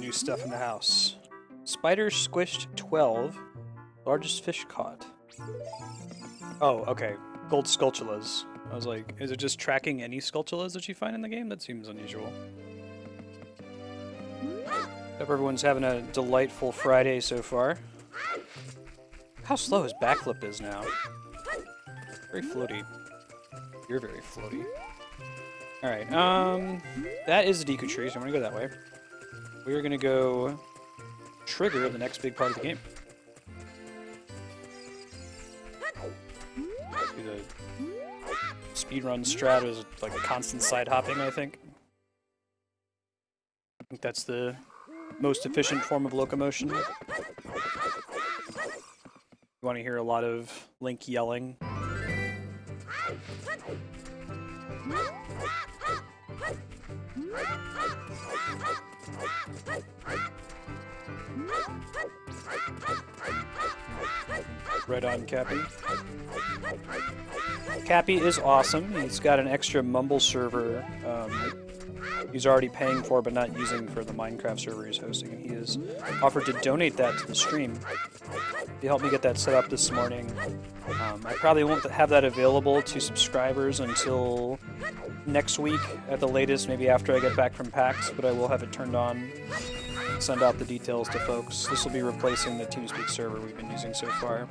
new stuff in the house. Spider squished 12. Largest fish caught. Oh, okay. Gold Sculptulas. I was like, is it just tracking any Sculptulas that you find in the game? That seems unusual. Hope everyone's having a delightful Friday so far. How slow his backflip is now. Very floaty. You're very floaty. Alright, that is the Deku Tree, so I'm gonna go that way. We are gonna go trigger the next big part of the game. Do the speedrun strat is like a constant side hopping, I think. I think that's the most efficient form of locomotion. You want to hear a lot of Link yelling. Right on, Cappy. Cappy is awesome. He's got an extra Mumble server he's already paying for but not using for the Minecraft server he's hosting, and he has offered to donate that to the stream. He helped me get that set up this morning. I probably won't have that available to subscribers until next week at the latest, maybe after I get back from PAX, but I will have it turned on, send out the details to folks. This will be replacing the TeamSpeak server we've been using so far.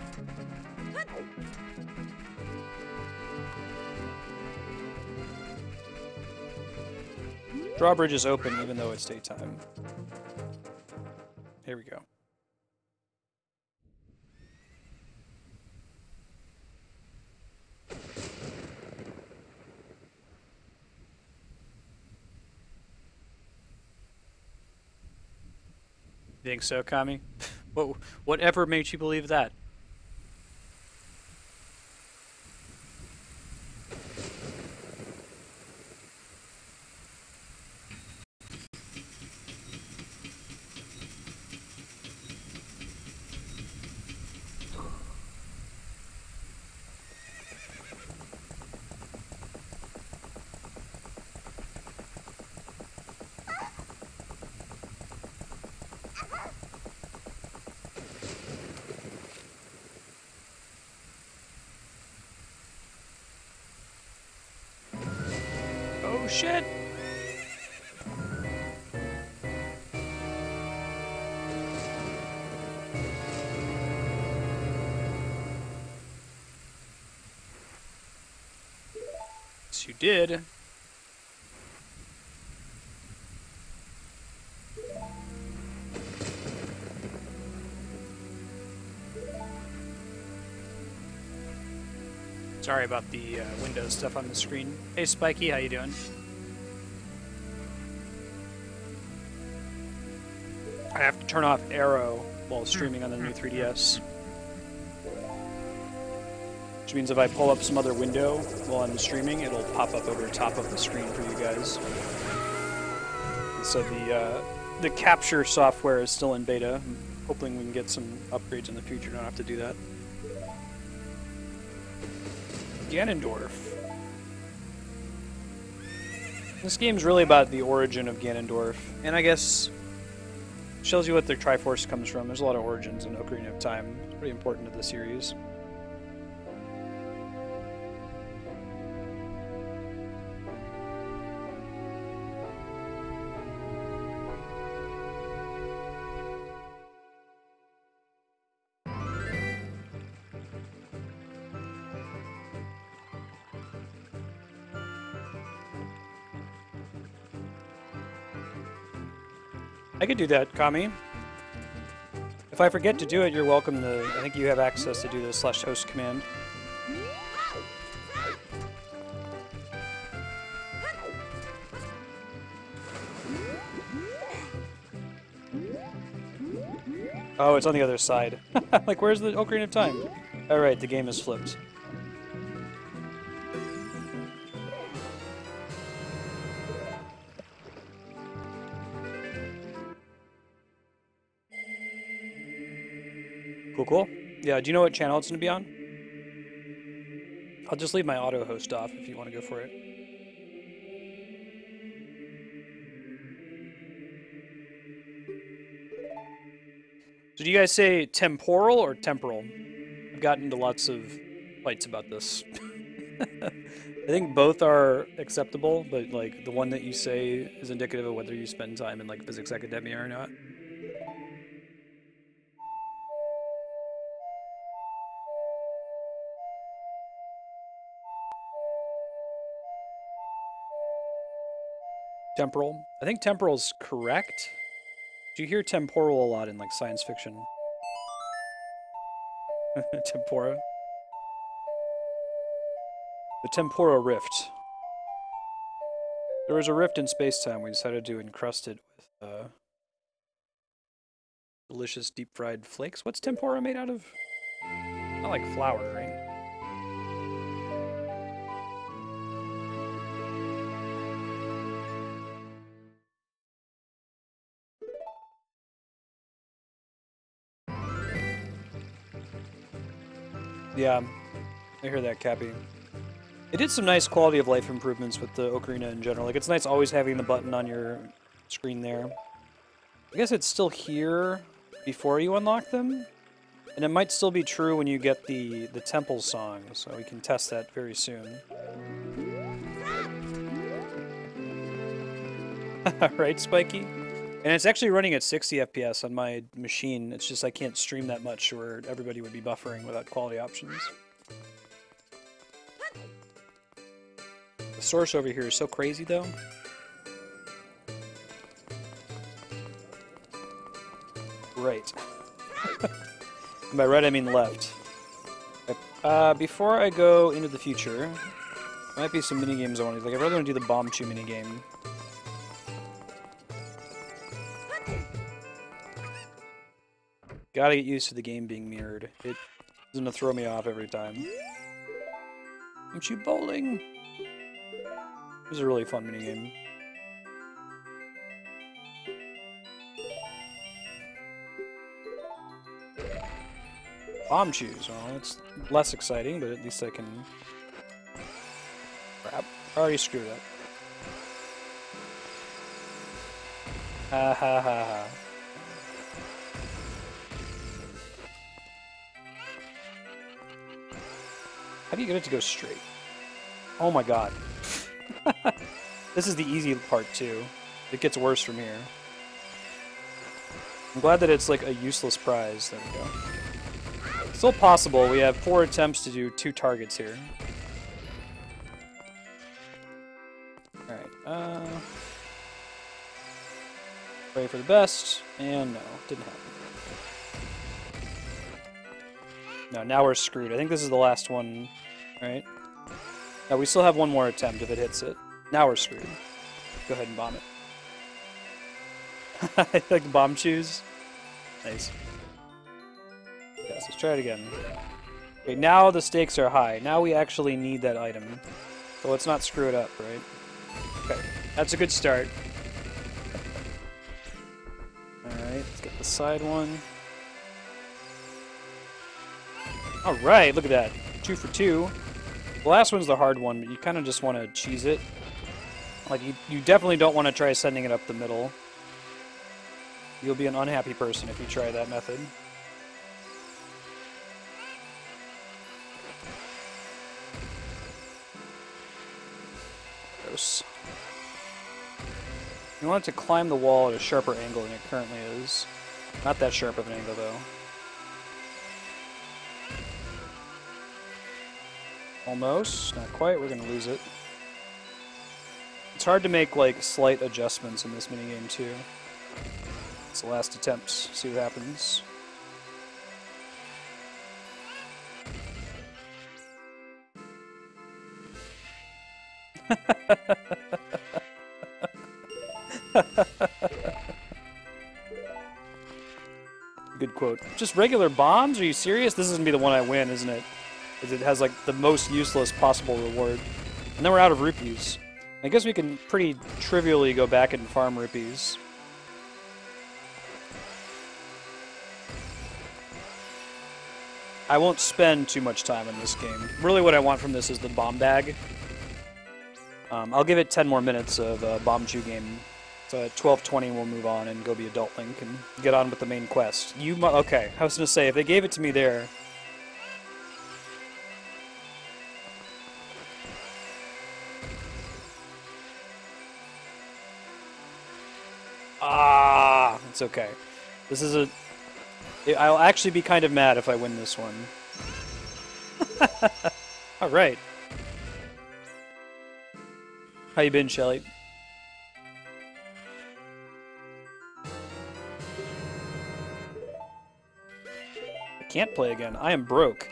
Drawbridge is open even though it's daytime. Here we go. You think so, Kami? Whatever made you believe that? Oh shit! Yes, you did. Sorry about the Windows stuff on the screen. Hey Spiky, how you doing? I have to turn off Arrow while streaming on the new 3DS. Which means if I pull up some other window while I'm streaming, it'll pop up over the top of the screen for you guys. And so the capture software is still in beta. I'm hoping we can get some upgrades in the future, don't have to do that. Ganondorf. This game's really about the origin of Ganondorf, and I guess shows you what the Triforce comes from. There's a lot of origins in Ocarina of Time. It's pretty important to the series. I could do that, Kami. If I forget to do it, you're welcome to... I think you have access to do the /host command. Oh, it's on the other side. Like, where's the Ocarina of Time? Alright, the game is flipped. Cool. Yeah, do you know what channel it's going to be on? I'll just leave my auto host off if you want to go for it. So do you guys say temporal or temporal? I've gotten into lots of fights about this. I think both are acceptable, but like the one that you say is indicative of whether you spend time in like physics academia or not. Temporal. I think temporal's correct. Do you hear temporal a lot in like science fiction? Tempora. The temporal rift. There was a rift in space-time. We decided to encrust it with delicious deep-fried flakes. What's tempura made out of? Not like flour, right? Yeah, I hear that, Cappy. It did some nice quality of life improvements with the Ocarina in general. Like, it's nice always having the button on your screen there. I guess it's still here before you unlock them. And it might still be true when you get the temple song, so we can test that very soon. Right, Spiky? And it's actually running at 60 FPS on my machine. It's just I can't stream that much or everybody would be buffering without quality options. The source over here is so crazy, though. Right. And by right, I mean left. Before I go into the future, there might be some minigames I want to do. Like, I'd rather want to do the Bomb Chew minigame. Gotta get used to the game being mirrored. It's gonna throw me off every time. Bomb Chew bowling! It was a really fun minigame. Bomb Chews. Well, it's less exciting, but at least I can... Crap. I already screwed up. Ha ha ha ha. How do you get it to go straight? Oh my god. This is the easy part, too. It gets worse from here. I'm glad that it's like a useless prize. There we go. Still possible. We have 4 attempts to do 2 targets here. Alright, pray for the best. And no, didn't happen. No, now we're screwed. I think this is the last one, right? No, we still have one more attempt if it hits it. Now we're screwed. Go ahead and bomb it. I like the bomb chews. Nice. Yes, let's try it again. Okay, now the stakes are high. Now we actually need that item. So let's not screw it up, right? Okay, that's a good start. Alright, let's get the side one. Alright, look at that. 2 for 2. The last one's the hard one, but you kind of just want to cheese it. Like, you definitely don't want to try sending it up the middle. You'll be an unhappy person if you try that method. Gross. You want it to climb the wall at a sharper angle than it currently is. Not that sharp of an angle, though. Almost. Not quite. We're going to lose it. It's hard to make, like, slight adjustments in this minigame, too. It's the last attempt. See what happens. Good quote. Just regular bombs? Are you serious? This is going to be the one I win, isn't it? Because it has, like, the most useless possible reward. And then we're out of rupees. I guess we can pretty trivially go back and farm rupees. I won't spend too much time in this game. Really what I want from this is the bomb bag. I'll give it 10 more minutes of Bomb Chew game So at 12:20 we'll move on and go be Adult Link and get on with the main quest. Okay, I was gonna say, if they gave it to me there... Ah, it's okay. This is a... I'll actually be kind of mad if I win this one. Alright. How you been, Shelly? I can't play again. I am broke.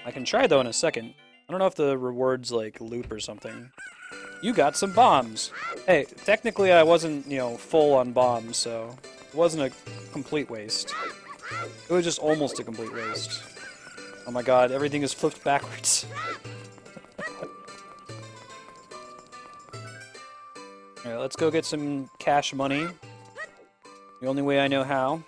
I can try, though, in a second. I don't know if the rewards, like, loop or something. You got some bombs! Hey, technically I wasn't, you know, full on bombs, so... It wasn't a complete waste. It was just almost a complete waste. Oh my god, everything is flipped backwards. Alright, let's go get some cash money. The only way I know how.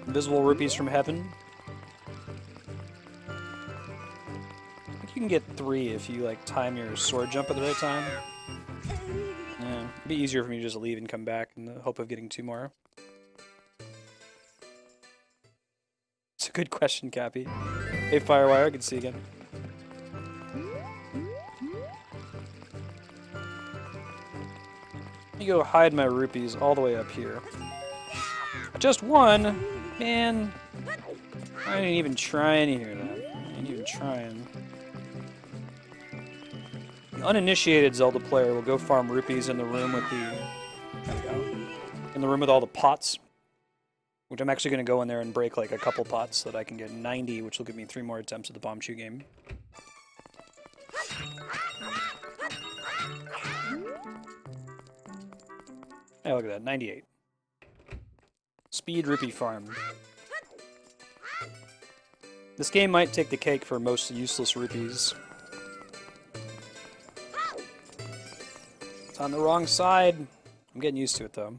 Invisible rupees from heaven. I think you can get 3 if you, like, time your sword jump at the right time. Yeah, it'd be easier for me to just leave and come back in the hope of getting 2 more. It's a good question, Cappy. Hey, Firewire, good to see you again. Let me go hide my rupees all the way up here. Just 1? Man, I didn't even try any here, then. I ain't even trying. The uninitiated Zelda player will go farm rupees in the room with the... There we go. In the room with all the pots. Which I'm actually going to go in there and break like a couple pots so that I can get 90, which will give me 3 more attempts at the Bomb Chew game. Hey, look at that, 98. Speed rupee farm. This game might take the cake for most useless rupees. It's on the wrong side. I'm getting used to it, though.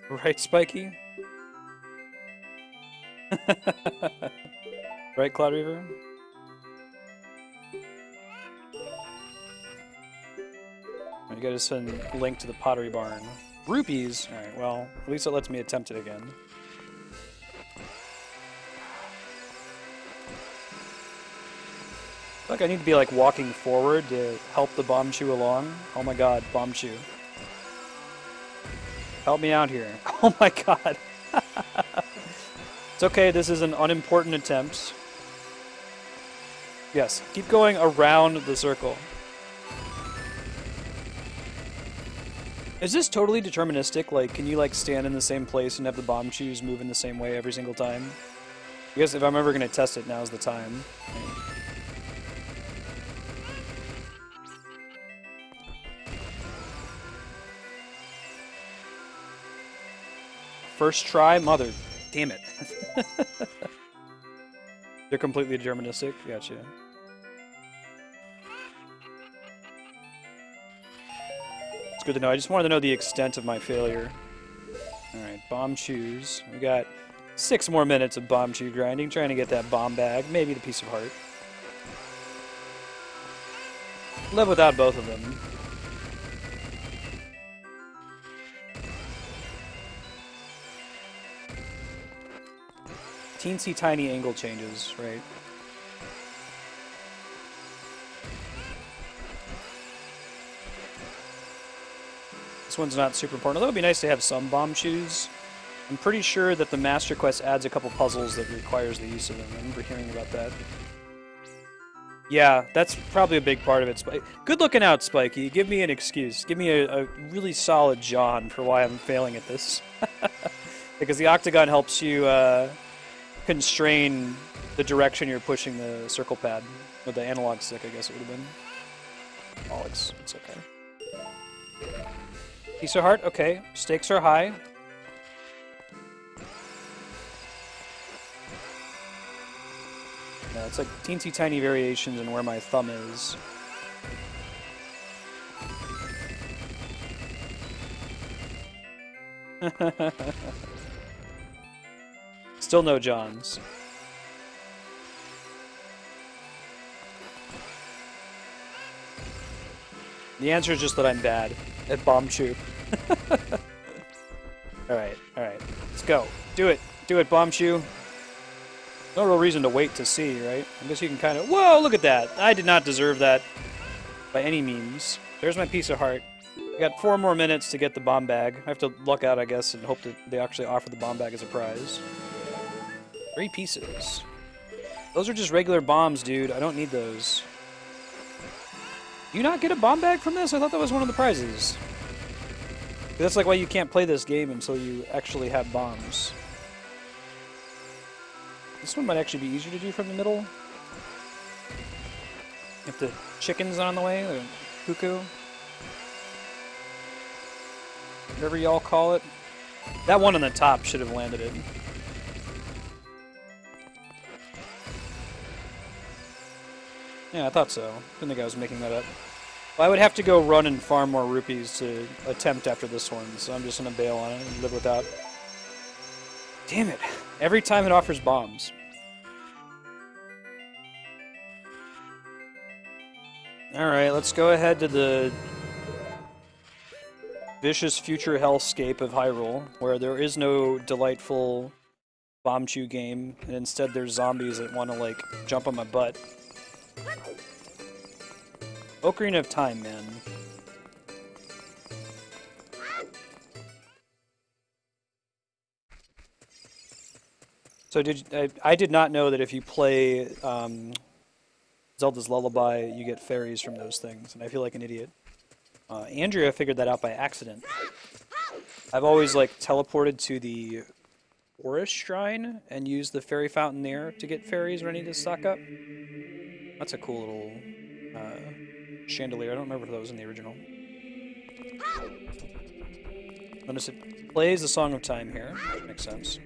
Right, Spiky? Right, Cloud Reaver? You gotta send Link to the Pottery Barn. Rupees? Alright, well, at least it lets me attempt it again. I feel like I need to be like walking forward to help the Bomb Chew along. Oh my god, Bomb Chew. Help me out here. Oh my god. It's okay, this is an unimportant attempt. Yes, keep going around the circle. Is this totally deterministic? Like, can you, like, stand in the same place and have the Bomb Chews move in the same way every single time? I guess if I'm ever going to test it, now's the time. First try? Mother. Damn it. They're completely deterministic? Gotcha. It's good to know. I just wanted to know the extent of my failure. Alright, Bomb Chews. We got 6 more minutes of Bomb Chew grinding, trying to get that bomb bag, maybe the Piece of Heart. Live without both of them. Teensy tiny angle changes, right? This one's not super important, although it would be nice to have some Bomb Chews. I'm pretty sure that the Master Quest adds a couple puzzles that requires the use of them. I remember hearing about that. Yeah, that's probably a big part of it. Good looking out, Spiky. Give me an excuse. Give me a really solid John for why I'm failing at this. Because the octagon helps you constrain the direction you're pushing the circle pad. With the analog stick, I guess it would have been. Oh, it's okay. Piece of Heart, okay. Stakes are high. Yeah, it's like teensy tiny variations in where my thumb is. Still no Johns. The answer is just that I'm bad at bomb chew. Alright, alright. Let's go. Do it. Do it, bomb chew. No real reason to wait to see, right? I guess you can kind of... Whoa, look at that! I did not deserve that by any means. There's my piece of heart. I got 4 more minutes to get the bomb bag. I have to luck out, I guess, and hope that they actually offer the bomb bag as a prize. 3 pieces. Those are just regular bombs, dude. I don't need those. Do you not get a bomb bag from this? I thought that was one of the prizes. That's like why you can't play this game until you actually have bombs. This one might actually be easier to do from the middle. If the chicken's on the way, or Cucco. Whatever y'all call it. That one on the top should have landed it. Yeah, I thought so. Didn't think I was making that up. Well, I would have to go run and farm more rupees to attempt after this one, so I'm just gonna bail on it and live without. Damn it. Every time it offers bombs. Alright, let's go ahead to the vicious future hellscape of Hyrule, where there is no delightful bomb chew game, and instead there's zombies that want to, like, jump on my butt. Ocarina of Time, man. So I did not know that if you play Zelda's Lullaby, you get fairies from those things, and I feel like an idiot. Andrea figured that out by accident. I've always, like, teleported to the Forest Shrine and used the fairy fountain there to get fairies when I need to stock up. That's a cool little chandelier. I don't remember if that was in the original. Notice it plays the Song of Time here, which makes sense.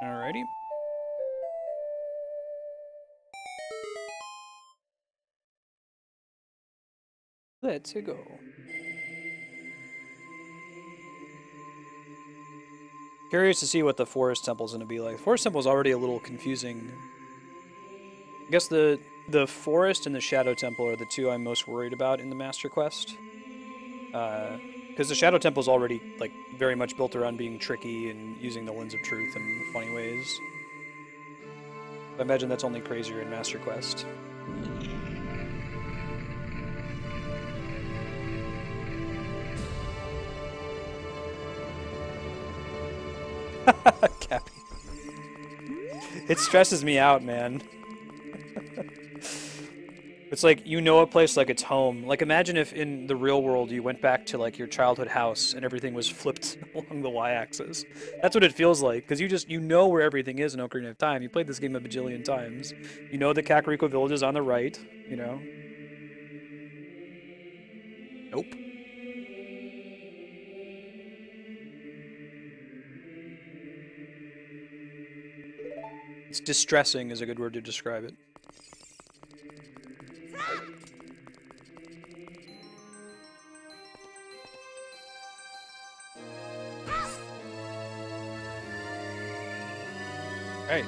Alrighty. Let's go. Curious to see what the Forest Temple's going to be like. The Forest Temple's already a little confusing. I guess the Forest and the Shadow Temple are the two I'm most worried about in the Master Quest. Because the Shadow Temple's already, like, very much built around being tricky and using the Lens of Truth in funny ways. I imagine that's only crazier in Master Quest. Cappy. It stresses me out, man. It's like, you know a place like it's home. Like, imagine if in the real world you went back to, like, your childhood house and everything was flipped along the y-axis. That's what it feels like, because you know where everything is in Ocarina of Time. You played this game a bajillion times. You know the Kakariko village is on the right, you know? Nope. It's distressing is a good word to describe it. Right.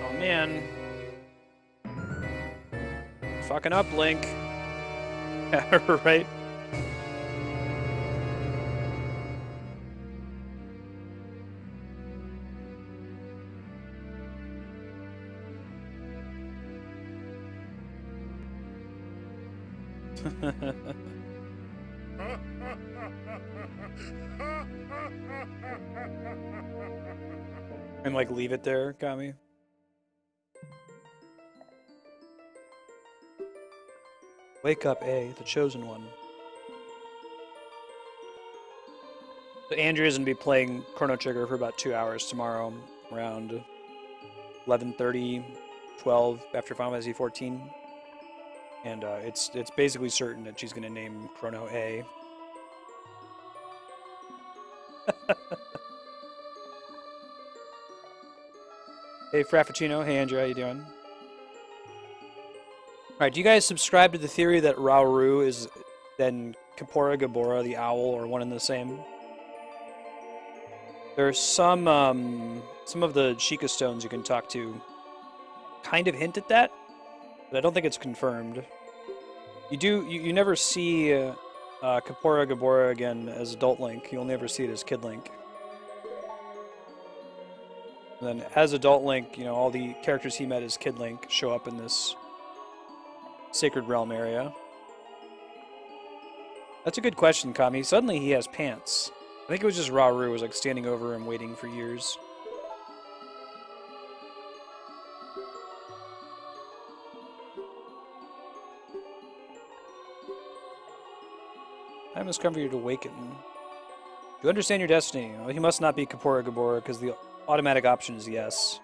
Oh man. Fucking up, Link. Right? And, like, leave it there, Kami? Wake up, A, the chosen one. So Andrea's gonna be playing Chrono Trigger for about 2 hours tomorrow, around 11:30, 12, after Final Fantasy 14. And it's basically certain that she's going to name Chrono A. Hey Frappuccino, hey Andrew, how you doing? Alright, do you guys subscribe to the theory that Rauru is then Kapora Gabora, the owl, or one and the same? There's some of the Sheikah stones you can talk to kind of hint at that, but I don't think it's confirmed. You never see Kapora Gabora again as Adult Link. You only ever see it as Kid Link. And then as Adult Link, you know, all the characters he met as Kid Link show up in this Sacred Realm area. That's a good question, Kami. Suddenly he has pants. I think it was just Rauru was like standing over him waiting for years. Time has come for you to awaken. Do you understand your destiny? Well, he must not be Kapora Gabora because the automatic option is yes.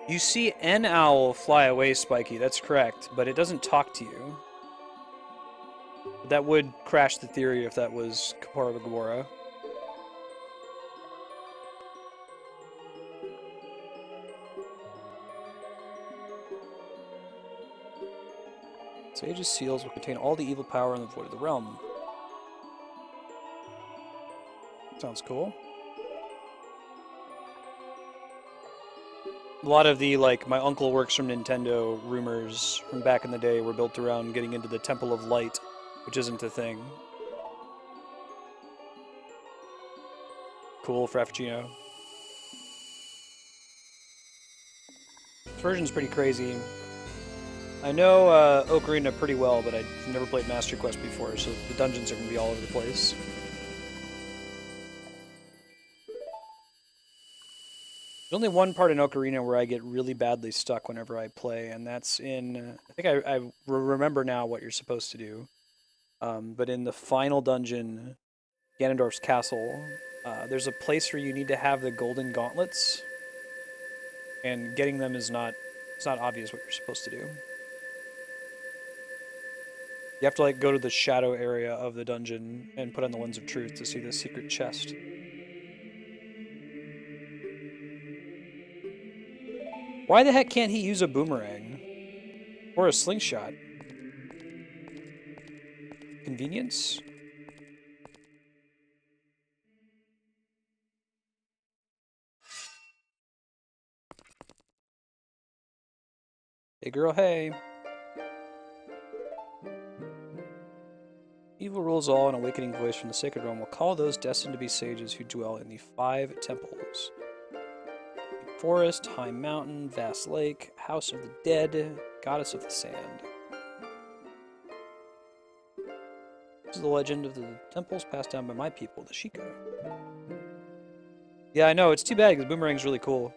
You see an owl fly away, Spiky. That's correct, but it doesn't talk to you. That would crash the theory if that was Kapora Gabora. Sage's seals will contain all the evil power in the void of the realm. Sounds cool. A lot of the, like, my uncle works from Nintendo rumors from back in the day were built around getting into the Temple of Light, which isn't a thing. Cool, Frappuccino. This version's pretty crazy. I know Ocarina pretty well, but I've never played Master Quest before, so the dungeons are going to be all over the place. There's only one part in Ocarina where I get really badly stuck whenever I play, and that's in... I think I remember now what you're supposed to do. But in the final dungeon, Ganondorf's castle, there's a place where you need to have the golden gauntlets, and getting them is not... It's not obvious what you're supposed to do. You have to, like, go to the shadow area of the dungeon and put on the Lens of Truth to see the secret chest. Why the heck can't he use a boomerang? Or a slingshot? Convenience? Hey girl, hey. Evil rules all, an awakening voice from the Sacred Realm will call those destined to be sages who dwell in the 5 temples. Forest, High Mountain, Vast Lake, House of the Dead, Goddess of the Sand. This is the legend of the temples passed down by my people, the Sheikah. Yeah, I know, it's too bad because Boomerang's really cool.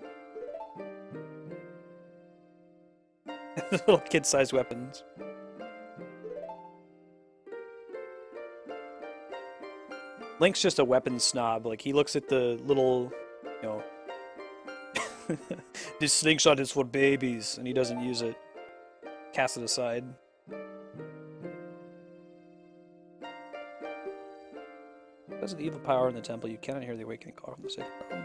Little kid-sized weapons. Link's just a weapon snob. Like, he looks at the little, you know, this slingshot is for babies, and he doesn't use it. Cast it aside. Because of the evil power in the temple, you cannot hear the awakening call from the Sacred Realm.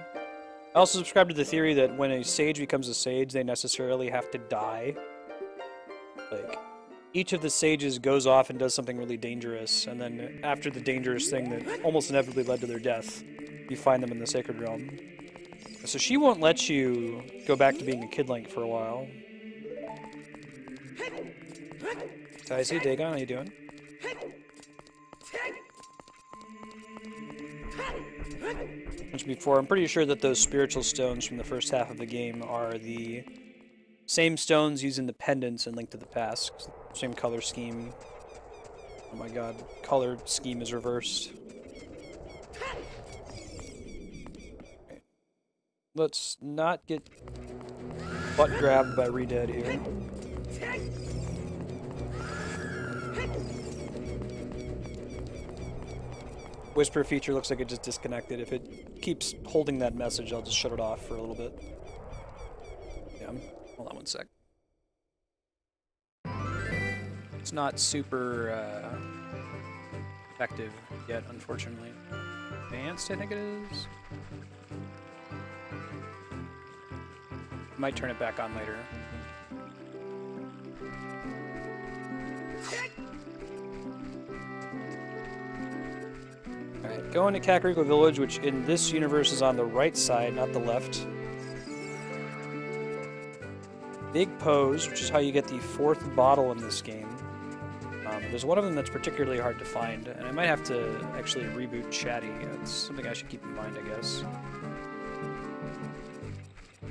I also subscribe to the theory that when a sage becomes a sage, they necessarily have to die. Like, each of the sages goes off and does something really dangerous, and then after the dangerous thing that almost inevitably led to their death, you find them in the Sacred Realm. So she won't let you go back to being a Kid Link for a while. Daisy, Dagon, how you doing? Mentioned before, I'm pretty sure that those spiritual stones from the first half of the game are the same stones used in the pendants in Link to the Past. Same color scheme. Oh my god, the color scheme is reversed. Okay. Let's not get butt grabbed by Redead here. Whisper feature looks like it just disconnected. If it keeps holding that message, I'll just shut it off for a little bit. Yeah, hold on one sec. It's not super effective yet, unfortunately. Advanced, I think it is. Might turn it back on later. Alright, going to Kakariko Village, which in this universe is on the right side, not the left. Big Pose, which is how you get the 4th bottle in this game. There's one of them that's particularly hard to find, and I might have to actually reboot Chatty. That's something I should keep in mind, I guess.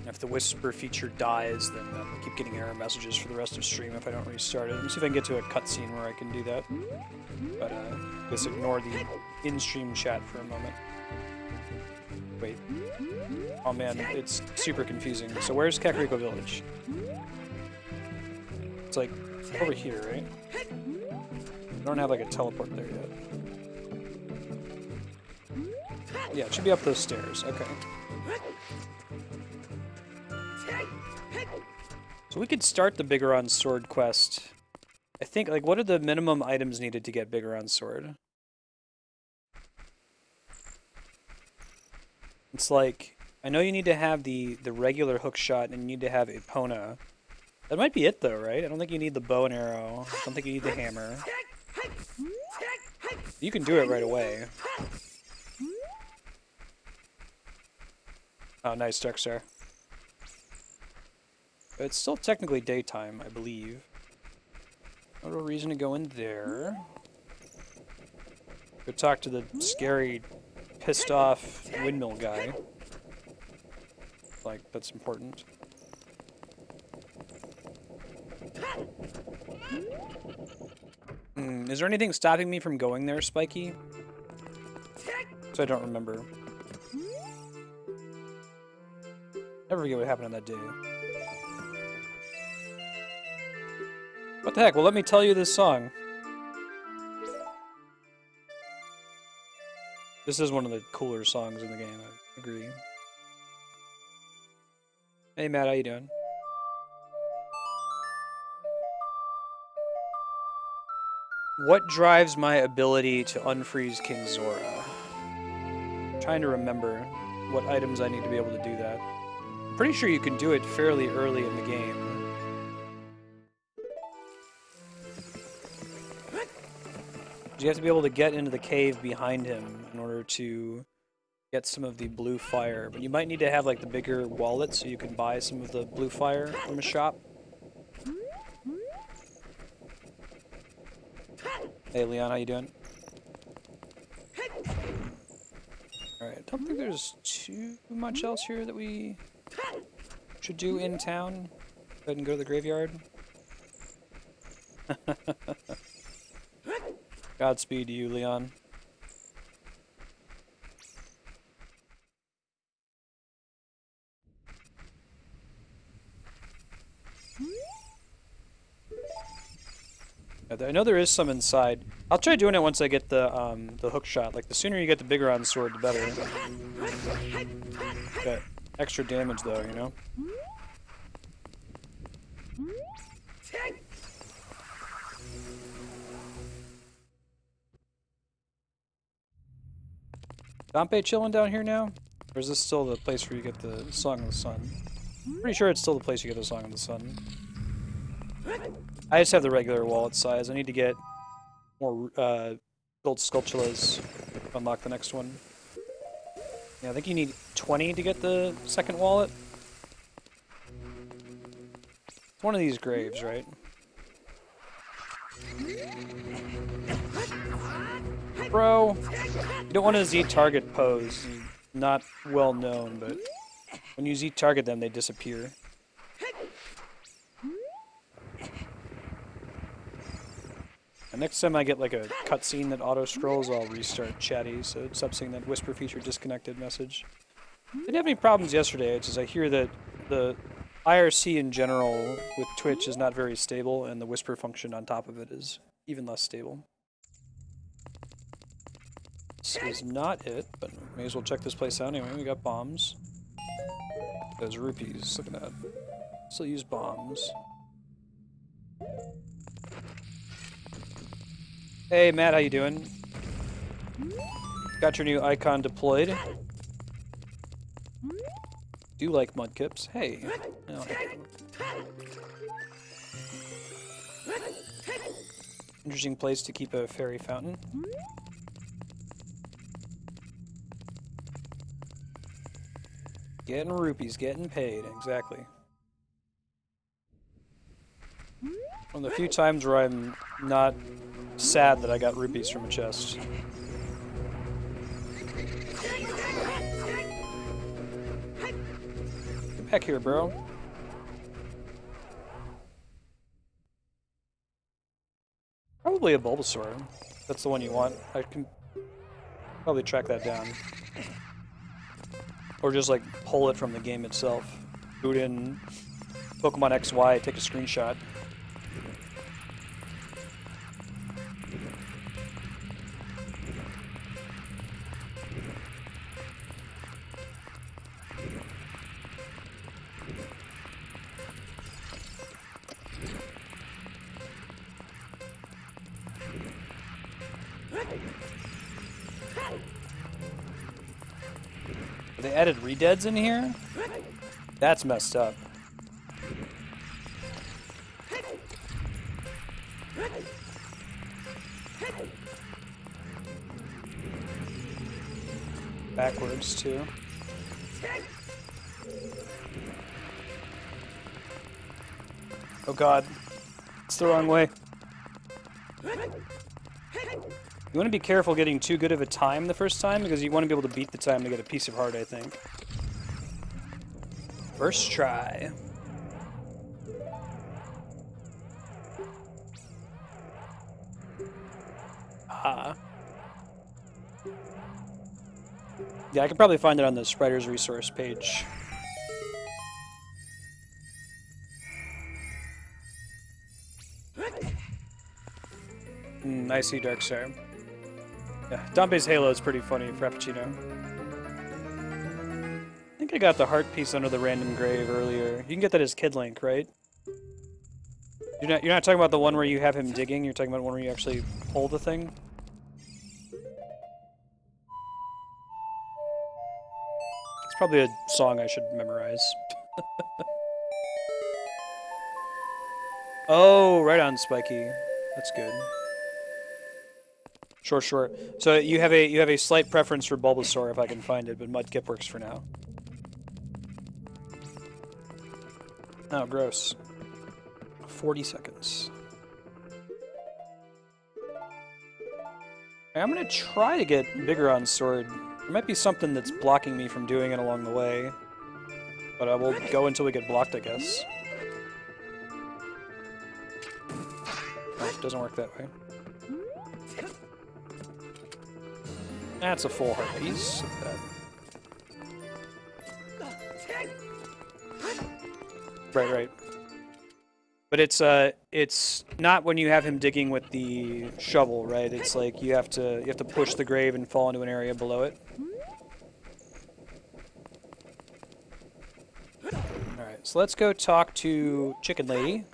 If the Whisper feature dies, then I'll keep getting error messages for the rest of stream if I don't restart it. Let me see if I can get to a cutscene where I can do that. But just ignore the in-stream chat for a moment. Wait. Oh man, it's super confusing. So where's Kakariko Village? It's like over here, right? I don't have like a teleport there yet. Yeah, it should be up those stairs. Okay. So we could start the Biggoron sword quest. I think, like, what are the minimum items needed to get Biggoron's sword? It's like, I know you need to have the regular hookshot and you need to have Epona. That might be it though, right? I don't think you need the bow and arrow. I don't think you need the hammer. You can do it right away. Oh, nice, Darkstar. But it's still technically daytime, I believe. No real reason to go in there. Go talk to the scary, pissed off windmill guy. Like, that's important. Is there anything stopping me from going there, Spiky? So I don't remember. Never forget what happened on that day. What the heck? Well, let me tell you this song. This is one of the cooler songs in the game, I agree. Hey Matt, how you doing? What drives my ability to unfreeze King Zora? I'm trying to remember what items I need to be able to do that. I'm pretty sure you can do it fairly early in the game. You have to be able to get into the cave behind him in order to get some of the blue fire. But you might need to have like the bigger wallet so you can buy some of the blue fire from a shop. Hey Leon, how you doing? Alright, I don't think there's too much else here that we should do in town. Go ahead and go to the graveyard. Godspeed to you, Leon. I know there is some inside. I'll try doing it once I get the hookshot. Like, the sooner you get the Biggoron sword, the better. Got extra damage, though, you know? Dompe chilling down here now? Or is this still the place where you get the Song of the Sun? Pretty sure it's still the place you get the Song of the Sun. I just have the regular wallet size. I need to get more gold sculptulas to unlock the next one. Yeah, I think you need 20 to get the second wallet. It's one of these graves, right? Bro, you don't want to Z-target pose. Not well known, but when you Z-target them, they disappear. And next time I get like a cutscene that auto-scrolls, I'll restart Chatty, so it stops saying that Whisper feature disconnected message. Didn't have any problems yesterday, it's just I hear that the IRC in general with Twitch is not very stable, and the Whisper function on top of it is even less stable. This is not it, but may as well check this place out anyway. We got bombs. Those rupees, look at that. Still use bombs. Hey Matt, how you doing? Got your new icon deployed. Do like mudkips. Hey. Oh. Interesting place to keep a fairy fountain. Getting rupees, getting paid, exactly. One of the few times where I'm not sad that I got rupees from a chest. Get back here, bro. Probably a Bulbasaur. That's the one you want. I can probably track that down. Or just like pull it from the game itself. Boot in Pokemon XY, take a screenshot. They added redeads in here? That's messed up. Backwards, too. Oh god. It's the wrong way. You want to be careful getting too good of a time the first time, because you want to be able to beat the time to get a piece of heart, I think. First try. Ah. Yeah, I could probably find it on the Sprider's resource page. I see Darkstar. Yeah, Dompe's Halo is pretty funny, Frappuccino. I think I got the heart piece under the random grave earlier. You can get that as Kid Link, right? You're not talking about the one where you have him digging, you're talking about one where you actually pull the thing? It's probably a song I should memorize. Oh, right on, Spiky. That's good. Sure. So you have a slight preference for Bulbasaur if I can find it, but Mudkip works for now. Oh, gross. 40 seconds. I'm gonna try to get Biggoron's sword. There might be something that's blocking me from doing it along the way, but I will go until we get blocked, I guess. No, it doesn't work that way. That's a full heart piece. Right. But it's not when you have him digging with the shovel, right? It's like you have to push the grave and fall into an area below it. Alright, so let's go talk to Chicken Lady.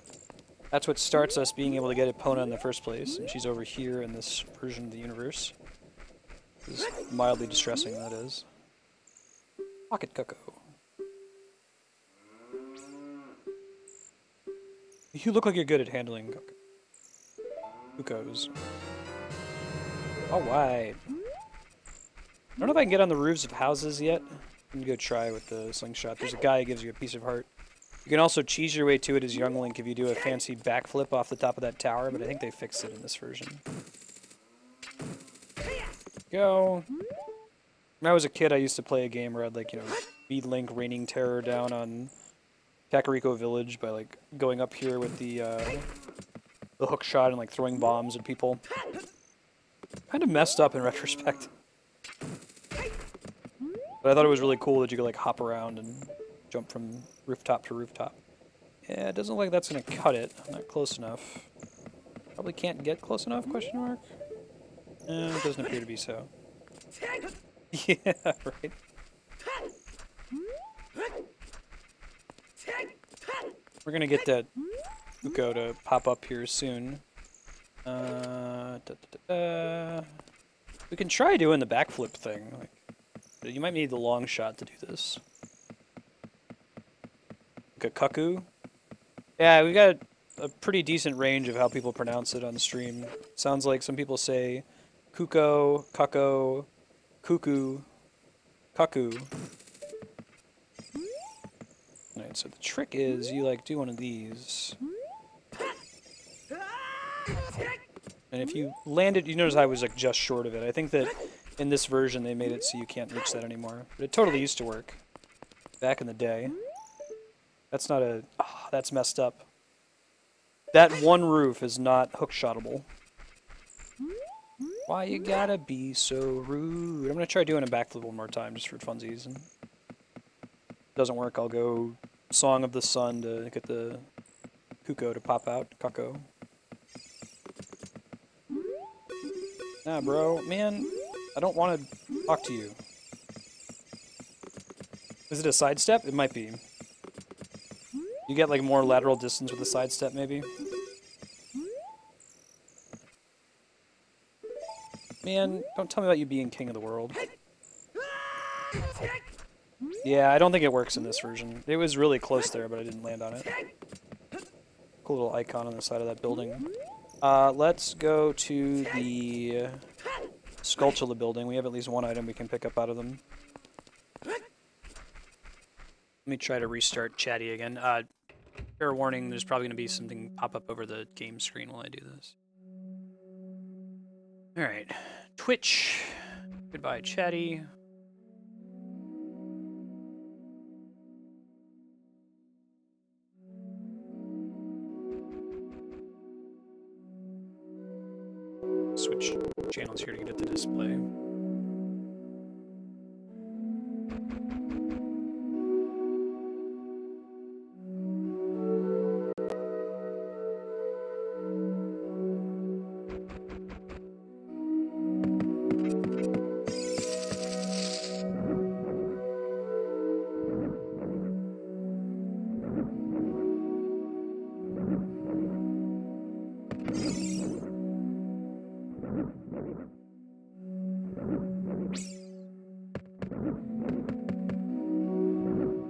That's what starts us being able to get Epona in the first place, and she's over here in this version of the universe. This is mildly distressing, that is. Pocket Cucco. You look like you're good at handling Cuccos. Alright. I don't know if I can get on the roofs of houses yet. I'm gonna go try with the slingshot. There's a guy who gives you a piece of heart. You can also cheese your way to it as Young Link if you do a fancy backflip off the top of that tower, but I think they fixed it in this version. Go. When I was a kid, I used to play a game where I'd, like, you know, be Link raining terror down on Kakariko Village by, like, going up here with the hookshot and, like, throwing bombs at people. Kind of messed up in retrospect. But I thought it was really cool that you could, like, hop around and jump from rooftop to rooftop. Yeah, it doesn't look like that's gonna cut it. Not close enough. Probably can't get close enough, question mark? It doesn't appear to be so. Yeah, right. We're gonna get that Cucco to pop up here soon. We can try doing the backflip thing. Like, you might need the long shot to do this. Cucco. Yeah, we got a pretty decent range of how people pronounce it on the stream. Sounds like some people say Cucco, Cucco, Cuckoo, Cuckoo. Alright, so the trick is you like do one of these. And if you landed, you notice I was like just short of it. I think that in this version they made it so you can't reach that anymore. But it totally used to work back in the day. That's not a... Oh, that's messed up. That one roof is not hookshotable. Why you gotta be so rude? I'm gonna try doing a backflip one more time just for funsies. And if it doesn't work, I'll go Song of the Sun to get the Cucco to pop out. Cucco. Nah, bro. Man, I don't want to talk to you. Is it a sidestep? It might be. You get like more lateral distance with a sidestep, maybe? Man, don't tell me about you being king of the world. Yeah, I don't think it works in this version. It was really close there, but I didn't land on it. Cool little icon on the side of that building. Let's go to the Skulltula building. We have at least one item we can pick up out of them. Let me try to restart Chatty again. Fair warning, there's probably going to be something pop up over the game screen while I do this. Alright. Twitch. Goodbye, Chatty. Switch channels here to get at the display.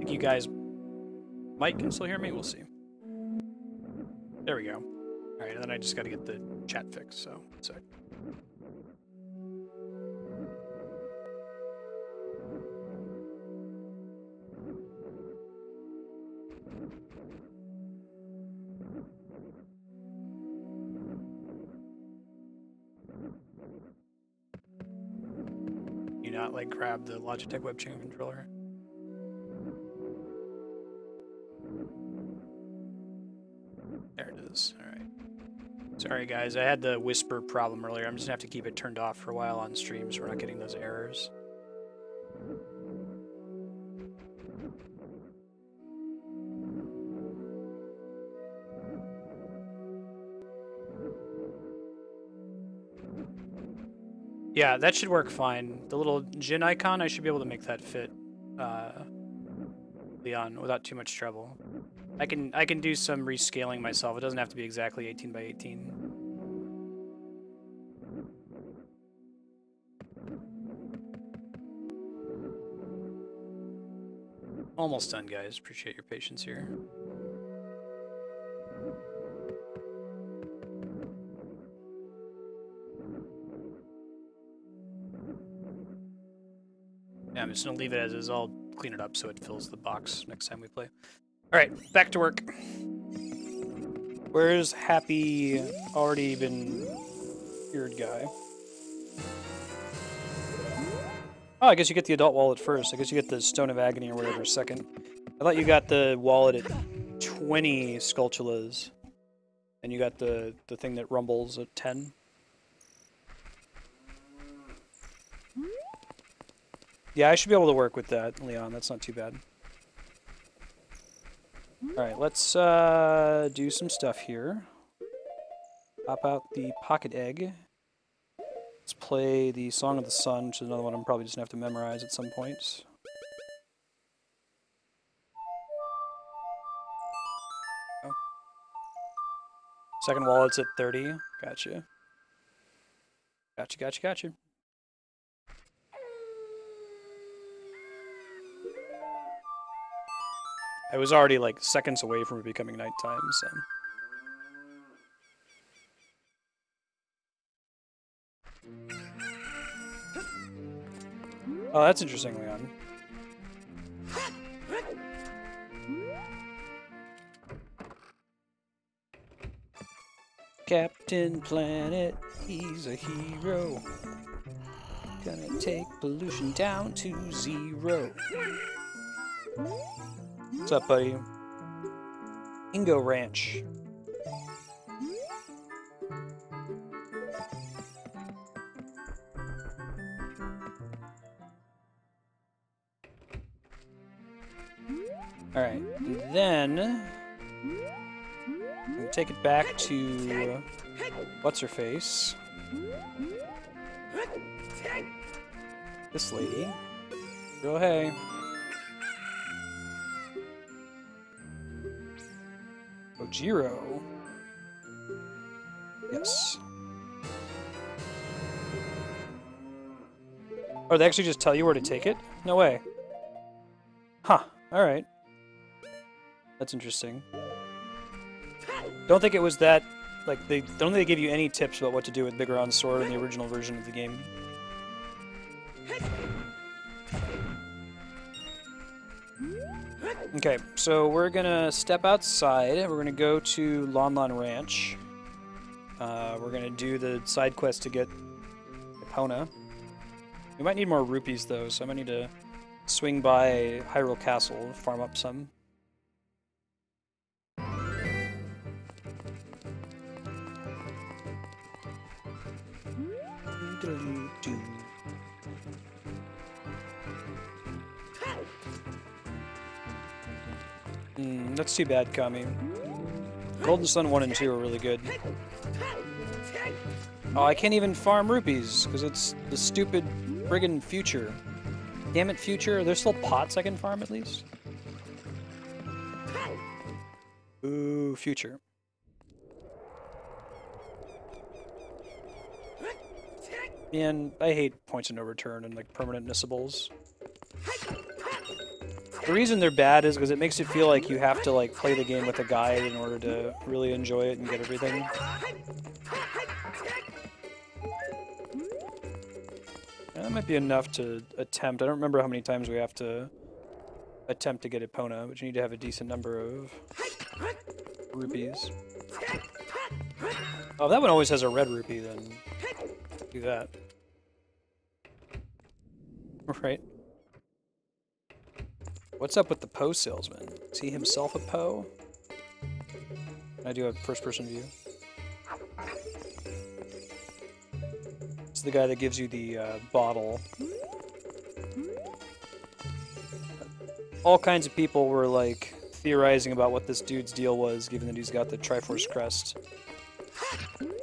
You guys might can still hear me. We'll see. There we go. All right, and then I just got to get the chat fixed. So, sorry. You not like grab the Logitech webcam controller? There it is. Alright. Sorry guys, I had the whisper problem earlier. I'm just gonna have to keep it turned off for a while on stream so we're not getting those errors. Yeah, that should work fine. The little Jin icon, I should be able to make that fit Leon without too much trouble. I can do some rescaling myself. It doesn't have to be exactly 18 by 18. Almost done, guys. Appreciate your patience here. Yeah, I'm just gonna leave it as is. I'll clean it up so it fills the box next time we play. Alright, back to work. Where's happy, already been cured guy? Oh, I guess you get the adult wallet first. I guess you get the Stone of Agony or whatever second. I thought you got the wallet at 20 Skulltulas. And you got the thing that rumbles at 10. Yeah, I should be able to work with that, Leon. That's not too bad. Alright, let's do some stuff here. Pop out the pocket egg. Let's play the Song of the Sun, which is another one I'm probably just going to have to memorize at some point. Oh. Second wallet's at 30. Gotcha. Gotcha. I was already, like, seconds away from it becoming nighttime, so... Oh, that's interesting, Leon. Captain Planet, he's a hero. Gonna take pollution down to 0. What's up, buddy? Ingo Ranch. Alright, then we'll take it back to what's-her-face? This lady. Go hey. Cojiro. Yes. Oh, they actually just tell you where to take it? No way. Huh. Alright. That's interesting. Don't think it was that... Like, they don't think they give you any tips about what to do with Biggoron's sword in the original version of the game. Okay, so we're gonna step outside. We're gonna go to Lon Ranch. We're gonna do the side quest to get Epona. We might need more rupees though, so I might need to swing by Hyrule Castle and farm up some. That's too bad, Kami. Golden Sun 1 and 2 are really good. Oh, I can't even farm rupees, because it's the stupid friggin' future. Damn it, future. There's still pots I can farm, at least? Ooh, future. Man, I hate points of no return and, like, permanent missables. The reason they're bad is because it makes it feel like you have to, like, play the game with a guide in order to really enjoy it and get everything. That might be enough to attempt. I don't remember how many times we have to attempt to get Epona, but you need to have a decent number of rupees. Oh, that one always has a red rupee, then do that. Right. What's up with the Poe salesman? Is he himself a Poe? I do have first-person view. It's the guy that gives you the bottle. All kinds of people were, like, theorizing about what this dude's deal was, given that he's got the Triforce crest.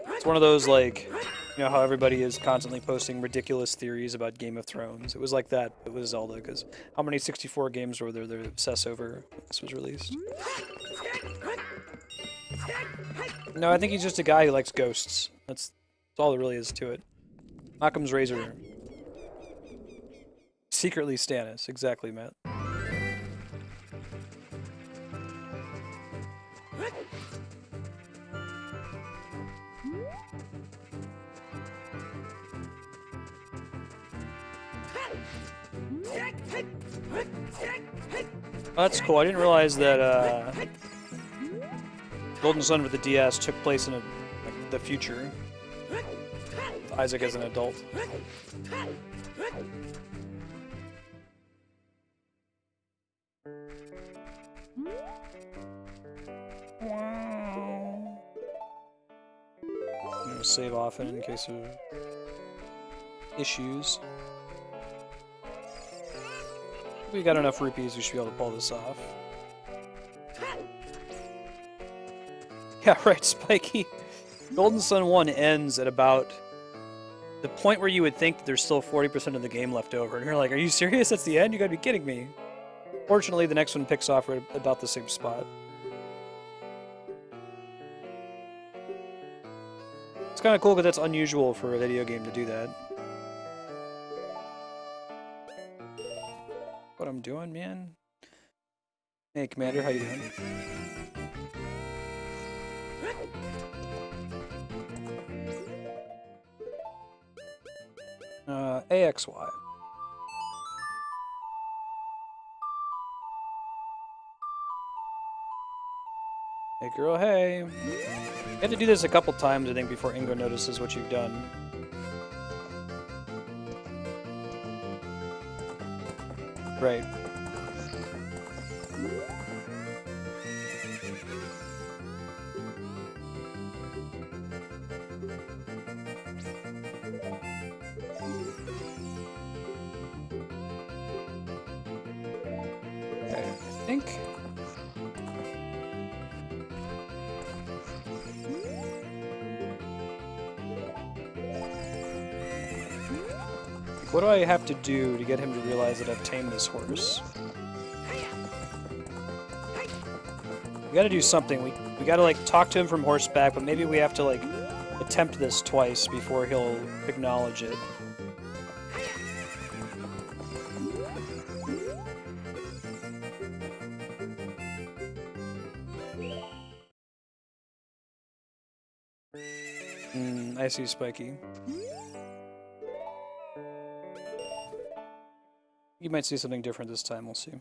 It's one of those, like... You know how everybody is constantly posting ridiculous theories about Game of Thrones? It was like that, it was Zelda, because how many 64 games were there that obsess over when this was released? No, I think he's just a guy who likes ghosts. That's all there really is to it. Occam's razor. Secretly Stannis, exactly, Matt. Oh, that's cool. I didn't realize that Golden Sun with the DS took place in the future. With Isaac as an adult. I'm gonna save often in case of issues. If we got enough rupees, we should be able to pull this off. Yeah, right, Spiky. Golden Sun 1 ends at about The point where you would think that there's still 40% of the game left over, and you're like, are you serious? That's the end? You gotta be kidding me. Fortunately, the next one picks off right about the same spot. It's kind of cool because that's unusual for a video game to do that. What I'm doing, man? Hey, Commander, how you doing? AXY. Hey, girl, hey. You have to do this a couple times, I think, before Ingo notices what you've done. Right. Okay, I think... What do I have to do to get him to realize that I've tamed this horse? We gotta do something. We gotta, like, talk to him from horseback, but maybe we have to, like, attempt this twice before he'll acknowledge it. I see Spiky. You might see something different this time, we'll see.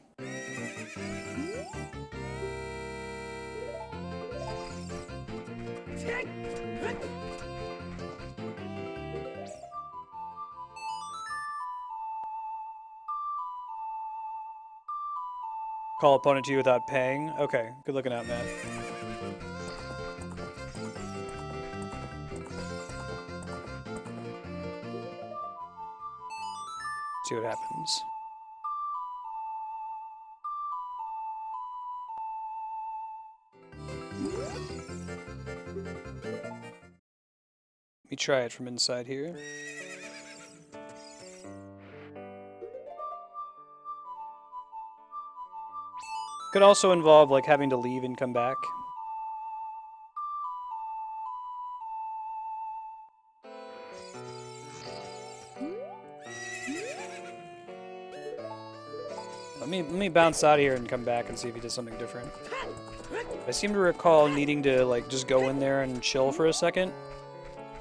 Call opponent to you without paying? Okay, good looking out, Matt. See what happens. Let me try it from inside here. Could also involve, like, having to leave and come back. Let me bounce out of here and come back and see if he does something different. I seem to recall needing to, like, just go in there and chill for a second,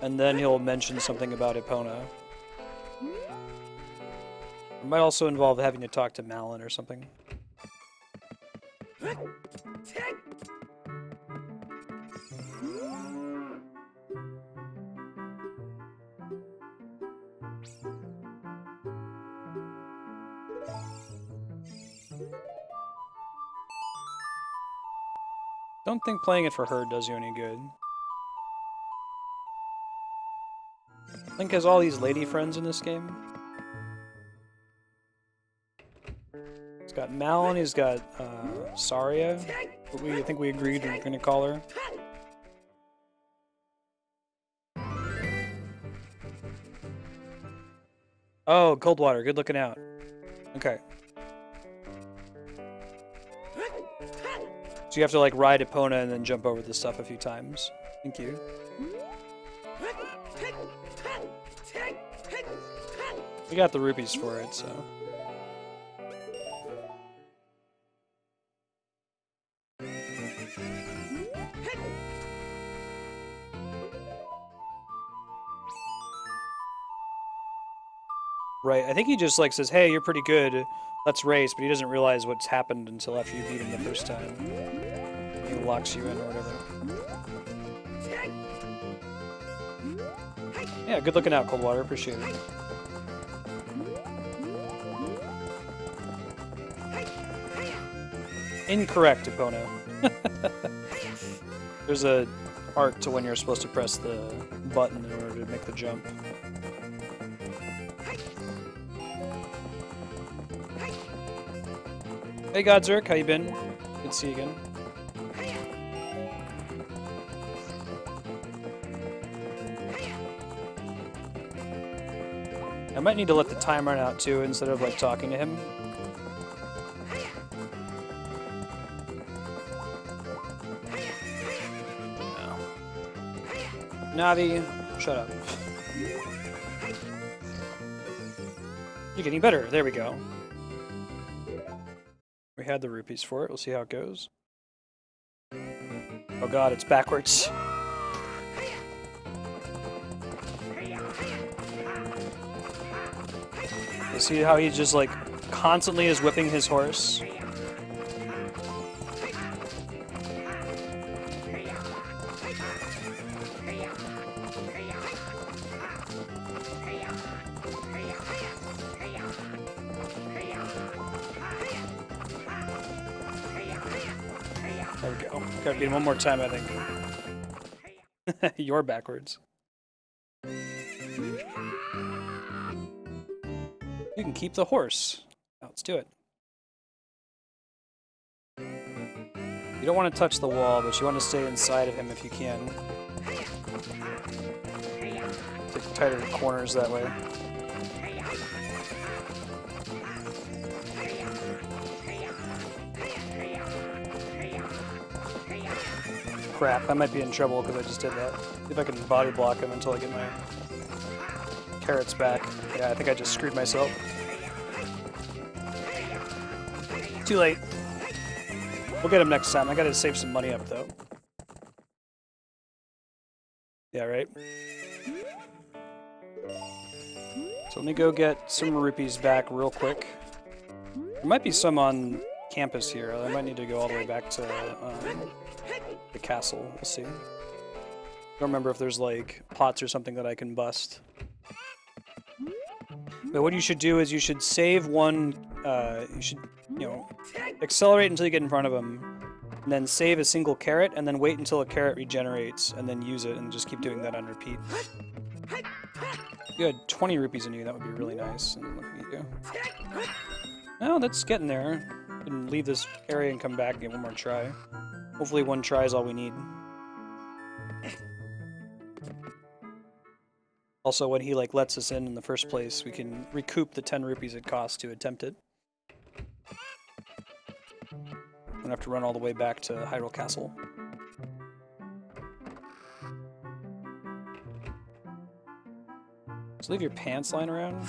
and then he'll mention something about Epona. It might also involve having to talk to Malin or something. Don't think playing it for her does you any good. Link has all these lady friends in this game. He's got Malin, he's got Saria. I think we agreed we were going to call her. Oh, Coldwater, good looking out. Okay. So you have to, like, ride Epona and then jump over the stuff a few times. Thank you. We got the rupees for it, so... Right, I think he just, like, says, hey, you're pretty good, let's race, but he doesn't realize what's happened until after you beat him the first time. He locks you in or whatever. Yeah, good looking out, Coldwater, appreciate it. Incorrect, Epona. There's a art to when you're supposed to press the button in order to make the jump. Hey Godzerk, how you been? Good to see you again. might need to let the time run out too instead of like talking to him. No. Navi, shut up. You're getting better. There we go. We had the rupees for it. We'll see how it goes. Oh god, it's backwards. You see how he just like constantly is whipping his horse? There we go. Gotta beat him one more time, I think. You're backwards. You can keep the horse. Now, let's do it. You don't want to touch the wall, but you want to stay inside of him if you can. Take tighter corners that way. Crap, I might be in trouble because I just did that. See if I can body block him until I get my carrots back. Yeah, I think I just screwed myself. Too late. We'll get him next time. I gotta save some money up, though. Yeah, right? So let me go get some rupees back real quick. There might be some on campus here. I might need to go all the way back to the castle. We'll see. I don't remember if there's, like, pots or something that I can bust. But what you should do is you should save one, you should, you know, accelerate until you get in front of him, and then save a single carrot, and then wait until a carrot regenerates, and then use it, and just keep doing that on repeat. If you had 20 rupees in you, that would be really nice. And look at you. Oh, that's getting there. You can leave this area and come back and get one more try. Hopefully one try is all we need. Also, when he like lets us in the first place, we can recoup the 10 rupees it costs to attempt it. We don't have to run all the way back to Hyrule Castle. Just leave your pants lying around.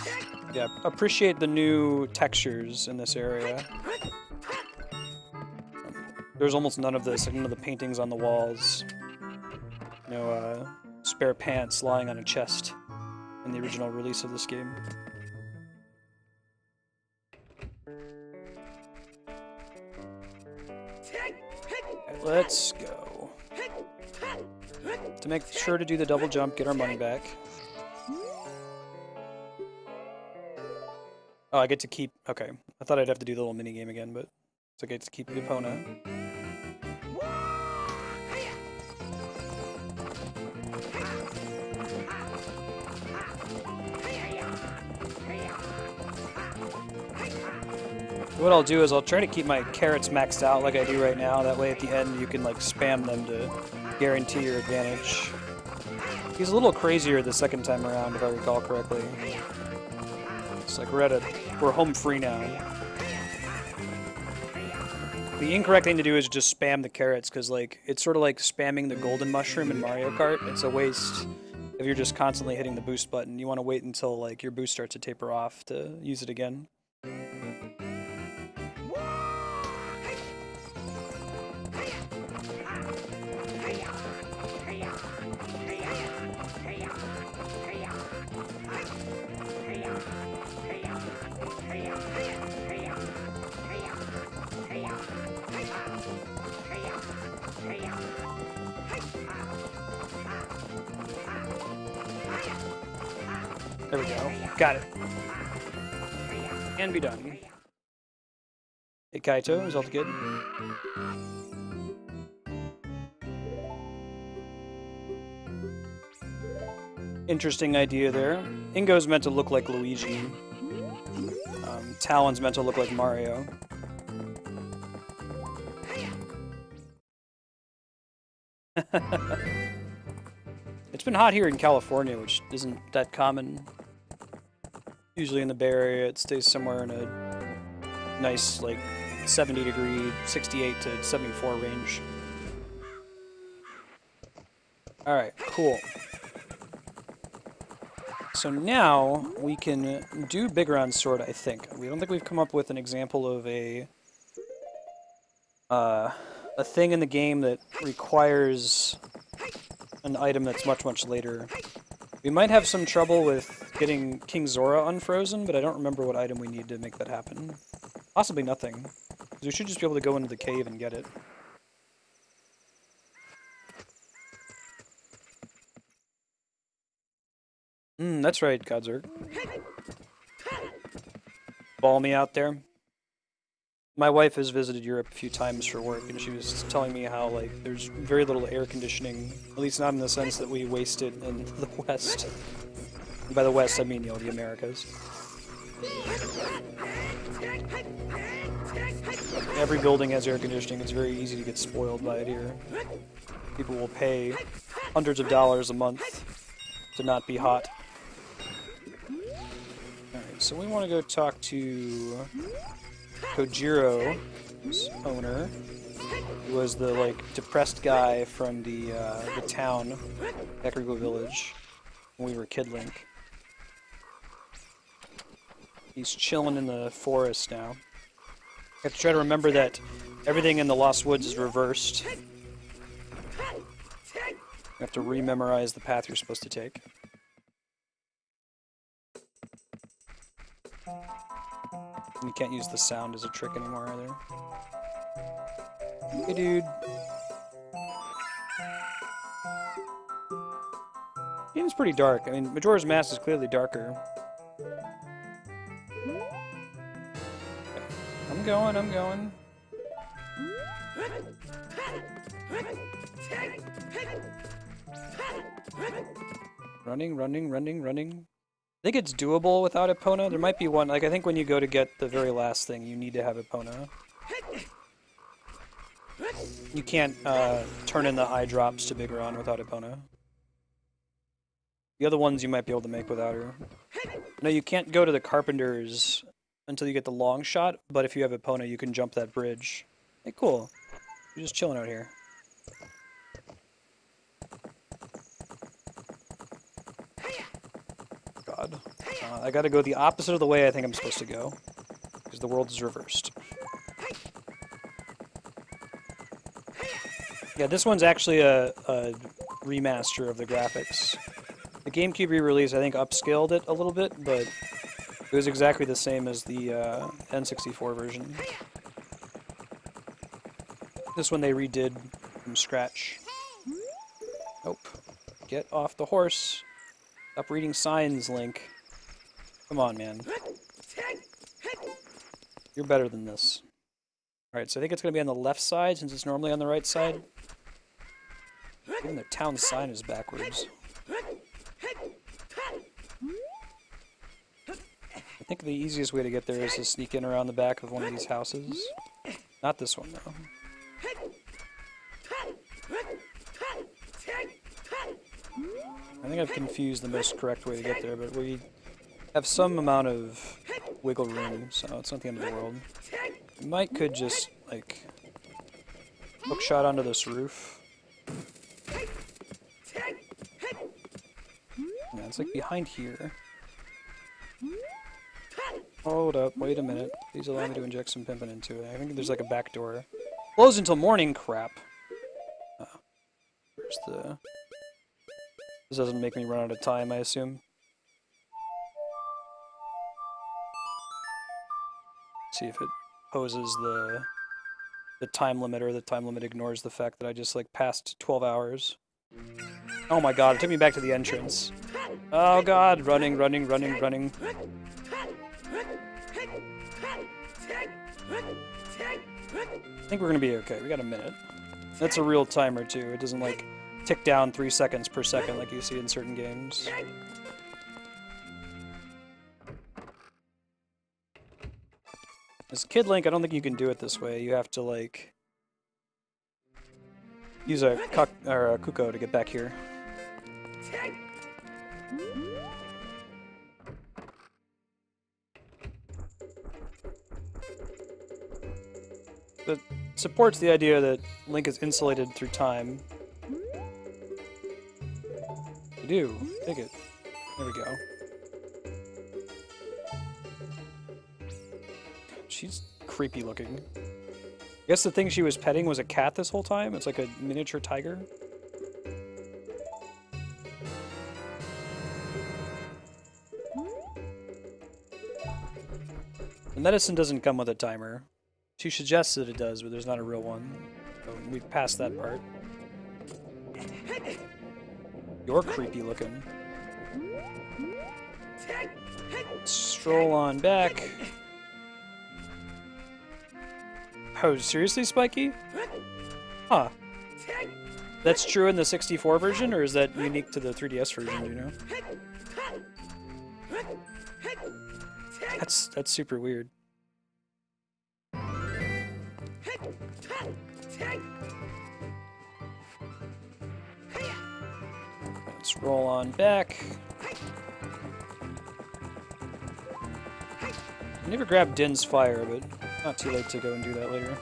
Yeah, appreciate the new textures in this area. There's almost none of this, like none of the paintings on the walls. No spare pants lying on a chest in the original release of this game. Okay, let's go. To make sure to do the double jump, get our money back. Oh, I get to keep... Okay. I thought I'd have to do the little mini game again, but it's okay to keep the Epona. What I'll do is I'll try to keep my carrots maxed out like I do right now. That way at the end you can like spam them to guarantee your advantage. He's a little crazier the second time around, if I recall correctly. It's like we're home free now. The incorrect thing to do is just spam the carrots, because like it's sort of like spamming the golden mushroom in Mario Kart. It's a waste if you're just constantly hitting the boost button. You want to wait until like your boost starts to taper off to use it again. There we go. Got it. Can be done. Hey Kaito, is all good? Interesting idea there. Ingo's meant to look like Luigi. Talon's meant to look like Mario. It's been hot here in California, which isn't that common. Usually in the Bay Area, it stays somewhere in a nice, like, 70-degree, 68 to 74 range. Alright, cool. So now we can do Biggoron's sword, I think. We don't think we've come up with an example of a thing in the game that requires an item that's much, much later. We might have some trouble with getting King Zora unfrozen, but I don't remember what item we need to make that happen. Possibly nothing. We should just be able to go into the cave and get it. That's right, Godzerg. Balmy out there. My wife has visited Europe a few times for work, and she was telling me how, like, there's very little air conditioning, at least not in the sense that we waste it in the West. And by the West, I mean, you know, the Americas. Every building has air conditioning. It's very easy to get spoiled by it here. People will pay hundreds of dollars a month to not be hot. Alright, so we want to go talk to Cojiro, owner, who was the, like, depressed guy from the town, Kakariko village, when we were Kid Link. He's chilling in the forest now. I have to try to remember that everything in the Lost Woods is reversed. You have to rememorize the path you're supposed to take. You can't use the sound as a trick anymore either. Hey, dude. The game's pretty dark. I mean, Majora's Mask is clearly darker. I'm going. Running. I think it's doable without Epona. There might be one, like, I think when you go to get the very last thing, you need to have Epona. You can't turn in the Eyedrops to Biggoron without Epona. The other ones you might be able to make without her. No, you can't go to the Carpenter's until you get the Longshot, but if you have Epona, you can jump that bridge. Hey, cool. You're just chilling out here. God. I gotta go the opposite of the way I think I'm supposed to go, because the world is reversed. Yeah, this one's actually a remaster of the graphics. The GameCube re-release, I think, upscaled it a little bit, but it was exactly the same as the N64 version. This one they redid from scratch. Nope. Get off the horse. Stop reading signs, Link. Come on, man. You're better than this. Alright, so I think it's going to be on the left side, since it's normally on the right side. Even the town sign is backwards. I think the easiest way to get there is to sneak in around the back of one of these houses. Not this one, though. I think I've confused the most correct way to get there, but we have some amount of wiggle room, so it's not the end of the world. We could just, like, hookshot onto this roof. Yeah, it's like behind here. Hold up, wait a minute. Please allow me to inject some pimpin' into it. I think there's like a back door. Closed until morning, crap. Where's the... This doesn't make me run out of time, I assume. See if it poses the time limit, or the time limit ignores the fact that I just, like, passed 12 hours. Oh my god, it took me back to the entrance. Oh god, running. I think we're gonna be okay. We got a minute. That's a real timer, too. It doesn't, like, tick down 3 seconds per second like you see in certain games. As Kid Link, I don't think you can do it this way. You have to, like, use a Cucco to get back here. that supports the idea that Link is insulated through time. You do. Take it. There we go. She's creepy looking. I guess the thing she was petting was a cat this whole time? It's like a miniature tiger? The medicine doesn't come with a timer. She suggests that it does, but there's not a real one. So we've passed that part. You're creepy looking. Stroll on back. Oh, seriously, Spiky? Huh. That's true in the 64 version, or is that unique to the 3DS version, do you know? That's super weird. Let's roll on back. I never grabbed Din's Fire, but not too late to go and do that later.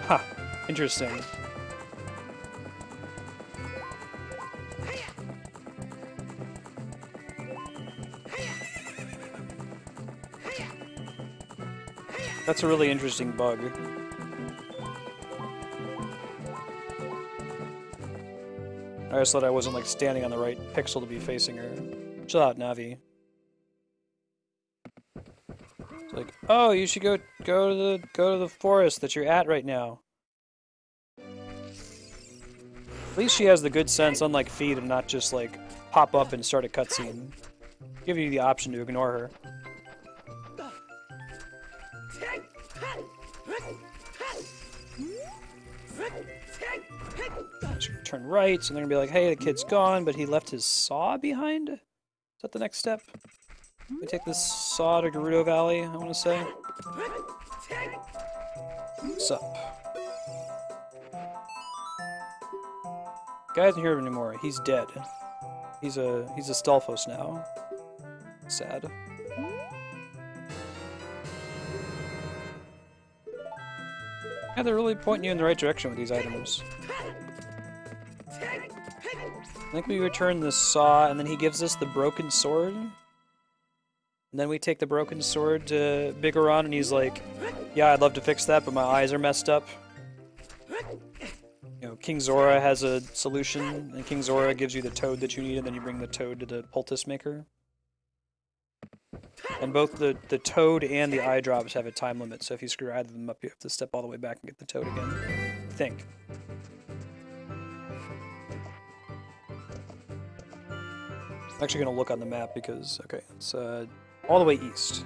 Ha! Interesting. That's a really interesting bug. I just thought I wasn't like standing on the right pixel to be facing her. Chill out, Navi. It's like, oh, you should go to the forest that you're at right now. At least she has the good sense, unlike Fee, to not just like pop up and start a cutscene. Give you the option to ignore her. Turn right, so they're gonna be like, hey, the kid's gone, but he left his saw behind? Is that the next step? We take this saw to Gerudo Valley, I want to say. What's up? Guy isn't here anymore. He's dead. He's a Stalfos now. Sad. Yeah, they're really pointing you in the right direction with these items. I think we return the saw, and then he gives us the broken sword. And then we take the broken sword to Biggoron, and he's like, yeah, I'd love to fix that, but my eyes are messed up. You know, King Zora has a solution, and King Zora gives you the toad that you need, and then you bring the toad to the Poultice maker. And both the toad and the eyedrops have a time limit, so if you screw either of them up, you have to step all the way back and get the toad again. I think. I'm actually going to look on the map because, okay, it's all the way east.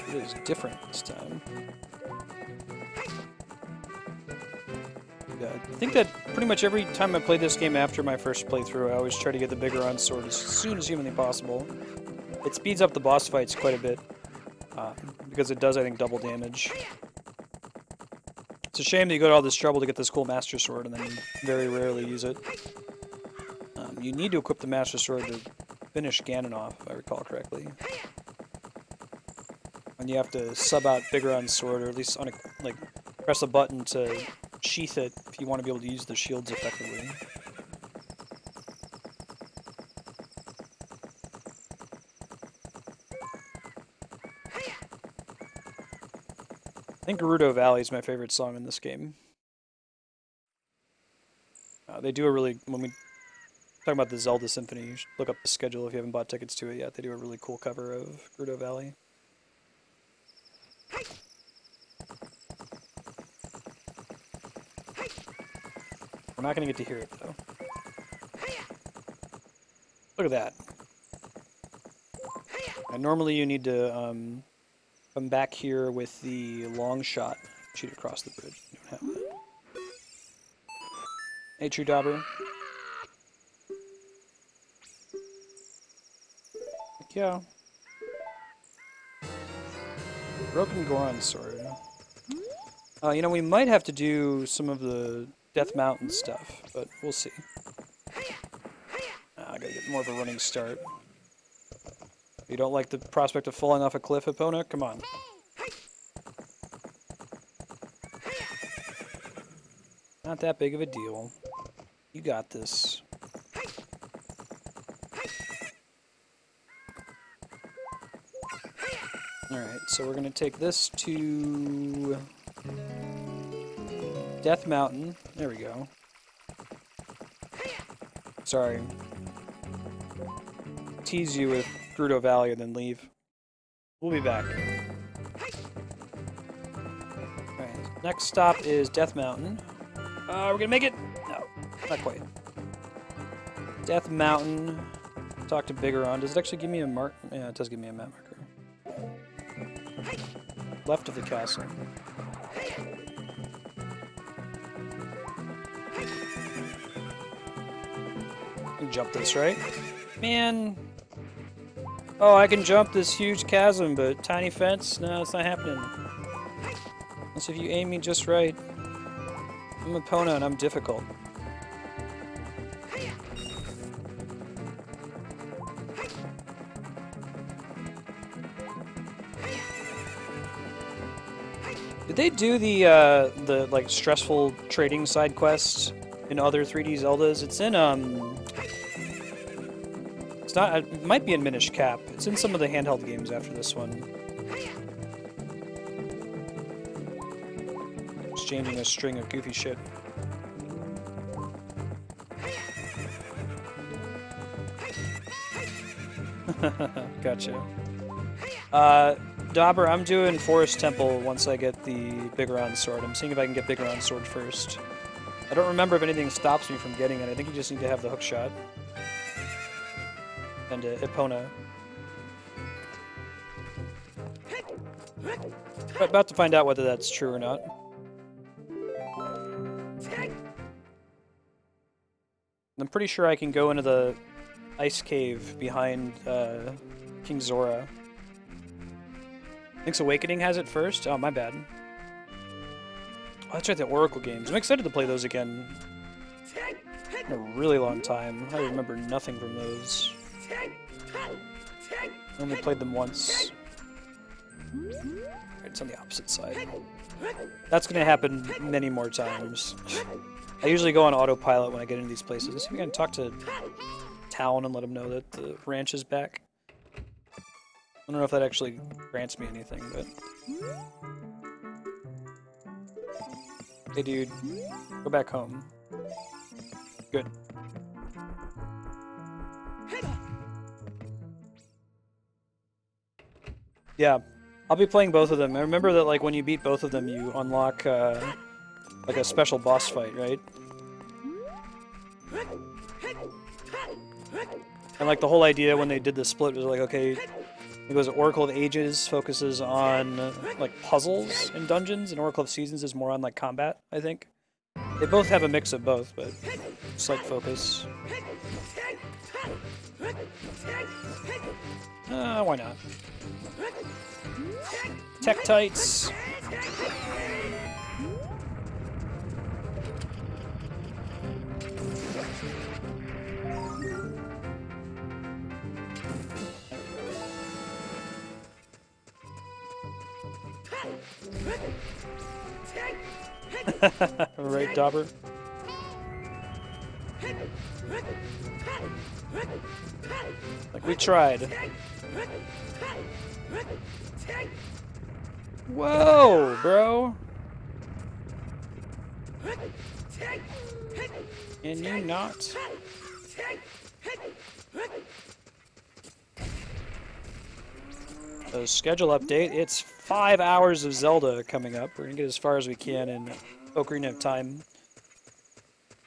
It is different this time. Yeah, I think that pretty much every time I play this game after my first playthrough, I always try to get the Biggoron sword as soon as humanly possible. It speeds up the boss fights quite a bit, because it does, I think, double damage. It's a shame that you go to all this trouble to get this cool Master Sword and then very rarely use it. You need to equip the Master Sword to finish Ganon off, if I recall correctly. And you have to sub out Biggoron's sword, or at least on a, like, press a button to sheath it if you want to be able to use the shields effectively. I think Gerudo Valley is my favorite song in this game. They do a really, when we talk about the Zelda Symphony, you should look up the schedule if you haven't bought tickets to it yet. They do a really cool cover of Gerudo Valley. We're not going to get to hear it, though. Look at that. And normally you need to come back here with the Longshot, shoot across the bridge. You don't have that. Hey, True Dauber. Heck yeah. Broken Goron sword. You know, we might have to do some of the Death Mountain stuff, but we'll see. I gotta get more of a running start. You don't like the prospect of falling off a cliff, Epona? Come on. Not that big of a deal. You got this. Alright, so we're gonna take this to Death Mountain. There we go. Sorry. Tease you with Gerudo Valley and then leave. We'll be back. Alright, next stop is Death Mountain. We're gonna make it? No, not quite. Death Mountain. Talk to Biggoron. Does it actually give me a mark? Yeah, it does give me a map marker. Left of the castle. I can jump this, right? Man! Oh, I can jump this huge chasm, but tiny fence? No, it's not happening. Unless if you aim me just right. I'm Epona and I'm difficult. Did they do the like stressful trading side quests in other 3D Zeldas? It's in it's not. It might be in Minish Cap. It's in some of the handheld games after this one. Exchanging a string of goofy shit. Gotcha. Dauber, I'm doing Forest Temple once I get the Biggoron sword. I'm seeing if I can get Biggoron sword first. I don't remember if anything stops me from getting it. I think you just need to have the Hookshot. And Epona. We're about to find out whether that's true or not. I'm pretty sure I can go into the ice cave behind King Zora. Link's Awakening has it first? Oh, my bad. Oh, that's right, the Oracle games. I'm excited to play those again. In a really long time. I remember nothing from those. I only played them once. It's on the opposite side. That's going to happen many more times. I usually go on autopilot when I get into these places. Let's see if we can talk to Town and let him know that the ranch is back. I don't know if that actually grants me anything, but... Hey dude, go back home. Good. Yeah, I'll be playing both of them. I remember that like when you beat both of them, you unlock like a special boss fight, right? And like the whole idea when they did the split was like, okay, it goes Oracle of Ages focuses on like puzzles in dungeons, and Oracle of Seasons is more on like combat, I think. They both have a mix of both, but slight focus. Why not? Tech tights. Right, Dauber? Like we tried. Whoa, bro! Can you not? So schedule update. It's 5 hours of Zelda coming up. We're gonna get as far as we can in Ocarina of Time.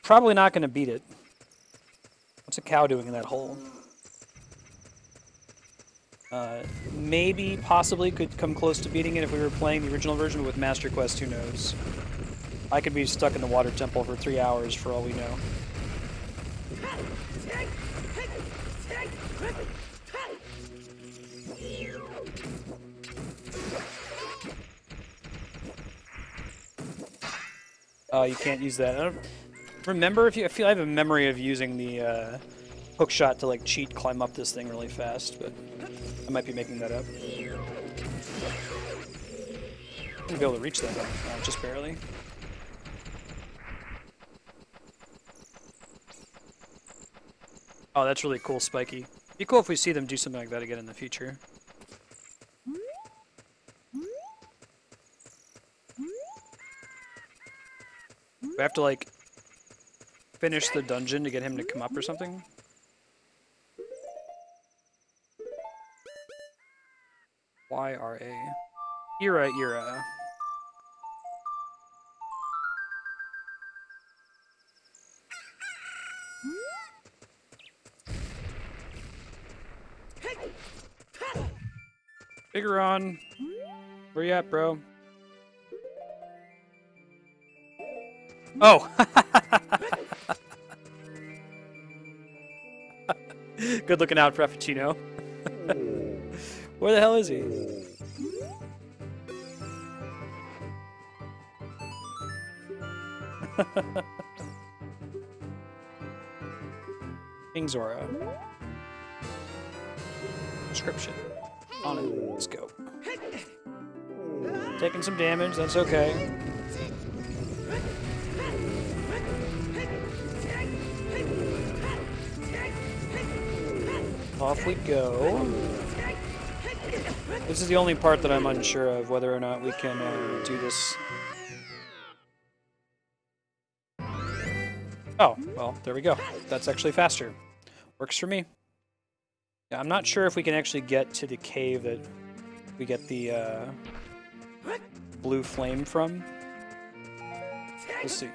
Probably not gonna beat it. What's a cow doing in that hole? Maybe, possibly, could come close to beating it if we were playing the original version with Master Quest, who knows. I could be stuck in the water temple for 3 hours for all we know. You can't use that. I don't remember if you. I feel I have a memory of using the hookshot to like cheat climb up this thing really fast, but I might be making that up. I'm gonna be able to reach that, just barely. Oh, that's really cool, Spiky. It'd be cool if we see them do something like that again in the future. Do I have to, like, finish the dungeon to get him to come up or something? YRA. Era. Biggoron, where you at, bro? Oh! Good looking out, Frappuccino. Where the hell is he? King Zora. Description. On it. Let's go. Taking some damage, that's okay. Off we go. This is the only part that I'm unsure of, whether or not we can do this. Oh, well, there we go. That's actually faster. Works for me. Yeah, I'm not sure if we can actually get to the cave that we get the blue flame from. Let's see.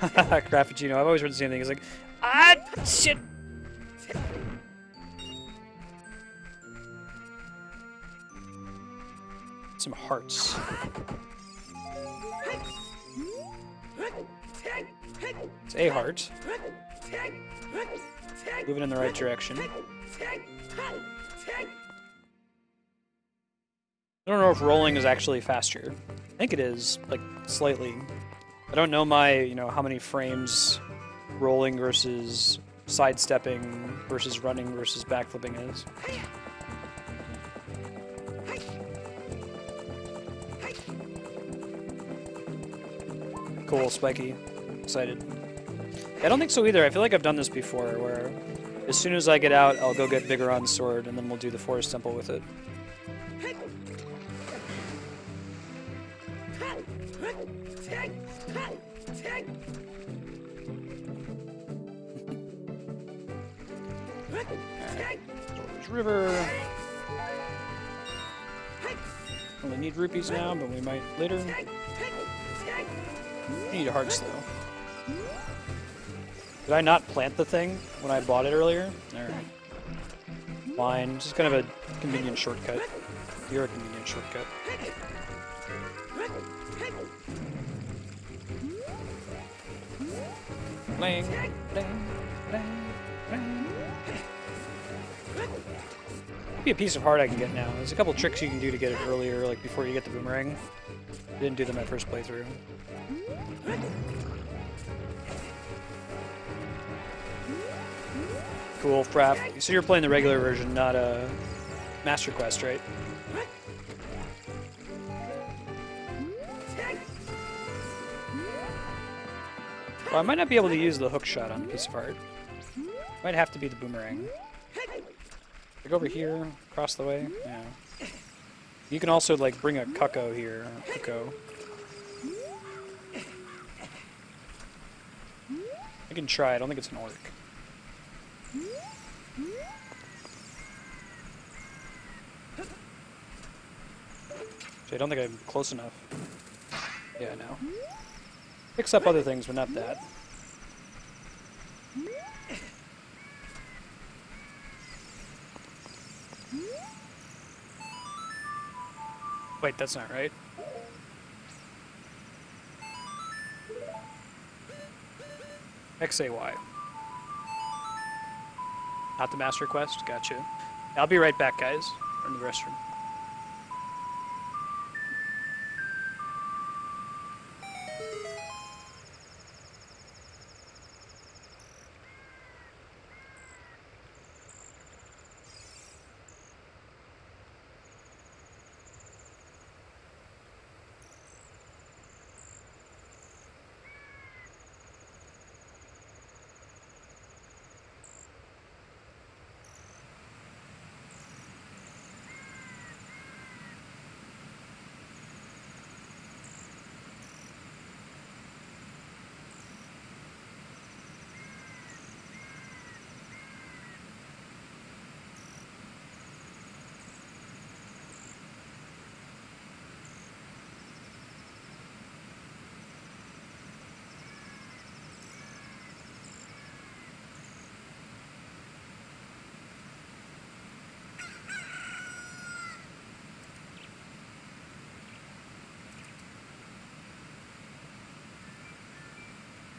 Craffuccino, I've always heard the same thing. It's like, ah, shit! Some hearts. It's a heart. Moving in the right direction. I don't know if rolling is actually faster. I think it is, like, slightly. I don't know my, how many frames rolling versus sidestepping versus running versus backflipping is. Cool, Spiky. Excited. I don't think so either. I feel like I've done this before, where as soon as I get out, I'll go get Biggoron's sword, and then we'll do the Forest Temple with it. River. Only need rupees now, but we might later. We need hearts though. Did I not plant the thing when I bought it earlier? Alright. Fine. Just kind of a convenient shortcut. You're a convenient shortcut. Bling, bling, bling, bling. Be a piece of heart I can get now. There's a couple tricks you can do to get it earlier, like before you get the boomerang. I didn't do them my first playthrough. Cool, Frapp. So you're playing the regular version, not a Master Quest, right? Well, I might not be able to use the hookshot on the piece of art. Might have to be the boomerang. Like over here, across the way. Yeah. You can also like bring a Cucco here. Cucco. I can try. I don't think it's gonna work. I don't think I'm close enough. Yeah, I know. Picks up other things, but not that. Wait, that's not right. XAY. Not the master quest? Gotcha. I'll be right back, guys. We're in the restroom.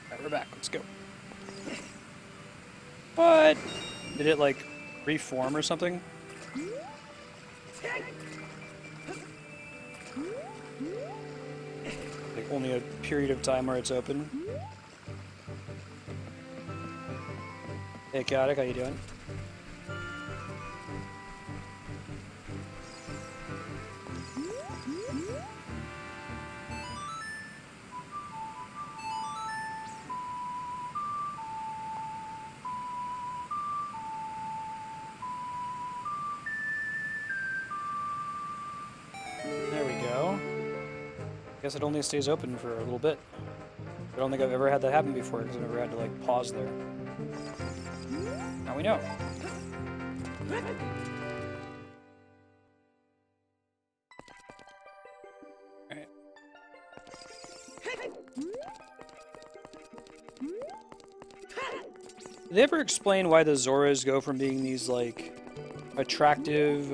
Alright, we're back. Let's go. What? Did it, like, reform or something? Like, only a period of time where it's open? Hey, Chaotic, how you doing? I guess it only stays open for a little bit. I don't think I've ever had that happen before because I've never had to like pause there. Now we know. Alright. Did they ever explain why the Zoras go from being these like attractive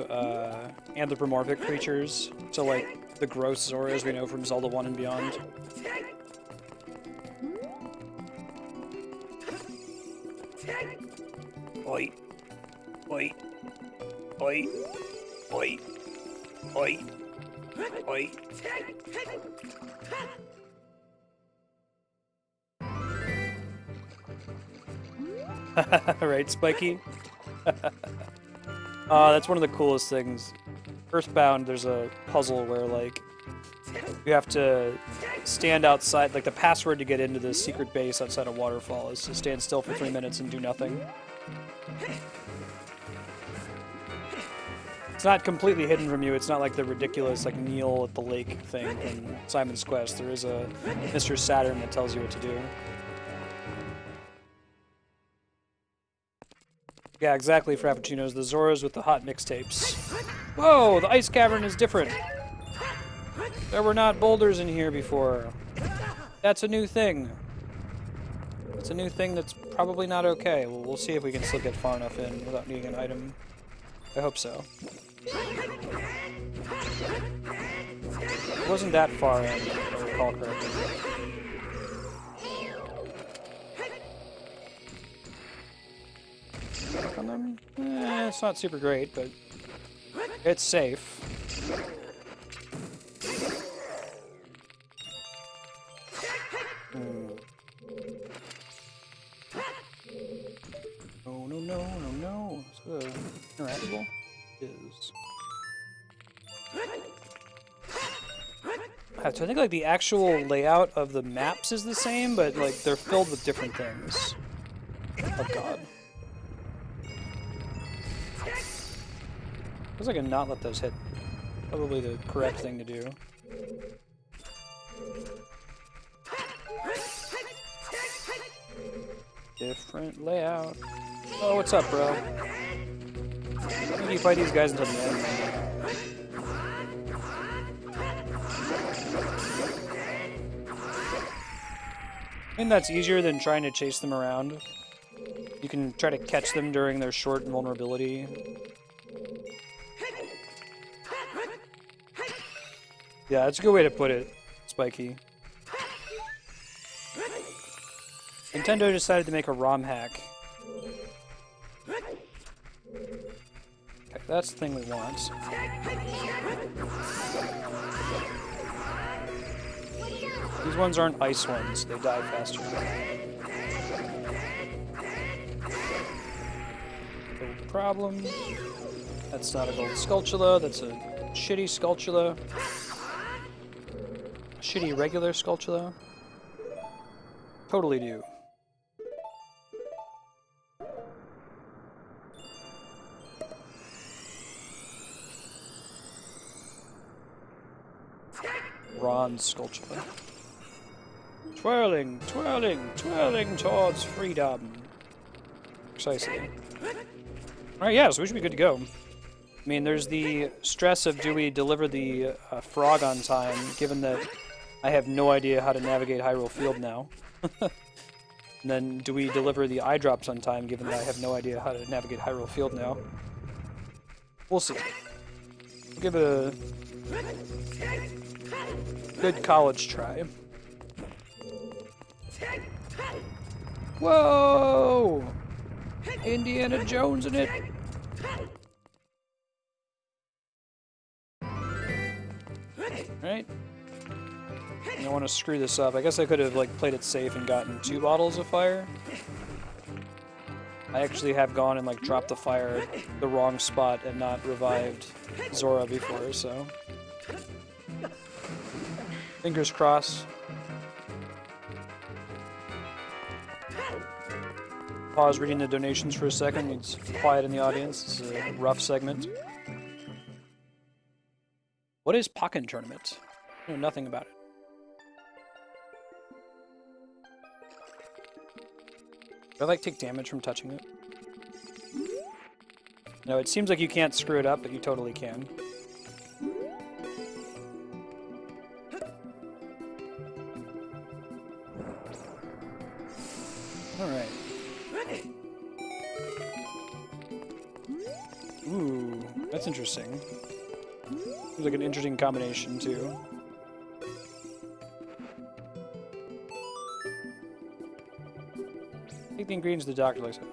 anthropomorphic creatures to like the gross Zoras we know from Zelda 1 and beyond? Oi. Oi. Oi. Oi. Oi. Oi. Right, Spiky? That's one of the coolest things. Earthbound, there's a puzzle where, like, you have to stand outside, like, the password to get into the secret base outside a waterfall is to stand still for 3 minutes and do nothing. It's not completely hidden from you, it's not like the ridiculous, like, kneel at the lake thing in Simon's Quest. There is a Mr. Saturn that tells you what to do. Yeah, exactly, Frappuccinos. The Zoras with the hot mixtapes. Whoa, the ice cavern is different. There were not boulders in here before. That's a new thing. It's a new thing that's probably not okay. Well, we'll see if we can still get far enough in without needing an item. I hope so. It wasn't that far in, if I recall correctly. On them? It's not super great, but it's safe. No, no, no, no, no. Is it interactable? It is. So I think like the actual layout of the maps is the same, but like they're filled with different things. Oh god. Feels like I can not let those hit. Probably the correct thing to do. Different layout. Oh, what's up, bro? I think you fight these guys until the end. I think that's easier than trying to chase them around. You can try to catch them during their short vulnerability. Yeah, that's a good way to put it, Spiky. Nintendo decided to make a ROM hack That's the thing we want. These ones aren't ice ones, they die faster. No problem. That's not a gold Skulltula, that's a shitty Skulltula. A shitty regular Skulltula. Totally do. Bronze Skulltula. Twirling, twirling, twirling towards freedom. Precisely. Alright, yeah, so we should be good to go. I mean, there's the stress of do we deliver the frog on time, given that I have no idea how to navigate Hyrule Field now. And then do we deliver the Eyedrops on time, given that I have no idea how to navigate Hyrule Field now. We'll see. Give it a good college try. Whoa! Indiana Jones in it. Right? I don't want to screw this up. I guess I could have like played it safe and gotten 2 bottles of fire. I actually have gone and like dropped the fire at the wrong spot and not revived Zora before, so fingers crossed. Pause reading the donations for a second. It's quiet in the audience. It's a rough segment. What is Pokken Tournament? I know nothing about it. Do I like take damage from touching it? No, it seems like you can't screw it up, but you totally can. Alright. Ooh, that's interesting. Seems like an interesting combination, too. Take the ingredients the doctor looks at.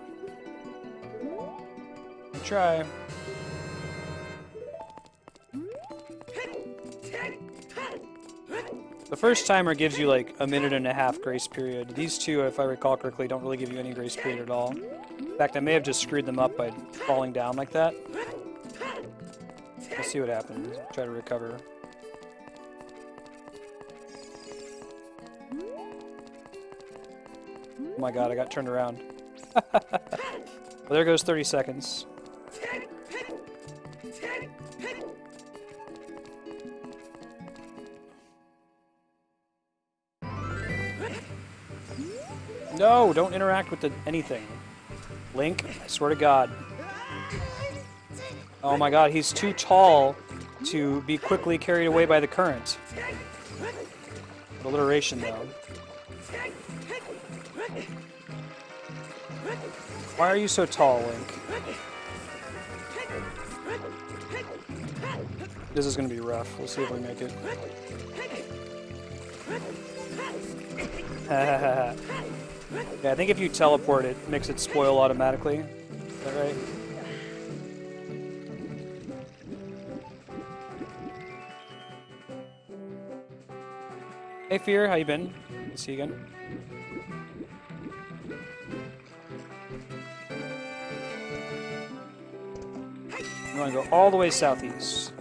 Try. The first timer gives you like a 1.5-minute grace period. These two, if I recall correctly, don't really give you any grace period at all. In fact, I may have just screwed them up by falling down like that. We'll see what happens. Try to recover. Oh my god, I got turned around. Well, there goes 30 seconds. No, don't interact with anything. Link, I swear to God. Oh my god, he's too tall to be quickly carried away by the current. Alliteration, though. Why are you so tall, Link? This is gonna be rough. We'll see if we make it. Yeah, I think if you teleport, it makes it spoil automatically. Is that right? Hey, Fear, how you been? Good to see you again. I'm going to go all the way southeast.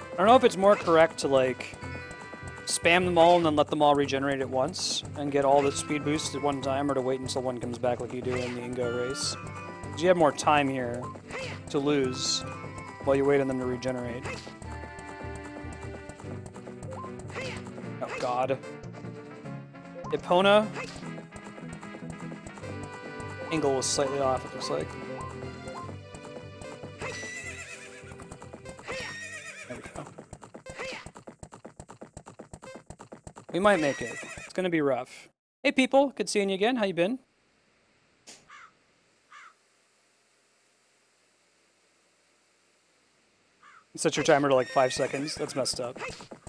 I don't know if it's more correct to, like, spam them all and then let them all regenerate at once and get all the speed boosts at one time, or to wait until one comes back like you do in the Ingo race. Because you have more time here to lose while you wait on them to regenerate. Oh, God. Epona. Angle was slightly off, it looks like. We might make it. It's gonna be rough. Hey people, good seeing you again. How you been? Set your timer to like 5 seconds. That's messed up.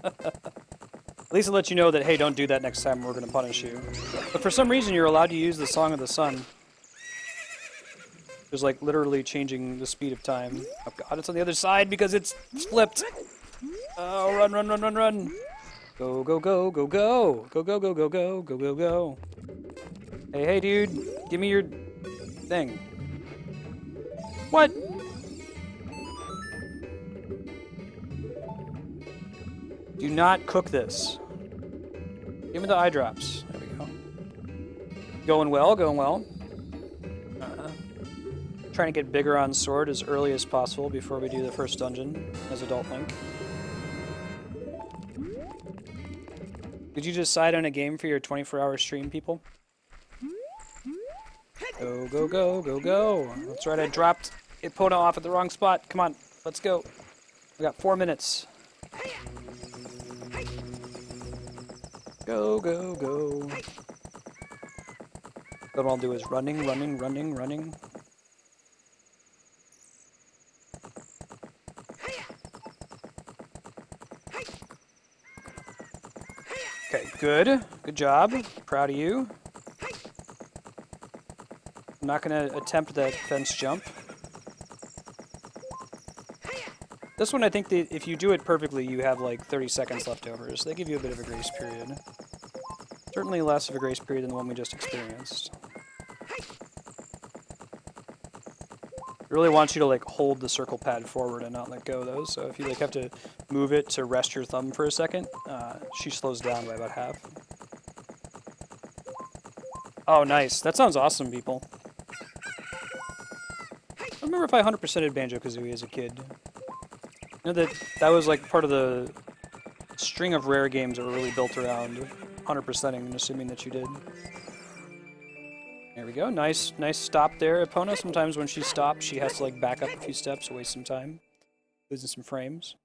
At least it lets you know that, hey, don't do that next time, we're going to punish you. But for some reason, you're allowed to use the Song of the Sun. There's like literally changing the speed of time. Oh god, it's on the other side because it's flipped. Oh, run, run, run, run, run. Go, go, go, go, go. Go, go, go, go, go, go, go, go. Hey, hey, dude. Give me your thing. What? Do not cook this. Give me the eyedrops. There we go. Going well, going well. Trying to get Biggoron's sword as early as possible before we do the first dungeon as Adult Link. Did you decide on a game for your 24-hour stream, people? Go, go, go, go, go. That's right, I dropped Epona off at the wrong spot. Come on, let's go. We got 4 minutes. Go, go, go. What I'll do is running, running, running, running. Okay, good. Good job. Proud of you. I'm not going to attempt that fence jump. This one, I think that if you do it perfectly, you have like 30 seconds left over, so they give you a bit of a grace period. Certainly less of a grace period than the one we just experienced. It really wants you to like hold the circle pad forward and not let go though, so if you like have to move it to rest your thumb for a second, she slows down by about half. Oh, nice. That sounds awesome, people. I remember if I 100%ed Banjo-Kazooie as a kid. You know that was like part of the string of rare games that were really built around 100%ing and assuming that you did. There we go. Nice, nice stop there, Epona. Sometimes when she stops, she has to like back up a few steps, waste some time, losing some frames.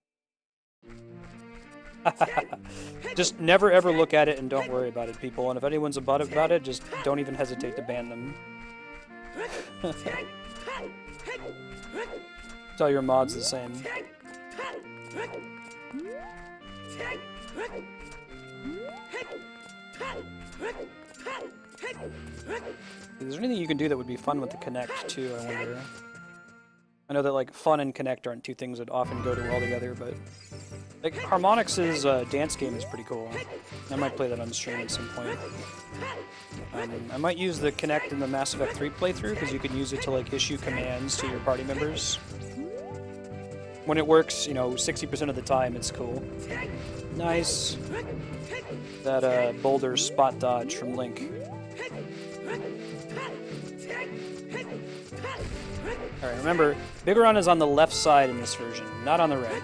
Just never ever look at it and don't worry about it, people. And if anyone's about it, just don't even hesitate to ban them. Tell your mods the same. Is there anything you can do that would be fun with the Connect, too, I wonder? I know that, like, fun and Connect aren't two things that often go too well together, but... Like, Harmonix's dance game is pretty cool. I might play that on stream at some point. I might use the Connect in the Mass Effect 3 playthrough, because you can use it to, like, issue commands to your party members. When it works, you know, 60% of the time, it's cool. Nice. That, boulder spot dodge from Link. Alright, remember, Biggoron is on the left side in this version, not on the right.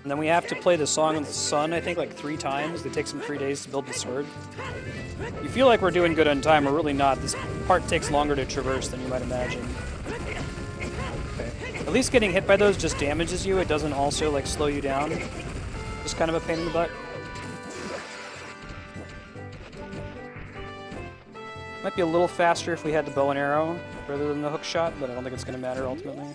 And then we have to play the Song of the Sun, I think, like 3 times. It takes them 3 days to build the sword. You feel like we're doing good on time, we're really not. This part takes longer to traverse than you might imagine. Okay. At least getting hit by those just damages you. It doesn't also, like, slow you down. Just kind of a pain in the butt. Might be a little faster if we had the bow and arrow rather than the hook shot, but I don't think it's going to matter ultimately.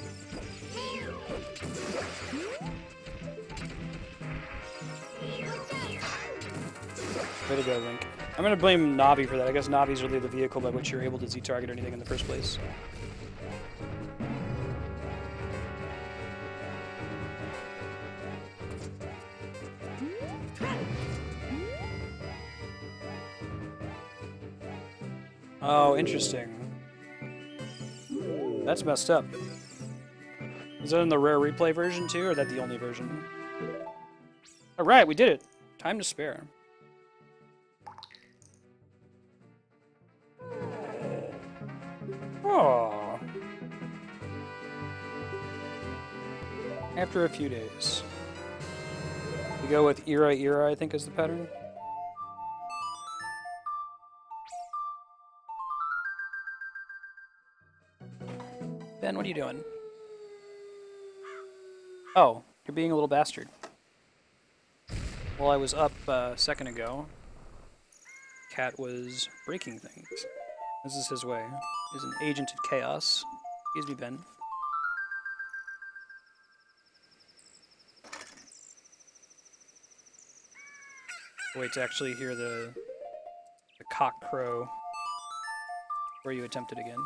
Way to go, Link. I'm going to blame Navi for that. I guess Navi's really the vehicle by which you're able to Z-target anything in the first place. Oh, interesting. That's messed up. Is that in the rare replay version too, or is that the only version? Alright, we did it. Time to spare. Oh. After a few days. We go with Era, I think is the pattern. Ben, what are you doing? Oh, you're being a little bastard. While I was up a second ago, Cat was breaking things. This is his way. He's an agent of chaos. Excuse me, Ben. Wait to actually hear the cock crow before you attempt it again.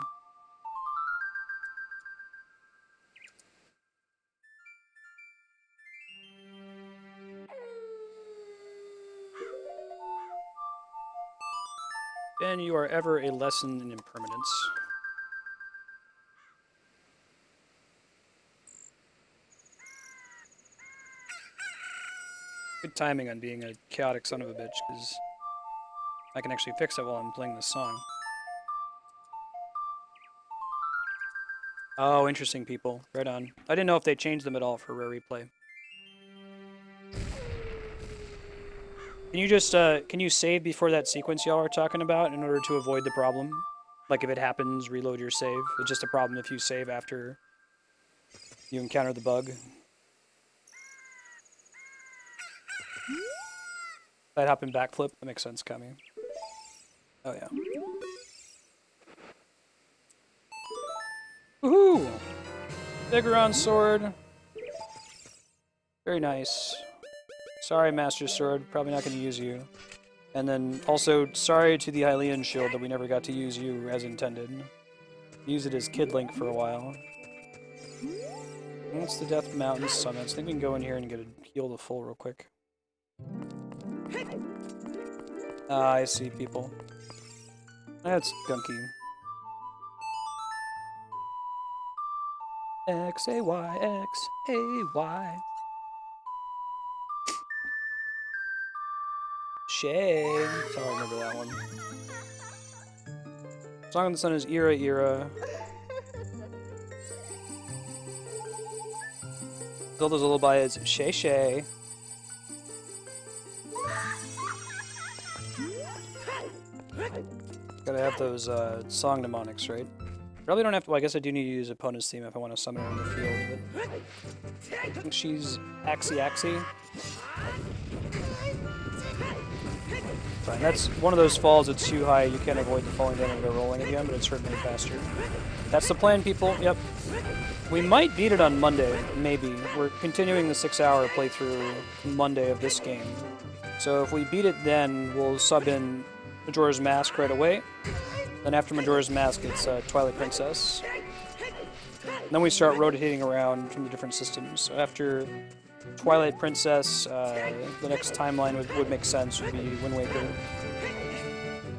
Ben, you are ever a lesson in impermanence. Good timing on being a chaotic son of a bitch, because I can actually fix it while I'm playing this song. Oh, interesting, people. Right on. I didn't know if they changed them at all for Rare Replay. Can you just, can you save before that sequence y'all are talking about in order to avoid the problem? Like, if it happens, reload your save. It's just a problem if you save after you encounter the bug. Side hop and backflip, that makes sense, Kami. Oh, yeah. Woohoo! Biggoron sword. Very nice. Sorry, Master Sword, probably not going to use you. And then also, sorry to the Hylian shield that we never got to use you as intended. Use it as Kid Link for a while. What's the Death Mountain summits? I think we can go in here and get a heal to full real quick. Ah, I see people. That's gunky. X-A-Y, X-A-Y. Shay. That's how I remember that one. Song of the Sun is Era Era. Zelda's lullaby is Shay Shay. Gotta have those song mnemonics, right? Probably don't have to. Well, I guess I do need to use Epona's theme if I want to summon her in the field. But I think she's Axie Axie. Fine, that's one of those falls that's too high, you can't avoid the falling down and go rolling again, but it's certainly faster. That's the plan, people, yep. We might beat it on Monday, maybe. We're continuing the 6-hour playthrough Monday of this game. So if we beat it then, we'll sub in Majora's Mask right away. Then after Majora's Mask, it's Twilight Princess. And then we start rotating around from the different systems. So after Twilight Princess, the next timeline would make sense, would be Wind Waker.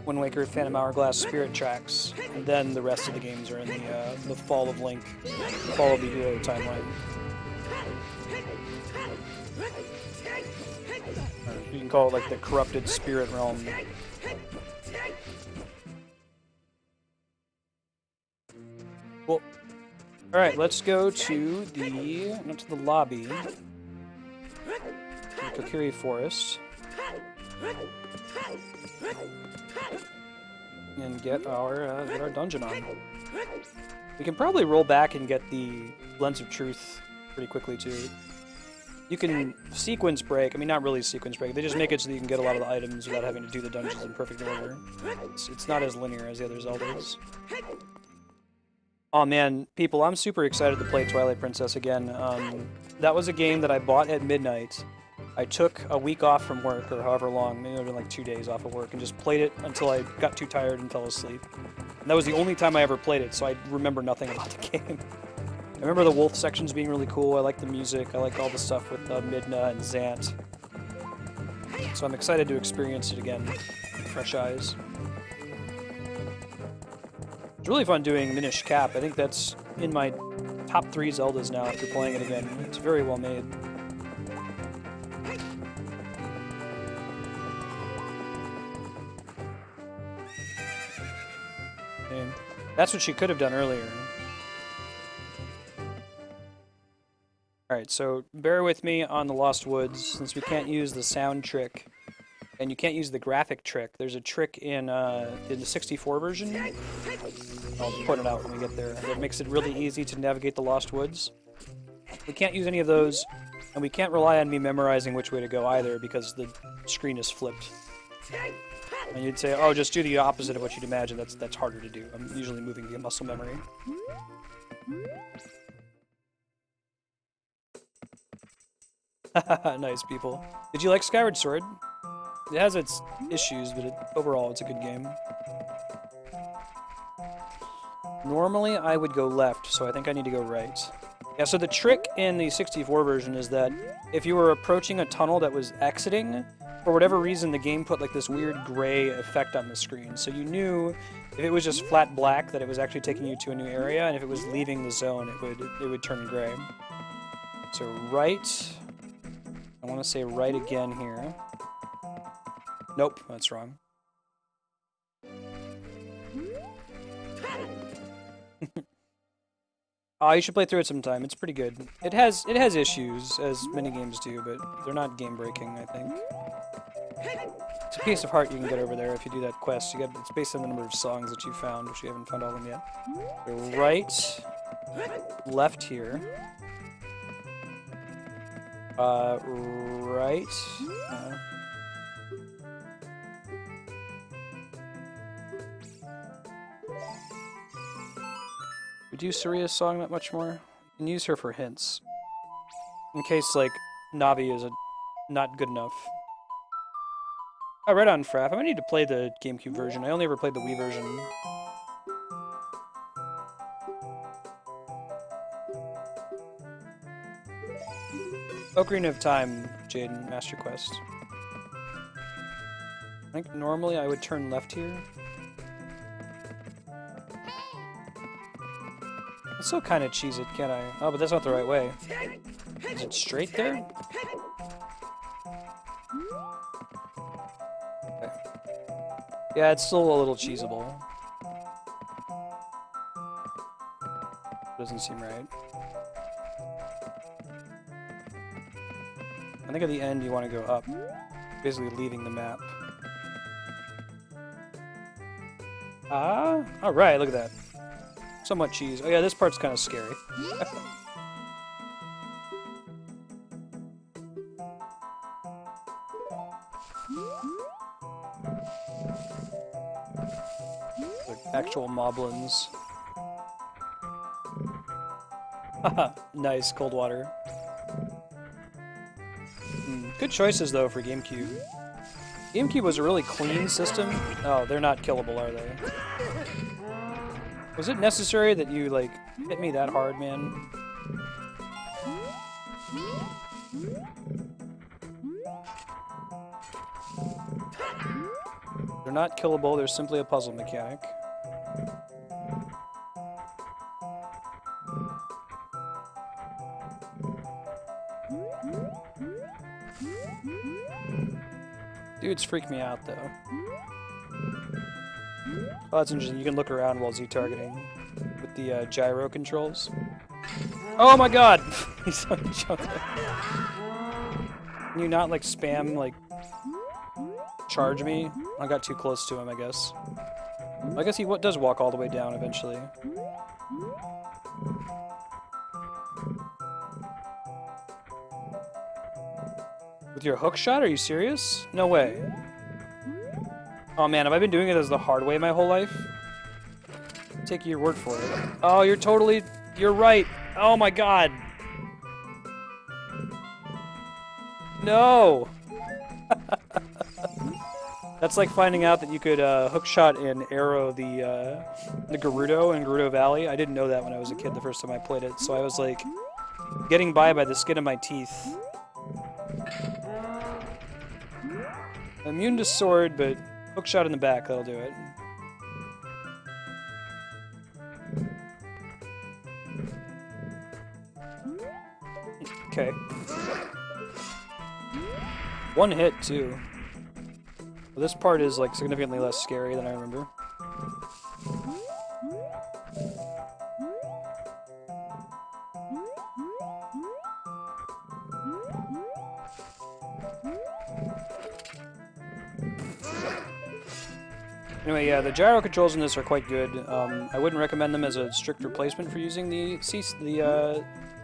Wind Waker, Phantom Hourglass, Spirit Tracks, and then the rest of the games are in the Fall of Link, Fall of the Hero timeline. Or you can call it like the Corrupted Spirit Realm. Cool. Alright, let's go to the lobby. Kokiri Forest. And get our dungeon on. We can probably roll back and get the Lens of Truth pretty quickly too. You can sequence break, I mean not really sequence break, they just make it so that you can get a lot of the items without having to do the dungeons in perfect order. It's not as linear as the other Zeldas. Oh man, people, I'm super excited to play Twilight Princess again. That was a game that I bought at midnight. I took a week off from work, or however long, maybe it would have been like 2 days off of work, and just played it until I got too tired and fell asleep. And that was the only time I ever played it, so I remember nothing about the game. I remember the wolf sections being really cool, I like the music, I like all the stuff with Midna and Zant. So I'm excited to experience it again with fresh eyes. It's really fun doing Minish Cap. I think that's in my top 3 Zeldas now after playing it again. It's very well made. And that's what she could have done earlier. Alright, so bear with me on the Lost Woods, since we can't use the sound trick, and you can't use the graphic trick. There's a trick in the 64 version. I'll point it out when we get there. That makes it really easy to navigate the Lost Woods. We can't use any of those, and we can't rely on me memorizing which way to go either, because the screen is flipped. And you'd say, oh, just do the opposite of what you'd imagine. That's harder to do. I'm usually moving the muscle memory. Nice, people. Did you like Skyward Sword? It has its issues, but overall it's a good game. Normally I would go left, so I think I need to go right. Yeah, so the trick in the 64 version is that if you were approaching a tunnel that was exiting, for whatever reason the game put like this weird gray effect on the screen. So you knew if it was just flat black that it was actually taking you to a new area, and if it was leaving the zone it would turn gray. So right, I want to say right again here. Nope, that's wrong. Oh, you should play through it sometime. It's pretty good. It has issues, as many games do, but they're not game-breaking, I think. It's a piece of heart you can get over there if you do that quest. It's based on the number of songs that you found, which you haven't found all of them yet. So right, left here. Right. We do Saria's song that much more. You can use her for hints. In case, like, Navi is not good enough. Oh, right on, Fraff. I might need to play the GameCube version. I only ever played the Wii version. Ocarina of Time, Jaden, Master Quest. I think normally I would turn left here. I still kind of cheese it, can't I? Oh, but that's not the right way. Is it straight there? Okay. Yeah, it's still a little cheesable. Doesn't seem right. I think at the end you want to go up. Basically leaving the map. Ah, alright, look at that. Somewhat cheese. Oh yeah, this part's kind of scary. Like actual moblins. Haha, nice, cold water. Good choices though for GameCube. GameCube was a really clean system. Oh, they're not killable, are they? Was it necessary that you, like, hit me that hard, man? They're not killable, they're simply a puzzle mechanic. Dudes freak me out, though. Oh, that's interesting. You can look around while Z-targeting with the gyro controls. Oh my god! He's so jumping. Can you not, like, spam, like, charge me? I got too close to him, I guess. I guess he does walk all the way down eventually. With your hookshot? Are you serious? No way. Oh man, have I been doing it as the hard way my whole life? Take your word for it. Oh, you're right. Oh my god. No! That's like finding out that you could hookshot and arrow the Gerudo in Gerudo Valley. I didn't know that when I was a kid the first time I played it, so I was like getting by the skin of my teeth. Immune to sword, but hookshot in the back, that'll do it. Okay. One hit, too. Well, this part is, like, significantly less scary than I remember. Anyway, yeah, the gyro controls in this are quite good. I wouldn't recommend them as a strict replacement for using the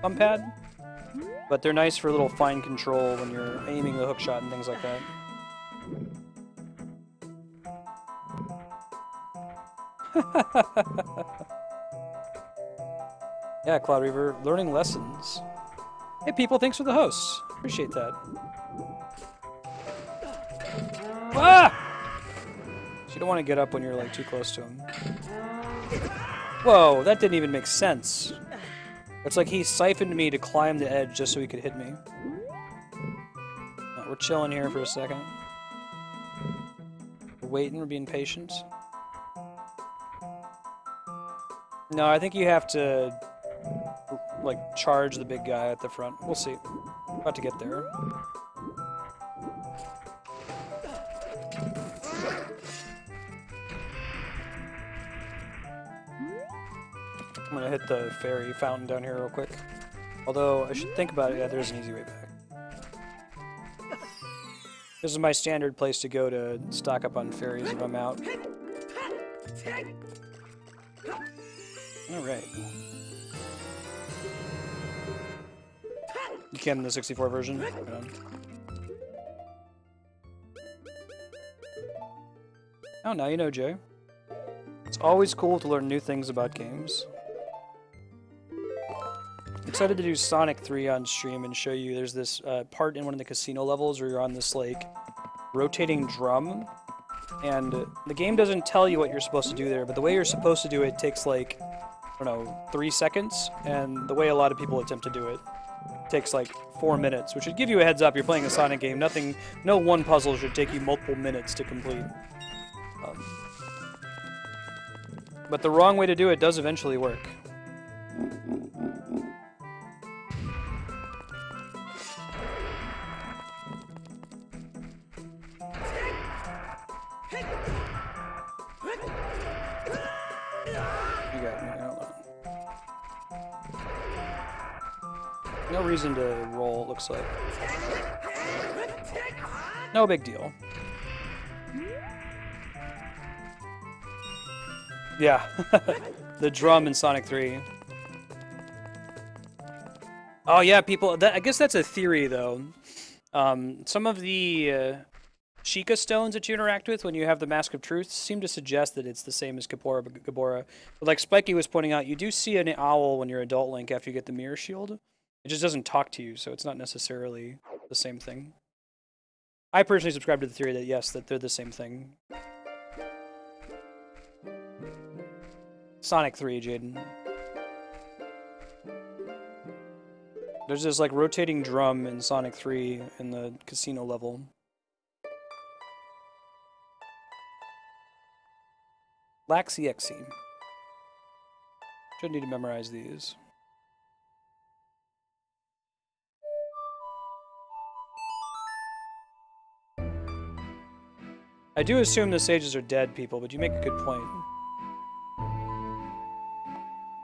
thumb pad, but they're nice for a little fine control when you're aiming the hookshot and things like that. Yeah, Cloud Reaver, learning lessons. Hey people, thanks for the hosts. Appreciate that. Ah! So you don't want to get up when you're like too close to him. Whoa, that didn't even make sense. It's like he siphoned me to climb the edge just so he could hit me. We're chilling here for a second. We're waiting, we're being patient. No, I think you have to like charge the big guy at the front. We'll see. About to get there. I'm gonna hit the fairy fountain down here real quick. Although I should think about it. Yeah, there's an easy way back. This is my standard place to go to stock up on fairies if I'm out. Alright. You can in the 64 version. Oh, now you know, Jay. It's always cool to learn new things about games. I'm excited to do Sonic 3 on stream and show you there's this part in one of the casino levels where you're on this, like, rotating drum. And the game doesn't tell you what you're supposed to do there, but the way you're supposed to do it takes, like, I don't know, 3 seconds. And the way a lot of people attempt to do it takes, like, 4 minutes, which should give you a heads up. You're playing a Sonic game. No one puzzle should take you multiple minutes to complete. But the wrong way to do it does eventually work. No reason to roll, it looks like. No big deal. Yeah, the drum in Sonic 3. Oh yeah, people, I guess that's a theory though. Some of the Sheikah stones that you interact with when you have the Mask of Truth seem to suggest that it's the same as Gabora. But like Spiky was pointing out, you do see an owl when you're Adult Link after you get the Mirror Shield. It just doesn't talk to you, so it's not necessarily the same thing. I personally subscribe to the theory that yes, that they're the same thing. Sonic 3, Jaden. There's this like rotating drum in Sonic 3 in the casino level. Laxy Exy. Shouldn't need to memorize these. I do assume the sages are dead people, but you make a good point.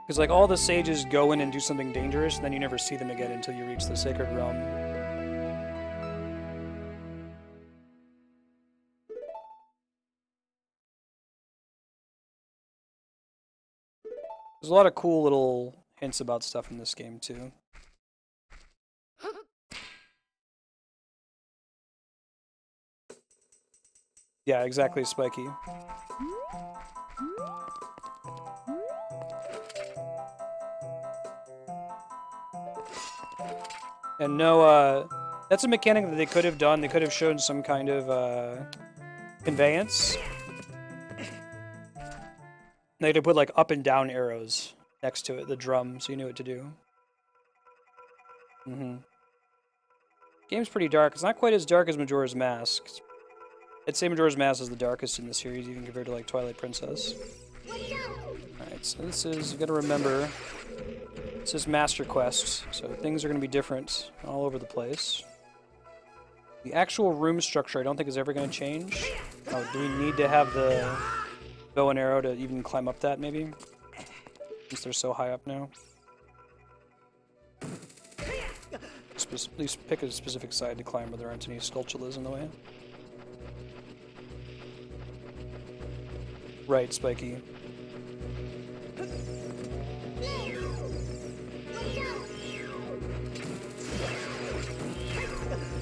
Because, like, all the sages go in and do something dangerous, and then you never see them again until you reach the Sacred Realm. There's a lot of cool little hints about stuff in this game, too. Yeah, exactly, Spiky. And no, that's a mechanic that they could have done. They could have shown some kind of conveyance. They could put like up and down arrows next to it, the drum, so you knew what to do. Game's pretty dark. It's not quite as dark as Majora's Mask. I'd say Majora's Mask is the darkest in the series, even compared to like Twilight Princess. Alright, so this is, you gotta remember, this is Master Quest, so things are gonna be different all over the place. The actual room structure I don't think is ever gonna change. Oh, do we need to have the bow and arrow to even climb up that, maybe? Since they're so high up now. At least pick a specific side to climb where there aren't any sculptulas in the way. Right, Spiky.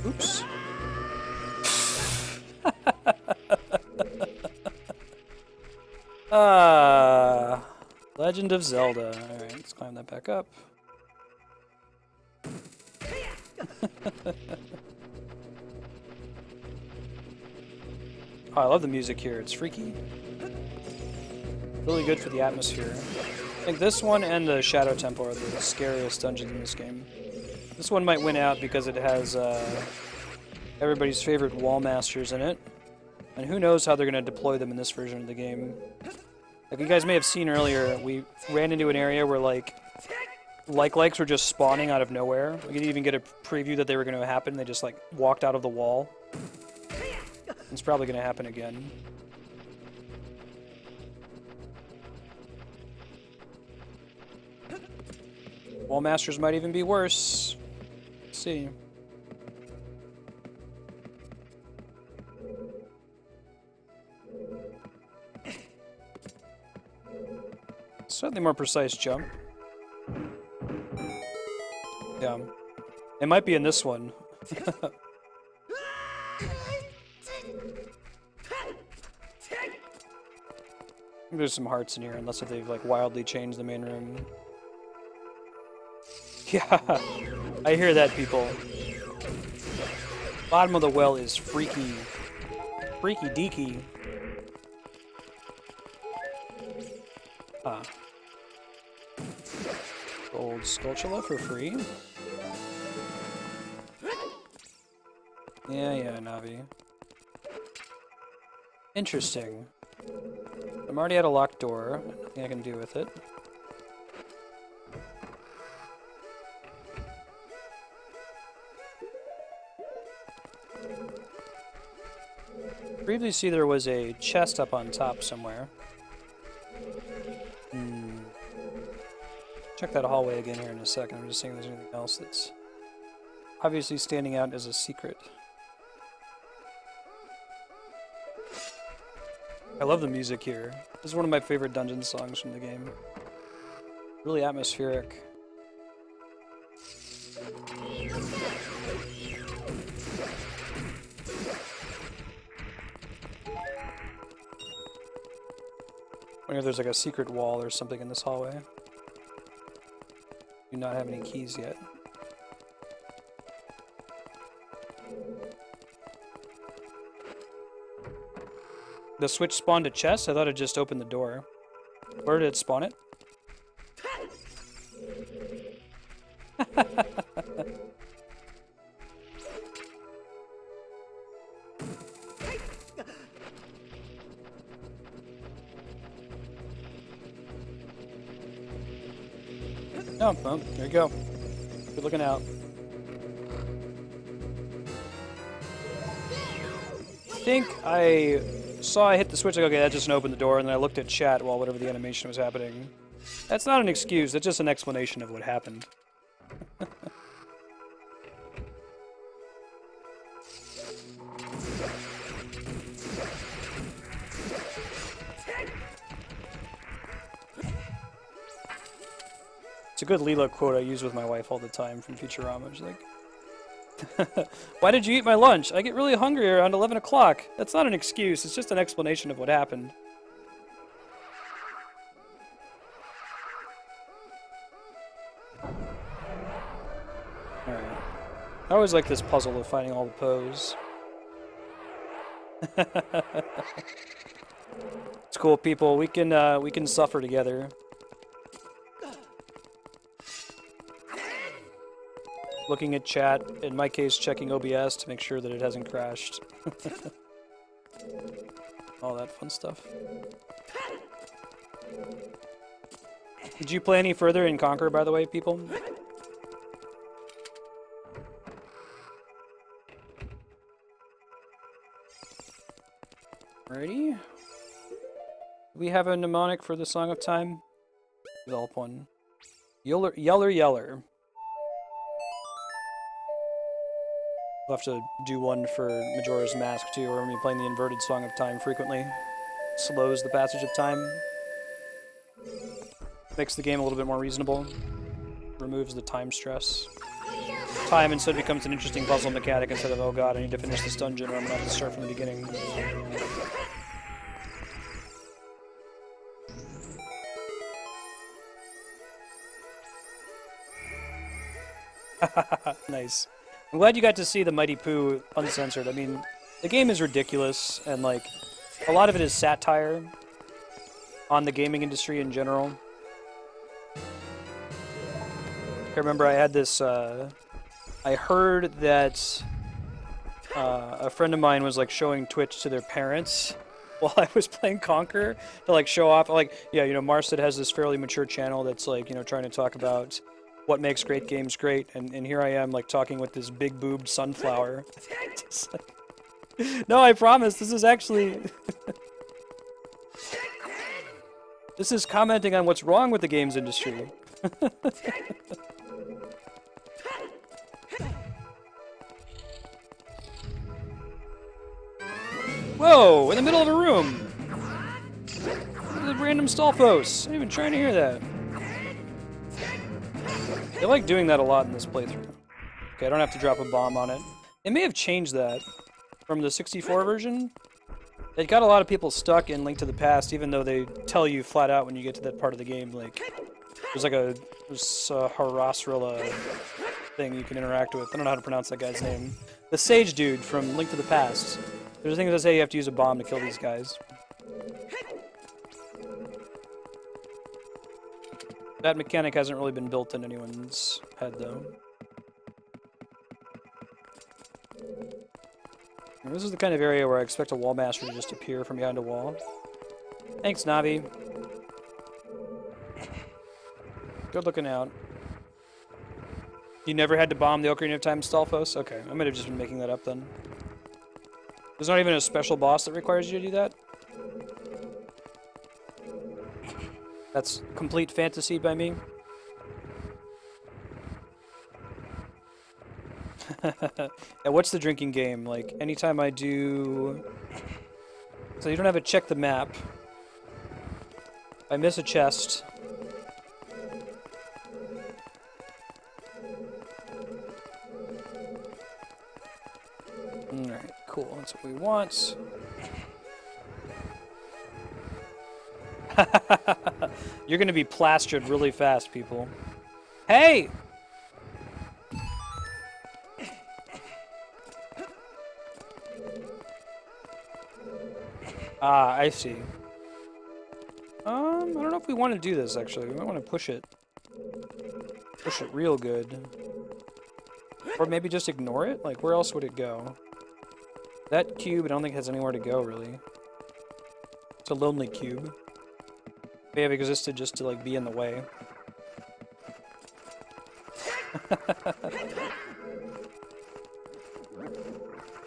Oops. Legend of Zelda. Alright, let's climb that back up. Oh, I love the music here. It's freaky. Really good for the atmosphere. I think this one and the Shadow Temple are the scariest dungeons in this game. This one might win out because it has everybody's favorite wall masters in it. And who knows how they're going to deploy them in this version of the game. Like you guys may have seen earlier, we ran into an area where likes were just spawning out of nowhere. We could even get a preview that they were going to happen. They just like walked out of the wall. It's probably going to happen again. Wall masters might even be worse. Let's see. Slightly more precise jump. Yeah. It might be in this one. There's some hearts in here, unless if they've like wildly changed the main room. Yeah, I hear that, people. Bottom of the well is freaky. Freaky deaky. Gold Sculptula for free. Yeah, Navi. Interesting. I'm already at a locked door. Nothing I can do with it. Previously there was a chest up on top somewhere. Check that hallway again here in a second. I'm just seeing if there's anything else that's obviously standing out as a secret. I love the music here. This is one of my favorite dungeon songs from the game. Really atmospheric. I wonder if there's like a secret wall or something in this hallway. Do not have any keys yet. The switch spawned a chest? I thought it just opened the door. Where did it spawn it? Oh, well, there you go. Good looking out. I think I saw I hit the switch, like, okay, that just opened the door, and then I looked at chat while whatever the animation was happening. That's not an excuse, that's just an explanation of what happened. It's a good Leela quote I use with my wife all the time from Futurama. She's like, why did you eat my lunch? I get really hungry around 11 o'clock. That's not an excuse, it's just an explanation of what happened. Alright. I always like this puzzle of finding all the Poes. It's cool, people. We can suffer together. Looking at chat, in my case checking OBS to make sure that it hasn't crashed. All that fun stuff. Did you play any further in Conquer, by the way, people? Alrighty. Do we have a mnemonic for the Song of Time? Develop one. Yeller, yeller, yeller. We'll have to do one for Majora's Mask too, or when you're playing the inverted Song of Time frequently. Slows the passage of time. Makes the game a little bit more reasonable. Removes the time stress. Time instead becomes an interesting puzzle mechanic instead of, oh god, I need to finish this dungeon or I'm gonna have to start from the beginning. Nice. I'm glad you got to see the Mighty Pooh uncensored. I mean, the game is ridiculous, and like, a lot of it is satire on the gaming industry in general. I remember I had this, I heard that a friend of mine was like showing Twitch to their parents while I was playing Conquer to like show off, like, yeah, you know, Marstead has this fairly mature channel that's like, you know, trying to talk about what makes great games great, and here I am like talking with this big boobed sunflower. Just like, no, I promise, this is actually this is commenting on what's wrong with the games industry. Whoa! In the middle of a room! Look at the random Stalfos! I'm not even trying to hear that. They like doing that a lot in this playthrough. Okay, I don't have to drop a bomb on it. They may have changed that from the 64 version. It got a lot of people stuck in Link to the Past, even though they tell you flat out when you get to that part of the game, like, there's like a Harasrilla thing you can interact with. I don't know how to pronounce that guy's name. The sage dude from Link to the Past. There's a thing that say you have to use a bomb to kill these guys. That mechanic hasn't really been built in anyone's head, though. And this is the kind of area where I expect a wall master to just appear from behind a wall. Thanks, Navi. Good looking out. You never had to bomb the Ocarina of Time Stalfos? Okay, I might have just been making that up then. There's not even a special boss that requires you to do that? That's complete fantasy by me. Yeah, what's the drinking game? Like, anytime I do... So you don't have to check the map. If I miss a chest... Alright, cool. That's what we want. You're gonna be plastered really fast, people. Hey! Ah, I see. I don't know if we want to do this, actually. We might want to push it. Push it real good. Or maybe just ignore it? Like, where else would it go? That cube, I don't think has anywhere to go, really. It's a lonely cube. May have existed just to, like, be in the way.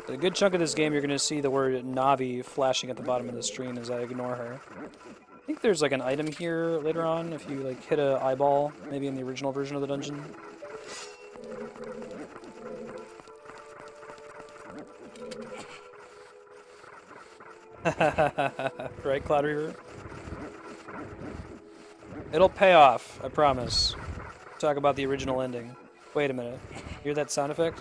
A good chunk of this game, you're going to see the word Navi flashing at the bottom of the screen as I ignore her. I think there's, like, an item here later on if you, like, hit an eyeball, maybe in the original version of the dungeon. Right, Cloud Reaver? It'll pay off, I promise. Talk about the original ending. Wait a minute. Hear that sound effect?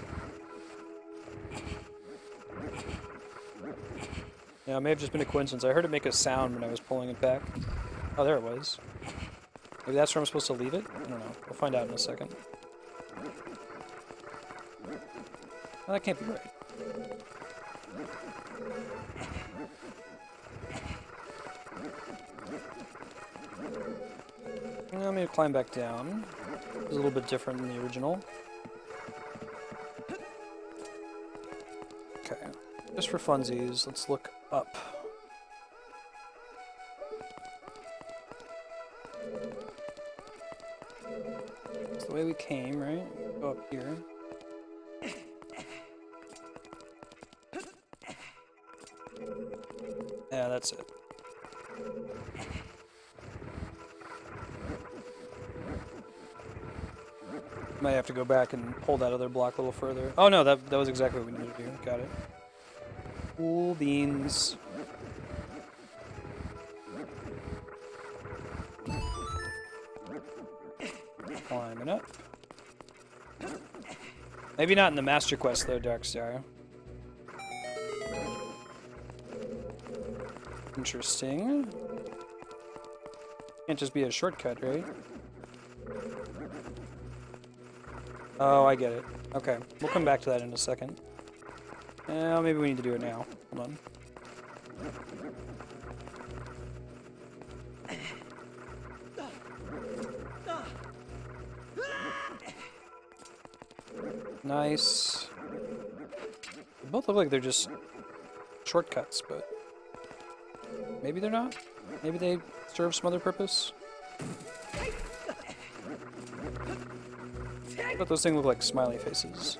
Yeah, it may have just been a coincidence. I heard it make a sound when I was pulling it back. Oh, there it was. Maybe that's where I'm supposed to leave it? I don't know. We'll find out in a second. Oh, that can't be right. Let me climb back down. It's a little bit different than the original. Okay. Just for funsies, let's look up. It's the way we came, right? Go up here. Yeah, that's it. Might have to go back and pull that other block a little further. Oh no, that was exactly what we needed to do. Got it. Cool beans. Climbing up. Maybe not in the Master Quest though, Darkstar. Interesting. Can't just be a shortcut, right? Oh, I get it. Okay, we'll come back to that in a second. Maybe we need to do it now. Hold on. Nice. They both look like they're just shortcuts, but maybe they're not. Maybe they serve some other purpose. But those things look like smiley faces.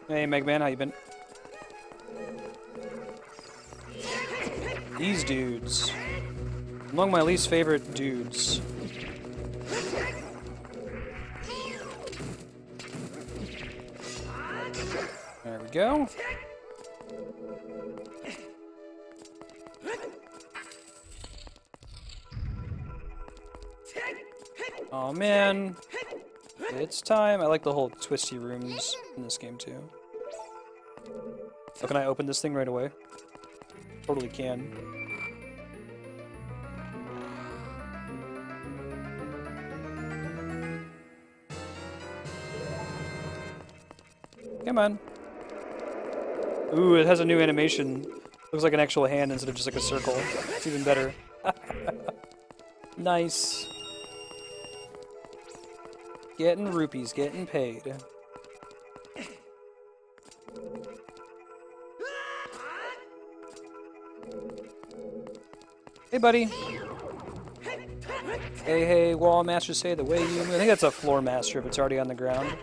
Hey, Megman, how you been? These dudes. Among my least favorite dudes. There we go. Oh man, it's time. I like the whole twisty rooms in this game too. So can I open this thing right away? Totally can. Come on. Ooh, it has a new animation. Looks like an actual hand instead of just like a circle. It's even better. Nice. Getting rupees, getting paid. Hey, buddy. Hey, hey, wall master, say the way you move. I think that's a floor master if it's already on the ground.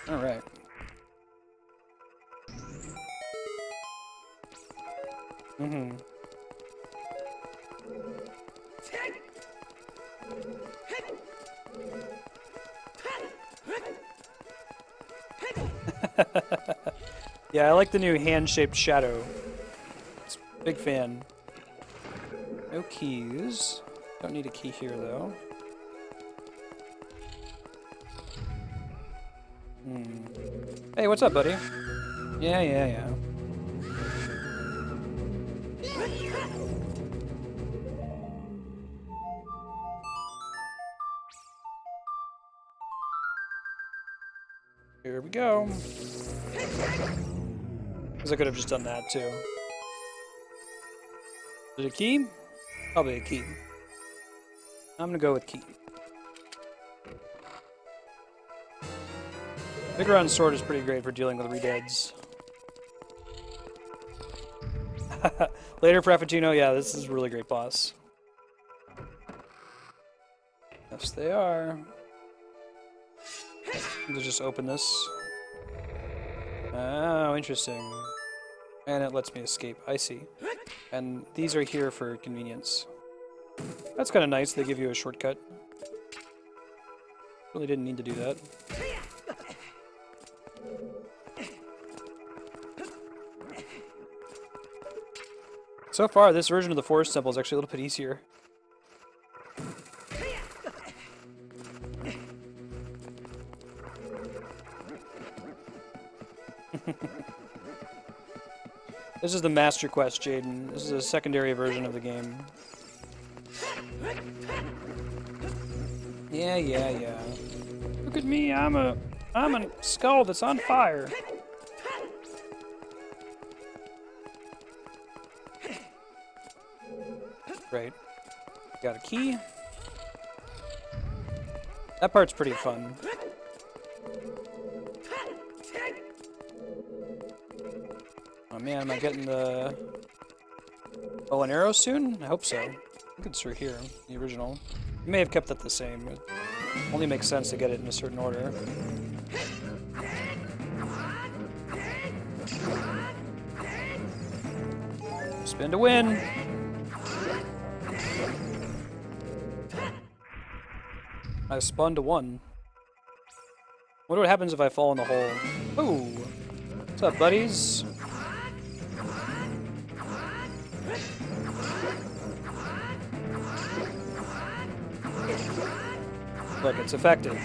Alright. Mm-hmm. Yeah, I like the new hand-shaped shadow. Big fan. No keys. Don't need a key here, though. Hey, what's up, buddy? Yeah. Here we go. Because I could have just done that, too. Is it a key? Probably a key. I'm gonna go with key. Biggoron's sword is pretty great for dealing with redeads. Later Frappuccino, yeah, this is a really great boss. Yes, they are. Let's just open this. Oh, interesting. And it lets me escape. I see. And these are here for convenience. That's kind of nice. They give you a shortcut. Really didn't need to do that. So far, this version of the Forest Temple is actually a little bit easier. This is the Master Quest, Jaden. This is a secondary version of the game. Yeah. Look at me, I'm a skull that's on fire. Great. Got a key. That part's pretty fun. Oh man, am I getting the bow and arrow soon? I hope so. I think it's through here, the original. You may have kept that the same. It only makes sense to get it in a certain order. Spin to win! I spun to 1. Wonder what happens if I fall in the hole. Ooh! What's up, buddies? Look, it's effective.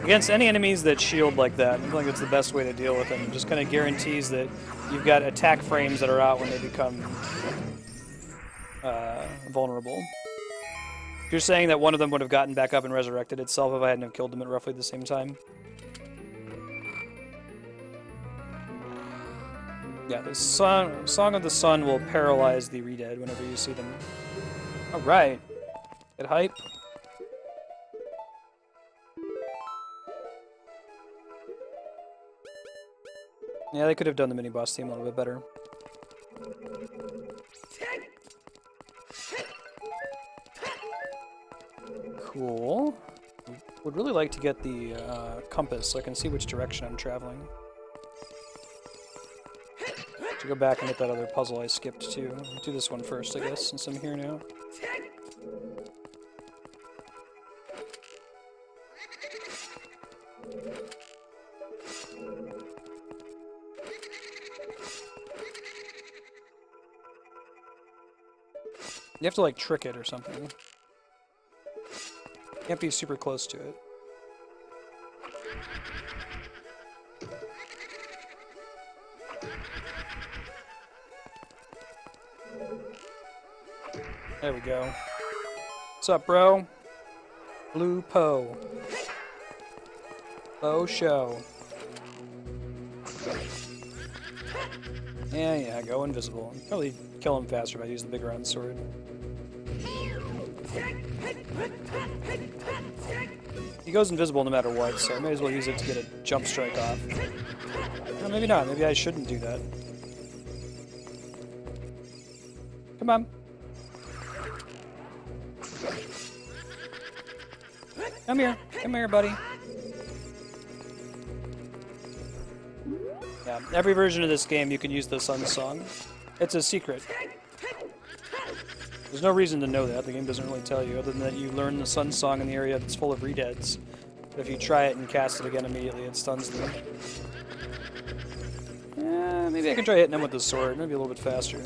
Against any enemies that shield like that, I think it's the best way to deal with them. It just kind of guarantees that you've got attack frames that are out when they become vulnerable. You're saying that one of them would have gotten back up and resurrected itself if I hadn't have killed them at roughly the same time? Yeah, the Song of the Sun will paralyze the Redead whenever you see them. Alright. Get hype. Yeah, they could have done the mini-boss theme a little bit better. Cool. Would really like to get the compass so I can see which direction I'm traveling. To go back and get that other puzzle I skipped too. I'll do this one first, I guess, since I'm here now. You have to, like, trick it or something. Can't be super close to it. There we go. What's up, bro? Blue Poe. Poe show. Yeah, go invisible. Probably kill him faster if I use the Biggoron sword. He goes invisible no matter what, so I may as well use it to get a jump strike off. Or maybe not. Maybe I shouldn't do that. Come on. Come here. Come here, buddy. Yeah, every version of this game you can use the Sun Song. It's a secret. There's no reason to know that. The game doesn't really tell you, other than that you learn the Sun Song in the area that's full of Redeads. But if you try it and cast it again immediately, it stuns them. Maybe I can try hitting them with the sword. Maybe a little bit faster.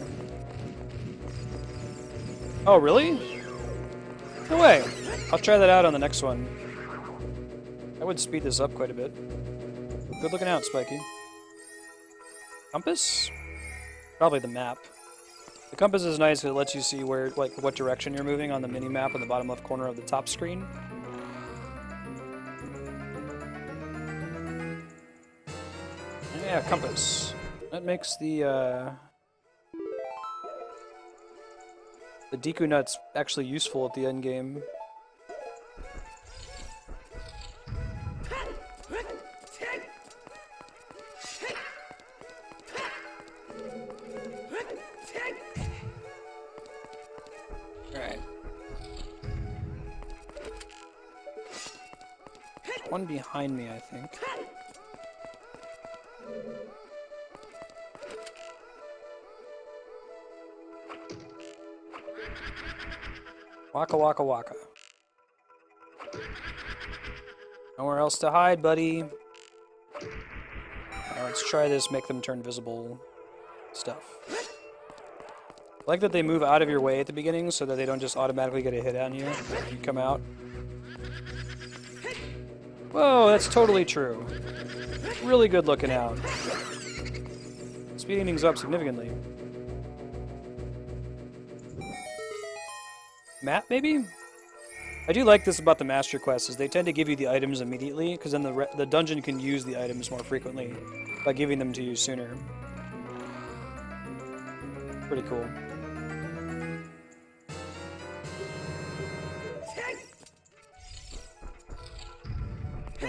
Oh, really? No way. I'll try that out on the next one. I would speed this up quite a bit. Good looking out, Spiky. Compass? Probably the map. The compass is nice because it lets you see where, like, what direction you're moving on the mini-map on the bottom left corner of the top screen. Yeah, compass. That makes the Deku Nuts actually useful at the end game. One behind me, I think. Waka waka waka. Nowhere else to hide, buddy. Now let's try this, make them turn visible stuff. I like that they move out of your way at the beginning so that they don't just automatically get a hit on you when you come out. Whoa, that's totally true. Really good looking out. Speeding things up significantly. Map, maybe? I do like this about the Master Quests, is they tend to give you the items immediately, because then the dungeon can use the items more frequently by giving them to you sooner. Pretty cool.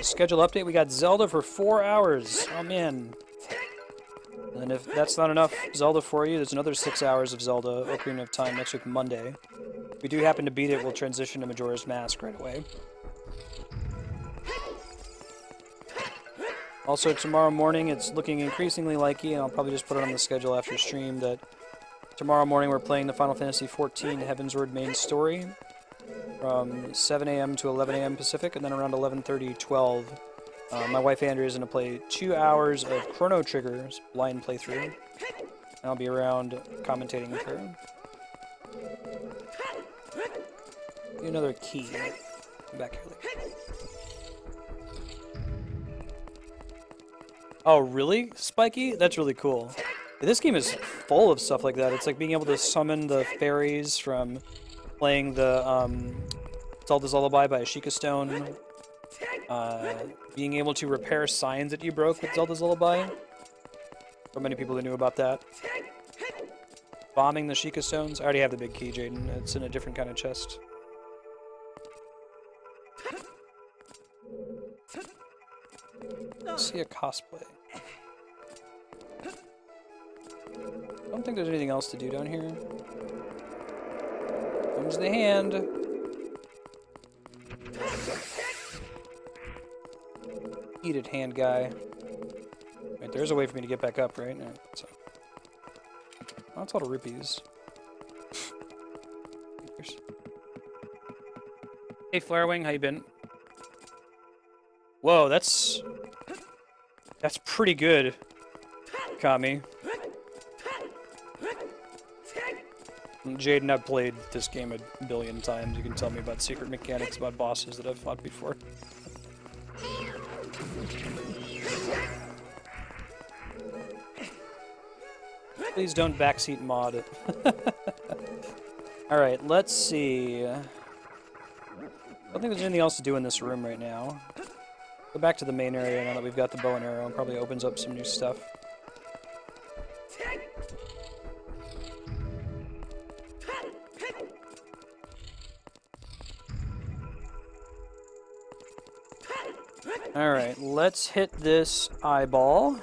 Schedule update, we got Zelda for 4 hours. Oh man. And if that's not enough Zelda for you, there's another 6 hours of Zelda Ocarina of Time next week, Monday. If we do happen to beat it, we'll transition to Majora's Mask right away. Also, tomorrow morning, it's looking increasingly likely, and I'll probably just put it on the schedule after stream, that tomorrow morning we're playing the Final Fantasy XIV Heavensward main story from 7 a.m. to 11 a.m. Pacific, and then around 11:30, 12. My wife Andrea is going to play 2 hours of Chrono Trigger's blind playthrough, and I'll be around commentating with her. Get another key. Come back here later. Oh, really, Spiky? That's really cool. This game is full of stuff like that. It's like being able to summon the fairies from playing the Zelda's Lullaby by Ashika Stone. Being able to repair signs that you broke with Zelda's Lullaby. So many people that knew about that. Bombing the Sheikah Stones. I already have the big key, Jaden. It's in a different kind of chest. See a cosplay. I don't think there's anything else to do down here. Comes the hand. Eat it, hand guy. Wait, there's a way for me to get back up, right? No, so. Oh, that's a lot of rupees. Hey, Flarewing, how you been? Whoa, that's pretty good, Kami. Jaden, I've played this game a billion times. You can tell me about secret mechanics about bosses that I've fought before. Please don't backseat mod it. Alright, let's see. I don't think there's anything else to do in this room right now. Go back to the main area now that we've got the bow and arrow, and probably opens up some new stuff. Alright, let's hit this eyeball.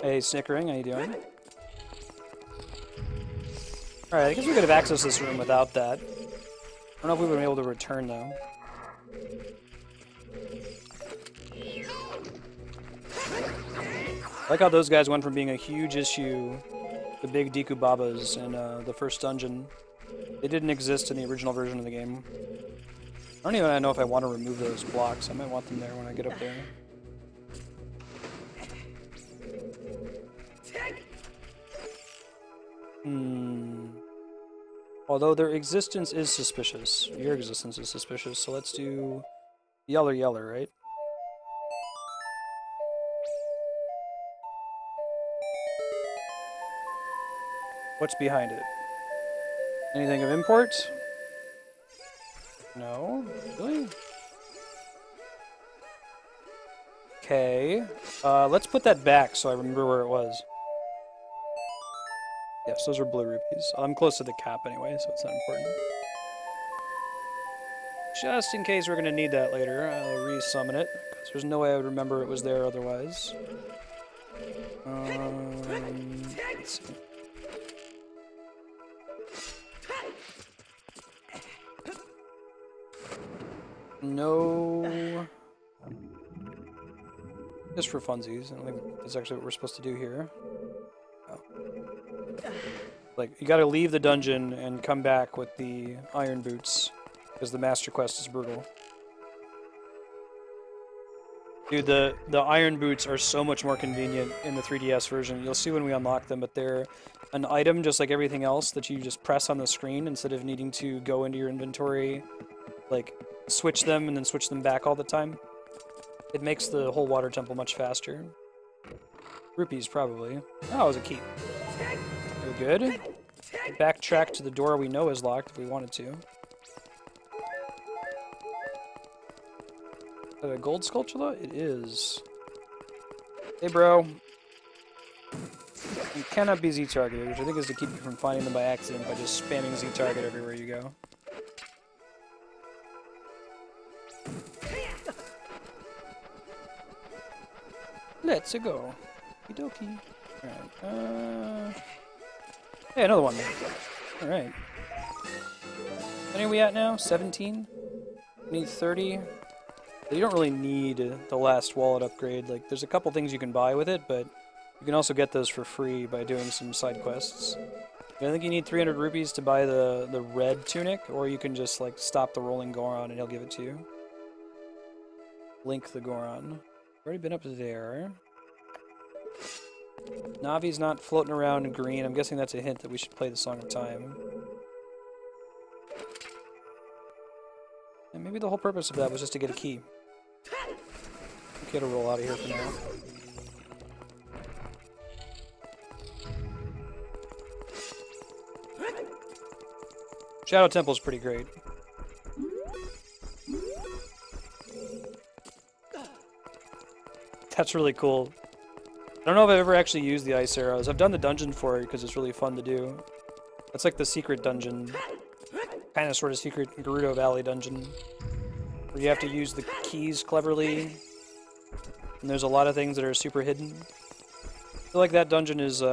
Hey, Snickering, how you doing? Alright, I guess we could have accessed this room without that. I don't know if we would have been able to return, though. I like how those guys went from being a huge issue, the big Deku Babas in the first dungeon. They didn't exist in the original version of the game. I don't even know if I want to remove those blocks. I might want them there when I get up there. Although their existence is suspicious. Your existence is suspicious, so let's do Yeller, right? What's behind it? Anything of import? No? Really? Okay. Let's put that back so I remember where it was. Yes, those are blue rupees. I'm close to the cap anyway, so it's not important. Just in case we're going to need that later, I'll re-summon it, because there's no way I would remember it was there otherwise. Let's see. No. Just for funsies. I don't think that's actually what we're supposed to do here. Oh. Like, you gotta leave the dungeon and come back with the iron boots, because the master quest is brutal. Dude, the iron boots are so much more convenient in the 3DS version. You'll see when we unlock them, but they're an item just like everything else that you just press on the screen instead of needing to go into your inventory, like, switch them and then switch them back all the time. It makes the whole water temple much faster. Rupees, probably. Oh, it was a key. Very good. Backtrack to the door we know is locked if we wanted to. Is that a gold sculpture? It is. Hey, bro. You cannot be Z-targeted, which I think is to keep you from finding them by accident by just spamming Z-target everywhere you go. Let's go. Okie dokie. Alright, hey, another one. Alright. How many are we at now? 17? We need 30. You don't really need the last wallet upgrade. Like, there's a couple things you can buy with it, but you can also get those for free by doing some side quests. I think you need 300 rupees to buy the red tunic, or you can just, like, stop the rolling Goron and he'll give it to you. Link the Goron. Already been up there. Navi's not floating around in green. I'm guessing that's a hint that we should play the Song of Time. maybe the whole purpose of that was just to get a key. Okay, to roll out of here for now. Shadow Temple's pretty great. That's really cool. I don't know if I've ever actually used the ice arrows. I've done the dungeon for it because it's really fun to do. That's like the secret dungeon. Kind of sort of secret Gerudo Valley dungeon. Where you have to use the keys cleverly. And there's a lot of things that are super hidden. I feel like that dungeon is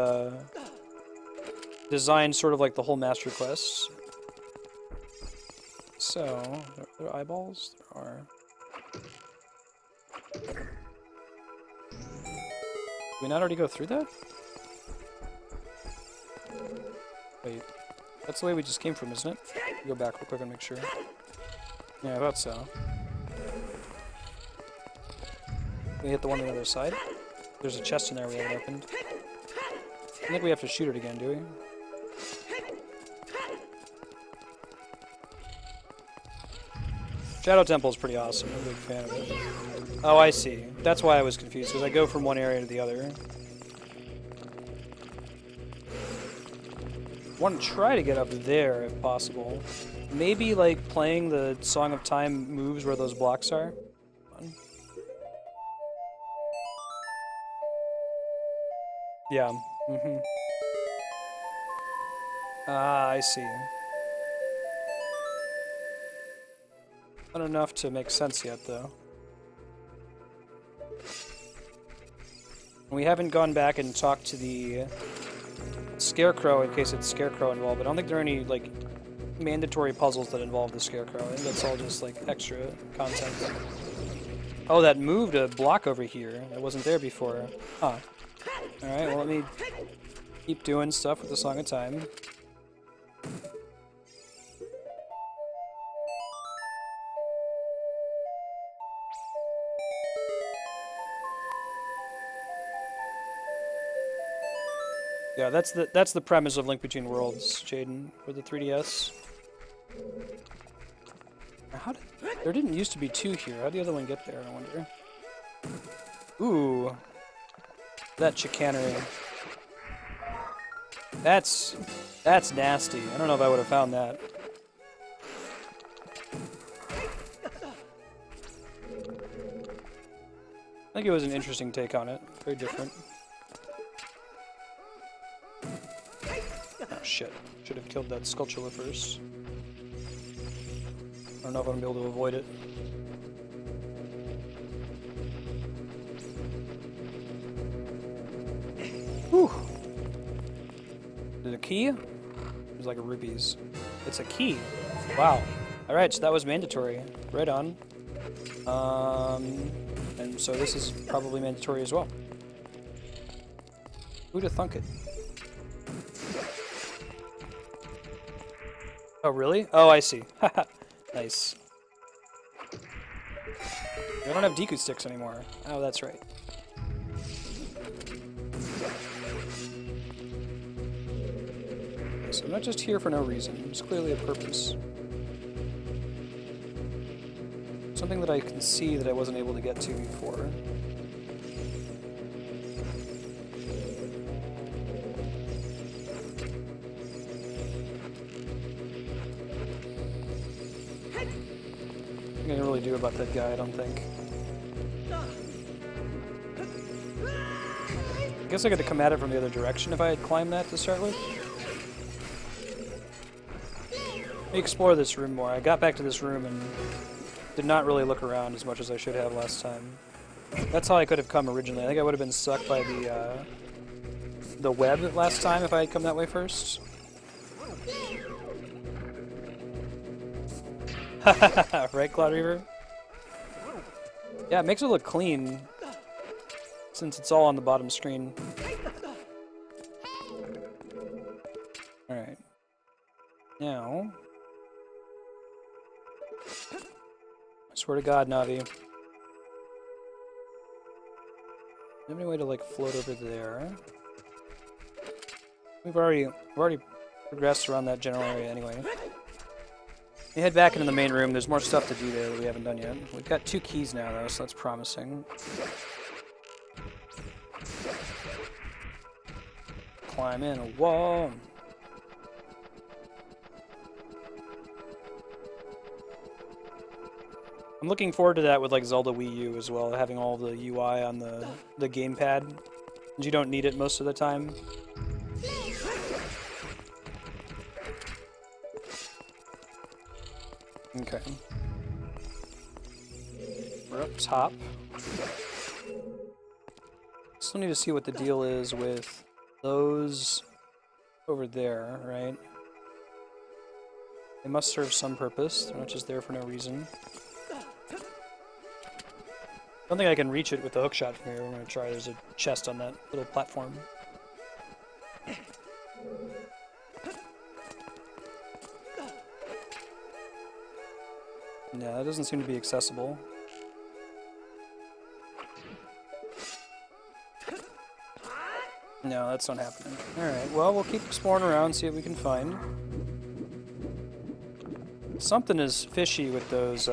designed sort of like the whole Master Quest. So, are there eyeballs? There are. Did we not already go through that? Wait. That's the way we just came from, isn't it? Go back real quick and make sure. Yeah, I thought so. We hit the one on the other side. There's a chest in there we haven't opened. I think we have to shoot it again, do we? Shadow Temple is pretty awesome. I'm a big fan of it. Oh, I see. That's why I was confused, because I go from one area to the other. I want to try to get up there, if possible. Maybe, like, playing the Song of Time moves where those blocks are. Yeah. Mm-hmm. Ah, I see. Not enough to make sense yet, though. We haven't gone back and talked to the Scarecrow in case it's Scarecrow involved, but I don't think there are any, like, mandatory puzzles that involve the Scarecrow. I think that's all just, like, extra content. Oh, that moved a block over here. That wasn't there before. Huh. Alright, well, let me keep doing stuff with the Song of Time. Yeah, that's the premise of Link Between Worlds, Jaden, for the 3DS. There didn't used to be two here. How'd the other one get there, I wonder? Ooh. That chicanery. That's nasty. I don't know if I would have found that. I think it was an interesting take on it. Very different. Oh shit. Should have killed that Skulltula first. I don't know if I'm gonna be able to avoid it. Whew. Is it a key? It's like a rupees. It's a key. Wow. Alright, so that was mandatory. Right on. And so this is probably mandatory as well. Who'da thunk it? Oh, really? Oh, I see. Nice. I don't have Deku sticks anymore. Oh, that's right. Okay, so I'm not just here for no reason. There's clearly a purpose. Something that I can see that I wasn't able to get to before. Nothing I can really do about that guy, I don't think. I guess I could have come at it from the other direction if I had climbed that to start with. Let me explore this room more. I got back to this room and did not really look around as much as I should have last time. That's how I could have come originally. I think I would have been sucked by the web last time if I had come that way first. Right, Cloud Reaver? Yeah, it makes it look clean, since it's all on the bottom screen. Alright. Now... I swear to God, Navi. Do you have any way to, like, float over there? We've already progressed around that general area anyway. We head back into the main room. There's more stuff to do there that we haven't done yet. We've got 2 keys now, though, so that's promising. Climb in a wall. I'm looking forward to that with like Zelda Wii U as well, having all the UI on the gamepad. You don't need it most of the time. Okay. We're up top. Still need to see what the deal is with those over there, right? They must serve some purpose. They're not just there for no reason. I don't think I can reach it with the hookshot from here. We're going to try. There's a chest on that little platform. Yeah, that doesn't seem to be accessible. No, that's not happening. Alright, well, we'll keep exploring around, see what we can find. Something is fishy with those,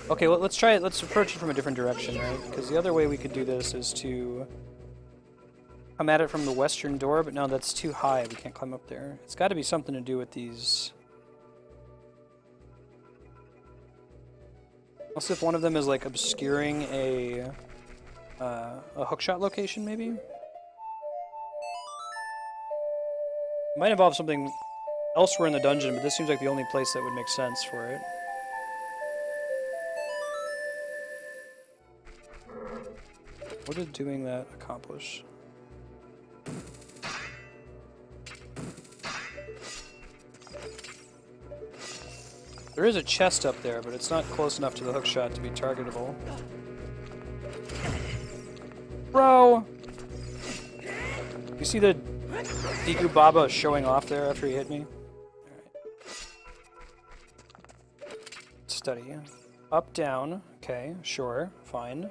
Okay, well, let's try it. Let's approach it from a different direction, right? Because the other way we could do this is to come at it from the western door, but no, that's too high. We can't climb up there. It's got to be something to do with these... Unless if one of them is, like, obscuring a hookshot location, maybe? It might involve something elsewhere in the dungeon, but this seems like the only place that would make sense for it. What did doing that accomplish? There is a chest up there, but it's not close enough to the hookshot to be targetable. Bro! You see the Deku Baba showing off there after he hit me? Alright. Study. Up, down. Okay, sure. Fine.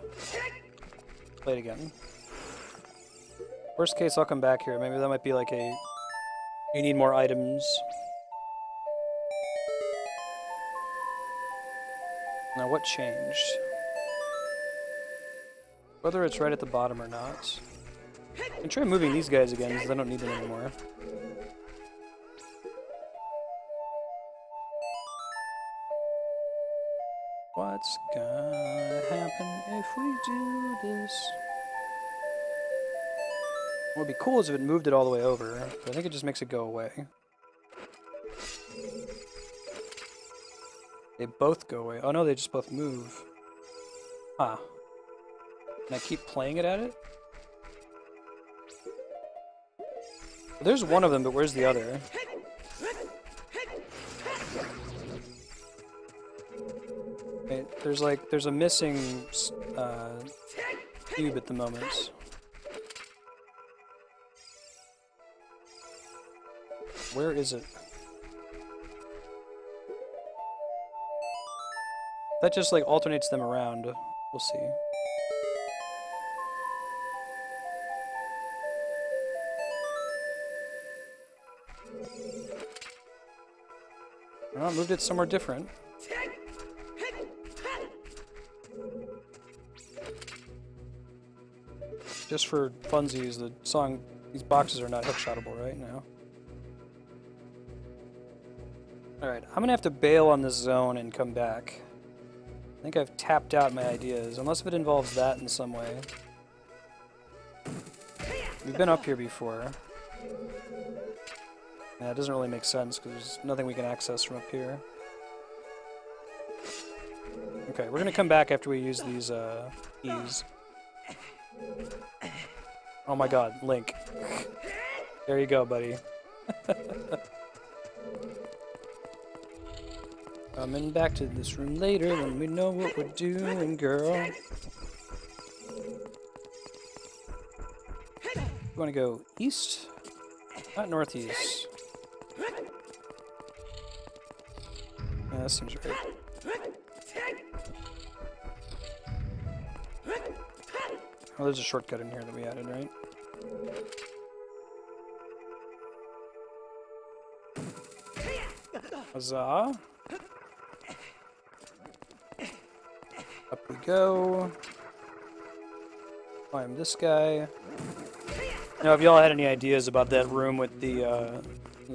Play it again. Worst case, I'll come back here. Maybe that might be like a... You need more items. Now, what changed? Whether it's right at the bottom or not. I can try moving these guys again, because I don't need them anymore. What's gonna happen if we do this? What would be cool is if it moved it all the way over, but I think it just makes it go away. They both go away. Oh no, they just both move. Huh. Can I keep playing it at it? There's one of them, but where's the other? Okay, there's a missing cube at the moment. Where is it? That just like alternates them around. We'll see. Well, I moved it somewhere different. Just for funsies, the song, these boxes are not hookshotable right now. Alright, I'm gonna have to bail on this zone and come back. I think I've tapped out my ideas, unless if it involves that in some way. We've been up here before. Yeah, it doesn't really make sense, because there's nothing we can access from up here. Okay, we're gonna come back after we use these keys. Oh my god, Link. There you go, buddy. Coming back to this room later when we know what we're doing, girl. You want to go east? Not northeast. Yeah, that seems right. Oh, there's a shortcut in here that we added, right? Huzzah! Up we go. Climb this guy. Now, if y'all had any ideas about that room with the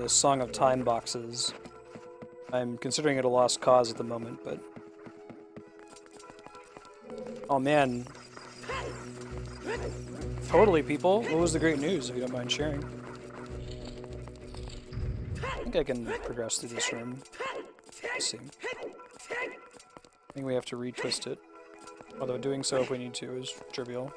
Song of Time boxes, I'm considering it a lost cause at the moment, but... Oh man. Totally, people. What was the great news, if you don't mind sharing? I think I can progress through this room. Let's see. I think we have to retwist it. Although doing so if we need to is trivial.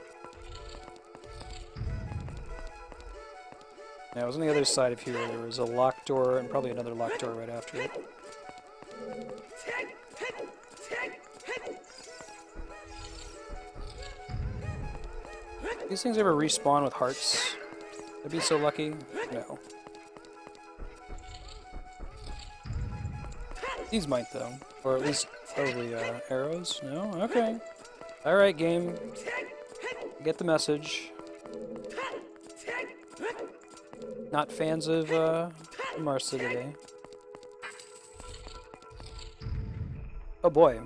Now, it was on the other side of here. There was a locked door and probably another locked door right after it. These things ever respawn with hearts? I'd be so lucky. No. These might, though. Or at least, probably, arrows? No? Okay. Alright, game. Get the message. Not fans of, Marstead today. Oh boy.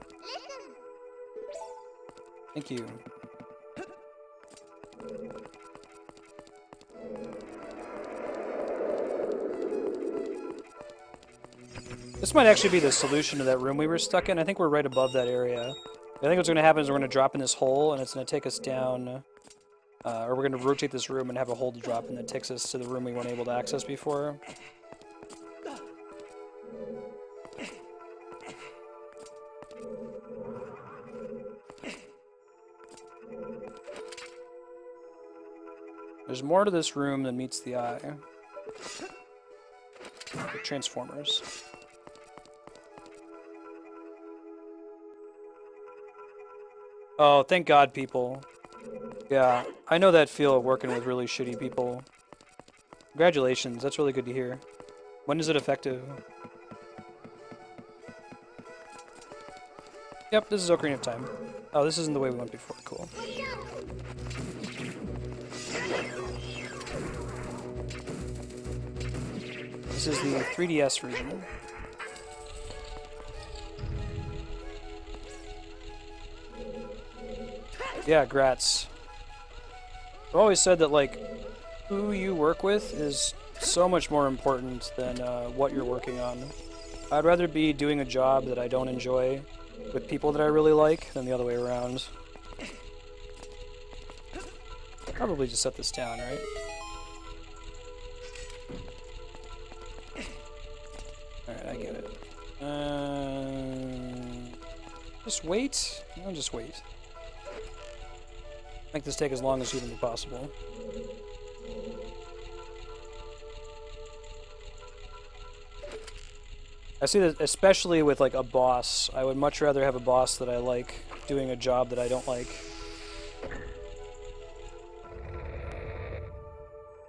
Thank you. This might actually be the solution to that room we were stuck in. I think we're right above that area. I think what's going to happen is we're going to drop in this hole, and it's going to take us down, or we're going to rotate this room and have a hole to drop in that takes us to the room we weren't able to access before. There's more to this room than meets the eye. The Transformers. Oh, thank God, people. Yeah, I know that feel of working with really shitty people. Congratulations, that's really good to hear. When is it effective? Yep, this is Ocarina of Time. Oh, this isn't the way we went before. Cool. This is the 3DS version. Yeah, grats. I've always said that, like, who you work with is so much more important than what you're working on. I'd rather be doing a job that I don't enjoy with people that I really like than the other way around. Probably just set this down, right? Alright, I get it. Just wait? No, just wait. Make this take as long as humanly possible. I see that especially with like a boss. I would much rather have a boss that I like doing a job that I don't like.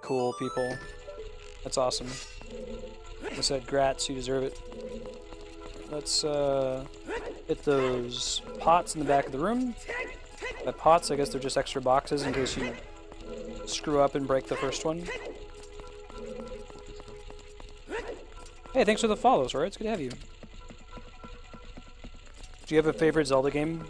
Cool, people. That's awesome. Like I said, grats, you deserve it. Let's hit those pots in the back of the room. By pots, I guess they're just extra boxes in case you screw up and break the first one. Hey, thanks for the follows, Zora. It's good to have you. Do you have a favorite Zelda game?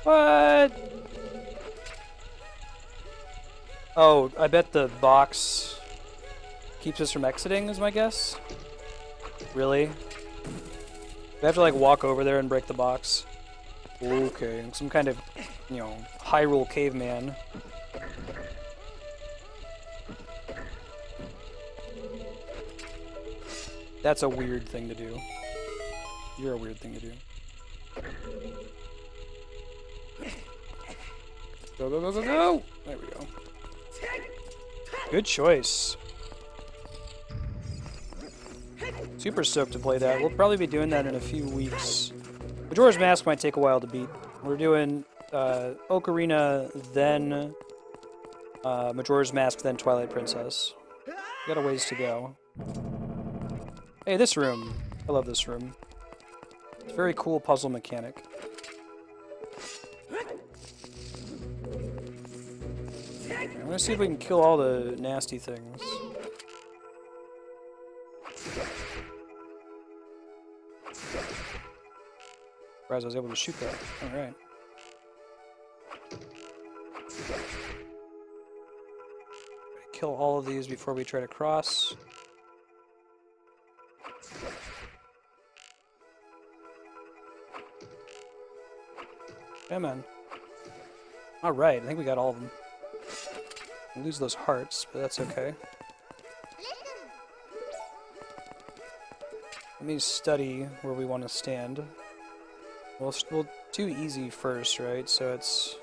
What? Oh, I bet the box keeps us from exiting, is my guess. Really? We have to, like, walk over there and break the box. Okay, some kind of, you know, Hyrule caveman. That's a weird thing to do. You're a weird thing to do. Go, go, go, go, go! There we go. Good choice. Super stoked to play that. We'll probably be doing that in a few weeks. Majora's Mask might take a while to beat. We're doing Ocarina, then Majora's Mask, then Twilight Princess. We got a ways to go. Hey, this room. I love this room. It's a very cool puzzle mechanic. I'm gonna see if we can kill all the nasty things. Surprised I was able to shoot that. Alright. Kill all of these before we try to cross. Come on. Alright, I think we got all of them. We'll lose those hearts, but that's okay. Let me study where we want to stand. We'll do easy first, right? So it's...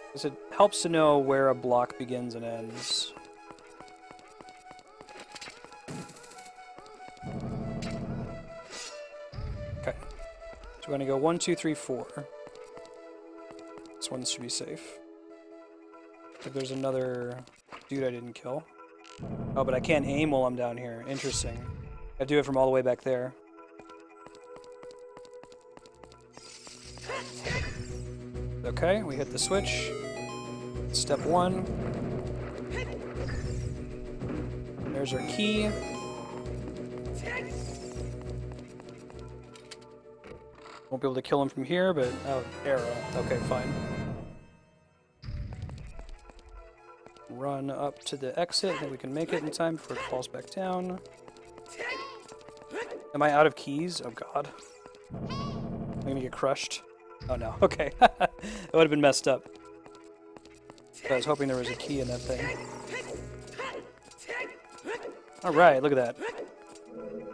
because it helps to know where a block begins and ends. Okay. So we're going to go 1, 2, 3, 4. This one should be safe. If there's another dude I didn't kill. Oh, but I can't aim while I'm down here. Interesting. I do it from all the way back there. Okay, we hit the switch. Step 1. There's our key. Won't be able to kill him from here, but... oh, arrow. Okay, fine. Run up to the exit. I think we can make it in time before it falls back down. Am I out of keys? Oh god. I'm gonna get crushed. Oh no. Okay. That would have been messed up. I was hoping there was a key in that thing. Alright, look at that.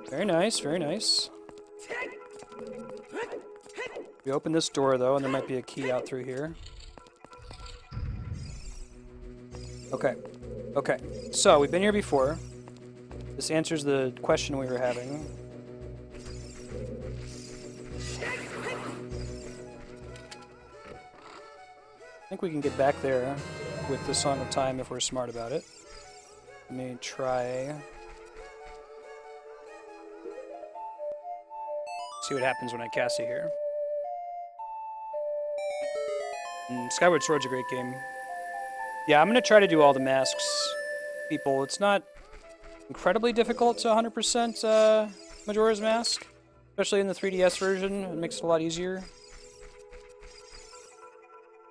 Very nice, very nice. We open this door though, and there might be a key out through here. Okay. Okay. So, we've been here before. This answers the question we were having. I think we can get back there with the Song of Time if we're smart about it. Let me try... see what happens when I cast it here. Skyward Sword's a great game. Yeah, I'm going to try to do all the masks, people. It's not incredibly difficult to 100% Majora's Mask, especially in the 3DS version. It makes it a lot easier.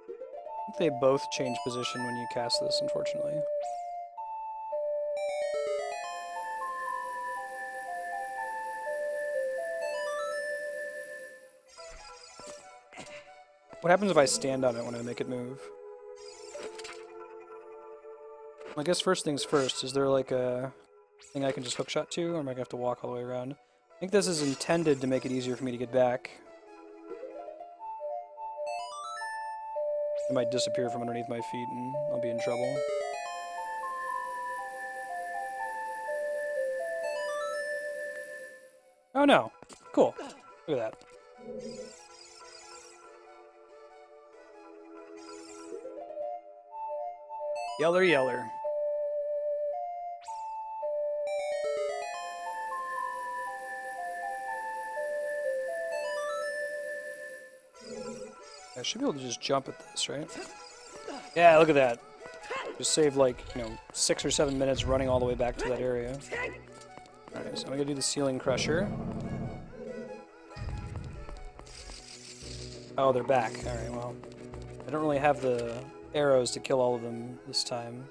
I think they both change position when you cast this, unfortunately. What happens if I stand on it when I make it move? I guess first things first, is there like a thing I can just hookshot to, or am I gonna have to walk all the way around? I think this is intended to make it easier for me to get back. It might disappear from underneath my feet and I'll be in trouble. Oh no! Cool. Look at that. Yeller, yeller. I should be able to just jump at this, right? Yeah, look at that. Just saved like, 6 or 7 minutes running all the way back to that area. Alright, so I'm gonna do the Ceiling Crusher. Oh, they're back. Alright, well. I don't really have the arrows to kill all of them this time.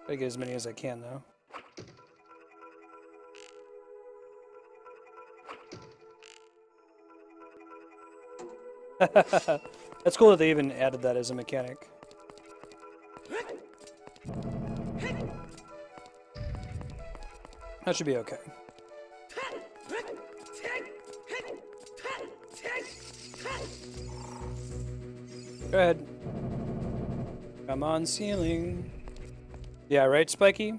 Try to get as many as I can, though. That's cool that they even added that as a mechanic. That should be okay. Go ahead. Come on, ceiling. Yeah, right, Spiky?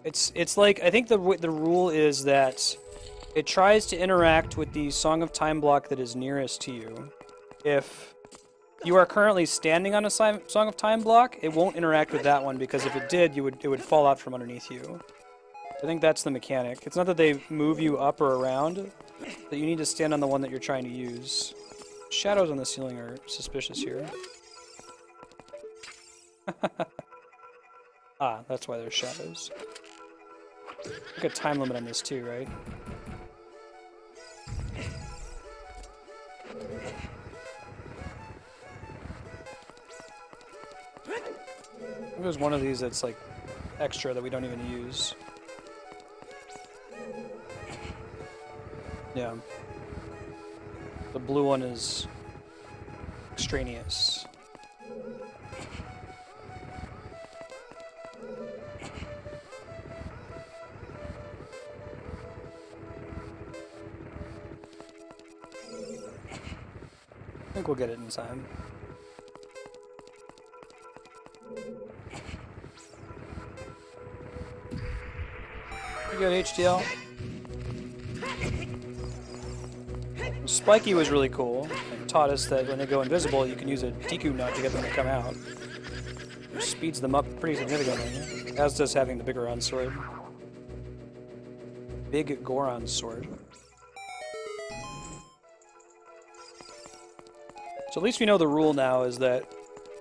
It's like, I think the rule is that it tries to interact with the Song of Time block that is nearest to you. If you are currently standing on a Song of Time block, it won't interact with that one, because if it did, it would fall out from underneath you. I think that's the mechanic. It's not that they move you up or around, that you need to stand on the one that you're trying to use. Shadows on the ceiling are suspicious here. Ah, that's why there's shadows. Like a time limit on this too, right? There's one of these that's like extra that we don't even use. Yeah. The blue one is extraneous. I think we'll get it in time. Pretty good HDL. Spiky was really cool. It taught us that when they go invisible, you can use a Deku nut to get them to come out. Which speeds them up pretty significantly, as does having the Biggoron sword. Biggoron sword. So at least we know the rule now is that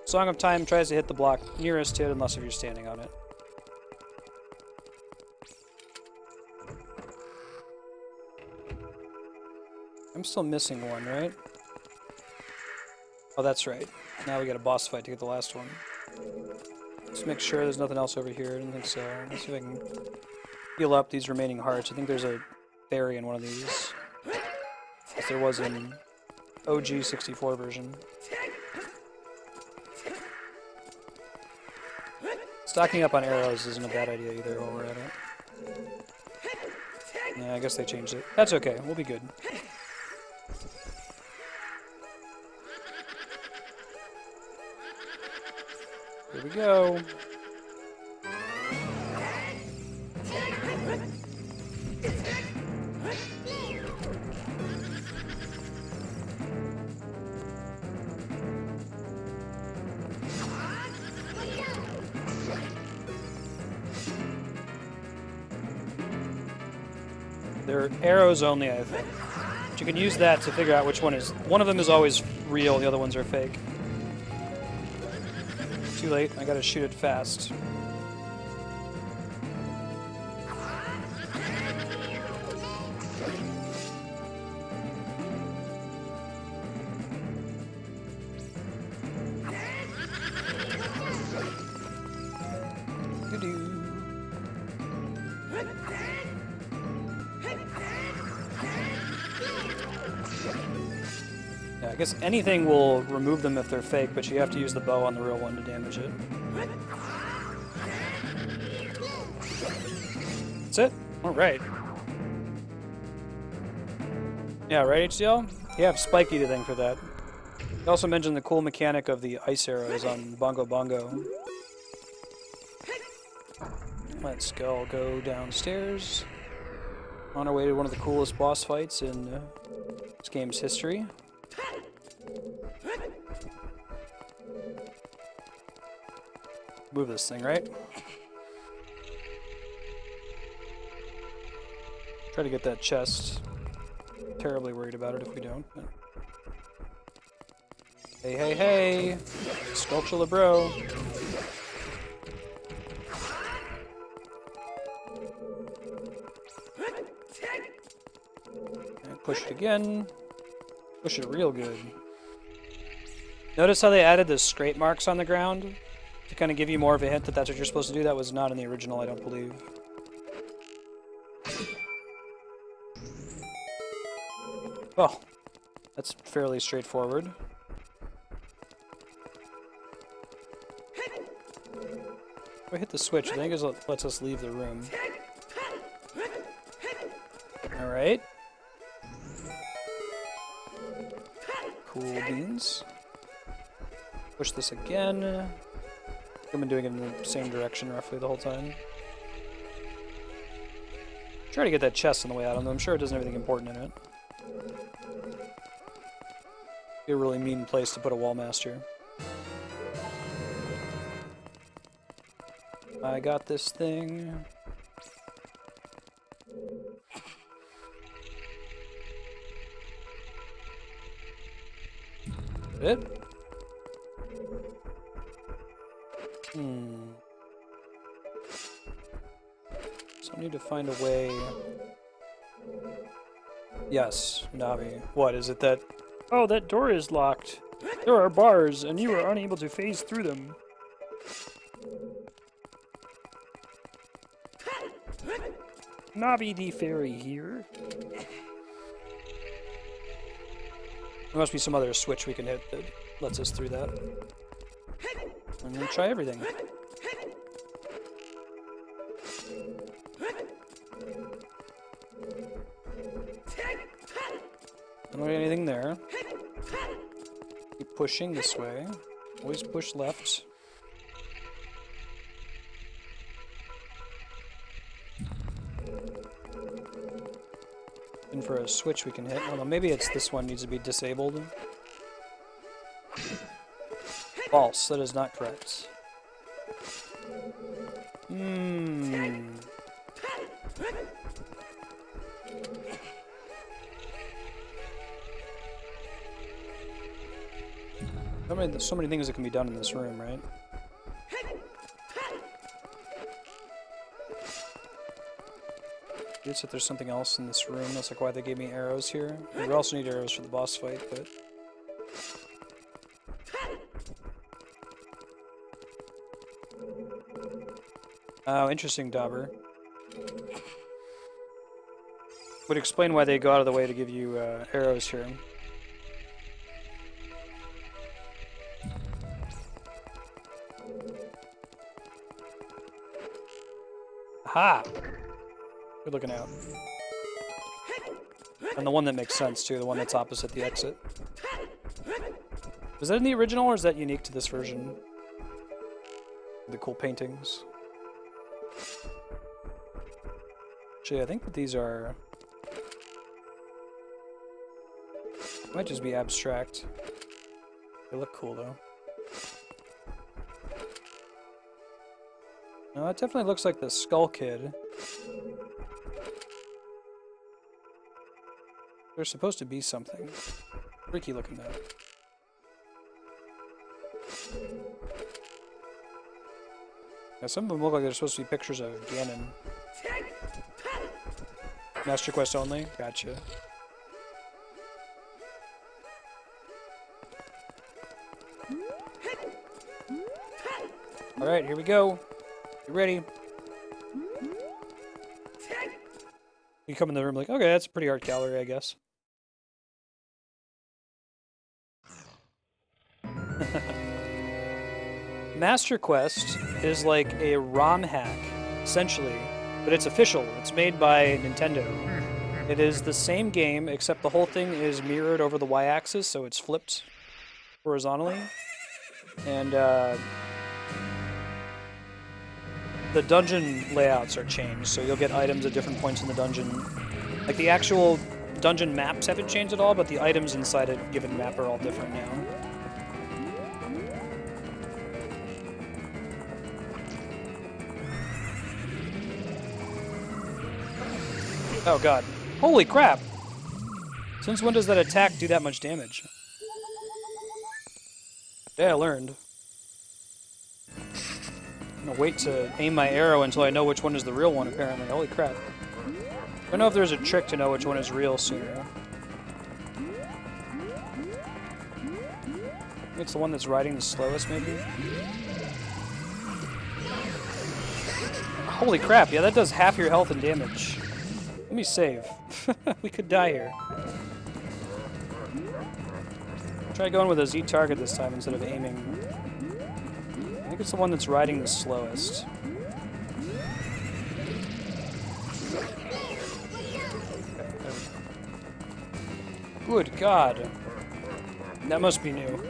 Song of Time tries to hit the block nearest to it unless if you're standing on it. I'm still missing one, right? Oh, that's right. Now we got a boss fight to get the last one. Let's make sure there's nothing else over here. I don't think so. Let's see if I can heal up these remaining hearts. I think there's a fairy in one of these. As there was in OG 64 version. Stocking up on arrows isn't a bad idea either while we're at it. Yeah, I guess they changed it. That's okay. We'll be good. Here we go. They're arrows only, I think. But you can use that to figure out which one is... One of them is always real, the other ones are fake. Too late, I gotta shoot it fast. I guess anything will remove them if they're fake, but you have to use the bow on the real one to damage it. That's it? Alright. Yeah, right, HDL? You have Spiky to thank for that. You also mentioned the cool mechanic of the ice arrows on Bongo Bongo. Let's go downstairs. On our way to one of the coolest boss fights in this game's history. Move this thing, right? Try to get that chest. Terribly worried about it if we don't. But... Hey, hey, hey! Sculpture bro! And push it again. Push it real good. Notice how they added the scrape marks on the ground? To kind of give you more of a hint that that's what you're supposed to do. That was not in the original, I don't believe. Well, that's fairly straightforward. If I hit the switch, I think it lets us leave the room. Alright. Cool beans. Push this again. I've been doing it in the same direction roughly the whole time. Try to get that chest on the way out, I'm sure it doesn't have anything important in it. Be a really mean place to put a wall master. I got this thing. It? So I need to find a way... Yes, Navi. What, is it that... Oh, that door is locked. There are bars, and you are unable to phase through them. Navi the fairy here. There must be some other switch we can hit that lets us through that. I'm gonna try everything. Don't get anything there. Keep pushing this way. Always push left. And for a switch we can hit. Oh, no, maybe it's this one needs to be disabled. False. That is not correct. There's so many things that can be done in this room, right? Guess if there's something else in this room, that's like why they gave me arrows here. We also need arrows for the boss fight, but... Oh, interesting, Dauber. Would explain why they go out of the way to give you arrows here. Aha! Good looking out. And the one that makes sense, too, the one that's opposite the exit. Was that in the original, or is that unique to this version? The cool paintings. Actually, I think that these are... Might just be abstract. They look cool, though. No, it definitely looks like the Skull Kid. There's supposed to be something. Freaky looking, though. Yeah, some of them look like they're supposed to be pictures of Ganon. Master Quest only? Gotcha. Alright, here we go. You ready? You come in the room like, okay, that's a pretty art gallery, I guess. Master Quest is like a ROM hack, essentially, but it's official. It's made by Nintendo. It is the same game, except the whole thing is mirrored over the y-axis, so it's flipped horizontally. And the dungeon layouts are changed, so you'll get items at different points in the dungeon. Like, the actual dungeon maps haven't changed at all, but the items inside a given map are all different now. Oh god. Holy crap! Since when does that attack do that much damage? Yeah, I learned. I'm gonna wait to aim my arrow until I know which one is the real one, apparently. Holy crap. I don't know if there's a trick to know which one is real sooner. It's the one that's riding the slowest, maybe? Holy crap, yeah, that does half your health and damage. Let me save. We could die here. Try going with a Z target this time instead of aiming. I think it's the one that's riding the slowest. Good God. That must be new.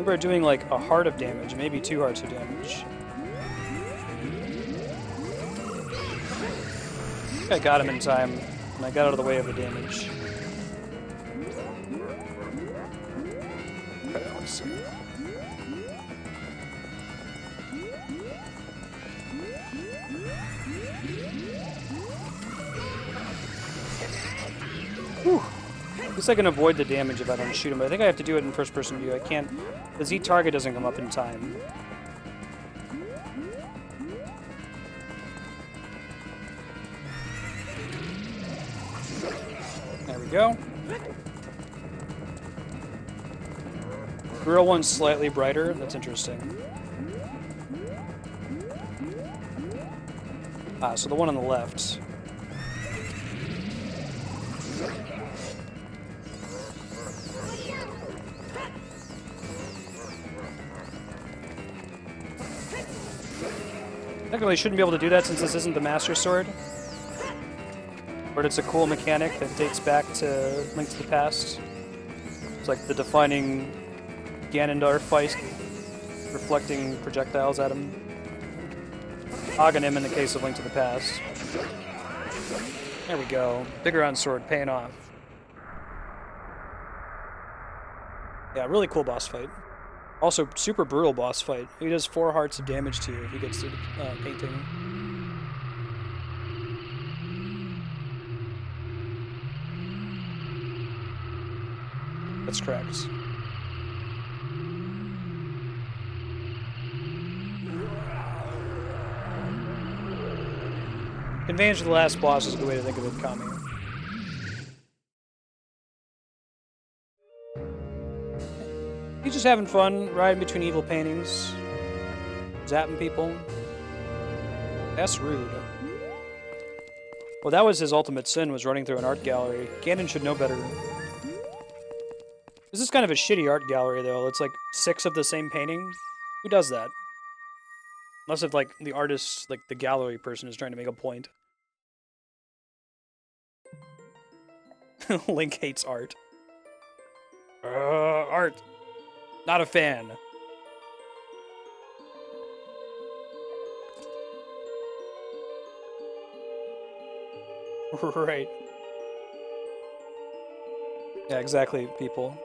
We're doing like a heart of damage, maybe 2 hearts of damage. I got him in time, and I got out of the way of the damage. Okay, let's see. Whew. least I can avoid the damage if I don't shoot him, but I think I have to do it in first-person view. I can't... The Z target doesn't come up in time. There we go. The real one's slightly brighter. That's interesting. Ah, so the one on the left. Technically, shouldn't be able to do that since this isn't the Master Sword. But it's a cool mechanic that dates back to Link to the Past. It's like the defining Ganondorf fight, reflecting projectiles at him. Aghanim in the case of Link to the Past. There we go. Biggoron sword paying off. Yeah, really cool boss fight. Also, super brutal boss fight. He does 4 hearts of damage to you if he gets to painting. That's correct. Advantage of the last boss is a good way to think of it, Kami. He's just having fun, riding between evil paintings, zapping people. That's rude. Well, that was his ultimate sin, was running through an art gallery. Ganon should know better. This is kind of a shitty art gallery, though. It's like 6 of the same painting. Who does that? Unless if, like, the artist, like, the gallery person is trying to make a point. Link hates art. Art. Not a fan. Right. Yeah, exactly, people.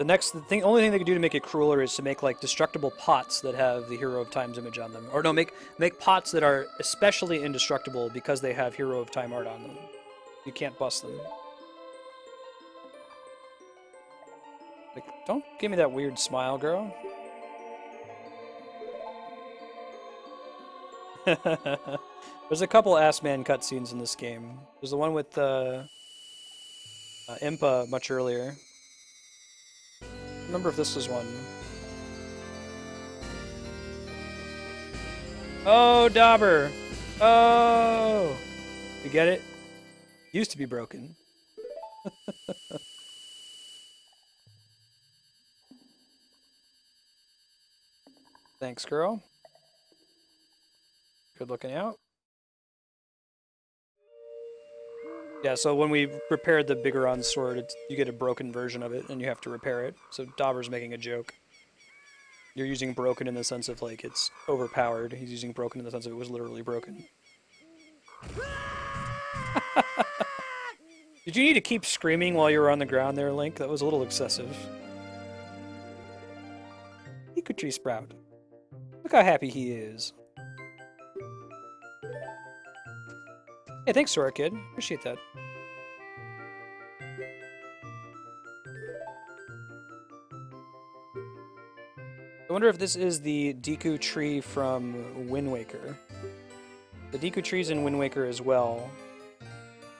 The only thing they could do to make it crueler is to make, like, destructible pots that have the Hero of Time's image on them. Or no, make pots that are especially indestructible because they have Hero of Time art on them. You can't bust them. Like, don't give me that weird smile, girl. There's a couple Ass-Man cutscenes in this game. There's the one with Impa much earlier. I remember if this was one. Oh, Dauber! Oh! You get it? Used to be broken. Thanks, girl. Good looking out. Yeah, so when we repaired the Biggoron sword, you get a broken version of it, and you have to repair it. So Dauber's making a joke. You're using broken in the sense of, like, it's overpowered. He's using broken in the sense of it was literally broken. Did you need to keep screaming while you were on the ground there, Link? That was a little excessive. Tree Sprout. Look how happy he is. Hey, thanks, Zora Kid. Appreciate that. I wonder if this is the Deku tree from Wind Waker. The Deku tree's in Wind Waker as well.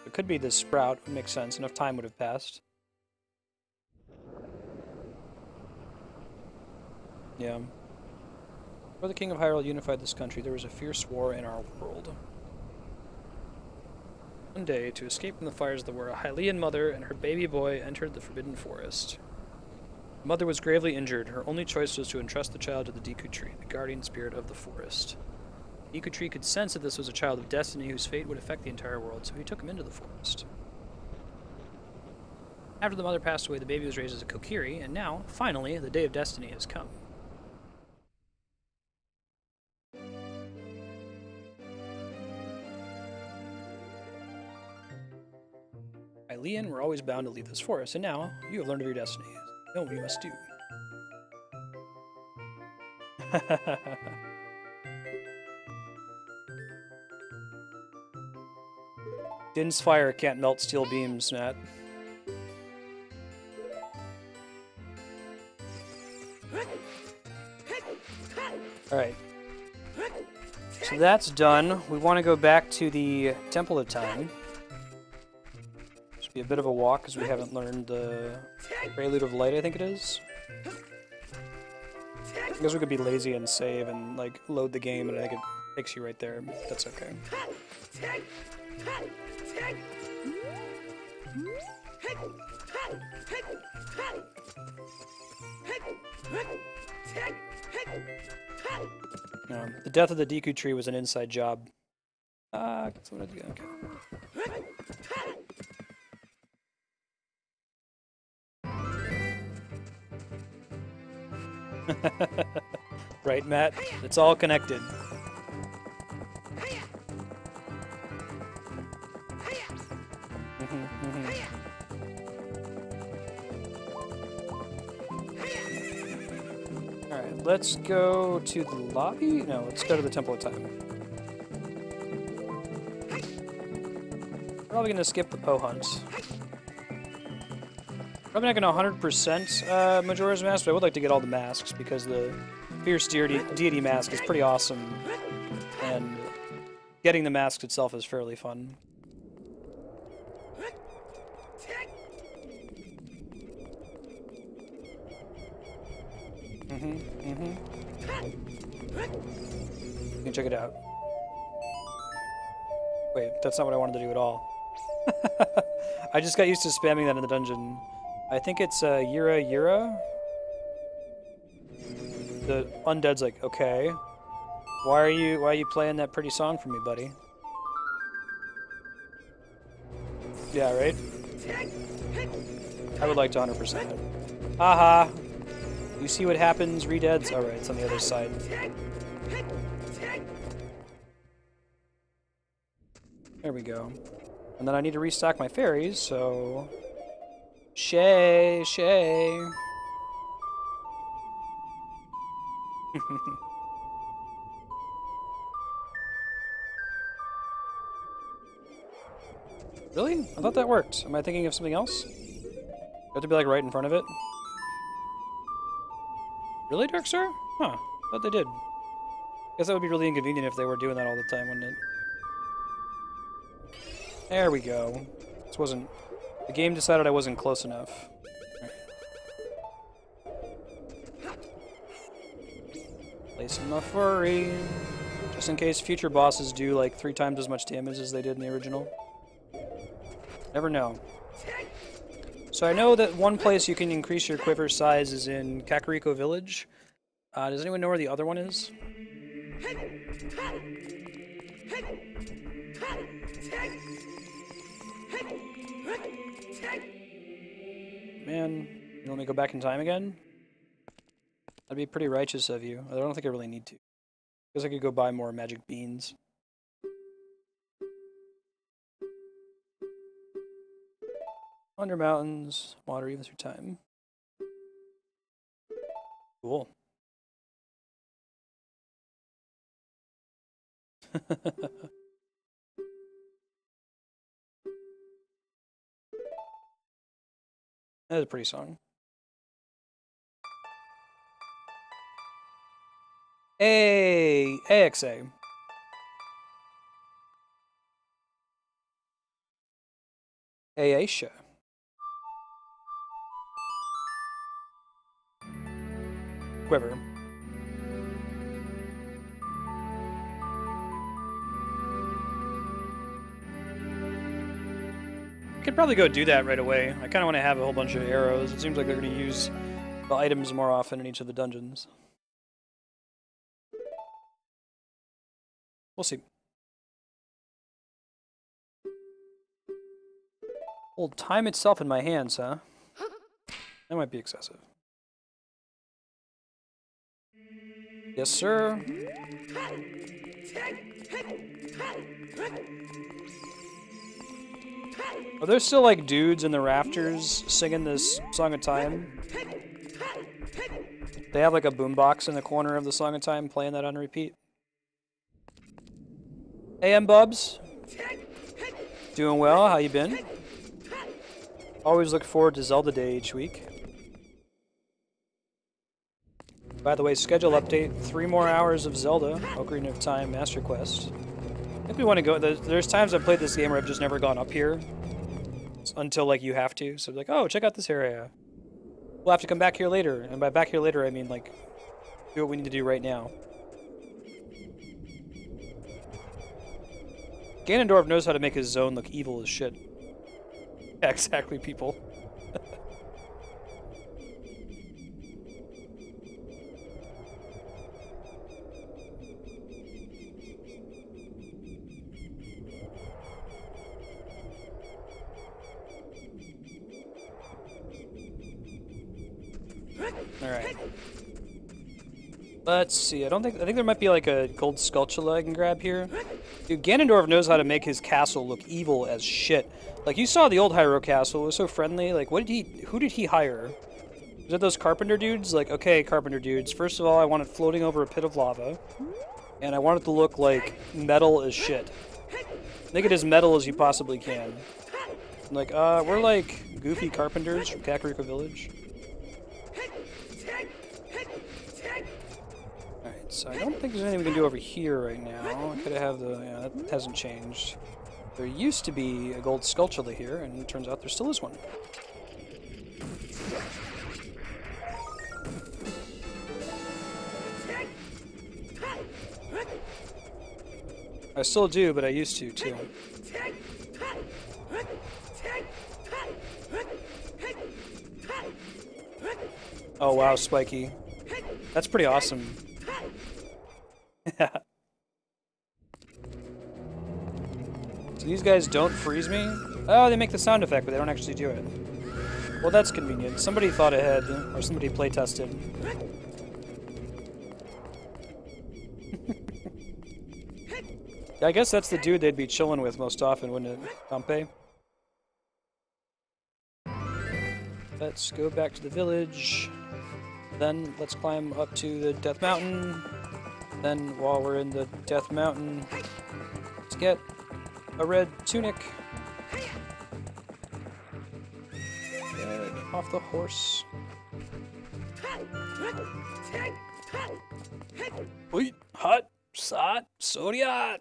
It could be this sprout. Would make sense. Enough time would have passed. Yeah. Before the King of Hyrule unified this country, there was a fierce war in our world. One day, to escape from the fires of the war, a Hylian mother and her baby boy entered the Forbidden Forest. The mother was gravely injured. Her only choice was to entrust the child to the Deku Tree, the guardian spirit of the forest. The Deku Tree could sense that this was a child of destiny whose fate would affect the entire world, so he took him into the forest. After the mother passed away, the baby was raised as a Kokiri, and now, finally, the day of destiny has come. Hylian were always bound to leave this forest, and now you have learned of your destiny. Know what you must do. Din's fire can't melt steel beams, Matt. Alright. So that's done. We want to go back to the Temple of Time. Should be a bit of a walk because we haven't learned the Prelude of Light, I think it is. I guess we could be lazy and save and like load the game, and I think it takes you right there. That's okay. The death of the Deku tree was an inside job. That's what I do. Okay. Right, Matt? It's all connected. Alright, let's go to the lobby? No, let's go to the Temple of Time. Probably gonna skip the Poe hunt. Probably not gonna 100% Majora's Mask, but I would like to get all the masks because the Fierce Deity mask is pretty awesome, and getting the mask itself is fairly fun. You can check it out. Wait, that's not what I wanted to do at all. I just got used to spamming that in the dungeon. I think it's Yura Yura. The undead's like, okay, why are you playing that pretty song for me, buddy? Yeah, right. I would like to 100% it. Haha. You see what happens, Redeads? Alright, it's on the other side. There we go. And then I need to restock my fairies, so... Shay! Really? I thought that worked. Am I thinking of something else? You have to be like right in front of it? Really, Darkstar? Huh. Thought they did. Guess that would be really inconvenient if they were doing that all the time, wouldn't it? There we go. This wasn't... The game decided I wasn't close enough. Placing my furry. Just in case future bosses do like 3 times as much damage as they did in the original. Never know. So I know that one place you can increase your quiver size is in Kakariko Village. Does anyone know where the other one is? Man, you want me to go back in time again? That'd be pretty righteous of you. I don't think I really need to. Guess I could go buy more magic beans. Under mountains, water even through time. Cool. That's a pretty song. Hey, AXA. Hey, Aisha. Quiver. I could probably go do that right away. I kind of want to have a whole bunch of arrows. It seems like they're going to use the items more often in each of the dungeons. We'll see. Hold time itself in my hands, huh? That might be excessive. Yes, sir. Are there still, like, dudes in the rafters singing this Song of Time? They have, like, a boombox in the corner of the Song of Time playing that on repeat. Hey, M-Bubs. Doing well. How you been? Always look forward to Zelda Day each week. By the way, schedule update: 3 more hours of Zelda Ocarina of Time Master Quest. I think we want to go. There's times I've played this game where I've just never gone up here until like you have to. So like, oh, check out this area. We'll have to come back here later, and by back here later I mean like do what we need to do right now. Ganondorf knows how to make his zone look evil as shit. Yeah, exactly, people. Alright. Let's see, I think there might be like a gold sculpture I can grab here. Dude, Ganondorf knows how to make his castle look evil as shit. Like, you saw the old Hyrule Castle, it was so friendly. Like, who did he hire? Was it those carpenter dudes? Like, okay, carpenter dudes, first of all, I want it floating over a pit of lava. And I want it to look like metal as shit. Make it as metal as you possibly can. Like, we're like goofy carpenters from Kakariko Village. Alright, so I don't think there's anything we can do over here right now. I could have the... yeah, that hasn't changed. There used to be a gold Skulltula here, and it turns out there still is one. I still do, but I used to, too. Oh wow, Spiky. That's pretty awesome. So these guys don't freeze me? Oh, they make the sound effect, but they don't actually do it. Well, that's convenient. Somebody thought ahead, or somebody playtested. I guess that's the dude they'd be chilling with most often, wouldn't it, Pompey? Let's go back to the village. Then let's climb up to the Death Mountain. Then while we're in the Death Mountain, let's get a red tunic. Get off the horse. Wait, hot, sot, sodiat.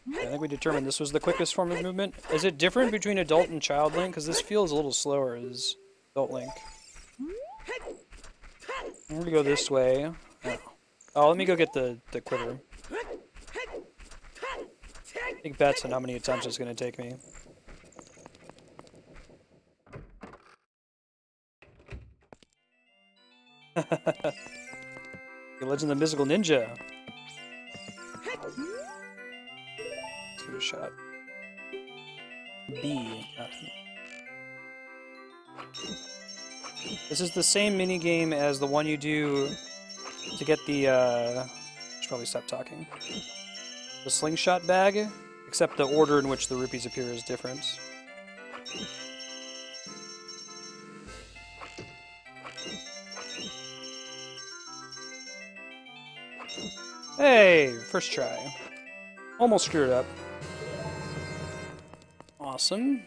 I think we determined this was the quickest form of movement. Is it different between adult and child Link? Because this feels a little slower as adult Link. I'm gonna go this way. Oh, let me go get the quiver. Big bets on how many attempts it's gonna take me. The Legend of the Mystical Ninja. Shot. B. Got it. This is the same mini game as the one you do to get the I should probably stop talking. The slingshot bag, except the order in which the rupees appear is different. Hey, first try. Almost screwed up. Awesome.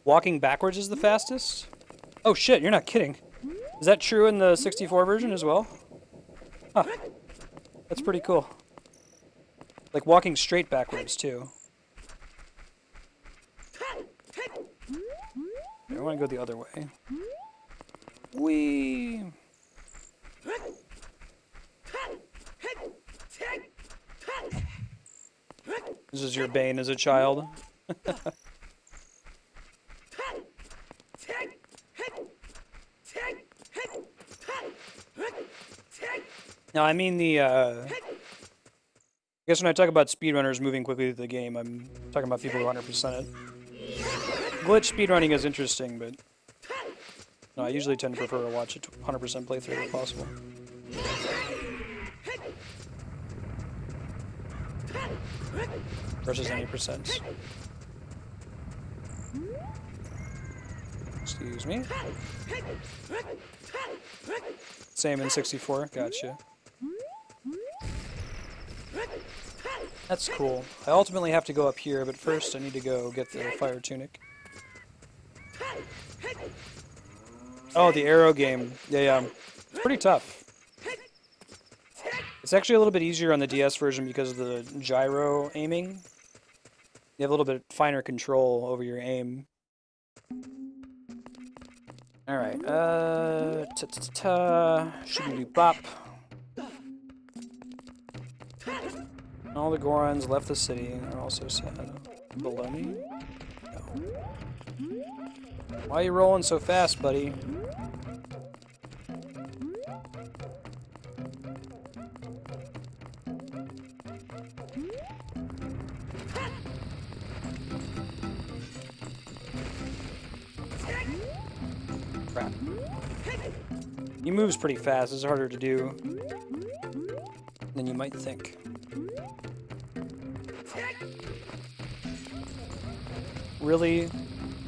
Walking backwards is the fastest? Oh shit, you're not kidding. Is that true in the 64 version as well? Huh. That's pretty cool. Like walking straight backwards too. I want to go the other way. Whee! This is your bane as a child. Now, I mean I guess when I talk about speedrunners moving quickly through the game, I'm talking about people who 100% it. Glitch speedrunning is interesting, but no, I usually tend to prefer to watch a 100% playthrough if possible. Versus any percent. Excuse me. Same in 64, gotcha. That's cool. I ultimately have to go up here, but first I need to go get the fire tunic. Oh, the arrow game. Yeah. It's pretty tough. It's actually a little bit easier on the DS version because of the gyro aiming. You have a little bit finer control over your aim. Alright, shibbity-bop. All the Gorons left the city and are also sad. Baloney? No. Why are you rolling so fast, buddy? Crap. He moves pretty fast. It's harder to do than you might think. Really?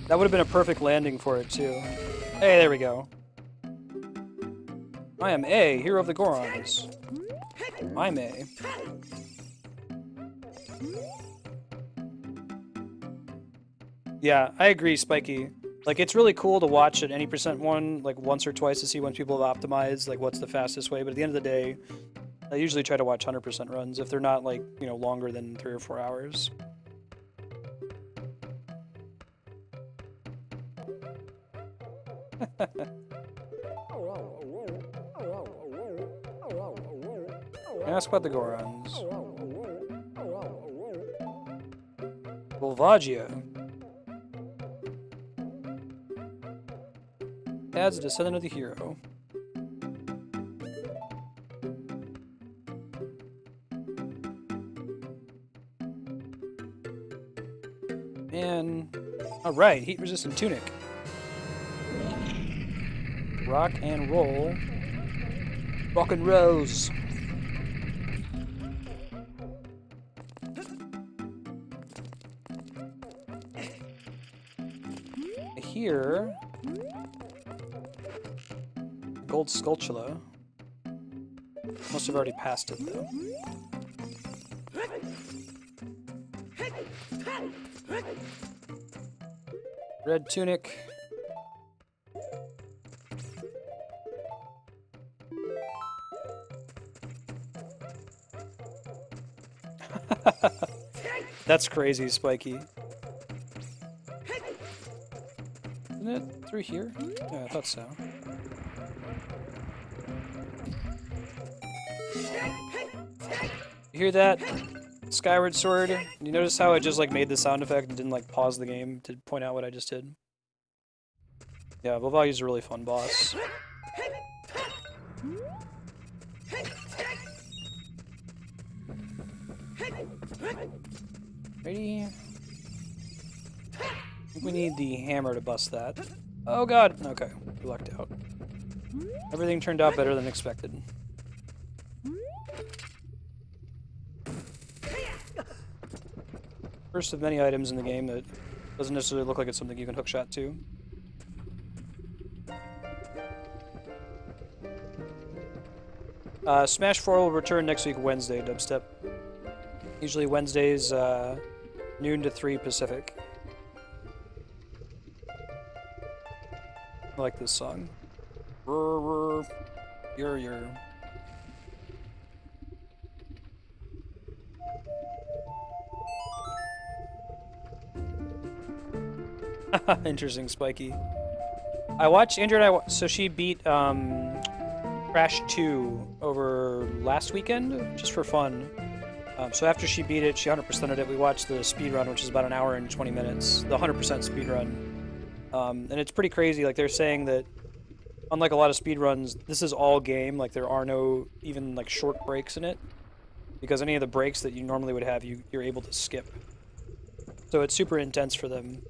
That would have been a perfect landing for it, too. Hey, there we go. I am A, hero of the Gorons. I'm A. Yeah, I agree, Spiky. Like, it's really cool to watch at any percent one, like, once or twice to see when people have optimized, like, what's the fastest way, but at the end of the day, I usually try to watch 100% runs if they're not, like, you know, longer than 3 or 4 hours. Ask about the Gorons. Volvagia. Adds a descendant of the hero. And alright, heat resistant tunic. Rock and roll. Rock and rose. Here, gold sculptula. Must have already passed it though. Red tunic. That's crazy, Spiky. Isn't it through here? Yeah, I thought so. You hear that? Skyward Sword? You notice how it just like made the sound effect and didn't like pause the game to point out what I just did? Yeah, Volvagia's a really fun boss. Ready? I think we need the hammer to bust that. Oh god! Okay, we lucked out. Everything turned out better than expected. First of many items in the game that doesn't necessarily look like it's something you can hookshot to. Smash 4 will return next week Wednesday, Dubstep. Usually Wednesdays, noon to 3 Pacific. I like this song. Yer. Interesting, Spiky. I watched Andrew and so she beat Crash 2 over last weekend, just for fun. So after she beat it, she 100%ed it. We watched the speedrun, which is about an hour and 20 minutes. The 100% speedrun. And it's pretty crazy. Like, they're saying that, unlike a lot of speedruns, this is all game. Like, there are no even, like, short breaks in it. Because any of the breaks that you normally would have, you're able to skip. So it's super intense for them.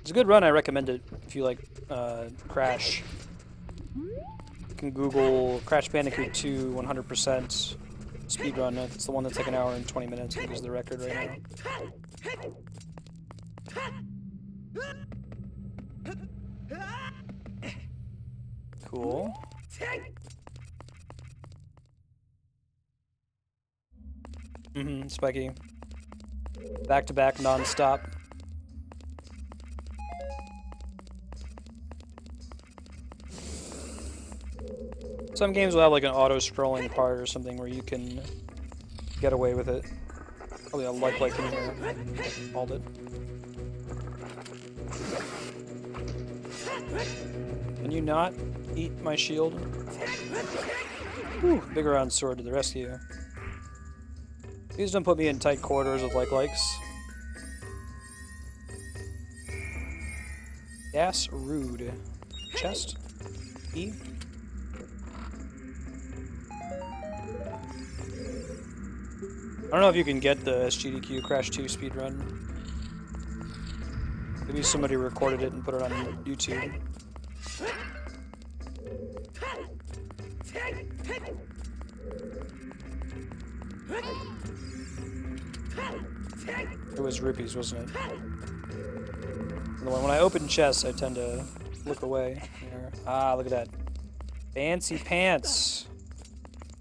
It's a good run, I recommend it if you like Crash. You can Google Crash Bandicoot 2 100% speedrun. It's the one that's like an hour and 20 minutes. I think is the record right now. Cool. Spiky. Back to back, non-stop. Some games will have like an auto-scrolling part or something where you can get away with it. Probably a like in here. Called it. Can you not eat my shield? Whew, Biggoron sword to the rescue. Please don't put me in tight corridors with likes. Gas rude. Chest. E. I don't know if you can get the SGDQ Crash 2 speedrun. Maybe somebody recorded it and put it on YouTube. It was rupees, wasn't it? And when I open chests, I tend to look away. Here. Ah, look at that. Fancy pants.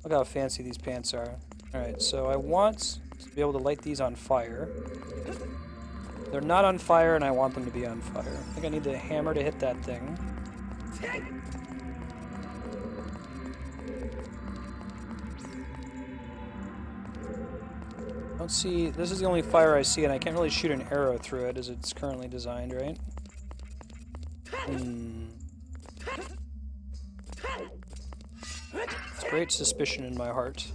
Look how fancy these pants are. Alright, so I want to be able to light these on fire. They're not on fire, and I want them to be on fire. I think I need the hammer to hit that thing. Let's see, this is the only fire I see, and I can't really shoot an arrow through it as it's currently designed, right? It's great suspicion in my heart.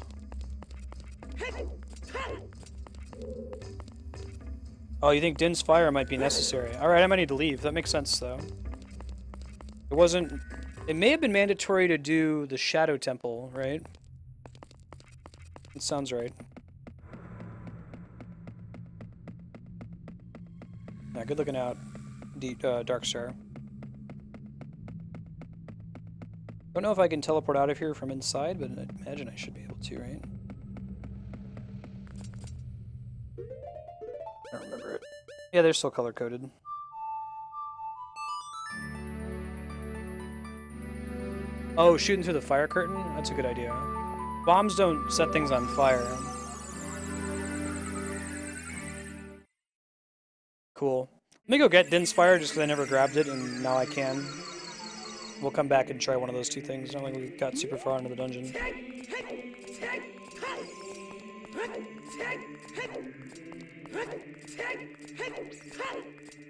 Oh, you think Din's fire might be necessary? Alright, I might need to leave. That makes sense, though. It wasn't... It may have been mandatory to do the Shadow Temple, right? It sounds right. Yeah, good looking out, Darkstar. Don't know if I can teleport out of here from inside, but I imagine I should be able to, right? I don't remember it. Yeah, they're still color-coded. Oh, shooting through the fire curtain? That's a good idea. Bombs don't set things on fire. Cool. Let me go get Din's fire just because I never grabbed it, and now I can. We'll come back and try one of those two things. Not like we got super far into the dungeon.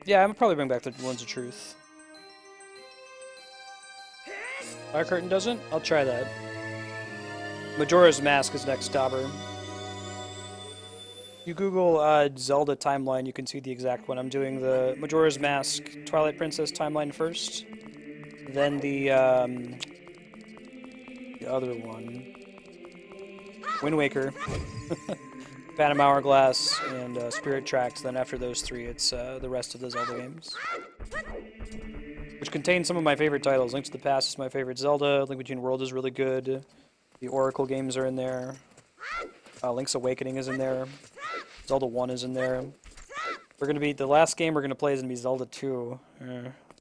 Yeah, I'm probably bring back the Ones of Truth. Fire curtain doesn't? I'll try that. Majora's Mask is next, Dauber. You Google Zelda timeline, you can see the exact one. I'm doing the Majora's Mask Twilight Princess timeline first. Then the other one. Wind Waker. Phantom Hourglass, and Spirit Tracks. Then after those three, it's the rest of the Zelda games. Which contain some of my favorite titles. Link to the Past is my favorite Zelda. Link Between Worlds is really good. The Oracle games are in there. Link's Awakening is in there. Zelda 1 is in there. We're gonna be the last game we're gonna play is gonna be Zelda 2.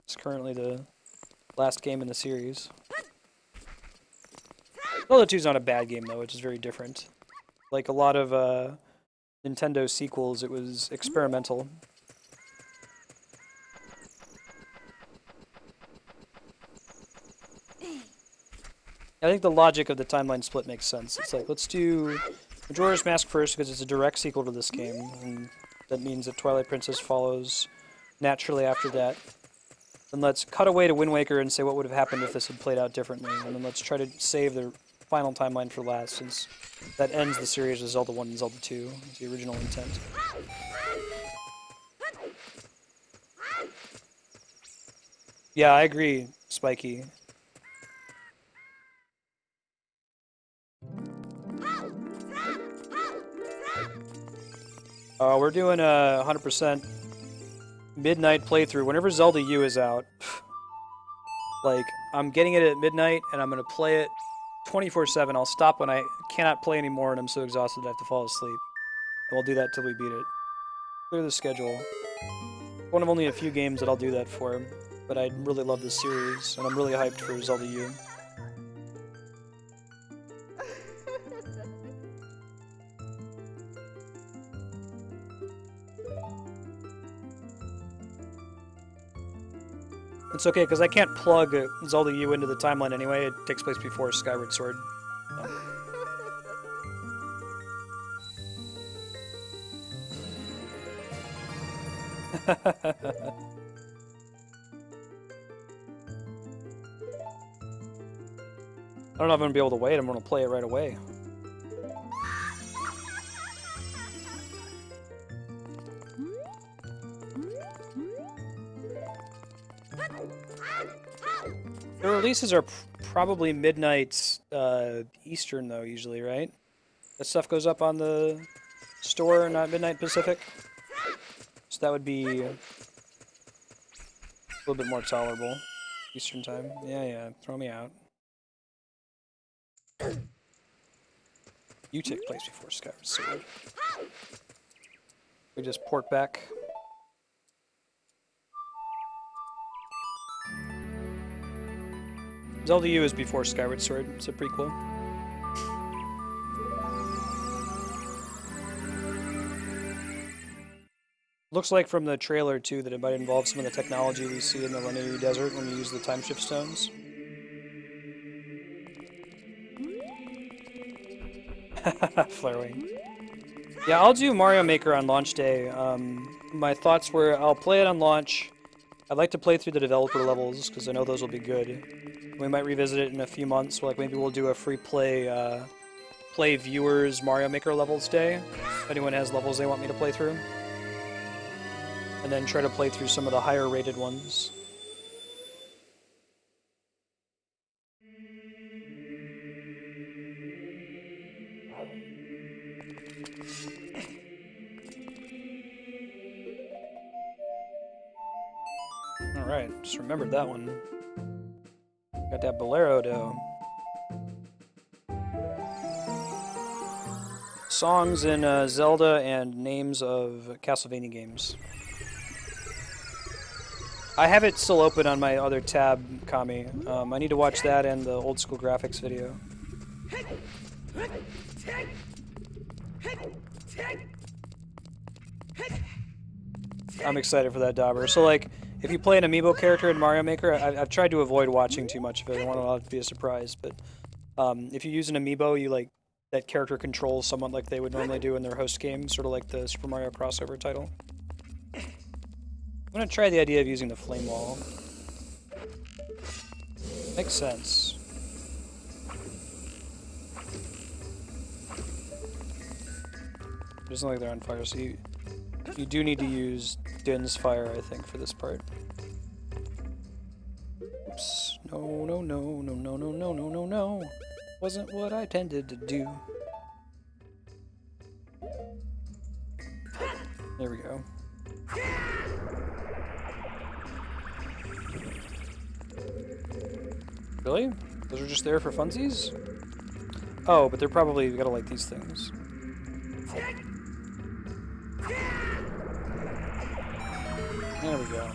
It's currently the last game in the series. Zelda 2 is not a bad game though, which is very different. Like a lot of Nintendo sequels, it was experimental. I think the logic of the timeline split makes sense. It's like, let's do Majora's Mask first because it's a direct sequel to this game, and that means that Twilight Princess follows naturally after that. Then let's cut away to Wind Waker and say what would have happened if this had played out differently, and then let's try to save the final timeline for last, since that ends the series with Zelda 1 and Zelda 2. It's the original intent. Yeah, I agree, Spiky. We're doing a 100% midnight playthrough. Whenever Zelda U is out, like, I'm getting it at midnight, and I'm going to play it 24/7. I'll stop when I cannot play anymore, and I'm so exhausted that I have to fall asleep. And we'll do that till we beat it. Clear the schedule. One of only a few games that I'll do that for. but I really love this series, and I'm really hyped for Zelda U. It's okay, because I can't plug Zelda U into the timeline anyway. It takes place before Skyward Sword. I don't know if I'm going to be able to wait. I'm going to play it right away. The releases are probably midnight Eastern, though, usually, right? That stuff goes up on the store, not midnight Pacific. So that would be a little bit more tolerable. Eastern time. Yeah, throw me out. You take place before Skyward Sword. We just port back. Zelda U is before Skyward Sword. It's a prequel. Looks like from the trailer, too, that it might involve some of the technology we see in the Lanayru Desert when you use the time shift stones. Flarewing. Yeah, I'll do Mario Maker on launch day. My thoughts were I'll play it on launch. I'd like to play through the developer levels, because I know those will be good. We might revisit it in a few months. Like maybe we'll do a free play viewers Mario Maker levels day. If anyone has levels they want me to play through. And then try to play through some of the higher rated ones. Alright, just remembered that one. Got that Bolero though. Songs in Zelda and names of Castlevania games. I have it still open on my other tab, Kami. I need to watch that and the old school graphics video. I'm excited for that, Dauber. So, like, if you play an amiibo character in Mario Maker, I've tried to avoid watching too much of it. I don't want it to be a surprise, but if you use an amiibo, you, like, that character controls someone like they would normally do in their host game, sort of like the Super Mario crossover title. I'm gonna try the idea of using the flame wall. Makes sense. It doesn't look like they're on fire, so you do need to use Din's fire, I think, for this part. Oops. No. Wasn't what I tended to do. There we go. Really? Those are just there for funsies? Oh, but they're probably gotta like these things. There we go.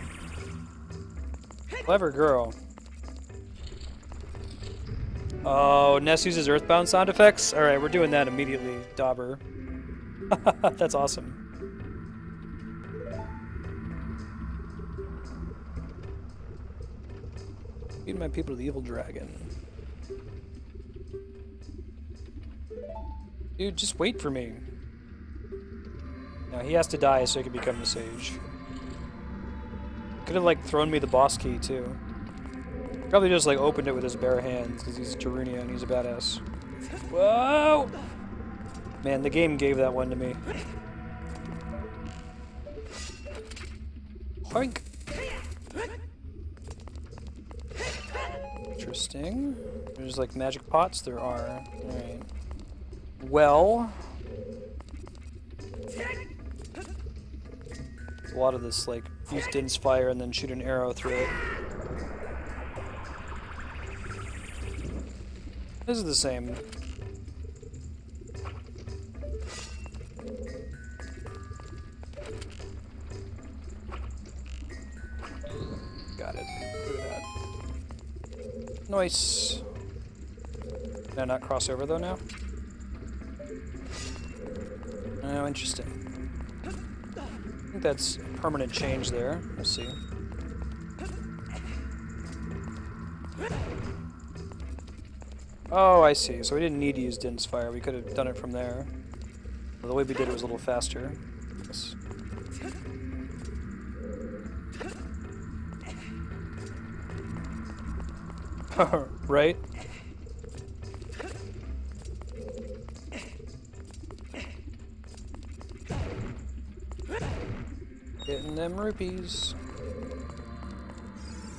Clever girl. Oh, Ness uses Earthbound sound effects? Alright, we're doing that immediately, Dauber. That's awesome. Feed my people to the evil dragon. Dude, just wait for me. No, he has to die so he can become the sage. Could have, like, thrown me the boss key, too. Probably just, like, opened it with his bare hands, because he's Tarunia and he's a badass. Whoa! Man, the game gave that one to me. Hoink! Interesting. There's, like, magic pots? There are. Alright. Well... a lot of this, like, use Din's fire and then shoot an arrow through it. This is the same. Got it. Nice. Can I not cross over though now? Oh, interesting. I think that's a permanent change there. We'll see. Oh, I see. So we didn't need to use Din's Fire. We could have done it from there. Well, the way we did it was a little faster. Yes. Right? Getting them rupees.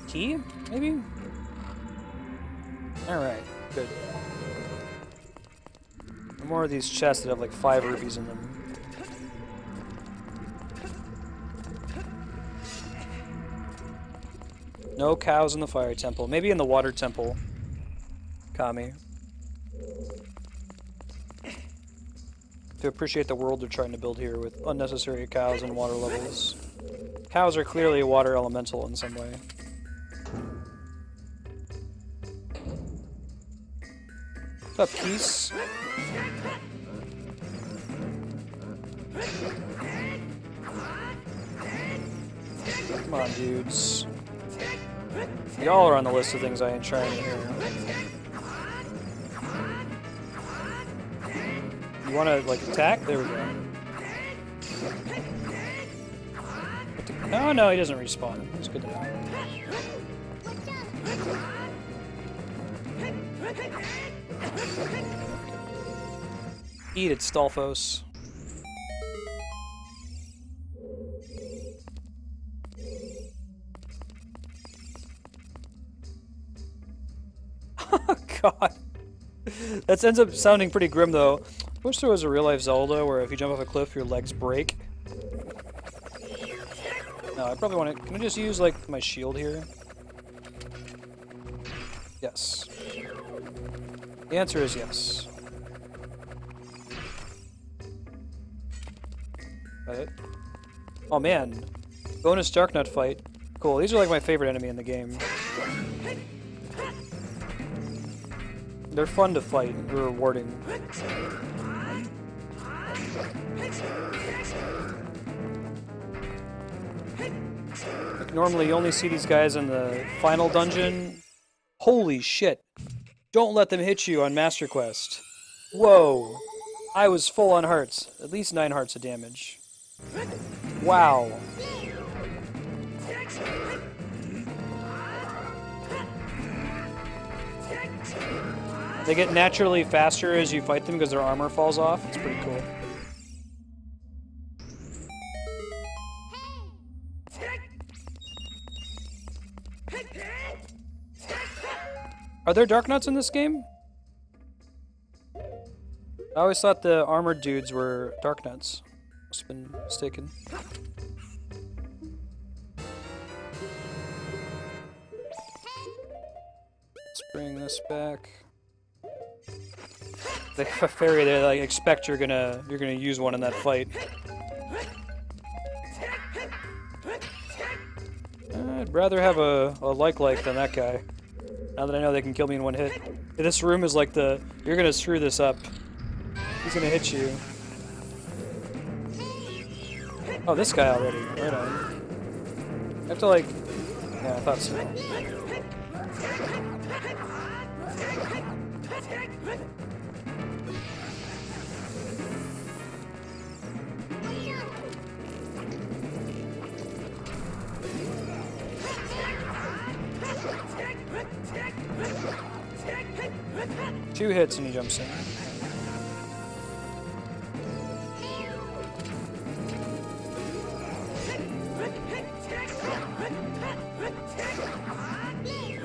Key? Maybe? Alright, good. More of these chests that have like 5 rupees in them. No cows in the fire temple. Maybe in the water temple. Kami. To appreciate the world they're trying to build here with unnecessary cows and water levels. Cows are clearly a water elemental in some way. What's up, Peace? Come on, dudes. Y'all are on the list of things I ain't trying to hear. You wanna, like, attack? There we go. Oh, no, he doesn't respawn. That's good to know. Eat it, Stolfos. Oh, God. That ends up sounding pretty grim, though. I wish there was a real-life Zelda where if you jump off a cliff, your legs break. No, I probably want to... Can I just use, like, my shield here? Yes. The answer is yes. Got it. Oh, man. Bonus Darknut fight. Cool. These are, like, my favorite enemy in the game. They're fun to fight. They're rewarding. Like, normally you only see these guys in the final dungeon. Holy shit. Don't let them hit you on Master Quest. Whoa. I was full on hearts. At least 9 hearts of damage. Wow. They get naturally faster as you fight them because their armor falls off. It's pretty cool. Are there Darknuts in this game? I always thought the armored dudes were Darknuts. Must have been mistaken. Let's bring this back. They have a fairy they like expect you're gonna use one in that fight. I'd rather have a like than that guy. Now that I know they can kill me in one hit. This room is like the you're gonna screw this up. He's gonna hit you. Oh, this guy already. Right on. I have to like yeah, I thought so. Two hits and he jumps in.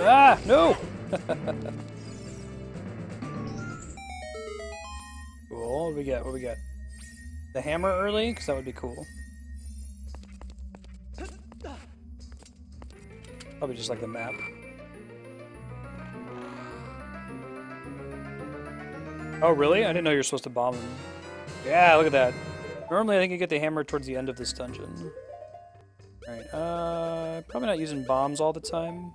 Ah, no! Cool, what do we get? What do we get? The hammer early? Because that would be cool. Probably just like the map. Oh, really? I didn't know you were supposed to bomb them. Yeah, look at that. Normally, I think you get the hammer towards the end of this dungeon. Alright, probably not using bombs all the time.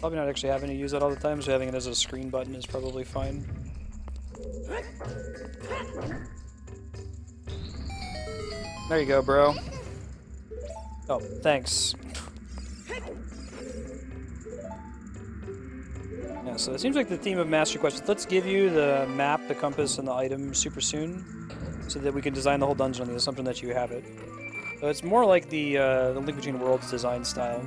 Probably not actually having to use that all the time, so having it as a screen button is probably fine. There you go, bro. Oh, thanks. Yeah, so it seems like the theme of Master Quest is let's give you the map, the compass, and the item super soon, so that we can design the whole dungeon on the assumption that you have it. So it's more like the Link Between Worlds design style.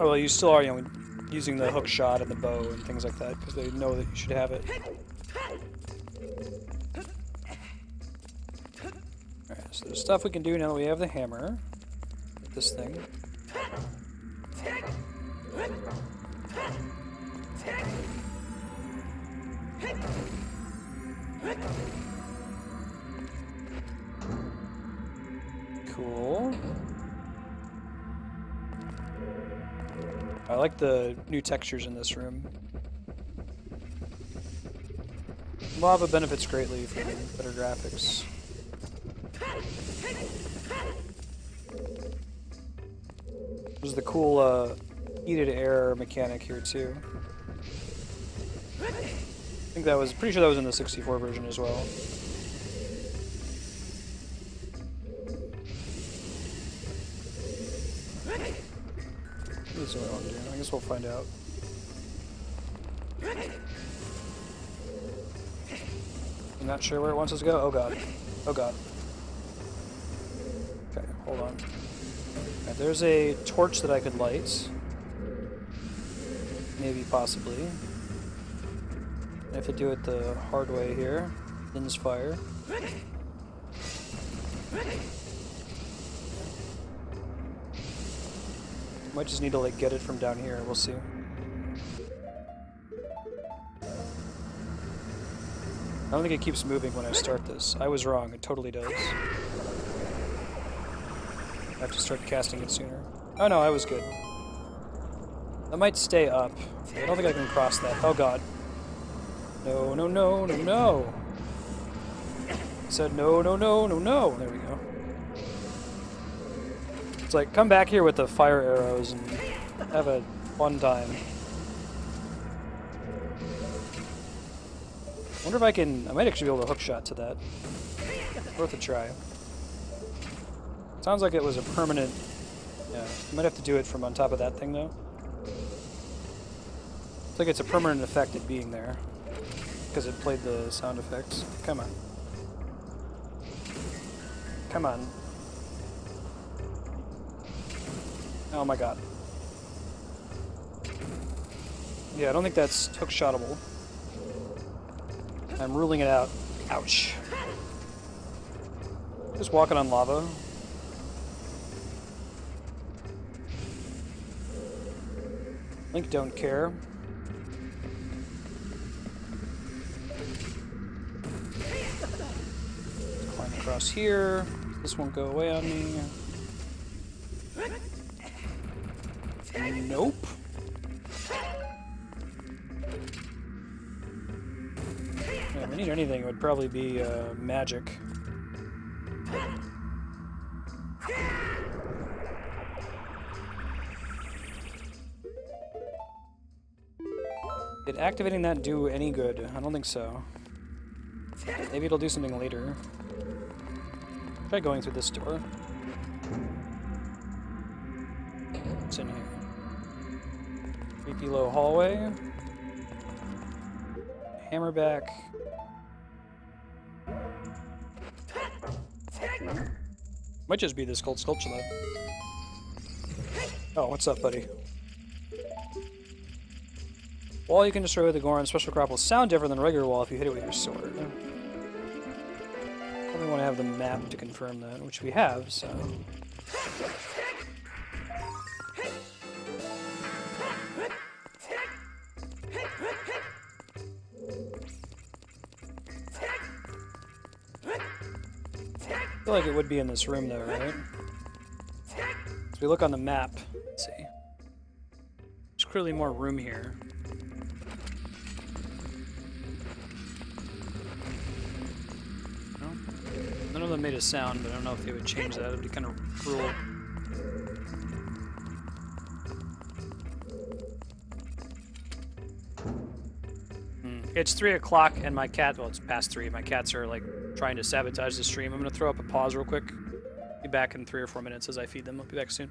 Oh, well, you still are, you know, using the hookshot and the bow and things like that, because they know that you should have it. Alright, so there's stuff we can do now that we have the hammer. With this thing. Cool. I like the new textures in this room. Lava benefits greatly from better graphics. There's the cool heated air mechanic here too. I think that was pretty sure that was in the 64 version as well. This is what I want to do. I guess we'll find out. I'm not sure where it wants us to go. Oh god. Oh god. Okay, hold on. Right, there's a torch that I could light. Maybe, possibly. I have to do it the hard way here. Thin's fire. Might just need to like get it from down here. We'll see. I don't think it keeps moving when I start this. I was wrong. It totally does. I have to start casting it sooner. Oh no, I was good. That might stay up. I don't think I can cross that. Oh god. No, no, no, no, no. I said no, no, no, no, no. There we go. It's like, come back here with the fire arrows and have a fun time. I wonder if I can... I might actually be able to hookshot to that. Worth a try. Sounds like it was a permanent... Yeah, I might have to do it from on top of that thing, though. It's like it's a permanent effect it being there. Because it played the sound effects. Come on. Come on. Oh my god. Yeah, I don't think that's hookshotable. I'm ruling it out. Ouch. Just walking on lava. Link don't care. Climb across here. This won't go away on me. Nope. Yeah, if we need anything, it would probably be magic. Did activating that do any good? I don't think so. Maybe it'll do something later. Try going through this door. What's in here? Creepy low hallway. Hammerback. Might just be this gold sculpture though. Oh, what's up, buddy? Wall you can destroy with the Goron special crop will sound different than a regular wall if you hit it with your sword. Probably want to have the map to confirm that, which we have, so... I feel like it would be in this room though, right? As we look on the map, let's see. There's clearly more room here. No? None of them made a sound, but I don't know if they would change that. It'd be kind of cruel. It's 3 o'clock and my cat, well, it's past 3. My cats are like trying to sabotage the stream. I'm going to throw up a pause real quick. Be back in 3 or 4 minutes as I feed them. I'll be back soon.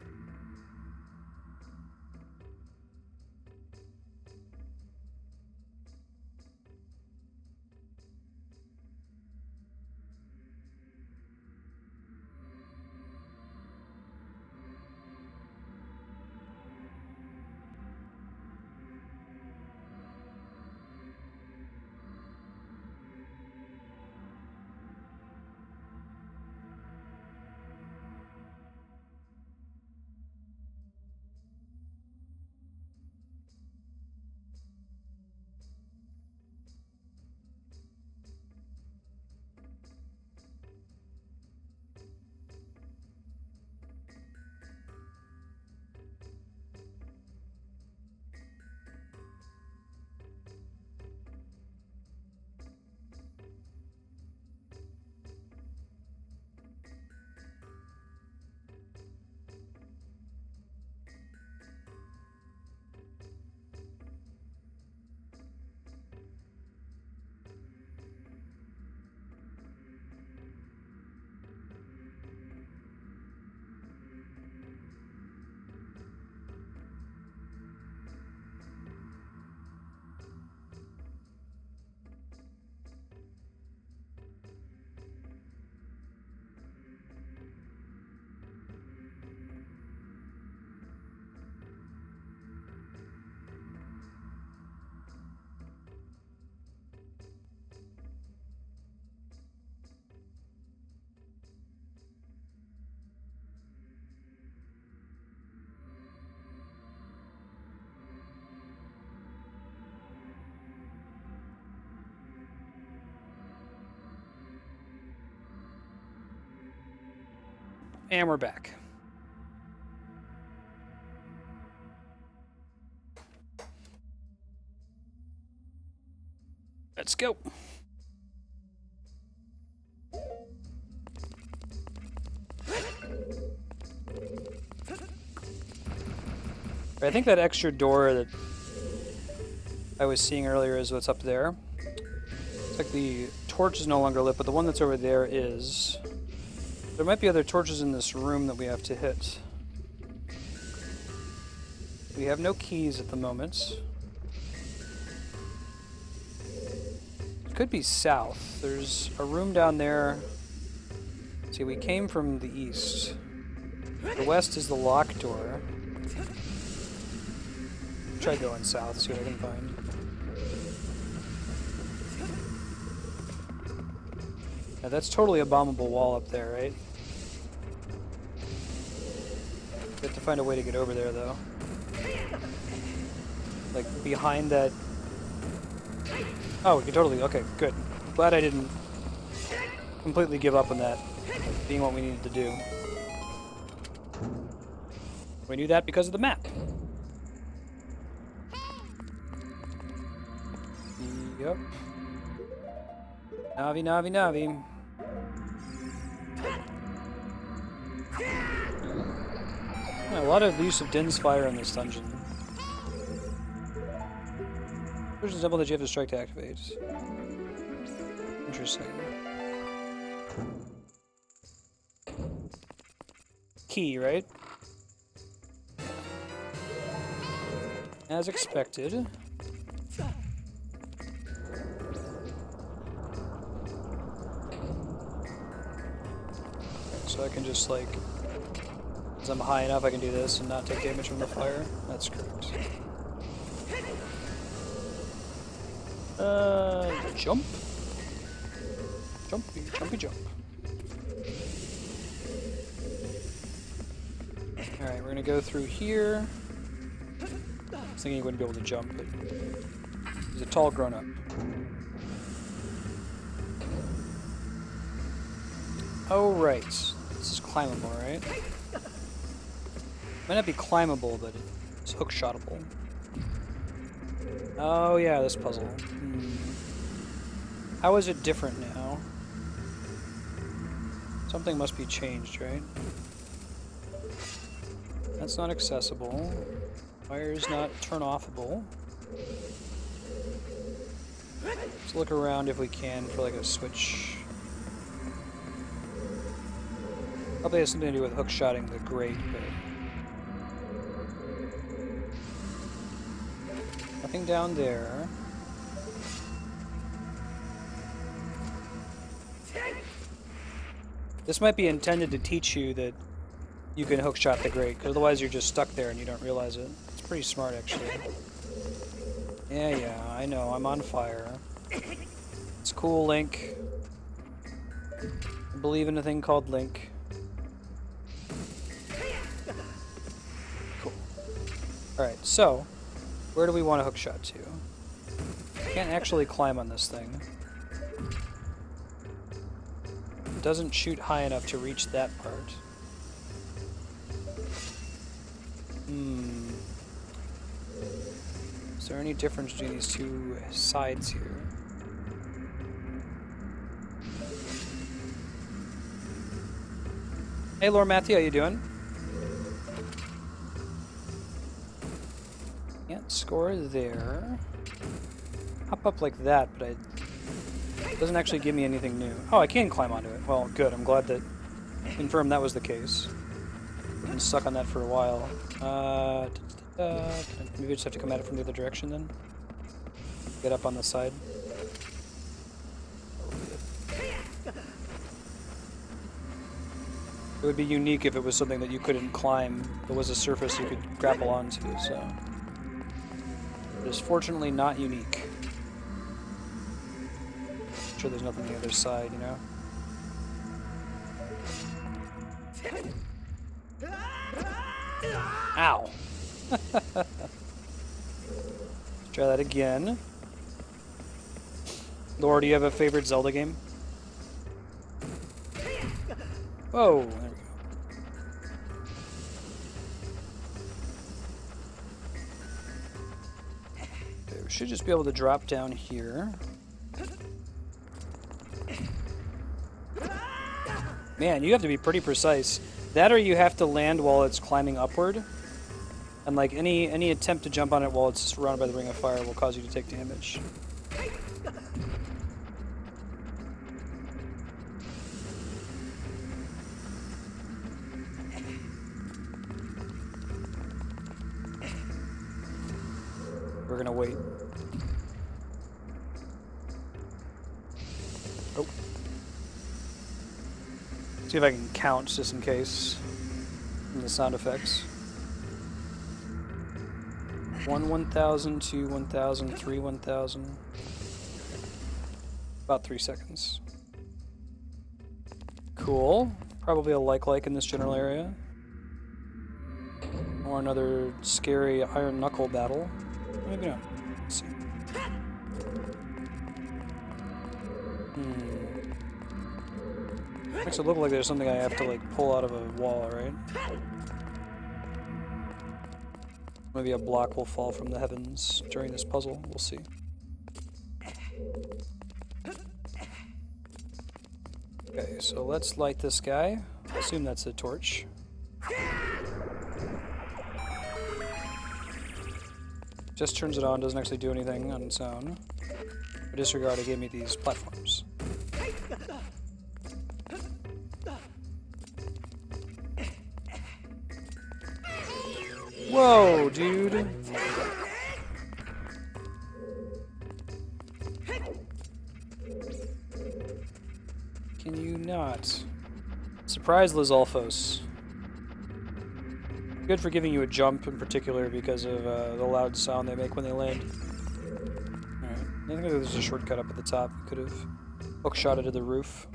And we're back. Let's go. I think that extra door that I was seeing earlier is what's up there. It's like the torch is no longer lit, but the one that's over there is. There might be other torches in this room that we have to hit. We have no keys at the moment. It could be south. There's a room down there. See, we came from the east. The west is the locked door. Try going south, see what I can find. Now that's totally a bombable wall up there, right? We have to find a way to get over there, though. Like, behind that... Oh, we can totally... Okay, good. Glad I didn't completely give up on that being what we needed to do. We knew that because of the map. Yep. Navi, Navi, Navi. Yeah, a lot of use of Din's fire in this dungeon. There's a symbol that you have to strike to activate. Interesting. Key, right? As expected. Okay, so I can just like, as I'm high enough, I can do this and not take damage from the fire. That's correct. Jump. Jumpy, jumpy, jump. Alright, we're gonna go through here. I was thinking he wouldn't be able to jump, but he's a tall grown-up. Oh, right. This is climbable, right? Might not be climbable, but it's hookshotable. Oh, yeah, this puzzle. How is it different now? Something must be changed, right? That's not accessible. Fire is not turn-offable. Let's look around if we can for like a switch. Probably has something to do with hookshotting the grate, but... nothing down there. This might be intended to teach you that you can hookshot the grate, because otherwise you're just stuck there and you don't realize it. It's pretty smart, actually. Yeah, I know, I'm on fire. It's cool, Link. I believe in a thing called Link. Cool. Alright, so, where do we want to hookshot to? Can't actually climb on this thing. It doesn't shoot high enough to reach that part. Is there any difference between these two sides here? Hey, Lord Matthew, how you doing? Can't score there. Hop up like that, but it doesn't actually give me anything new. Oh, I can climb onto it. Well, good. I'm glad that confirmed that was the case. I've been stuck on that for a while. Maybe I just have to come at it from the other direction then? Get up on the side. It would be unique if it was something that you couldn't climb. It was a surface you could grapple onto, so... it is fortunately not unique. I'm sure there's nothing on the other side, you know? Ow! Let's try that again. Laura, do you have a favorite Zelda game? Whoa! There we go. Okay, we should just be able to drop down here. Man, you have to be pretty precise. That or you have to land while it's climbing upward. And like any attempt to jump on it while it's surrounded by the ring of fire will cause you to take damage. We're gonna wait. Oh. See if I can count just in case in the sound effects. 1 1000, 2 1000, 3 1000. About 3 seconds. Cool. Probably a like in this general area. Or another scary iron knuckle battle. Maybe not. Let's see. Makes it look like there's something I have to like pull out of a wall, right? Maybe a block will fall from the heavens during this puzzle. We'll see. Okay, so let's light this guy. I assume that's a torch. Just turns it on, doesn't actually do anything on its own. For disregard, it gave me these platforms. Whoa, dude! Can you not? Surprise, Lizalfos. Good for giving you a jump in particular because of the loud sound they make when they land. Alright, I think there's a shortcut up at the top. Could have hookshotted to the roof.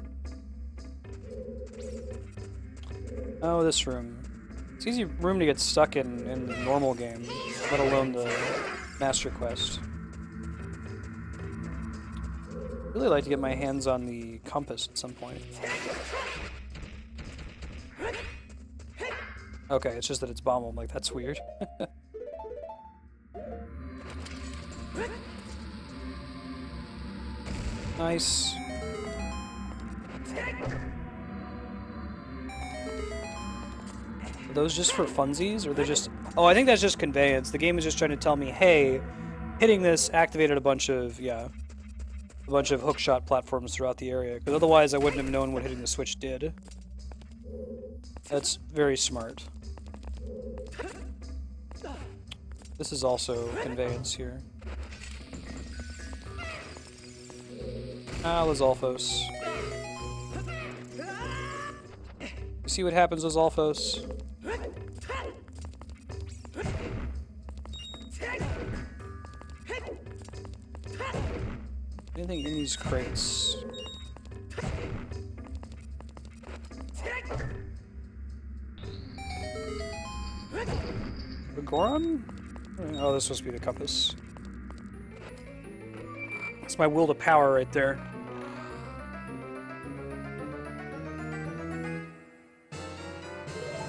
Oh, this room. It's an easy room to get stuck in the normal game, let alone the Master Quest. I'd really like to get my hands on the compass at some point. Okay, it's just that it's bomb. I'm like, that's weird. Nice. Are those just for funsies, or they're just... Oh, I think that's just conveyance. The game is just trying to tell me, hey, hitting this activated a bunch of, yeah, a bunch of hookshot platforms throughout the area, because otherwise I wouldn't have known what hitting the switch did. That's very smart. This is also conveyance here. Ah, Lizalfos. You see what happens with Zalfos? Anything in these crates? The Goron? Oh, this is supposed to be the compass. That's my will to power right there.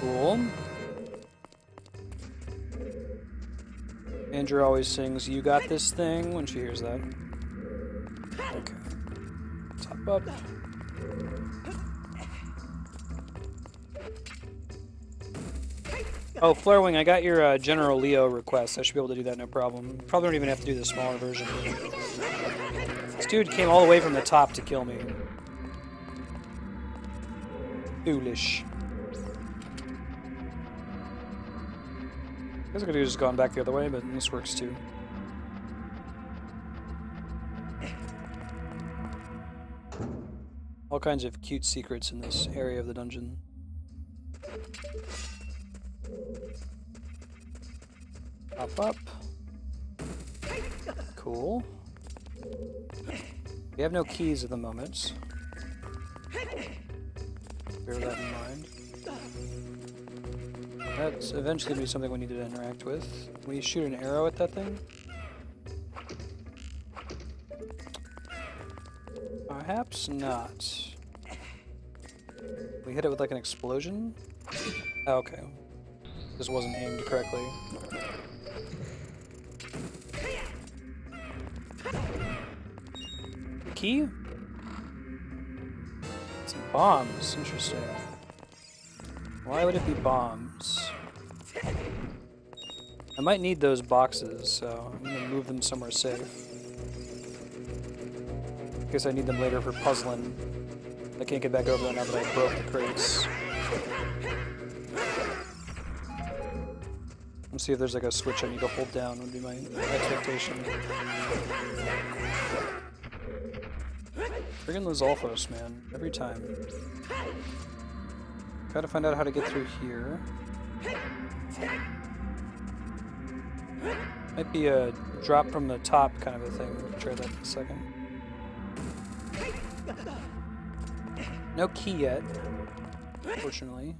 Cool. Andrew always sings, "You got this thing," when she hears that. Okay. Top up. Oh, Flarewing, I got your General Leo request. I should be able to do that no problem. Probably don't even have to do the smaller version. This dude came all the way from the top to kill me. Foolish. I guess I could have just gone back the other way, but this works too. All kinds of cute secrets in this area of the dungeon. Pop up. Cool. We have no keys at the moment. Bear that in mind. That's eventually going to be something we need to interact with. Can we shoot an arrow at that thing? Perhaps not. We hit it with like an explosion? Oh, okay. This wasn't aimed correctly. Key? Some bombs. Interesting. Why would it be bombs? I might need those boxes, so I'm gonna move them somewhere safe. Guess I need them later for puzzling. I can't get back over there now that I broke the crates. Let's see if there's like a switch I need to hold down, would be my expectation. Friggin' Lizalfos, man. Every time. Gotta find out how to get through here. Might be a drop from the top kind of a thing. We'll try that in a second. No key yet, fortunately.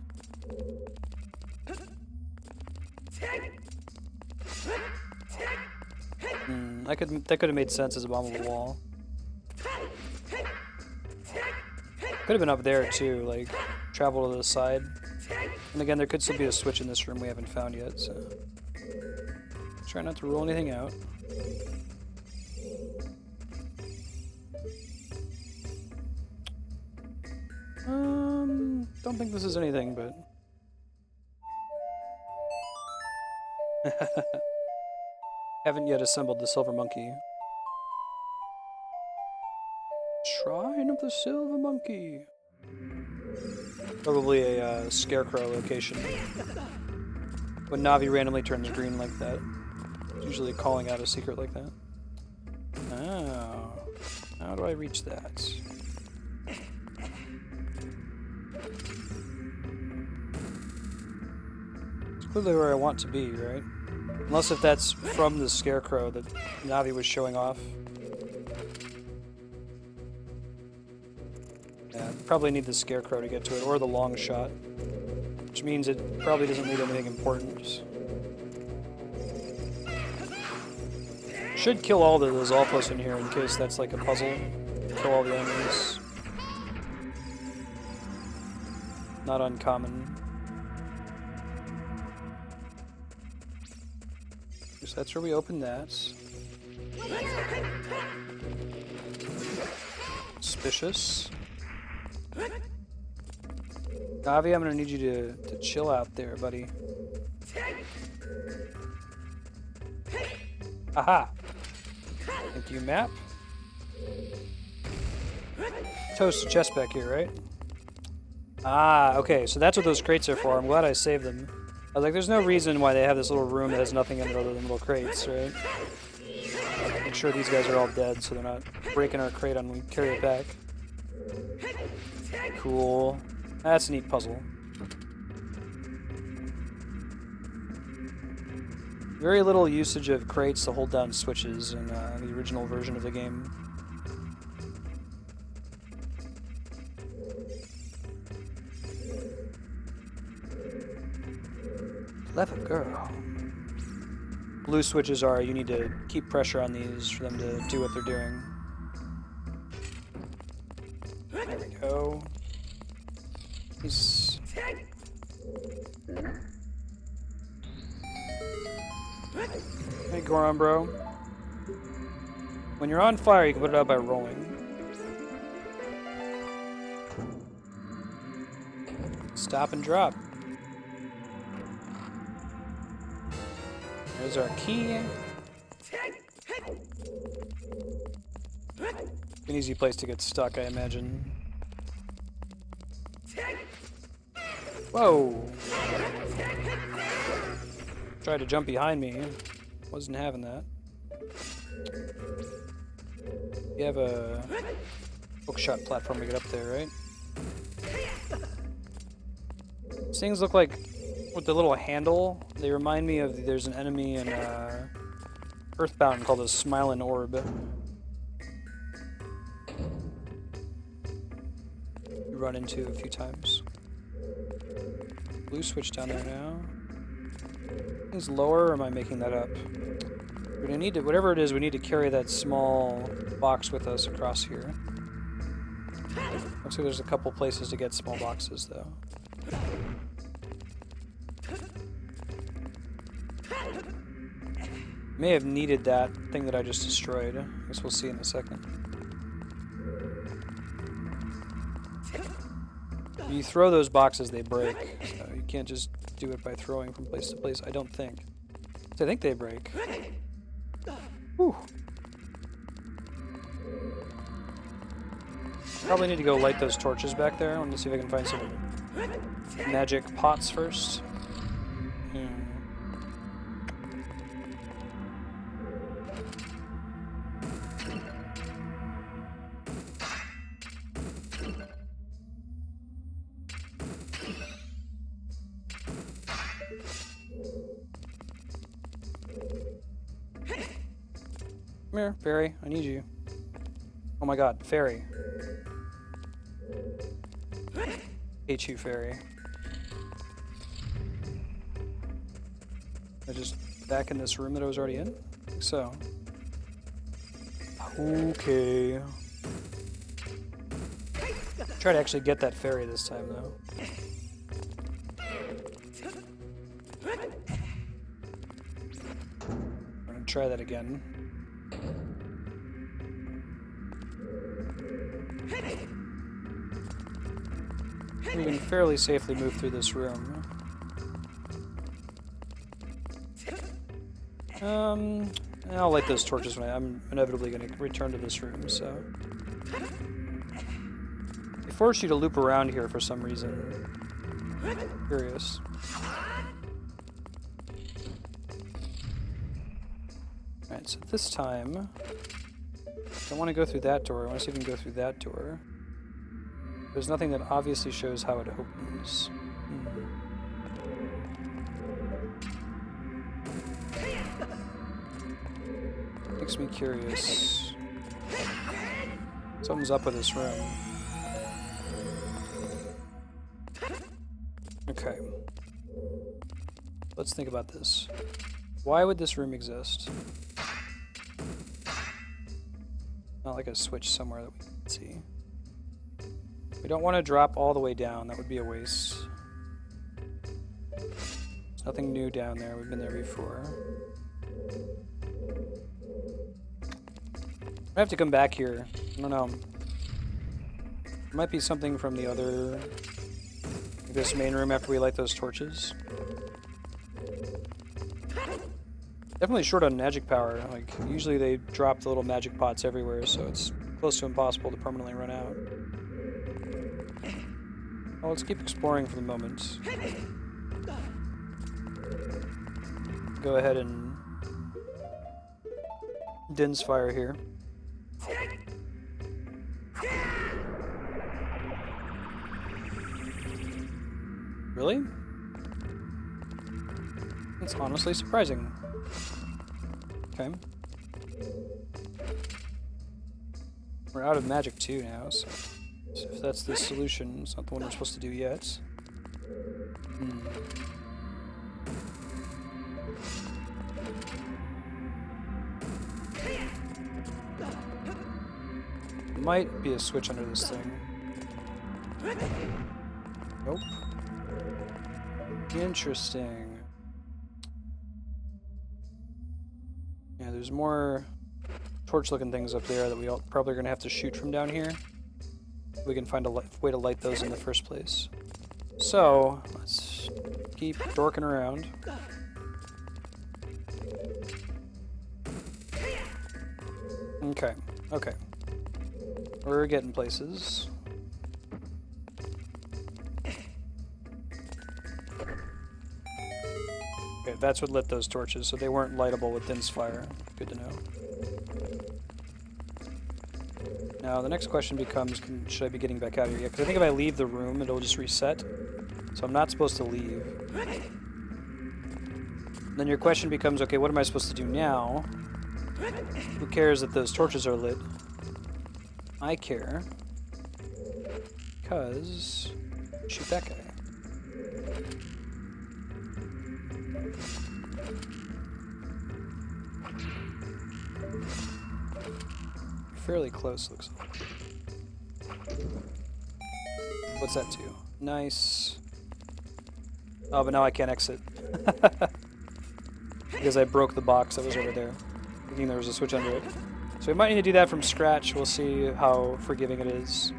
That could have made sense as a bombable wall. Could have been up there too, like travel to the side. And again, there could still be a switch in this room we haven't found yet, so try not to rule anything out. Don't think this is anything, but haven't yet assembled the silver monkey. Shrine of the Silver Monkey. Probably a scarecrow location. When Navi randomly turns green like that, it's usually calling out a secret like that. Oh, how do I reach that? It's clearly where I want to be, right? Unless if that's from the scarecrow that Navi was showing off. Yeah, probably need the scarecrow to get to it, or the Longshot. Which means it probably doesn't need anything important. Should kill all the Lizalfos in here in case that's like a puzzle. Kill all the enemies. Not uncommon. So that's where we open that. Suspicious. Gavi, I'm gonna need you to chill out there, buddy. Aha! Thank you, map. Toast chest back here, right? Ah, okay, so that's what those crates are for. I'm glad I saved them. I was like, there's no reason why they have this little room that has nothing in it other than little crates, right? Make sure these guys are all dead so they're not breaking our crate on when we carry it back. Cool. That's a neat puzzle. Very little usage of crates to hold down switches in the original version of the game. Clever girl. Blue switches are, you need to keep pressure on these for them to do what they're doing. There we go. He's... Hey Goron, bro. When you're on fire, you can put it out by rolling. Stop and drop. There's our key. An easy place to get stuck, I imagine. Whoa! Tried to jump behind me. Wasn't having that. You have a hookshot platform to get up there, right? These things look like, with the little handle, they remind me of, there's an enemy in Earthbound called a Smiling Orb. You run into a few times. Blue switch down there now. Is lower, or am I making that up? We're gonna need to, whatever it is, we need to carry that small box with us across here. Looks like there's a couple places to get small boxes, though. May have needed that thing that I just destroyed. I guess we'll see in a second. When you throw those boxes, they break. So you can't just do it by throwing from place to place, I don't think. So I think they break. Whew. Probably need to go light those torches back there. I want to see if I can find some magic pots first. Come here, fairy. I need you. Oh my god, fairy. Hate you, fairy. I just back in this room that I was already in? I think so. Okay. Try to actually get that fairy this time, though. I'm gonna try that again. We can fairly safely move through this room. I'll light those torches when I'm inevitably going to return to this room, so... They force you to loop around here for some reason. Curious. Alright, so this time... I don't want to go through that door, I want to see if we can go through that door. There's nothing that obviously shows how it opens. Makes me curious. Something's up with this room. Okay. Let's think about this. Why would this room exist? Not like a switch somewhere that we can see. We don't want to drop all the way down, that would be a waste. There's nothing new down there, we've been there before. I have to come back here. I don't know. There might be something from the other This main room after we light those torches. Definitely short on magic power. Like, usually they drop the little magic pots everywhere, so it's close to impossible to permanently run out. Well, let's keep exploring for the moment. Go ahead and Din's fire here. Really? That's honestly surprising. Okay. We're out of magic too now, so if that's the solution, it's not the one we're supposed to do yet. Might be a switch under this thing. Nope. Interesting. Yeah, there's more torch-looking things up there that we probably are going to have to shoot from down here. We can find a way to light those in the first place. So, let's keep dorking around. Okay, okay. We're getting places. Okay, that's what lit those torches, so they weren't lightable with Din's fire. Good to know. Now, the next question becomes, should I be getting back out of here? Yeah, because I think if I leave the room, it'll just reset. So I'm not supposed to leave. Then your question becomes, okay, what am I supposed to do now? Who cares that those torches are lit? I care. Because... shoot that guy. Fairly close, looks like. What's that do? Nice. Oh, but now I can't exit. Because I broke the box that was over there, thinking there was a switch under it. So we might need to do that from scratch. We'll see how forgiving it is.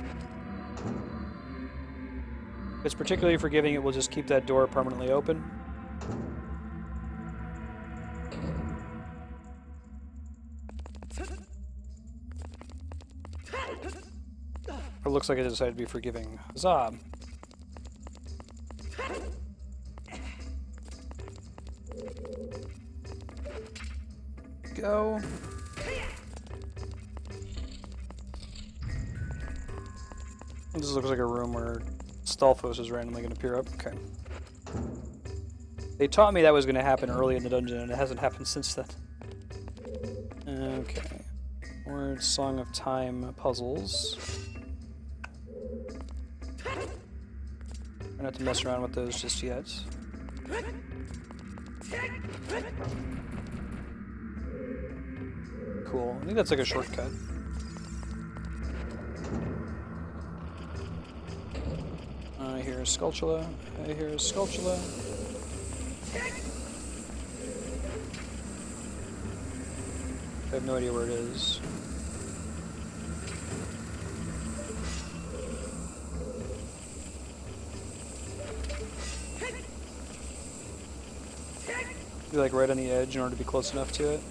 If it's particularly forgiving, it will just keep that door permanently open. It looks like it decided to be forgiving. Huzzah! Go. This looks like a room where Stalfos is randomly going to appear up. Okay. They taught me that was going to happen early in the dungeon, and it hasn't happened since then. Okay. More Song of Time puzzles. Try not to mess around with those just yet. Cool. I think that's like a shortcut. I hear a Skulltula. I hear a Skulltula. I have no idea where it is. Be like right on the edge in order to be close enough to it.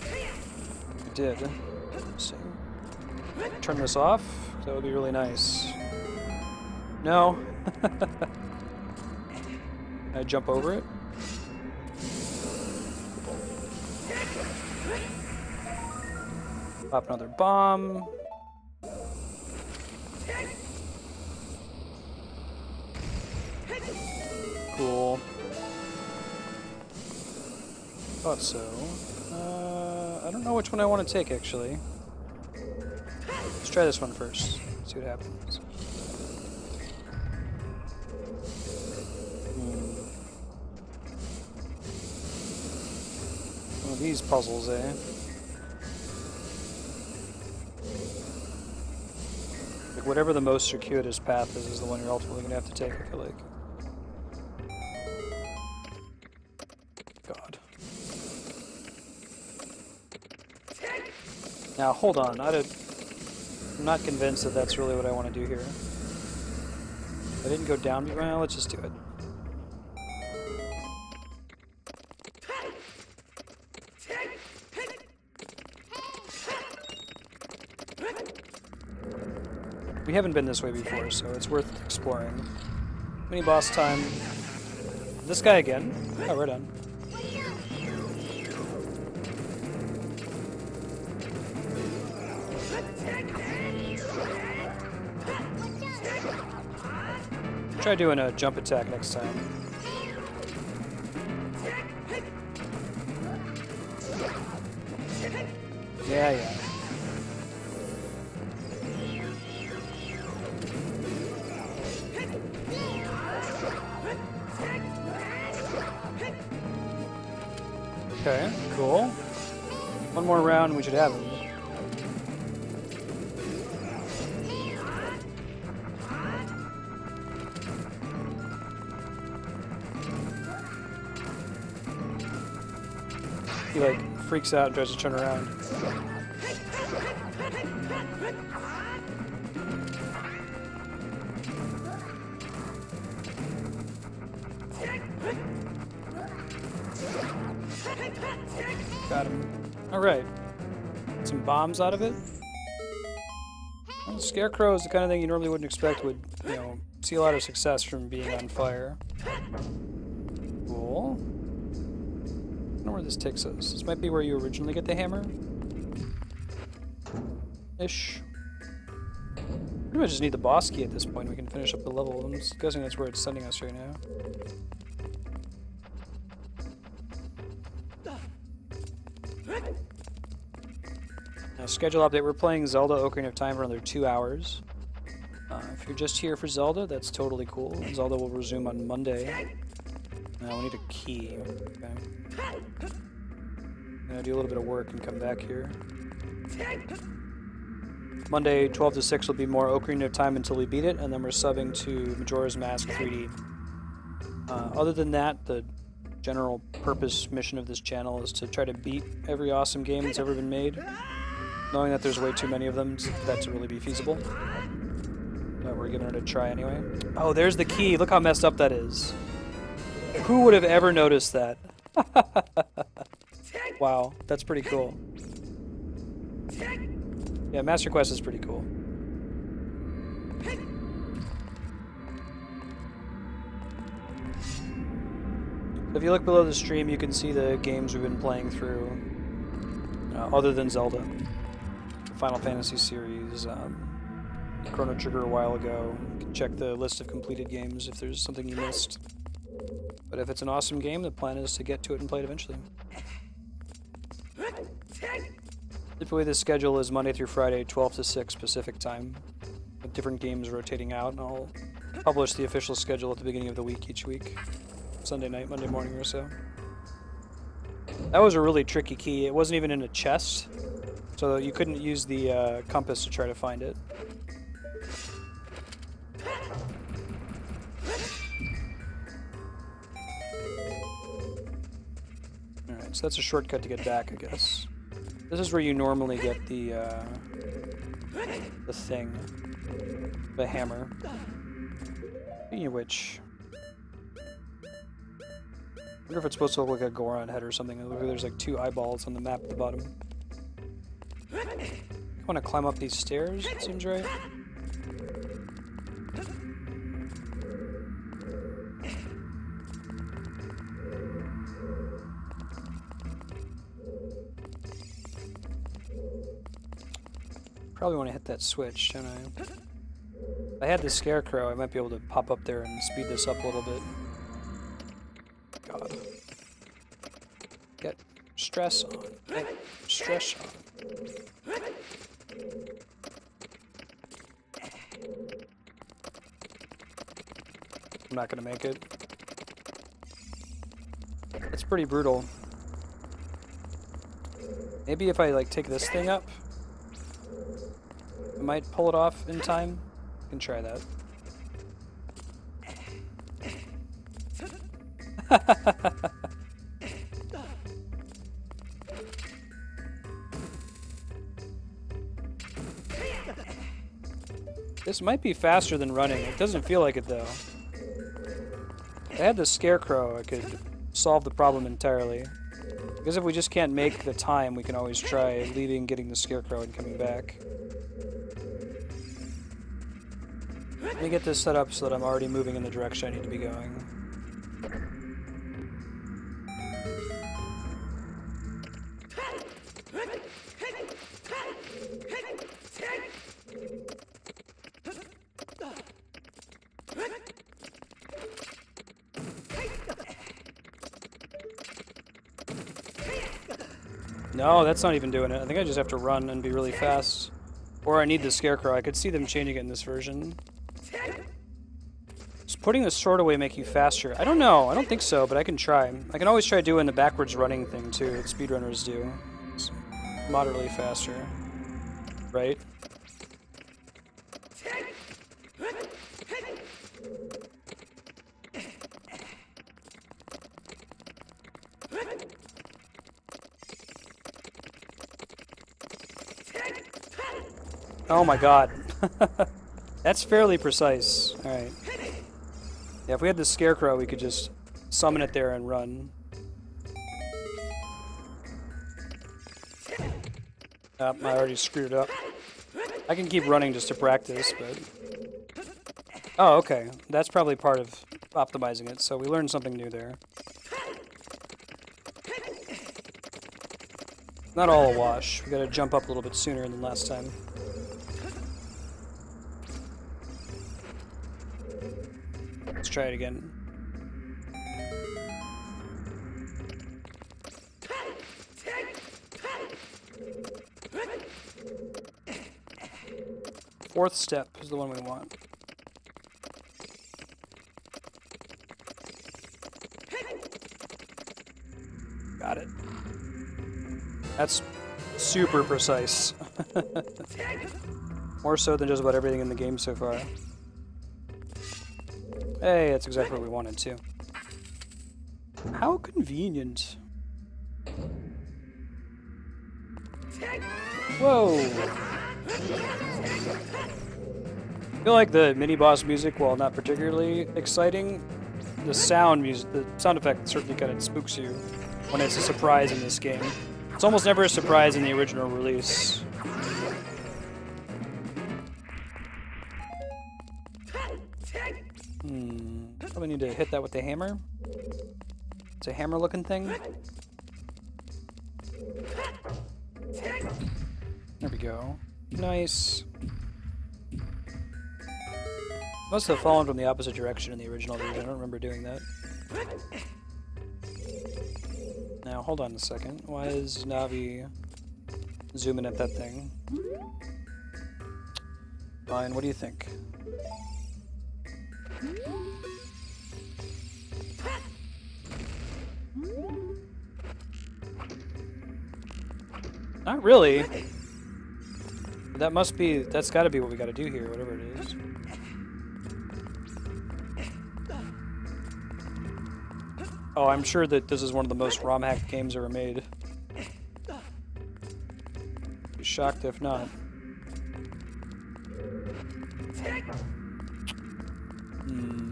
I did. Interesting. Turn this off? That would be really nice. No. I jump over it. Pop another bomb. Cool. Thought so. I don't know which one I want to take, actually. Let's try this one first. See what happens. One of these puzzles, eh? Like, whatever the most circuitous path is the one you're ultimately going to have to take, I feel like. God. Now, hold on. I'm not convinced that that's really what I want to do here. I didn't go down. Well, let's just do it. We haven't been this way before, so it's worth exploring. Mini boss time. This guy again. Oh, right on. Try doing a jump attack next time. Yeah. Okay, cool. One more round and we should have him. He like freaks out and tries to turn around. Got him. Alright. Some bombs out of it. Well, Scarecrow is the kind of thing you normally wouldn't expect would, you know, see a lot of success from being on fire. Cool. I don't know where this takes us. This might be where you originally get the hammer. Ish. Pretty much just need the boss key at this point. We can finish up the level. I'm just guessing that's where it's sending us right now. Now, schedule update. We're playing Zelda Ocarina of Time for another 2 hours. If you're just here for Zelda, that's totally cool. Zelda will resume on Monday. Now we need a key. Okay. I'm gonna do a little bit of work and come back here. Monday, 12 to 6 will be more Ocarina of Time until we beat it, and then we're subbing to Majora's Mask 3D. Other than that, the general purpose mission of this channel is to try to beat every awesome game that's ever been made, knowing that there's way too many of them for that to really be feasible. But we're giving it a try anyway. Oh, there's the key. Look how messed up that is. Who would have ever noticed that? Wow, that's pretty cool. Yeah, Master Quest is pretty cool. If you look below the stream, you can see the games we've been playing through, other than Zelda. The Final Fantasy series, Chrono Trigger a while ago. You can check the list of completed games if there's something you missed. But if it's an awesome game, the plan is to get to it and play it eventually. Typically the schedule is Monday through Friday, 12 to 6 Pacific time, with different games rotating out, and I'll publish the official schedule at the beginning of the week each week. Sunday night, Monday morning or so. That was a really tricky key. It wasn't even in a chest, so you couldn't use the compass to try to find it. Alright, so that's a shortcut to get back, I guess. This is where you normally get the thing. The hammer. Speaking of which... I wonder if it's supposed to look like a Goron head or something. There's like 2 eyeballs on the map at the bottom. I want to climb up these stairs, it seems right. Probably want to hit that switch, don't I? If I had the Scarecrow, I might be able to pop up there and speed this up a little bit. God. Get stress on. Get stress on. I'm not gonna make it. It's pretty brutal. Maybe if I like take this thing up, I might pull it off in time. I can try that. This might be faster than running. It doesn't feel like it, though. If I had the Scarecrow, I could solve the problem entirely. Because if we just can't make the time, we can always try leaving, getting the Scarecrow, and coming back. Let me get this set up so that I'm already moving in the direction I need to be going. No, that's not even doing it. I think I just have to run and be really fast. Or I need the Scarecrow. I could see them changing it in this version. Does putting the sword away make you faster? I don't know. I don't think so, but I can try. I can always try doing the backwards running thing, too, that speedrunners do. It's moderately faster. Right? Oh my god. That's fairly precise. Alright. Yeah, if we had the Scarecrow, we could just summon it there and run. I already screwed it up. I can keep running just to practice, but... Oh, okay. That's probably part of optimizing it, so we learned something new there. Not all a wash. We gotta jump up a little bit sooner than last time. Let's try it again. Fourth step is the one we want. Got it. That's super precise. More so than just about everything in the game so far. Hey, that's exactly what we wanted too. How convenient. Whoa! I feel like the mini-boss music, while not particularly exciting, the sound effect certainly kind of spooks you when it's a surprise in this game. It's almost never a surprise in the original release. Probably need to hit that with the hammer. It's a hammer-looking thing. There we go. Nice. Must have fallen from the opposite direction in the original version. I don't remember doing that. Now, hold on a second. Why is Navi zooming at that thing? Fine, what do you think? Not really. That must be, that's gotta be what we gotta do here, whatever it is. Oh, I'm sure that this is one of the most ROM-hacked games ever made. Be shocked if not.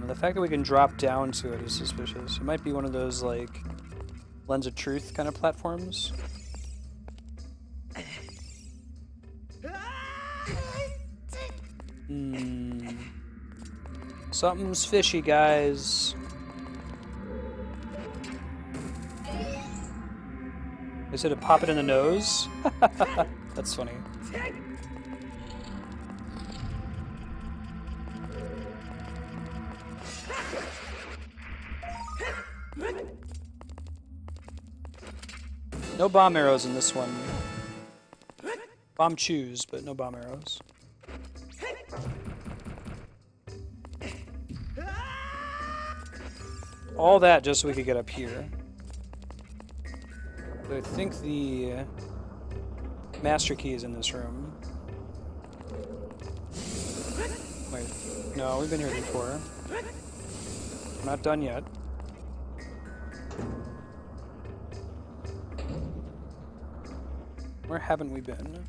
The fact that we can drop down to it is suspicious. It might be one of those, like, Lens of Truth kind of platforms. Something's fishy, guys. They said to pop it in the nose? That's funny. No bomb arrows in this one. Bomb chews, but no bomb arrows. All that just so we could get up here. But I think the master key is in this room. Wait, no, we've been here before. We're not done yet. Where haven't we been?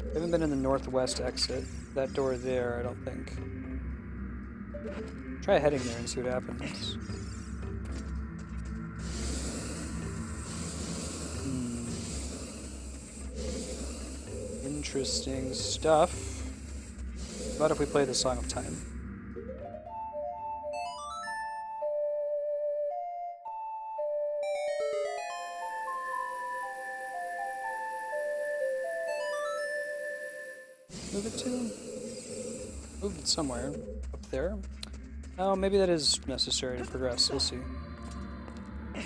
I haven't been in the northwest exit. That door there, I don't think. Try heading there and see what happens. Interesting stuff. What about if we play the Song of Time? Move it to? Move it somewhere. Up there? Oh, maybe that is necessary to progress. We'll see. I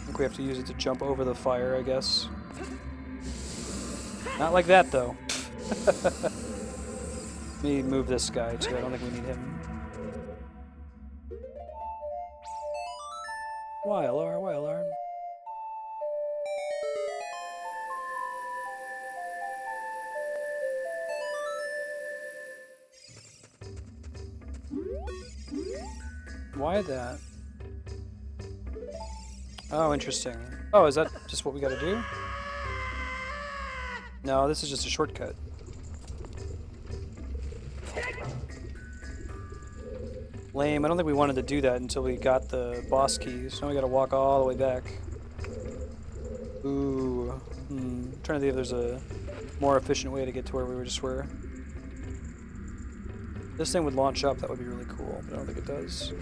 think we have to use it to jump over the fire, I guess. Not like that, though. Let me move this guy, too. I don't think we need him. YLR, YLR. Why that? Oh, interesting. Oh, is that just what we gotta do? No, this is just a shortcut. Lame. I don't think we wanted to do that until we got the boss key, so now we gotta walk all the way back. Ooh. Trying to think if there's a more efficient way to get to where we just were. This thing would launch up, that would be really cool, but I don't think it does.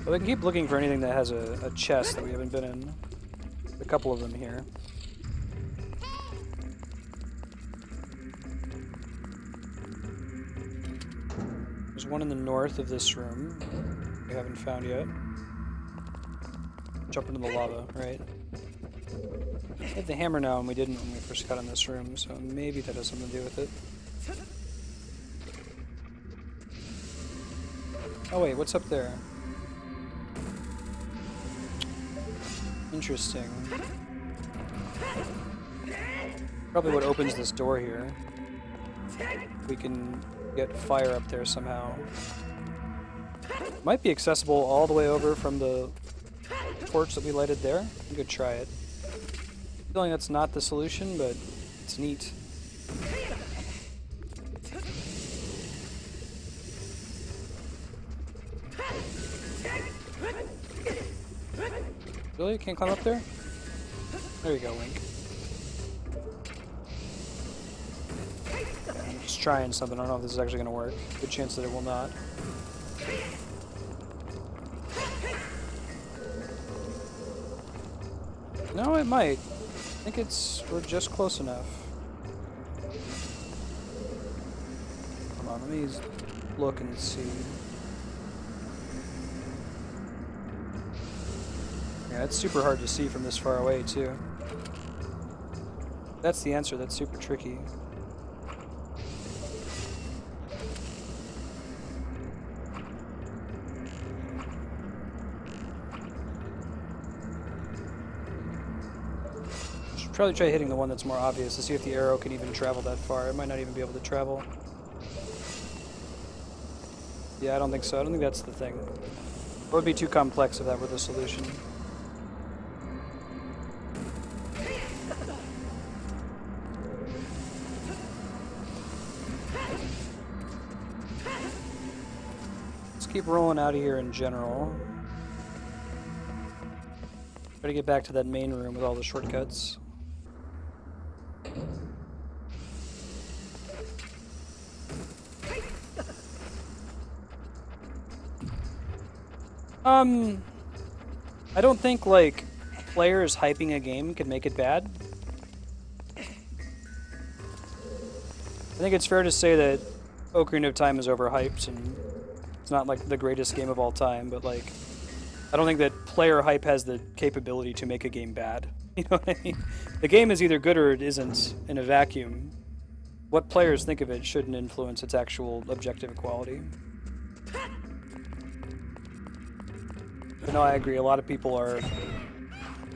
But we can keep looking for anything that has a chest that we haven't been in. A couple of them here. There's one in the north of this room we haven't found yet. Jump into the lava, right? We have the hammer now, and we didn't when we first got in this room, so maybe that has something to do with it. Oh wait, what's up there? Interesting. Probably what opens this door here. We can get fire up there somehow. Might be accessible all the way over from the torch that we lighted there. We could try it. Feeling that's not the solution, but it's neat. Really? Can't climb up there? There you go, Link. I'm just trying something. I don't know if this is actually going to work. Good chance that it will not. No, it might. I think we're just close enough. Hold on, let me look and see. Yeah, it's super hard to see from this far away, too. That's the answer, that's super tricky. Should probably try hitting the one that's more obvious to see if the arrow can even travel that far. It might not even be able to travel. Yeah, I don't think so. I don't think that's the thing. It would be too complex if that were the solution. Keep rolling out of here in general. Try to get back to that main room with all the shortcuts. I don't think, like, players hyping a game can make it bad. I think it's fair to say that Ocarina of Time is overhyped, and it's not, like, the greatest game of all time, but, like, I don't think that player hype has the capability to make a game bad. You know what I mean? The game is either good or it isn't in a vacuum. What players think of it shouldn't influence its actual objective quality. But no, I agree. A lot of people are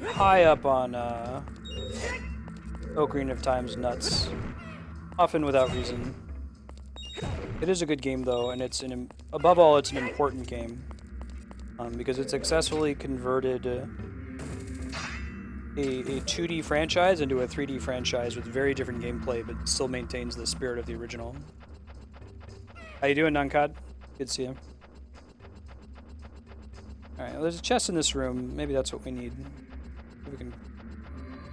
high up on Ocarina of Time's nuts, often without reason. It is a good game, though, and it's above all, it's an important game. because it successfully converted a 2D franchise into a 3D franchise with very different gameplay, but still maintains the spirit of the original. How you doing, Nankad? Good to see you. Alright, well, there's a chest in this room. Maybe that's what we need. Maybe we can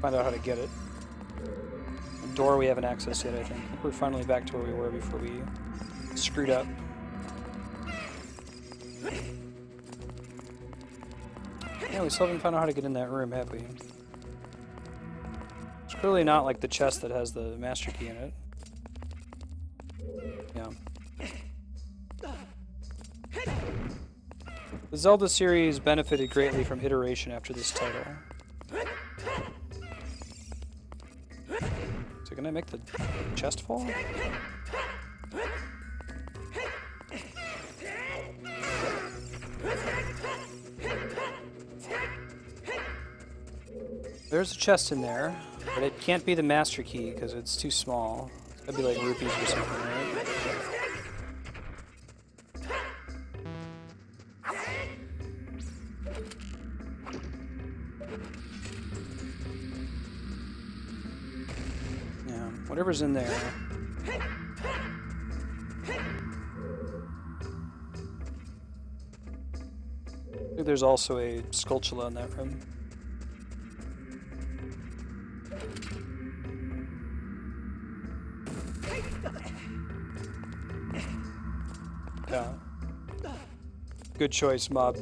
find out how to get it. A door we haven't accessed yet, I think. We're finally back to where we were before we screwed up. Yeah, we still haven't found out how to get in that room, have we? It's clearly not like the chest that has the master key in it. Yeah. The Zelda series benefited greatly from iteration after this title. So can I make the chest fall? There's a chest in there, but it can't be the master key because it's too small. It's gotta be like rupees or something, right? Yeah, whatever's in there. I think there's also a Skulltula in that room. Yeah. Good choice, Mob.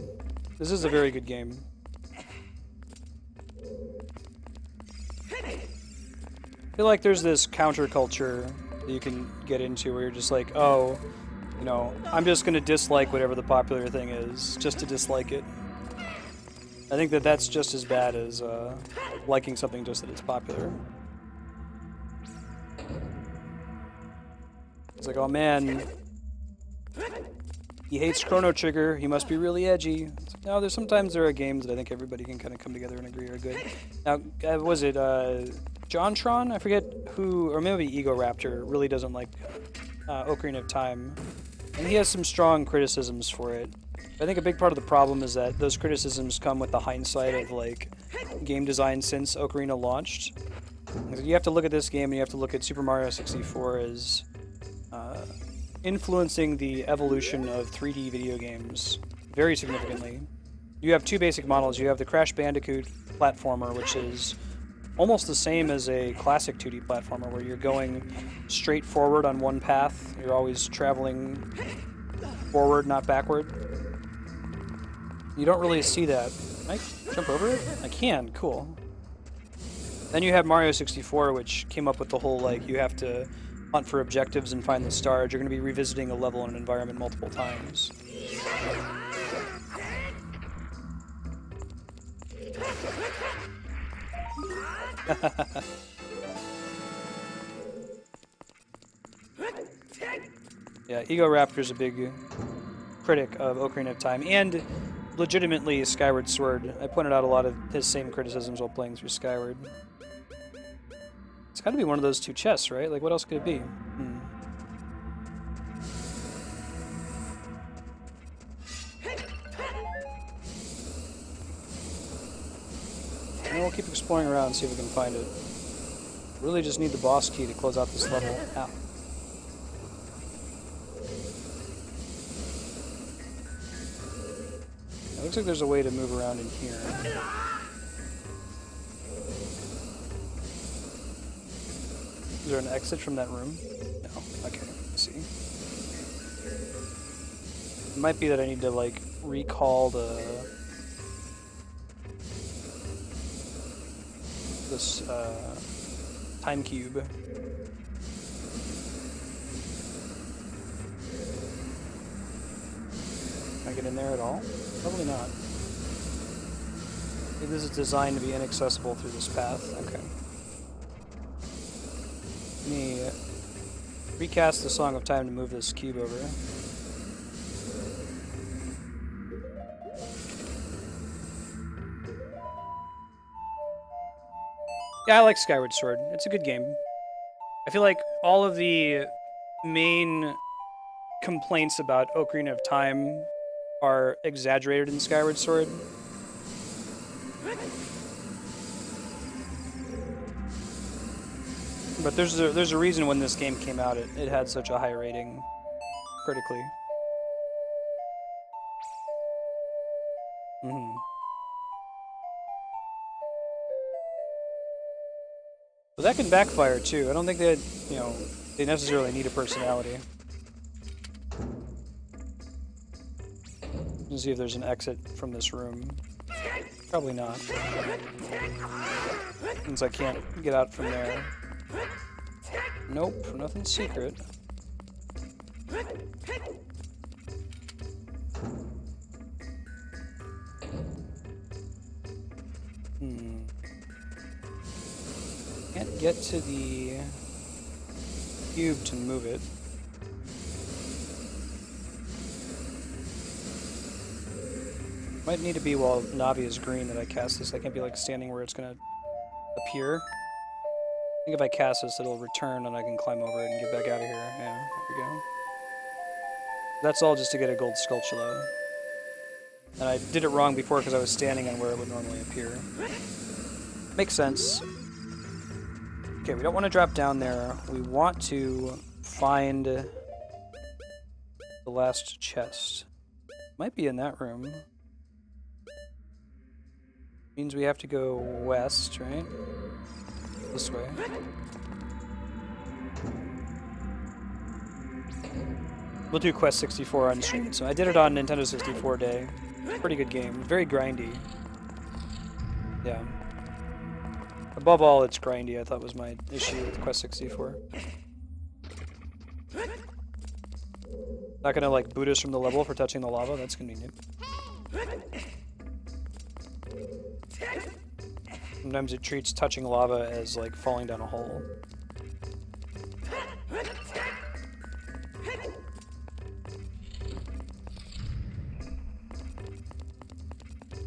This is a very good game. I feel like there's this counterculture that you can get into where you're just like, oh, you know, I'm just going to dislike whatever the popular thing is, just to dislike it. I think that that's just as bad as liking something just that it's popular. It's like, oh man, he hates Chrono Trigger, he must be really edgy. It's like, no, there's sometimes there are games that I think everybody can kind of come together and agree are good. Now, was it Jontron? I forget who, or maybe Ego Raptor really doesn't like Ocarina of Time. And he has some strong criticisms for it. I think a big part of the problem is that those criticisms come with the hindsight of like game design since Ocarina launched. You have to look at this game and you have to look at Super Mario 64 as influencing the evolution of 3D video games very significantly. You have two basic models. You have the Crash Bandicoot platformer, which is almost the same as a classic 2D platformer, where you're going straight forward on one path. You're always traveling forward, not backward. You don't really see that. Can I jump over it? I can, cool. Then you have Mario 64, which came up with the whole, like, you have to hunt for objectives and find the stars. You're going to be revisiting a level in an environment multiple times. Yeah, Ego Raptor's a big critic of Ocarina of Time, and legitimately Skyward Sword. I pointed out a lot of his same criticisms while playing through Skyward. It's got to be one of those two chests, right? Like, what else could it be? And we'll keep exploring around and see if we can find it. Really just need the boss key to close out this level. Ow. It looks like there's a way to move around in here. Is there an exit from that room? No. Okay, let's see. It might be that I need to, like, recall this time cube. Can I get in there at all? Probably not. I think this is designed to be inaccessible through this path. Okay. Let me recast the Song of Time to move this cube over. Yeah, I like Skyward Sword. It's a good game. I feel like all of the main complaints about Ocarina of Time are exaggerated in Skyward Sword. But there's a reason when this game came out, it had such a high rating critically. But that can backfire too. I don't think that, you know, they necessarily need a personality. Let's see if there's an exit from this room. Probably not. Since I can't get out from there. Nope, nothing secret. Can't get to the cube to move it. Might need to be while Navi is green that I cast this. I can't be like standing where it's gonna appear. I think if I cast this, it'll return and I can climb over it and get back out of here. Yeah, there we go. That's all just to get a gold Skulltula. And I did it wrong before because I was standing on where it would normally appear. Makes sense. Okay, we don't want to drop down there. We want to find the last chest. Might be in that room. Means we have to go west, right? This way. We'll do Quest 64 on stream. So I did it on Nintendo 64 Day. Pretty good game. Very grindy. Yeah. Above all, it's grindy. I thought was my issue with Quest 64. Not gonna like boot us from the level for touching the lava. That's convenient. Sometimes it treats touching lava as like falling down a hole.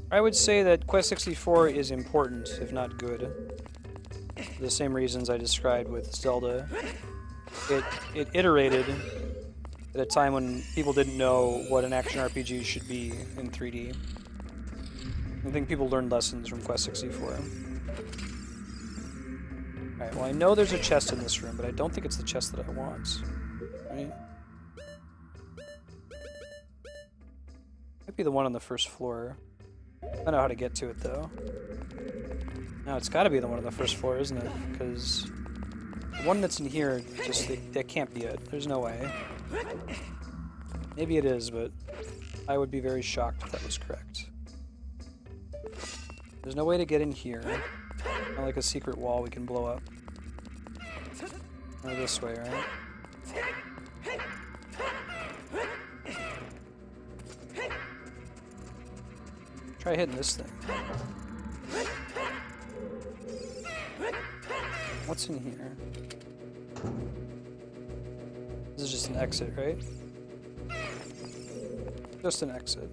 I would say that Quest 64 is important, if not good. For the same reasons I described with Zelda. It iterated at a time when people didn't know what an action RPG should be in 3D. I think people learned lessons from Quest 64. Alright, well I know there's a chest in this room, but I don't think it's the chest that I want. Right? Might be the one on the first floor. I don't know how to get to it though. No, it's gotta be the one on the first floor, isn't it? Because the one that's in here, just, that can't be it. There's no way. Maybe it is, but I would be very shocked if that was correct. There's no way to get in here. Not like a secret wall we can blow up. Or this way, right? Try hitting this thing. What's in here? This is just an exit, right? Just an exit.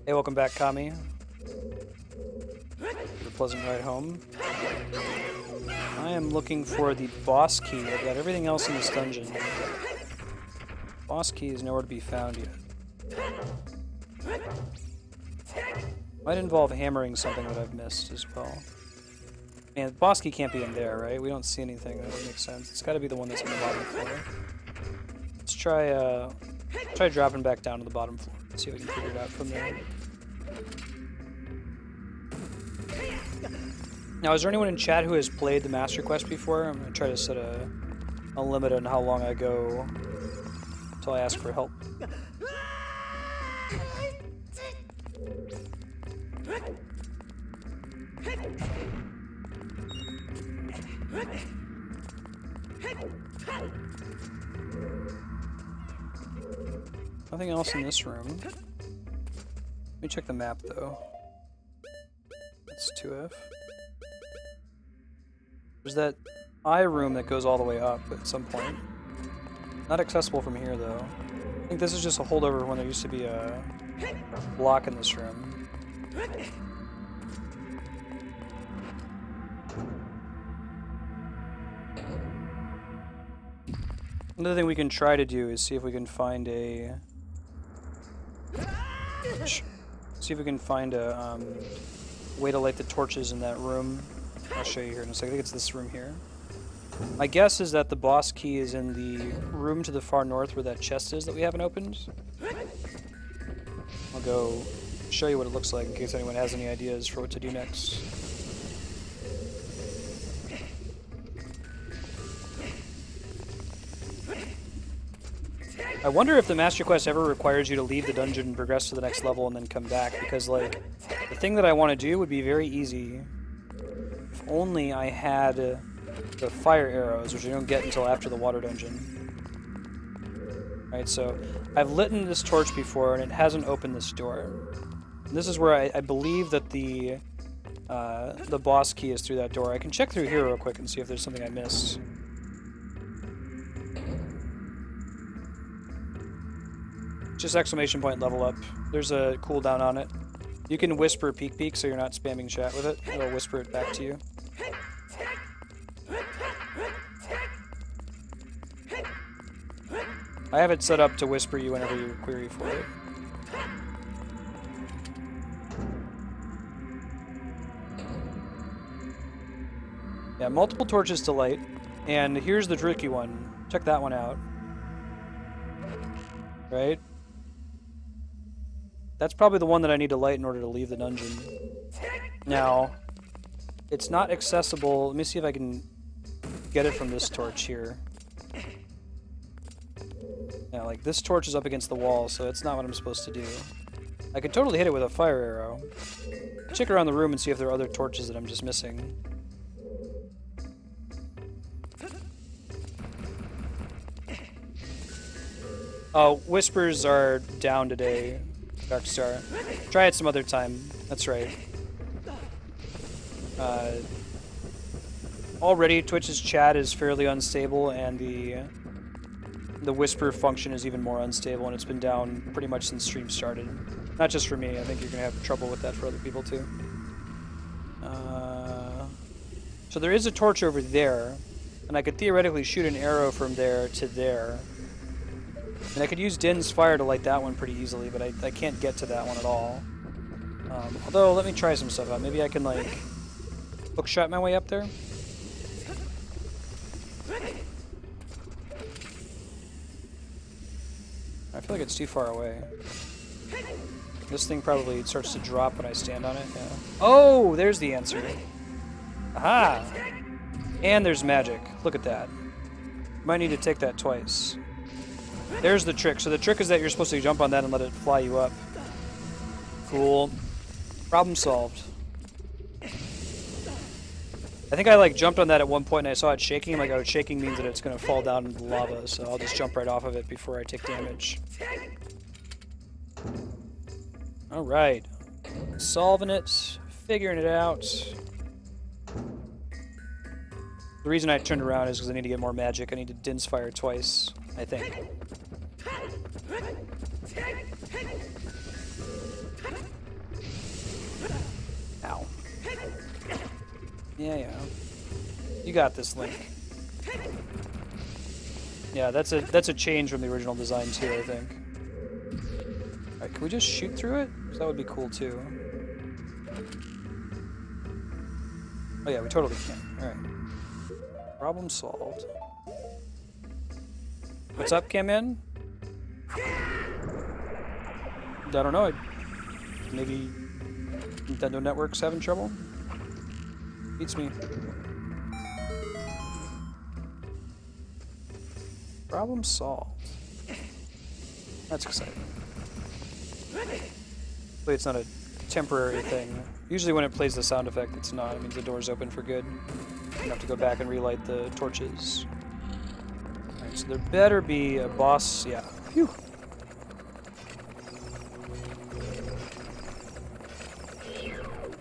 Hey, welcome back, Kami. A pleasant ride home. I am looking for the boss key. I've got everything else in this dungeon. Boss key is nowhere to be found yet. Might involve hammering something that I've missed as well. Man, the boss key can't be in there, right? We don't see anything that would make sense. It's got to be the one that's on the bottom floor. Let's try dropping back down to the bottom floor. See if we can figure it out from there. Now, is there anyone in chat who has played the Master Quest before? I'm going to try to set a limit on how long I go until I ask for help. Nothing else in this room. Let me check the map, though. That's 2F. There's that eye room that goes all the way up at some point. Not accessible from here, though. I think this is just a holdover when there used to be a block in this room. Another thing we can try to do is see if we can find a... See if we can find a way to light the torches in that room. I'll show you here in a second. I think it's this room here. My guess is that the boss key is in the room to the far north where that chest is that we haven't opened. I'll go show you what it looks like in case anyone has any ideas for what to do next. I wonder if the Master Quest ever requires you to leave the dungeon and progress to the next level and then come back, because, like, the thing that I want to do would be very easy if only I had the fire arrows, which I don't get until after the water dungeon. Right, so I've lit this torch before, and it hasn't opened this door. And this is where I believe that the boss key is through that door. I can check through here real quick and see if there's something I missed. Just exclamation point level up. There's a cooldown on it. You can whisper peek peek so you're not spamming chat with it. It'll whisper it back to you. I have it set up to whisper you whenever you query for it. Yeah, multiple torches to light. And here's the tricky one. Check that one out. Right? That's probably the one that I need to light in order to leave the dungeon. Now, it's not accessible. Let me see if I can get it from this torch here. Yeah, like this torch is up against the wall, so it's not what I'm supposed to do. I could totally hit it with a fire arrow. Check around the room and see if there are other torches that I'm just missing. Oh, whispers are down today, Darkstar. Try it some other time. That's right. Already, Twitch's chat is fairly unstable, and the whisper function is even more unstable, and it's been down pretty much since stream started. Not just for me. I think you're gonna have trouble with that for other people too. So there is a torch over there, and I could theoretically shoot an arrow from there to there. And I could use Din's fire to light that one pretty easily, but I can't get to that one at all. Although, let me try some stuff out. Maybe I can, like, hookshot my way up there? I feel like it's too far away. This thing probably starts to drop when I stand on it. Yeah. Oh, there's the answer. Aha! And there's magic. Look at that. Might need to take that twice. There's the trick. So the trick is that you're supposed to jump on that and let it fly you up. Cool. Problem solved. I think I like jumped on that at one point and I saw it shaking. I'm like, oh, shaking means that it's going to fall down into the lava, so I'll just jump right off of it before I take damage. Alright. Solving it. Figuring it out. The reason I turned around is because I need to get more magic. I need to Din's fire twice, I think. Ow. Yeah. You got this, Link. Yeah, that's a change from the original design too, I think. Alright, can we just shoot through it? 'Cause that would be cool too. Oh yeah, we totally can. Alright. Problem solved. What's up, Caman? I don't know. Maybe Nintendo Network's having trouble? Beats me. Problem solved. That's exciting. Hopefully it's not a temporary thing. Usually when it plays the sound effect, it's not. It means the door's open for good. You have to go back and relight the torches. Alright, so there better be a boss. Yeah. Phew.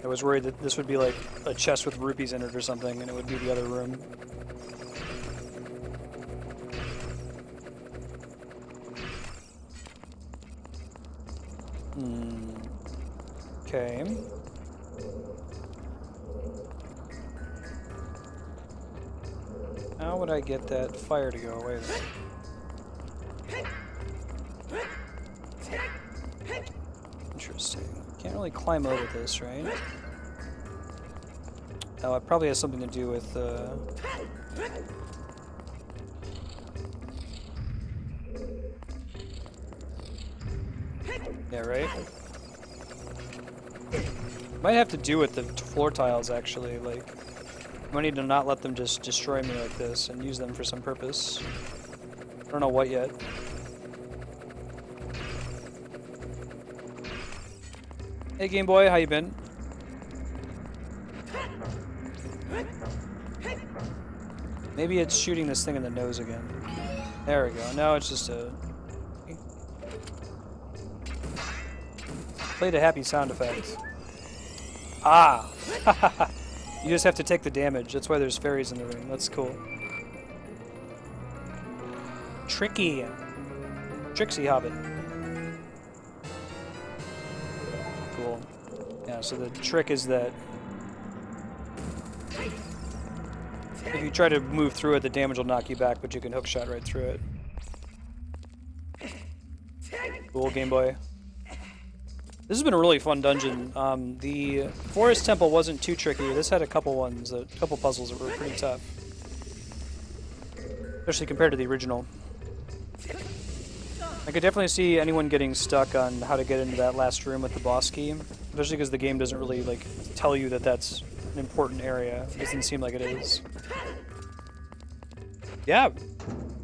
I was worried that this would be like a chest with rupees in it or something, and it would be the other room. Okay. How would I get that fire to go away then? only climb over this, right? Oh, it probably has something to do with, yeah, right? Might have to do with the floor tiles, actually, like... I need to not let them just destroy me like this and use them for some purpose. I don't know what yet. Hey Game Boy, how you been? Maybe it's shooting this thing in the nose again. There we go. No, it's just a... Played a happy sound effect. Ah! You just have to take the damage. That's why there's fairies in the room. That's cool. Tricky. Trixie Hobbit. Cool. Yeah, so the trick is that if you try to move through it, the damage will knock you back, but you can hookshot right through it. Cool, Game Boy. This has been a really fun dungeon. The Forest Temple wasn't too tricky. This had a couple ones, a couple puzzles that were pretty tough. Especially compared to the original. I could definitely see anyone getting stuck on how to get into that last room with the boss key. Especially because the game doesn't really, like, tell you that that's an important area. It doesn't seem like it is. Yeah,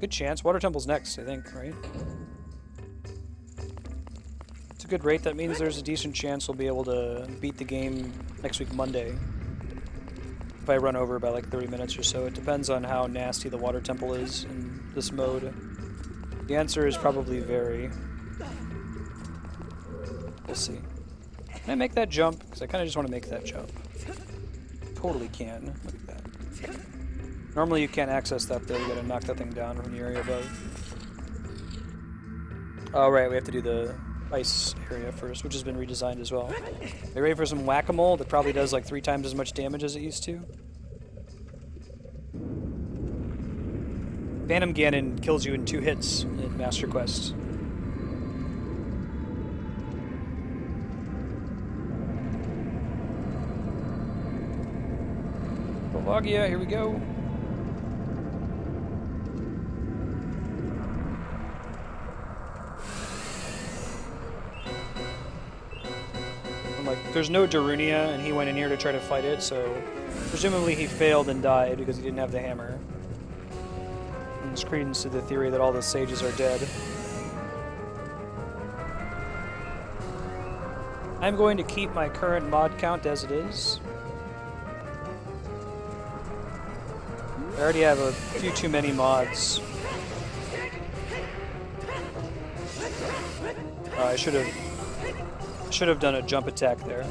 good chance. Water Temple's next, I think, right? Good rate. That means there's a decent chance we'll be able to beat the game next week Monday if I run over by like 30 minutes or so. It depends on how nasty the water temple is in this mode. The answer is probably very. We'll see. Can I make that jump? Because I kind of just want to make that jump. Totally can. Look at that. Normally you can't access that though. You gotta knock that thing down from the area above. Oh right, we have to do the ice area first, which has been redesigned as well. Are you ready for some whack-a-mole that probably does like 3 times as much damage as it used to? Phantom Ganon kills you in 2 hits in Master Quest. Volvagia, here we go. Like, there's no Darunia, and he went in here to try to fight it, so presumably he failed and died because he didn't have the hammer. And it's credence to the theory that all the sages are dead. I'm going to keep my current mod count as it is. I already have a few too many mods. I should have done a jump attack there.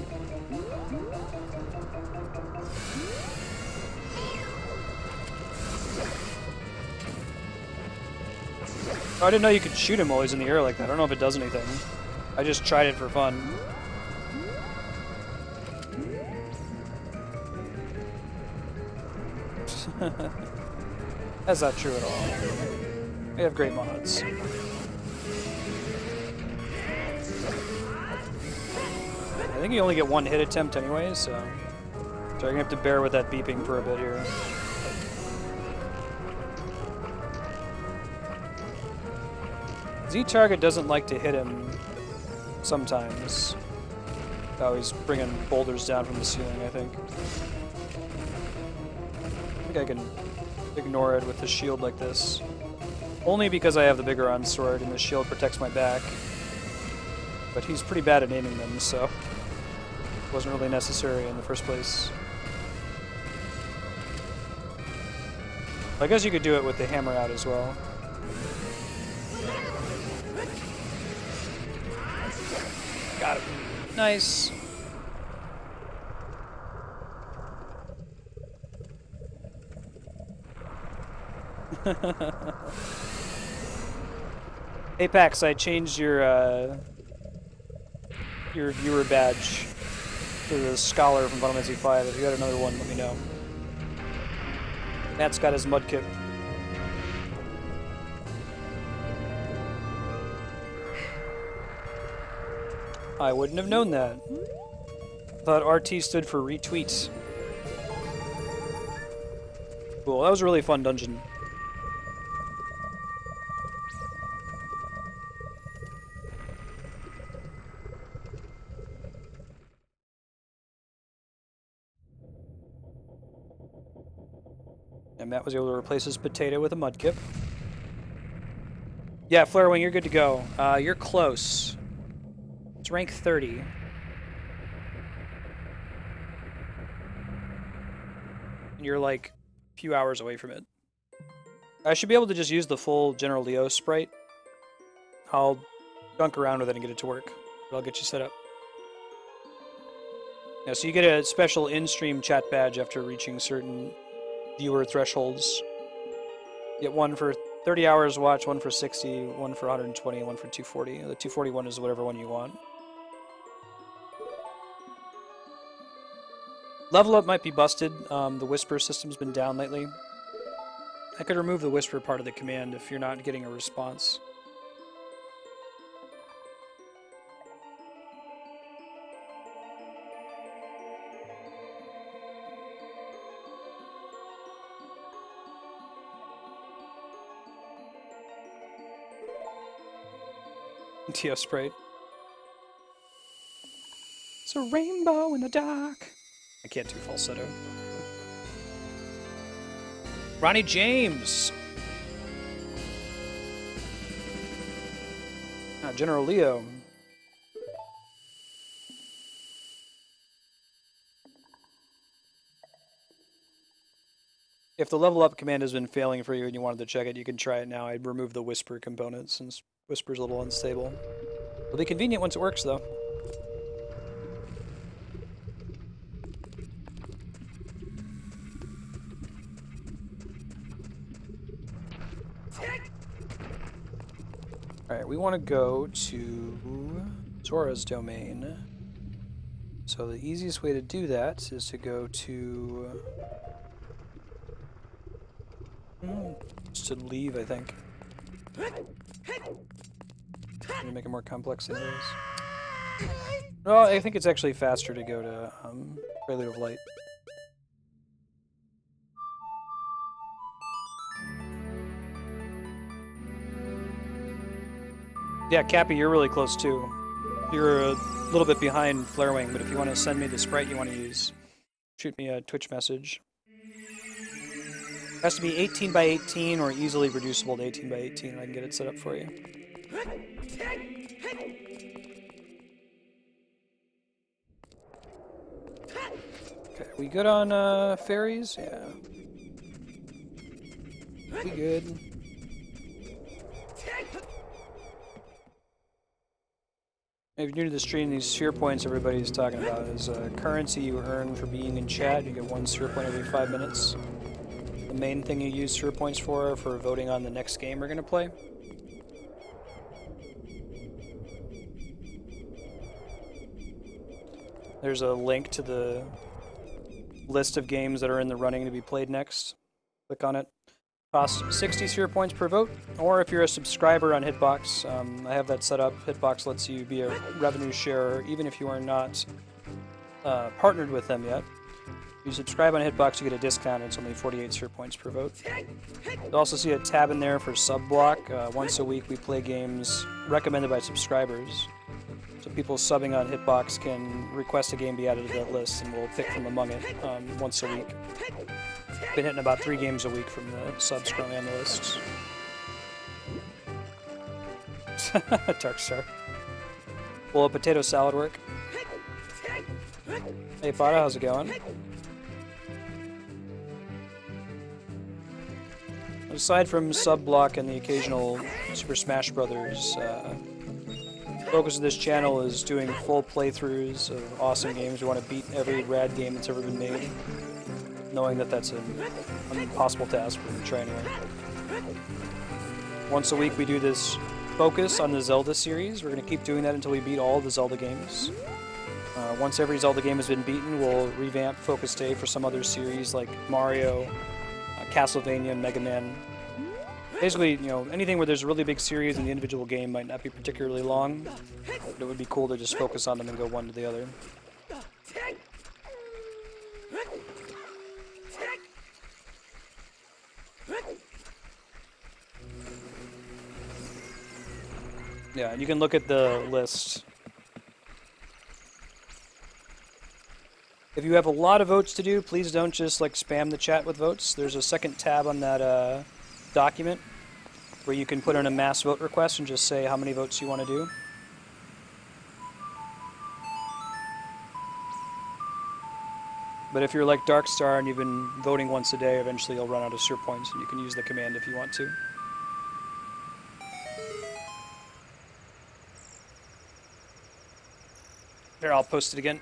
Oh, I didn't know you could shoot him while he's in the air like that. I don't know if it does anything. I just tried it for fun. That's not true at all. We have great mods. I think you only get 1 hit attempt anyway, so you're gonna have to bear with that beeping for a bit here. Z-Target doesn't like to hit him sometimes. Oh, he's bringing boulders down from the ceiling, I think. I think I can ignore it with the shield like this. Only because I have the Biggoron sword and the shield protects my back. But he's pretty bad at aiming them, so it wasn't really necessary in the first place. I guess you could do it with the hammer out as well. Got it. Nice. Apex, I changed your viewer badge to the Scholar from Final Fantasy V. If you got another one, let me know. Matt's got his mudkip. I wouldn't have known that. Thought RT stood for retweet. Cool, that was a really fun dungeon. And Matt was able to replace his potato with a mudkip. Yeah, Flarewing, you're good to go. You're close. It's rank 30. And you're like a few hours away from it. I should be able to just use the full General Leo sprite. I'll dunk around with it and get it to work. But I'll get you set up. Yeah, so you get a special in-stream chat badge after reaching certain viewer thresholds. You get one for 30 hours watch, one for 60, one for 120, one for 240. The 241 is whatever one you want. Level up might be busted. The whisper system's been down lately. I could remove the whisper part of the command if you're not getting a response. TO sprite. It's a rainbow in the dark. I can't do falsetto. Ronnie James! General Leo. If the level up command has been failing for you and you wanted to check it, you can try it now. I'd remove the whisper component since whisper's a little unstable. It'll be convenient once it works, though. Alright, we want to go to Zora's domain. So the easiest way to do that is to go to... just to leave, I think. To make it more complex than it is. Well, I think it's actually faster to go to Prelude of Light. Yeah, Cappy, you're really close too. You're a little bit behind Flarewing, but if you want to send me the sprite you want to use, shoot me a Twitch message. It has to be 18 by 18 or easily reducible to 18 by 18, and I can get it set up for you. Okay, we good on fairies? Yeah. We good. If you're new to the stream, these sphere points everybody's talking about is currency you earn for being in chat. You get 1 sphere point every 5 minutes. The main thing you use sphere points for voting on the next game we're going to play. There's a link to the list of games that are in the running to be played next. Click on it. Costs 60 sphere points per vote, or if you're a subscriber on Hitbox, I have that set up. Hitbox lets you be a revenue sharer, even if you are not partnered with them yet. If you subscribe on Hitbox, you get a discount. It's only 48 sphere points per vote. You'll also see a tab in there for sub-block. Once a week, we play games recommended by subscribers. So people subbing on Hitbox can request a game be added to that list, and we'll pick from among it once a week. Been hitting about 3 games a week from the subs currently on the lists. Darkstar. Will a potato salad work? Hey Pada, how's it going? Aside from sub-block and the occasional Super Smash Brothers, the focus of this channel is doing full playthroughs of awesome games. We want to beat every rad game that's ever been made, knowing that that's an impossible task, but we try anyway. Once a week we do this focus on the Zelda series. We're going to keep doing that until we beat all the Zelda games. Once every Zelda game has been beaten, we'll revamp Focus Day for some other series like Mario, Castlevania, and Mega Man. Basically, you know, anything where there's a really big series and the individual game might not be particularly long, but it would be cool to just focus on them and go one to the other. Yeah, and you can look at the list. If you have a lot of votes to do, please don't just like spam the chat with votes. There's a second tab on that document where you can put in a mass vote request and just say how many votes you want to do. But if you're like Darkstar and you've been voting once a day, eventually you'll run out of SIR points and you can use the command if you want to. Here, I'll post it again.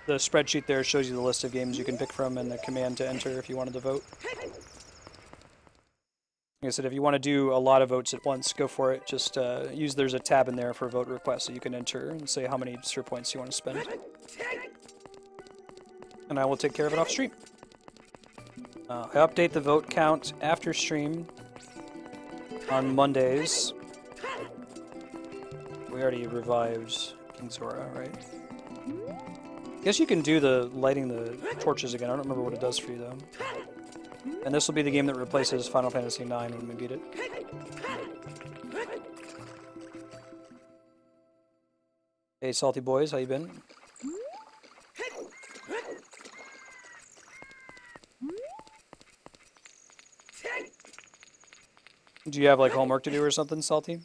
The spreadsheet there shows you the list of games you can pick from and the command to enter if you wanted to vote. Like I said, if you want to do a lot of votes at once, go for it. Just there's a tab in there for vote requests that you can enter and say how many SIR points you want to spend. And I will take care of it off stream. I update the vote count after stream on Mondays. We already revived King Zora, right? I guess you can do the lighting the torches again. I don't remember what it does for you, though. And this will be the game that replaces Final Fantasy IX when we beat it. Hey, Salty Boys, how you been? Do you have, like, homework to do or something, Salty?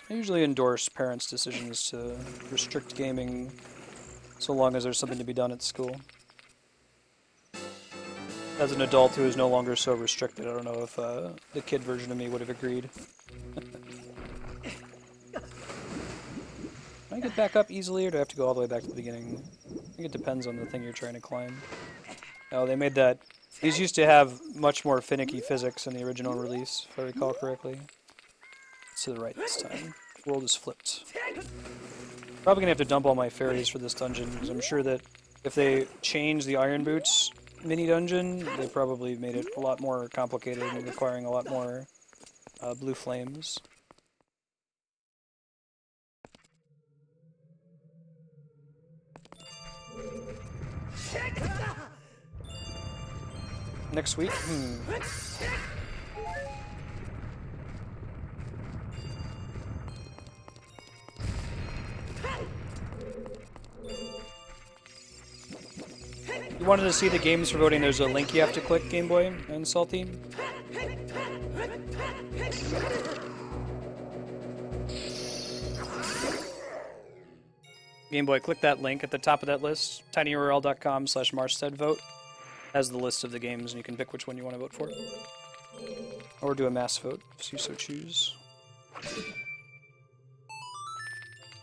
I usually endorse parents' decisions to restrict gaming so long as there's something to be done at school. As an adult who is no longer so restricted, I don't know if the kid version of me would have agreed. Can I get back up easily, or do I have to go all the way back to the beginning? I think it depends on the thing you're trying to climb. Oh, they made that... These used to have much more finicky physics in the original release, if I recall correctly. To the right this time. The world is flipped. Probably gonna have to dump all my fairies for this dungeon, because I'm sure that if they change the Iron Boots mini-dungeon, they probably made it a lot more complicated and requiring a lot more blue flames. Next week? You wanted to see the games for voting, there's a link you have to click, Game Boy and Salty. Game Boy, click that link at the top of that list, tinyurl.com/Marstead vote. Has the list of the games and you can pick which one you want to vote for. Or do a mass vote, if you so choose.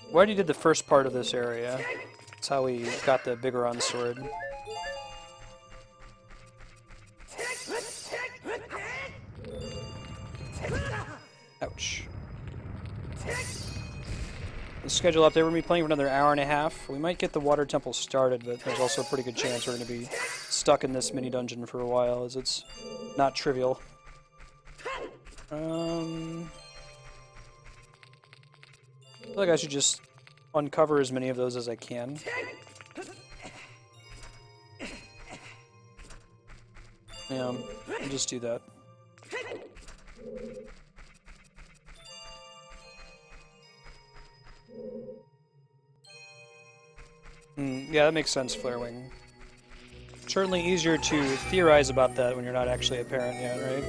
We already did the first part of this area. That's how we got the Biggoron sword. Ouch. The schedule update, we're going to be playing for another hour and a half. We might get the water temple started, but there's also a pretty good chance we're going to be stuck in this mini-dungeon for a while, as it's not trivial. I feel like I should just uncover as many of those as I can. Yeah, I'll just do that. Yeah, that makes sense, Flarewing. Certainly easier to theorize about that when you're not actually a parent yet, right?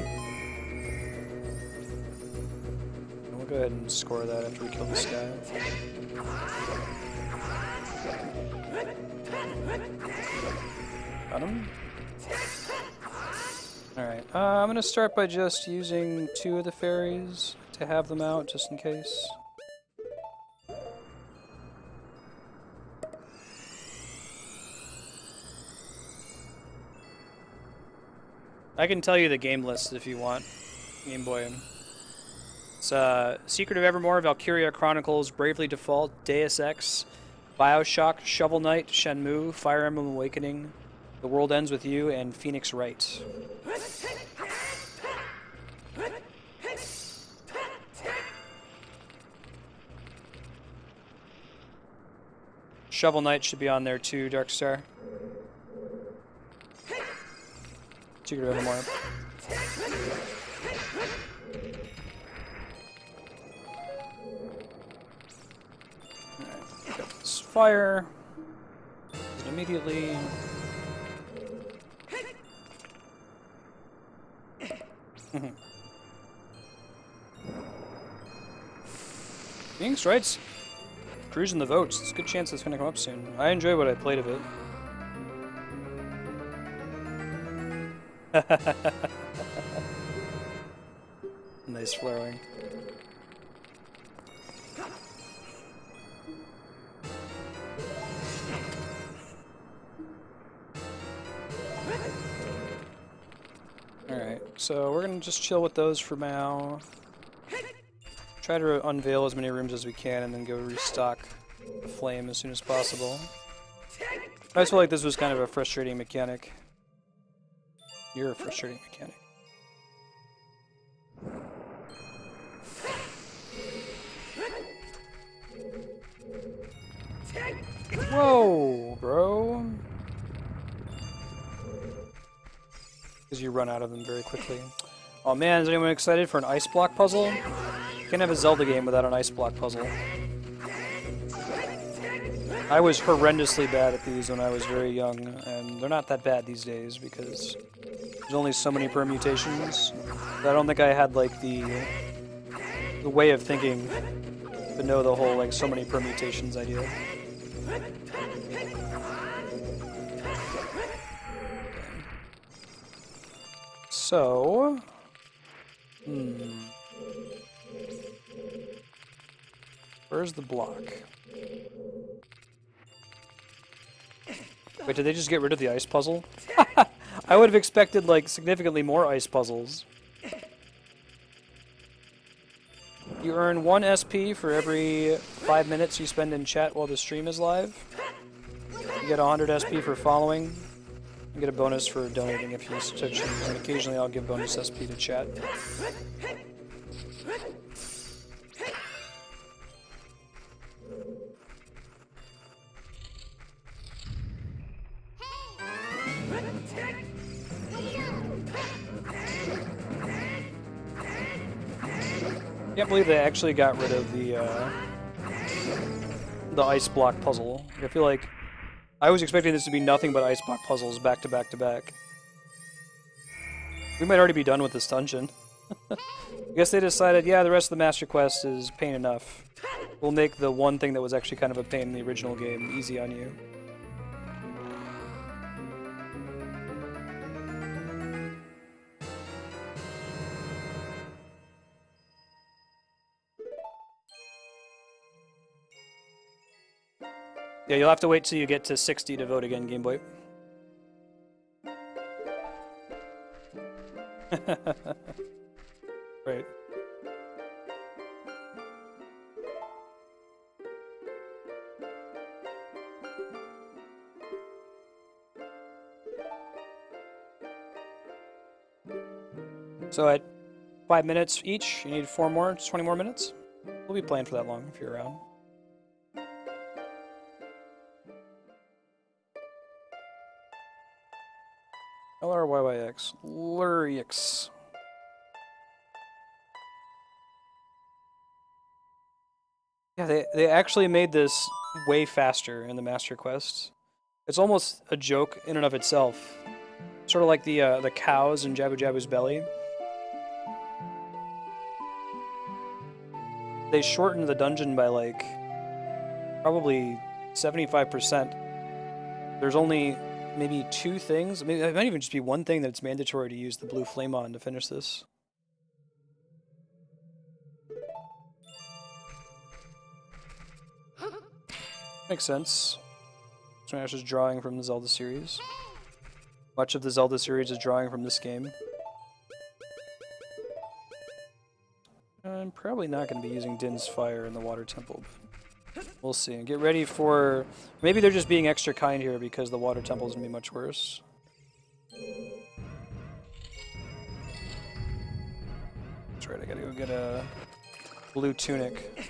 We'll go ahead and score that after we kill this guy. Got him? Alright, I'm gonna start by just using 2 of the fairies to have them out, just in case. I can tell you the game list if you want, Game Boy. It's Secret of Evermore, Valkyria Chronicles, Bravely Default, Deus Ex, Bioshock, Shovel Knight, Shenmue, Fire Emblem Awakening, The World Ends With You, and Phoenix Wright. Shovel Knight should be on there too, Darkstar. Secret of Evermore. Alright, got this fire. Immediately. Phoenix Wright's cruising the votes. There's a good chance it's going to come up soon. I enjoy what I played of it. Nice flowering. Alright, so we're going to just chill with those for now. Try to unveil as many rooms as we can and then go restock the flame as soon as possible. I just feel like this was kind of a frustrating mechanic. You're a frustrating mechanic. Whoa, bro. Because you run out of them very quickly. Oh man, is anyone excited for an ice block puzzle? You can't have a Zelda game without an ice block puzzle. I was horrendously bad at these when I was very young, and they're not that bad these days because there's only so many permutations. But I don't think I had like the way of thinking to know the whole like so many permutations idea. So, where's the block? Wait, did they just get rid of the ice puzzle? I would have expected, like, significantly more ice puzzles. You earn 1 SP for every 5 minutes you spend in chat while the stream is live. You get 100 SP for following. You get a bonus for donating if you so choose, and occasionally I'll give bonus SP to chat. Can't believe they actually got rid of the ice block puzzle. I feel like I was expecting this to be nothing but ice block puzzles back to back to back. We might already be done with this dungeon. I guess they decided, yeah, the rest of the Master Quest is pain enough. We'll make the one thing that was actually kind of a pain in the original game easy on you. Yeah, you'll have to wait till you get to 60 to vote again, Game Boy. Right. So at 5 minutes each, you need 4 more, 20 more minutes? We'll be playing for that long if you're around. LRYYX. Lurix. Yeah, they actually made this way faster in the Master Quest. It's almost a joke in and of itself. Sort of like the cows in Jabu Jabu's belly. They shortened the dungeon by like probably 75%. There's only maybe 2 things. I mean, it might even just be 1 thing that's mandatory to use the blue flame on to finish this. Makes sense. Smash is drawing from the Zelda series. Much of the Zelda series is drawing from this game. I'm probably not going to be using Din's Fire in the Water Temple, but We'll see. Get ready for... Maybe they're just being extra kind here because the water temple is going to be much worse. That's right, I gotta go get a blue tunic.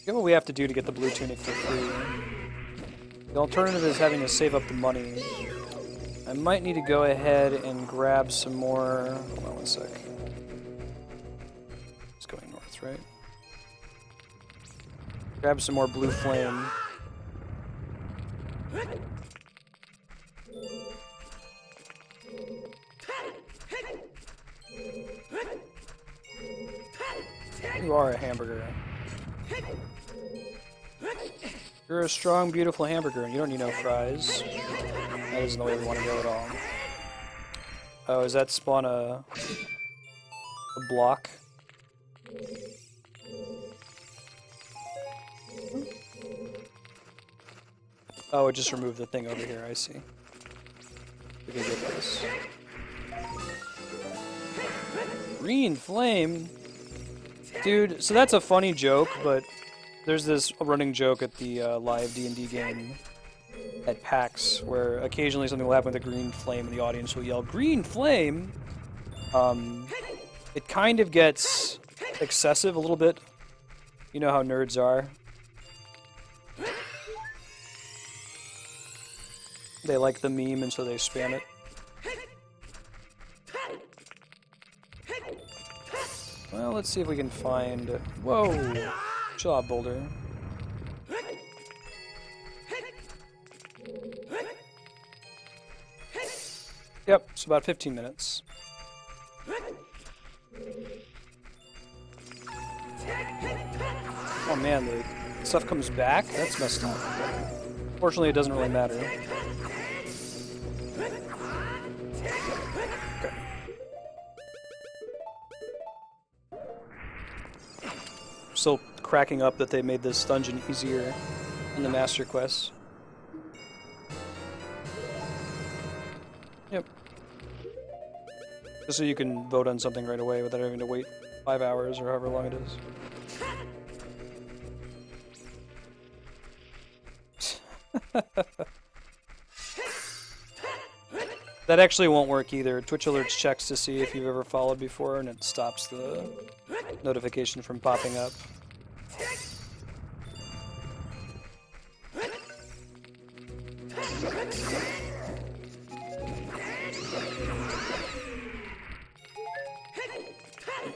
Get what we have to do to get the blue tunic for free. The alternative is having to save up the money. I might need to go ahead and grab some more... Hold on one sec. It's going north, right? Grab some more blue flame. You are a hamburger. You're a strong, beautiful hamburger, and you don't need no fries. That isn't the way we want to go at all. Oh, does that spawn a block? Oh, it just removed the thing over here, I see. We can get this. Green flame? Dude, so that's a funny joke, but there's this running joke at the live D&D game at PAX, where occasionally something will happen with a green flame and the audience will yell, "Green flame!" It kind of gets excessive a little bit. You know how nerds are. They like the meme and so they spam it. Well, let's see if we can find... Whoa! Chill out, Boulder. Yep, it's about 15 minutes. Oh man, the stuff comes back? That's messed up. Fortunately, it doesn't really matter. Okay. Still cracking up that they made this dungeon easier in the Master Quest. Yep. Just so you can vote on something right away without having to wait 5 hours or however long it is. That actually won't work either. Twitch Alerts checks to see if you've ever followed before, and it stops the notification from popping up.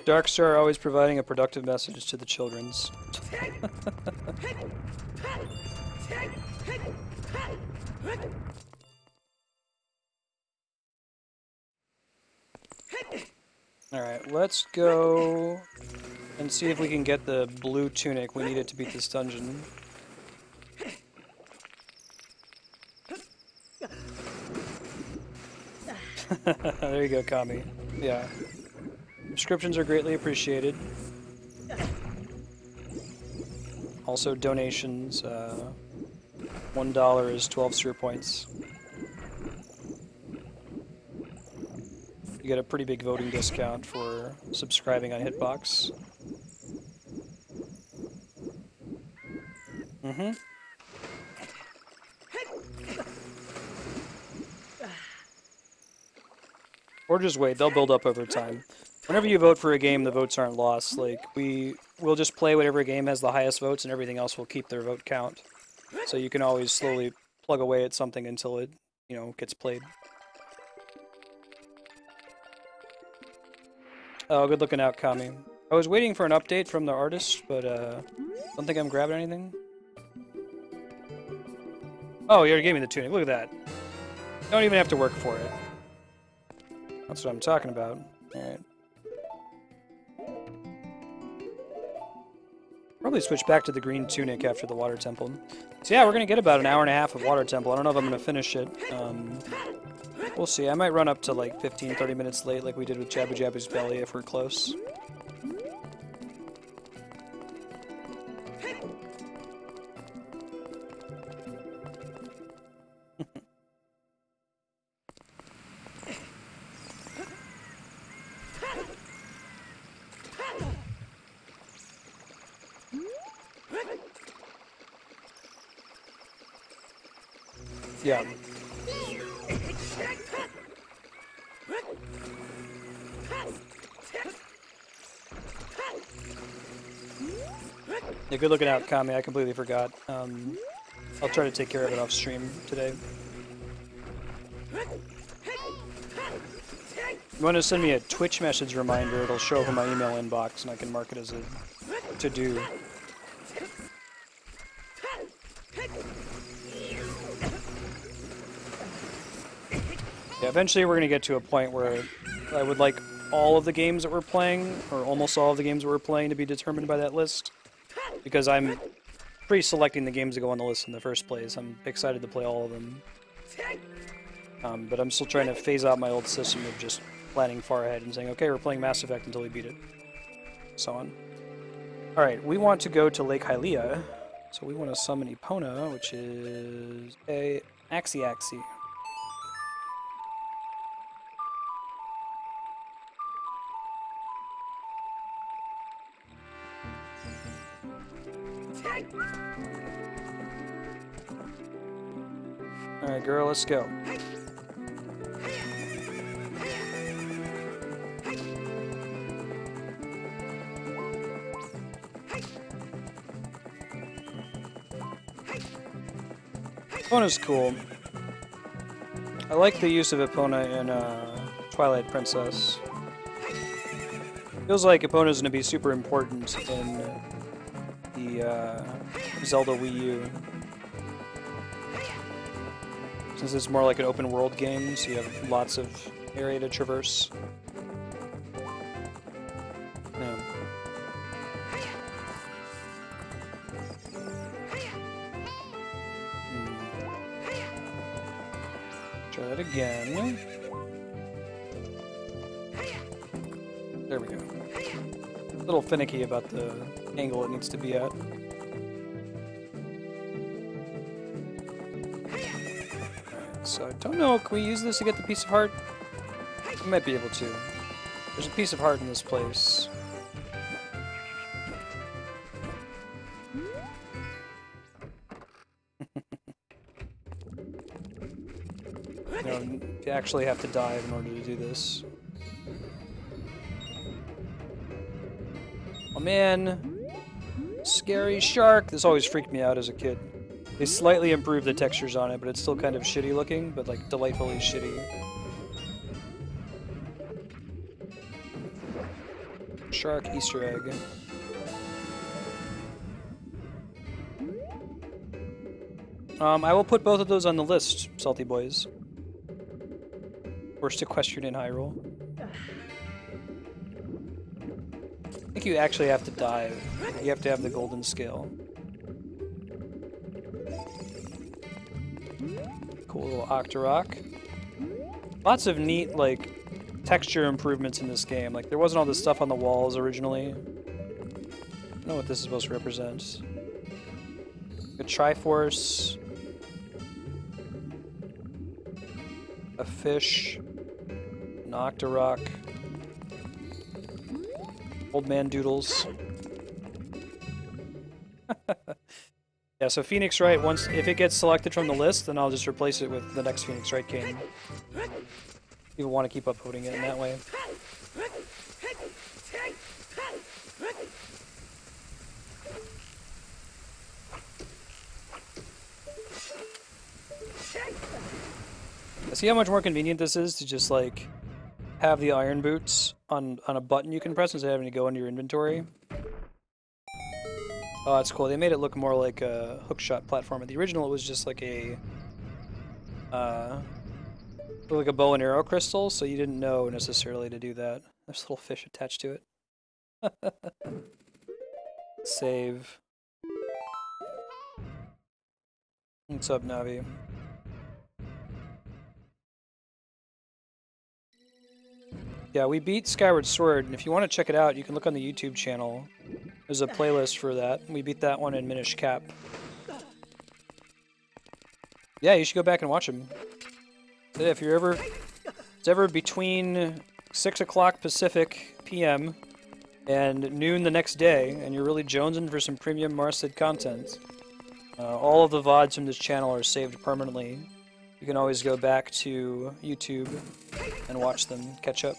Darkstar always providing a productive message to the children's. Alright, let's go and see if we can get the blue tunic. We need it to beat this dungeon. There you go, Kami. Yeah. Subscriptions are greatly appreciated. Also, donations. $1 is 12 Sewer points. You get a pretty big voting discount for subscribing on Hitbox. Mm-hmm. Or just wait, they'll build up over time. Whenever you vote for a game, the votes aren't lost. Like, we'll just play whatever game has the highest votes, and everything else will keep their vote count. So you can always slowly plug away at something until it, you know, gets played. Oh, good looking out, Kami. I was waiting for an update from the artist, but don't think I'm grabbing anything. Oh, you already gave me the tunic. Look at that. Don't even have to work for it. That's what I'm talking about. Alright. Probably switch back to the green tunic after the water temple. So yeah, we're gonna get about an hour and a half of water temple. I don't know if I'm gonna finish it. We'll see. I might run up to like 15-30 minutes late like we did with Jabu Jabu's Belly if we're close. Yeah. Yeah, good looking out, Kami. I completely forgot. I'll try to take care of it off stream today. You want to send me a Twitch message reminder, it'll show up in my email inbox and I can mark it as a to-do. Yeah, eventually we're going to get to a point where I would like all of the games that we're playing, or almost all of the games that we're playing, to be determined by that list. Because I'm pre-selecting the games that go on the list in the first place. I'm excited to play all of them. But I'm still trying to phase out my old system of just planning far ahead and saying, okay, we're playing Mass Effect until we beat it. So on. Alright, we want to go to Lake Hylia. So we want to summon Epona, which is a Axie. Alright, girl, let's go. Epona's cool. I like the use of Epona in Twilight Princess. Feels like Epona's going to be super important in the Zelda Wii U. Since it's more like an open world game, so you have lots of area to traverse. Yeah. Try that again. There we go. A little finicky about the angle it needs to be at. So I don't know, can we use this to get the piece of heart? We might be able to. There's a piece of heart in this place. You actually have to dive in order to do this. Oh man! Scary shark! This always freaked me out as a kid. They slightly improved the textures on it, but it's still kind of shitty looking, but like delightfully shitty. Shark Easter egg. I will put both of those on the list, salty boys. Worst equestrian in Hyrule. I think you actually have to dive. You have to have the golden scale. Cool little Octorok. Lots of neat, like, texture improvements in this game. Like, there wasn't all this stuff on the walls originally. I don't know what this is supposed to represent. A Triforce. A fish. An Octorok. Old man Doodles. Yeah, so Phoenix Wright, if it gets selected from the list, then I'll just replace it with the next Phoenix Wright game. People want to keep upvoting it in that way. See how much more convenient this is to just, like, have the iron boots on a button you can press instead of having to go into your inventory? Oh, that's cool. They made it look more like a hookshot platform. In the original, it was just like a bow and arrow crystal, so you didn't know necessarily to do that. There's a little fish attached to it. Save. What's up, Navi? Yeah, we beat Skyward Sword, and if you want to check it out, you can look on the YouTube channel. There's a playlist for that. We beat that one in Minish Cap. Yeah, you should go back and watch them. If you're ever... It's ever between 6 o'clock Pacific PM and noon the next day, and you're really jonesing for some premium Marstead content, all of the VODs from this channel are saved permanently You can always go back to YouTube and watch them catch up.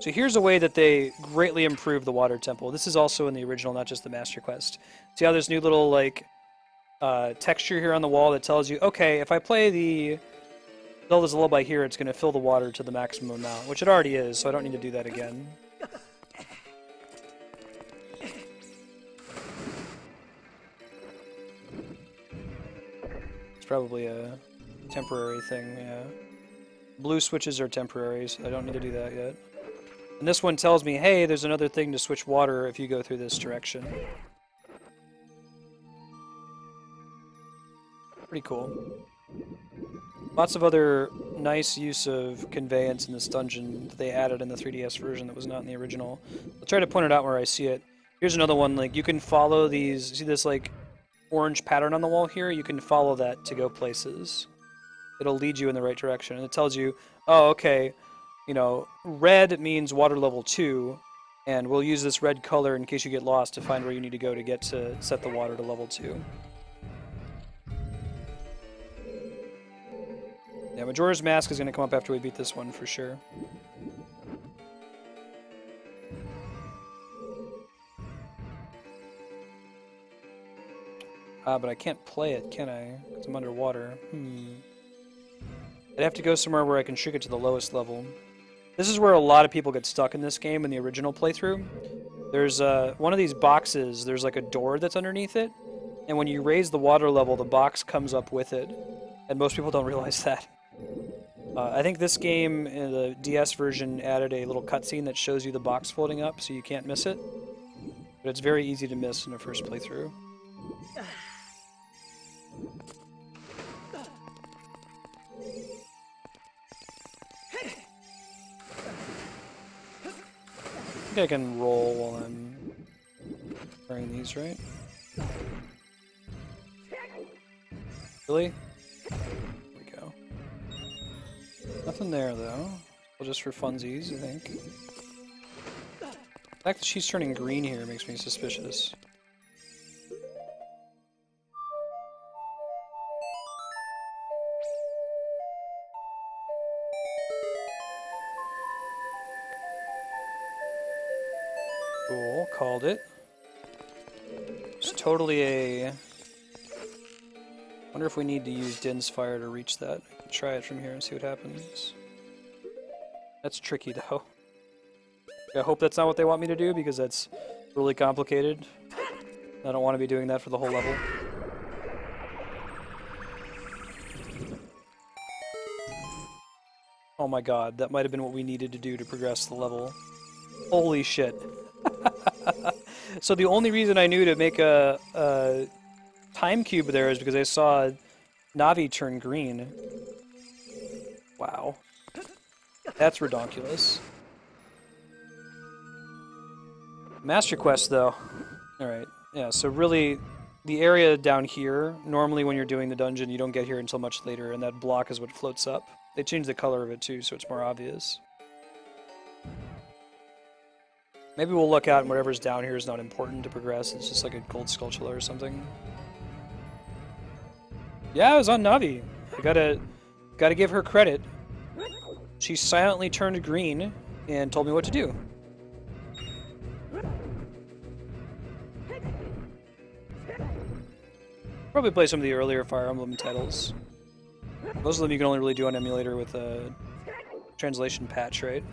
So here's a way that they greatly improved the water temple. This is also in the original, not just the Master Quest. See how there's new little like texture here on the wall that tells you, okay, if I play the Zelda's Lullaby here, it's going to fill the water to the maximum amount, which it already is, so I don't need to do that again. It's probably a temporary thing, yeah. Blue switches are temporary, so I don't need to do that yet. And this one tells me, hey, there's another thing to switch water if you go through this direction. Pretty cool. Lots of other nice use of conveyance in this dungeon that they added in the 3DS version that was not in the original. I'll try to point it out where I see it. Here's another one, like, you can follow these, see this, like, orange pattern on the wall here? You can follow that to go places. It'll lead you in the right direction, and it tells you, oh, okay, you know, red means water level 2, and we'll use this red color in case you get lost to find where you need to go to get to set the water to level 2. Yeah, Majora's Mask is going to come up after we beat this one for sure. But I can't play it, can I? Because I'm underwater. I'd have to go somewhere where I can shrink it to the lowest level. This is where a lot of people get stuck in this game in the original playthrough. There's one of these boxes, there's like a door that's underneath it, and when you raise the water level, the box comes up with it. And most people don't realize that. I think this game, in the DS version, added a little cutscene that shows you the box floating up, so you can't miss it. But it's very easy to miss in a first playthrough. I think I can roll while I'm wearing these, right? Really? Nothing there, though. Well, just for funsies, I think. The fact that she's turning green here makes me suspicious. Cool, called it. It's totally a... Wonder if we need to use Din's Fire to reach that. Try it from here and see what happens. That's tricky though. I hope that's not what they want me to do because that's really complicated. I don't want to be doing that for the whole level. Oh my god, that might have been what we needed to do to progress the level. Holy shit. So the only reason I knew to make a time cube there is because I saw Navi turn green. Wow. That's redonkulous. Master Quest, though. Alright, yeah, so really, the area down here, normally when you're doing the dungeon, you don't get here until much later, and that block is what floats up. They changed the color of it, too, so it's more obvious. Maybe we'll look out and whatever's down here is not important to progress, it's just like a gold skulltula or something. Yeah, I was on Navi. I gotta give her credit. She silently turned green and told me what to do. Probably play some of the earlier Fire Emblem titles. Most of them you can only really do on emulator with a translation patch, right?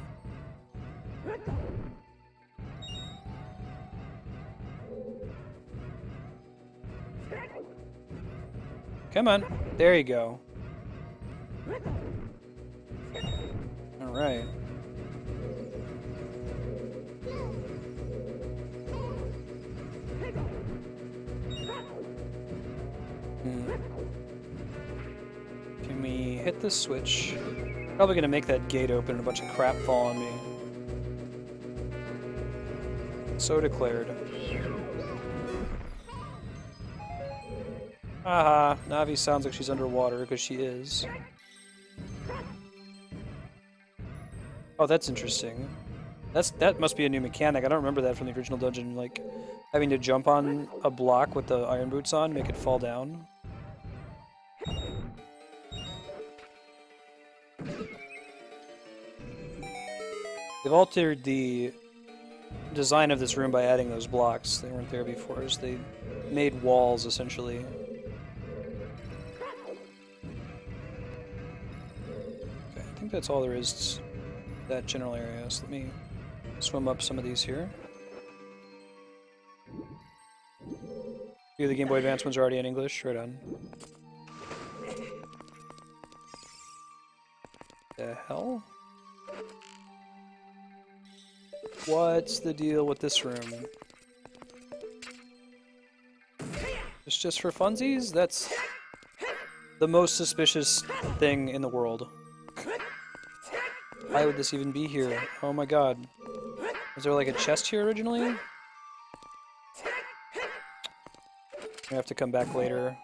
Come on. There you go. Alright. Can we hit the switch? Probably gonna make that gate open and a bunch of crap fall on me. So declared. Haha, Navi sounds like she's underwater, because she is. Oh, that's interesting. That must be a new mechanic. I don't remember that from the original dungeon, like, having to jump on a block with the iron boots on, make it fall down. They've altered the design of this room by adding those blocks. They weren't there before, as they made walls, essentially. Okay, I think that's all there is to that general area, so let me swim up some of these here. A few of the Game Boy Advance ones are already in English, right on. The hell? What's the deal with this room? It's just for funsies? That's the most suspicious thing in the world. Why would this even be here? Oh my god. Was there like a chest here originally? I have to come back later.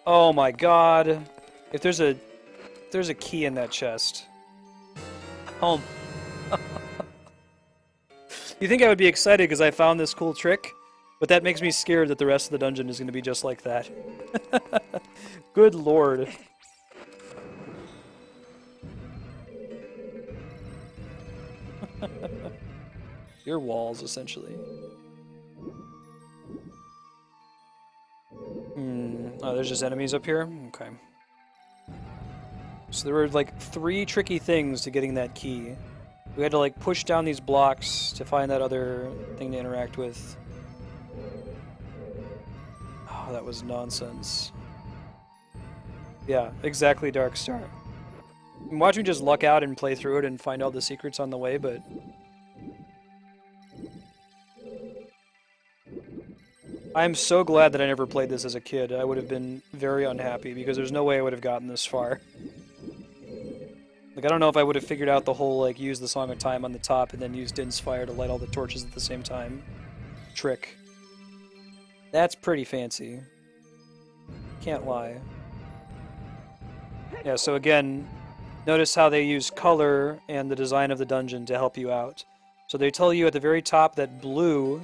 Oh my god. If there's a key in that chest. Oh. You think I would be excited because I found this cool trick, but that makes me scared that the rest of the dungeon is going to be just like that. Good lord. Your walls, essentially. Oh, there's just enemies up here? Okay. So there were like 3 tricky things to getting that key. We had to like push down these blocks to find that other thing to interact with. Oh, that was nonsense. Yeah, exactly, Dark Star. Watch me just luck out and play through it and find all the secrets on the way, but... I'm so glad that I never played this as a kid. I would have been very unhappy because there's no way I would have gotten this far. Like, I don't know if I would have figured out the whole, like, use the Song of Time on the top and then use Din's Fire to light all the torches at the same time trick. That's pretty fancy. Can't lie. Yeah, so again, notice how they use color and the design of the dungeon to help you out. So they tell you at the very top that blue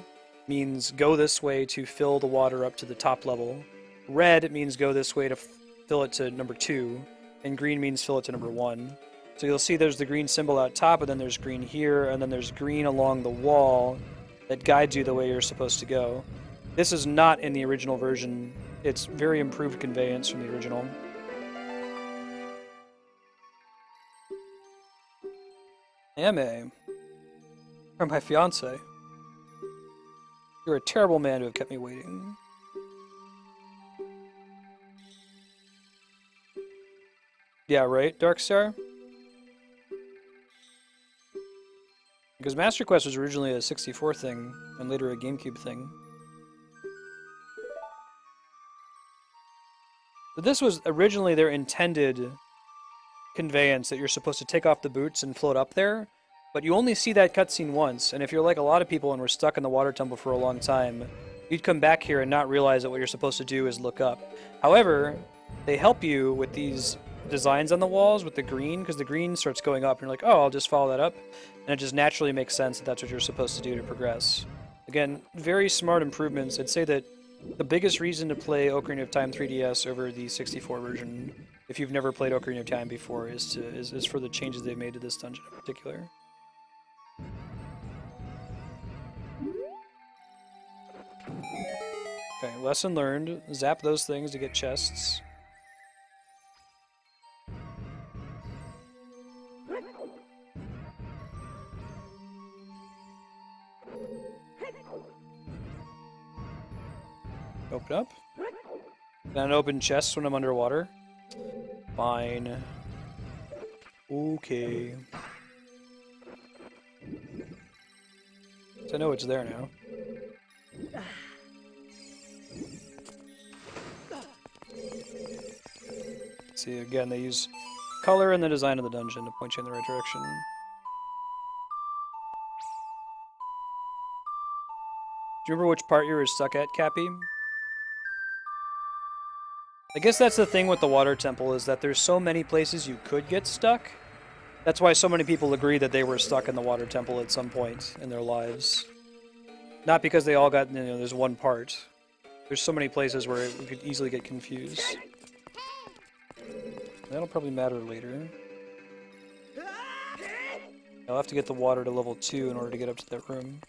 means go this way to fill the water up to the top level. Red means go this way to fill it to number 2. And green means fill it to number 1. So you'll see there's the green symbol out top, and then there's green here, and then there's green along the wall that guides you the way you're supposed to go. This is not in the original version. It's very improved conveyance from the original. Ame. Or my fiance. You're a terrible man to have kept me waiting. Yeah, right, Darkstar? Because Master Quest was originally a 64 thing, and later a GameCube thing. But this was originally their intended conveyance, that you're supposed to take off the boots and float up there, but you only see that cutscene once, and if you're like a lot of people and were stuck in the water temple for a long time, you'd come back here and not realize that what you're supposed to do is look up. However, they help you with these designs on the walls with the green, because the green starts going up and you're like, oh, I'll just follow that up, and it just naturally makes sense that that's what you're supposed to do to progress. Again, very smart improvements. I'd say that the biggest reason to play Ocarina of Time 3DS over the 64 version, if you've never played Ocarina of Time before, is for the changes they've made to this dungeon in particular. Okay, lesson learned. Zap those things to get chests. Open up. Can I open chests when I'm underwater? Fine. Okay. So I know it's there now. See, again, they use color and the design of the dungeon to point you in the right direction. Do you remember which part you were stuck at, Cappy? I guess that's the thing with the water temple, is that there's so many places you could get stuck. That's why so many people agree that they were stuck in the water temple at some point in their lives. Not because they all got, you know, there's one part. There's so many places where we could easily get confused. That'll probably matter later. I'll have to get the water to level 2 in order to get up to that room.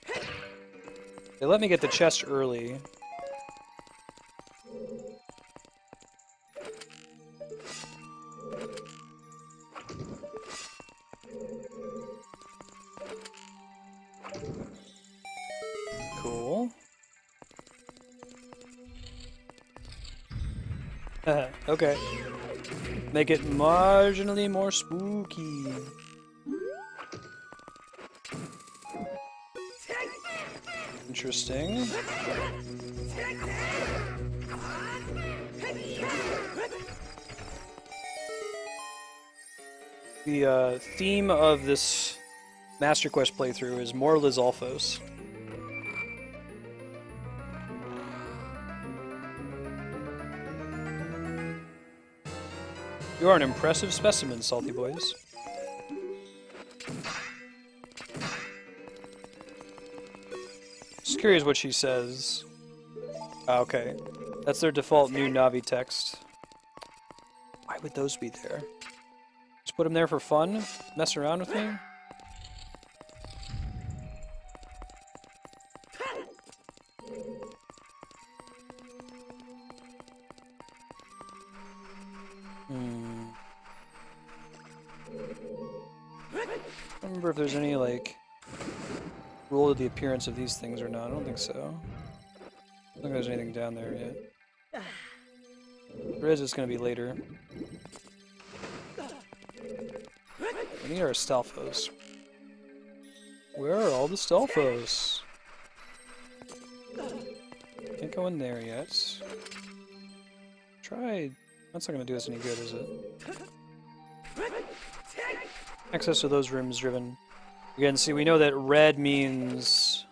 They let me get the chest early. Cool. Okay. Make it marginally more spooky. Interesting. The theme of this Master Quest playthrough is more Lizalfos. You are an impressive specimen, salty boys. Just curious what she says. Ah, okay. That's their default new Navi text. Why would those be there? Just put them there for fun? Mess around with me? I don't remember if there's any, like, rule to the appearance of these things or not. I don't think so. I don't think there's anything down there yet. If there is, it's going to be later. We need our Stalfos. Where are all the Stalfos? Can't go in there yet. Try... That's not going to do us any good, is it? Access to those rooms driven. Again, see, we know that red means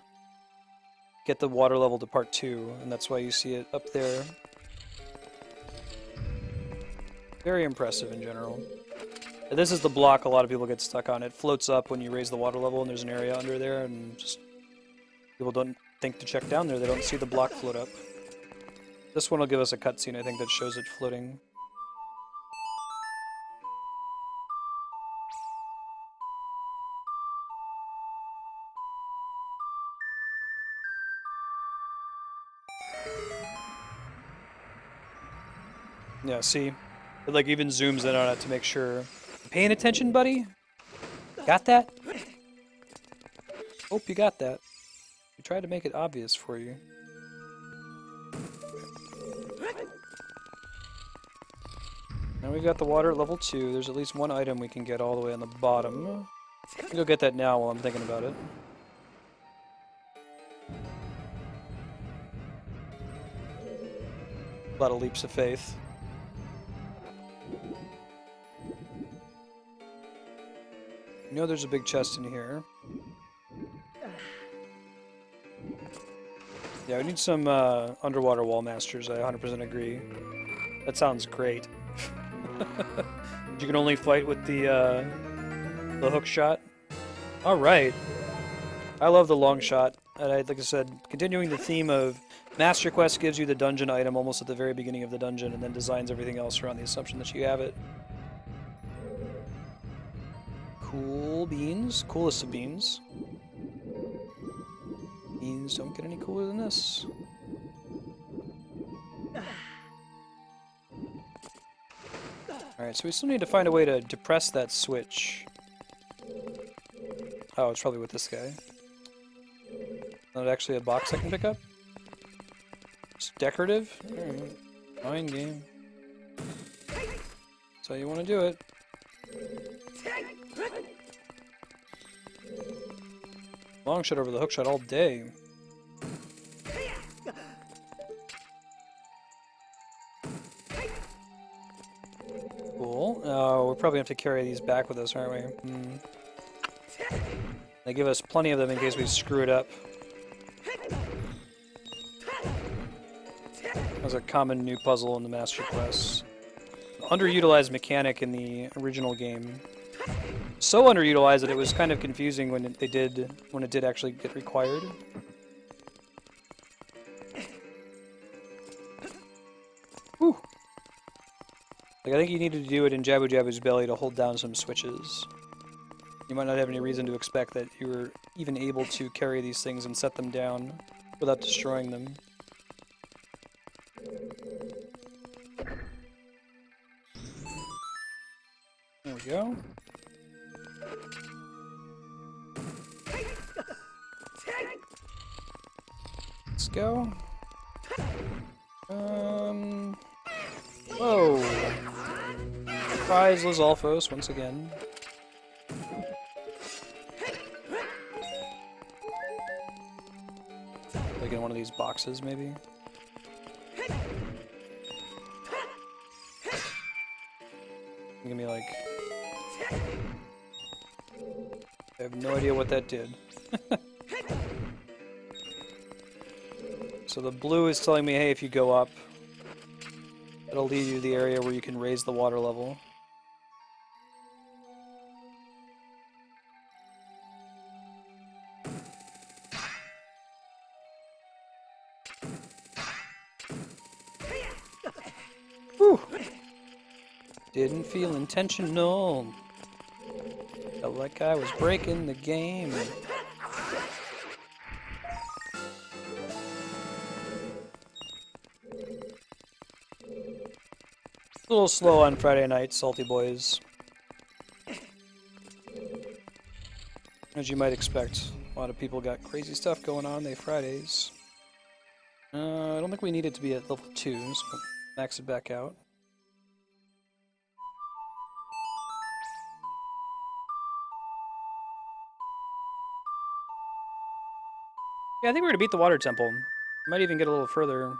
get the water level to part 2, and that's why you see it up there. Very impressive in general. And this is the block a lot of people get stuck on. It floats up when you raise the water level, and there's an area under there, and just people don't think to check down there. They don't see the block float up. This one will give us a cutscene, I think, that shows it floating. Yeah, see? It like even zooms in on it to make sure. Paying attention, buddy? Got that? Hope you got that. We tried to make it obvious for you. Now we've got the water at level 2. There's at least one item we can get all the way on the bottom. I'll go get that now while I'm thinking about it. A lot of leaps of faith. You know there's a big chest in here. Yeah, we need some underwater wall masters, I 100% agree. That sounds great. You can only fight with the Hookshot. Alright. I love the Longshot. And like I said, continuing the theme of Master Quest gives you the dungeon item almost at the very beginning of the dungeon and then designs everything else around the assumption that you have it. Cool beans. Coolest of beans. Beans don't get any cooler than this. Alright, so we still need to find a way to depress that switch. Oh, it's probably with this guy. Not actually a box I can pick up? It's decorative? Alright. Fine game. That's how you want to do it. Longshot over the Hookshot all day. Cool. Oh, we'll probably have to carry these back with us, aren't we? They give us plenty of them in case we screw it up. That's a common new puzzle in the Master Quest. Underutilized mechanic in the original game. So underutilized that it was kind of confusing when it did actually get required. Whew. Like I think you needed to do it in Jabu Jabu's belly to hold down some switches. You might not have any reason to expect that you're even able to carry these things and set them down without destroying them. There we go. Let's go. Whoa! Surprise Lizalfos once again. Like in one of these boxes, maybe? Give me like... I have no idea what that did. So the blue is telling me, hey, if you go up, it'll lead you to the area where you can raise the water level. Whew. Didn't feel intentional. Felt like I was breaking the game. A little slow on Friday night, salty boys. As you might expect, a lot of people got crazy stuff going on. They Fridays. I don't think we need it to be at level 2, so we'll max it back out. Yeah, I think we're gonna beat the water temple. Might even get a little further.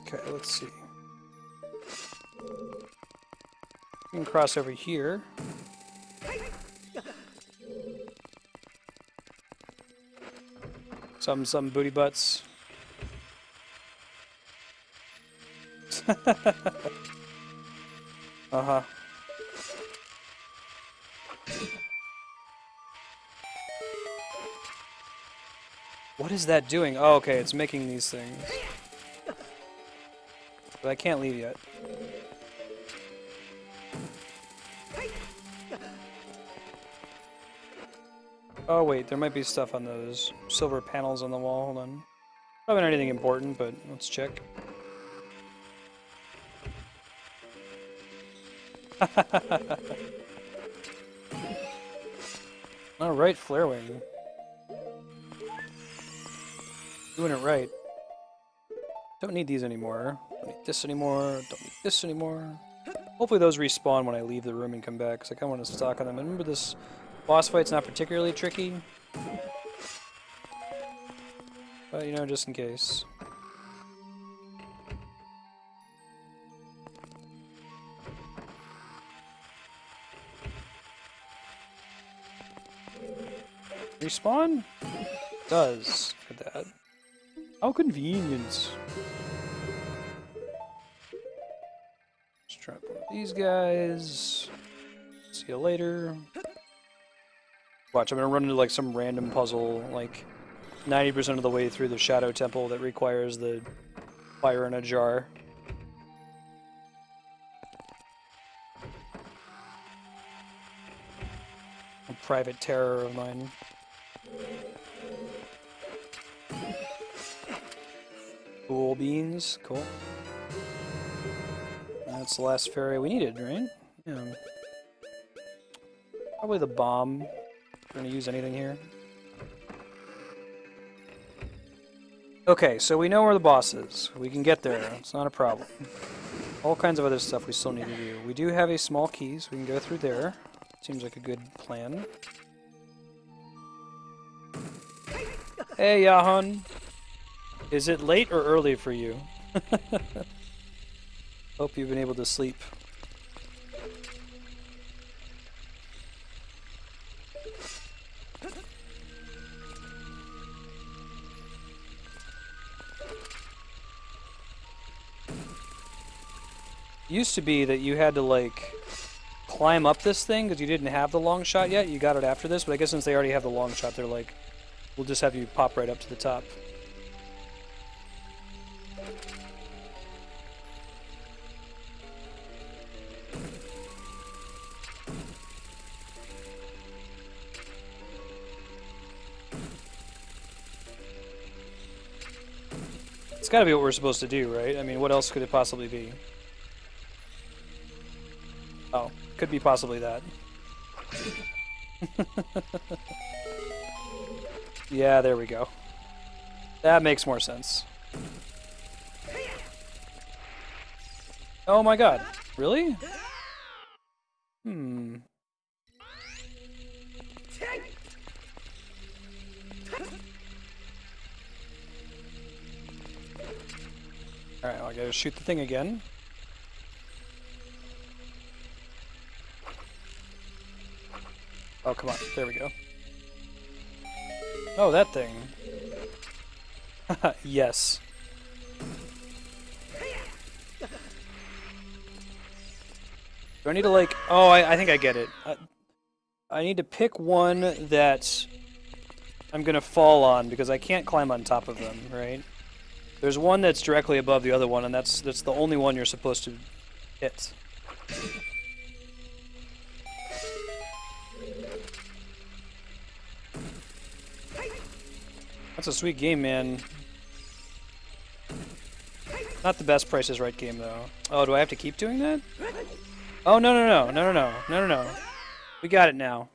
Okay, let's see. We can cross over here. Some booty butts. Uh-huh. What is that doing? Oh, okay, it's making these things. But I can't leave yet. Oh wait, there might be stuff on those silver panels on the wall. Hold on. Probably not anything important, but let's check. Alright, Flare Wing. Doing it right. Don't need these anymore. Don't need this anymore. Don't need this anymore. Hopefully those respawn when I leave the room and come back, because I kind of want to stock on them. And remember, this boss fight's not particularly tricky. But, you know, just in case. Respawn? Does. Look at that. How convenient. Let's try these guys. See you later. Watch, I'm gonna run into like some random puzzle, like 90% of the way through the Shadow Temple that requires the fire in a jar. A private terror of mine. Cool beans, cool. That's the last fairy we needed, right? Yeah. Probably the bomb. We're gonna use anything here. Okay, so we know where the boss is. We can get there. It's not a problem. All kinds of other stuff we still need to do. We do have a small key, so we can go through there. Seems like a good plan. Hey, Yahun! Is it late or early for you? Hope you've been able to sleep. Used to be that you had to, like, climb up this thing because you didn't have the Longshot yet. You got it after this, but I guess since they already have the Longshot, they're like, we'll just have you pop right up to the top. It's gotta be what we're supposed to do, right? I mean, what else could it possibly be? Oh, could be possibly that. Yeah, there we go. That makes more sense. Oh my god. Really? Hmm. Alright, well, I gotta shoot the thing again. Oh, come on. There we go. Oh, that thing. Yes. Do I need to, like... Oh, I think I get it. I need to pick one that I'm gonna fall on, because I can't climb on top of them, right? There's one that's directly above the other one, and that's the only one you're supposed to hit. That's a sweet game, man. Not the best Price is Right game, though. Oh, do I have to keep doing that? Oh, no, no, no, no, no, no, no, no, no. We got it now.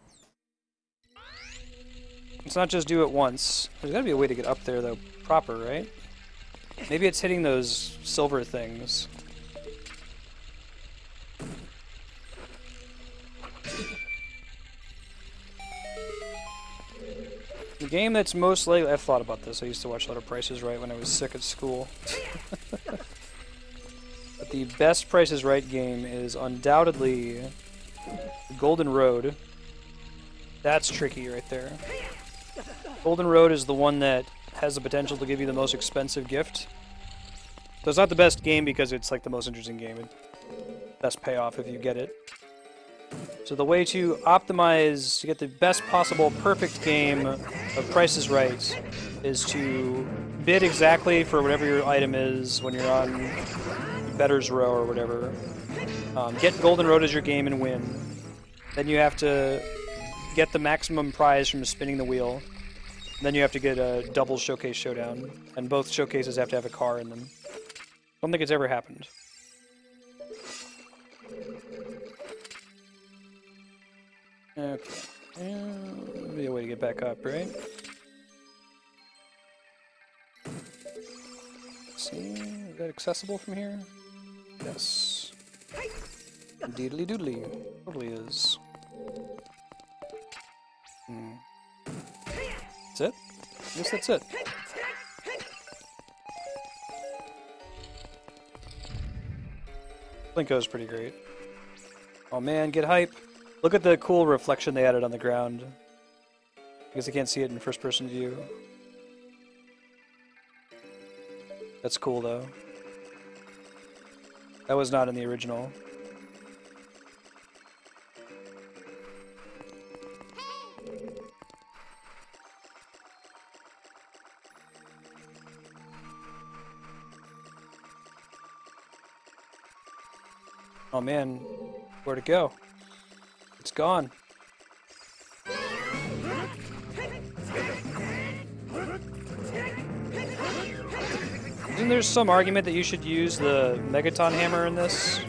Let's not just do it once. There's gotta be a way to get up there, though, proper, right? Maybe it's hitting those silver things. The game that's most likely... I've thought about this. I used to watch a lot of Price is Right when I was sick at school. But the best Price is Right game is undoubtedly Golden Road. That's tricky right there. Golden Road is the one that has the potential to give you the most expensive gift. So it's not the best game because it's like the most interesting game. Best payoff if you get it. So the way to optimize, to get the best possible perfect game of Price is Right is to bid exactly for whatever your item is when you're on Better's Row or whatever. Get Golden Road as your game and win. Then you have to get the maximum prize from spinning the wheel. Then you have to get a double Showcase Showdown, and both showcases have to have a car in them. I don't think it's ever happened. Okay. There'll be a way to get back up, right? Let's see, is that accessible from here? Yes. Deedly doodly. Totally is. That's it? I guess that's it. Blinko's pretty great. Oh man, get hype! Look at the cool reflection they added on the ground. I guess I can't see it in first-person view. That's cool, though. That was not in the original. Oh man, where'd it go? It's gone. Isn't there some argument that you should use the Megaton hammer in this?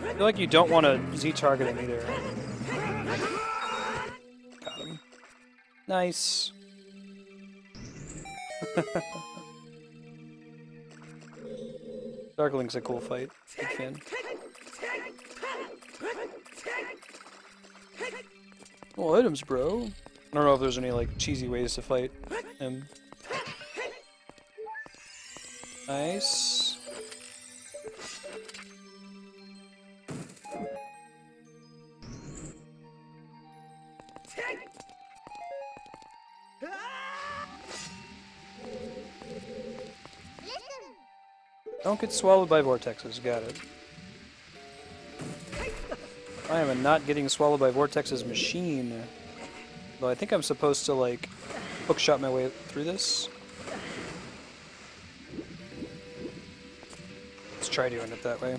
I feel like you don't want to Z-target him either. Got him. Nice. Darkling's a cool fight. Big fan. Well, items, bro. I don't know if there's any like cheesy ways to fight him. Nice. Don't get swallowed by vortexes, got it. I am a not getting swallowed by vortexes machine. Though I think I'm supposed to, like, hookshot my way through this. Let's try doing it that way.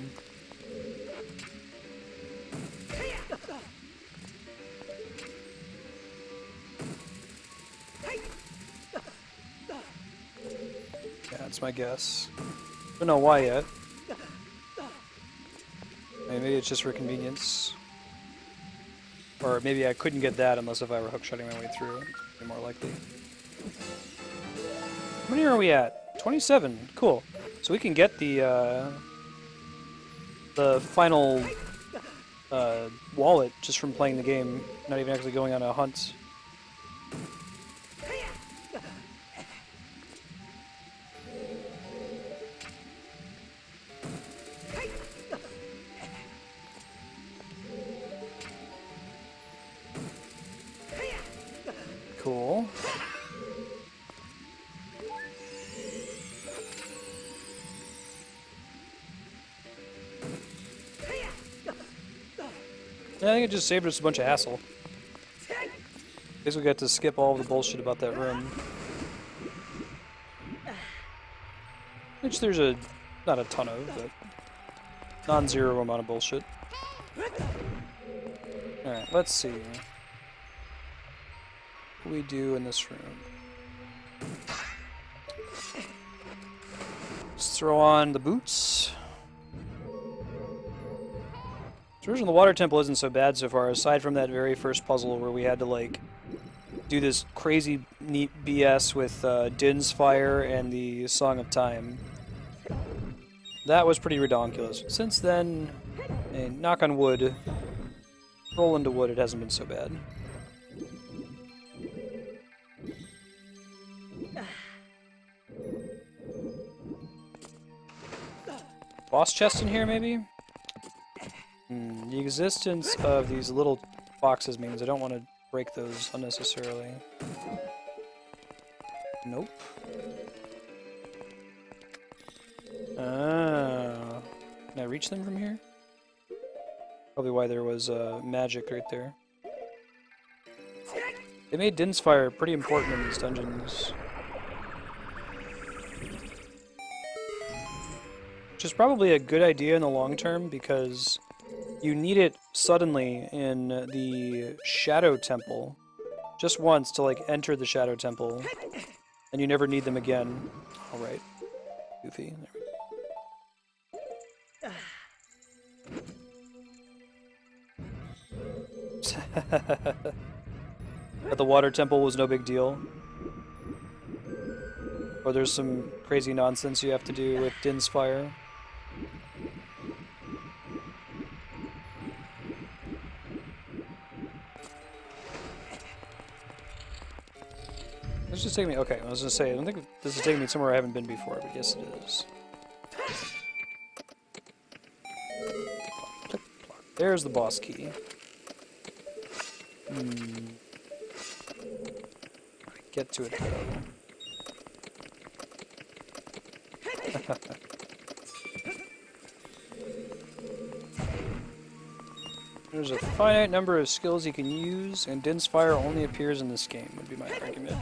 Yeah, that's my guess. Don't know why yet. Maybe it's just for convenience. Or maybe I couldn't get that unless if I were hookshotting my way through. It'd be more likely. How many are we at? 27. Cool. So we can get the final wallet just from playing the game, not even actually going on a hunt. Cool. Yeah, I think it just saved us a bunch of hassle. Basically got to skip all of the bullshit about that room. Which there's not a ton of, but non-zero amount of bullshit. Alright, let's see. What do we do in this room? Let's throw on the boots. The version of the water temple isn't so bad so far, aside from that very first puzzle where we had to, like, do this crazy neat BS with Din's Fire and the Song of Time. That was pretty redonkulous. Since then, and knock on wood, roll into wood, it hasn't been so bad. Boss chest in here, maybe? The existence of these little boxes means I don't want to break those unnecessarily. Nope. Ah. Can I reach them from here? Probably why there was magic right there. They made Din's Fire pretty important in these dungeons. Which is probably a good idea in the long term, because you need it suddenly in the Shadow Temple. Just once to, like, enter the Shadow Temple, and you never need them again. Alright. Goofy. There we go. But the Water Temple was no big deal. Or there's some crazy nonsense you have to do with Din's Fire. Let's just take me. Okay, I was gonna say, I don't think this is taking me somewhere I haven't been before, but yes, it is. There's the boss key. Get to it though. There's a finite number of skills you can use, and Din's Fire only appears in this game, would be my argument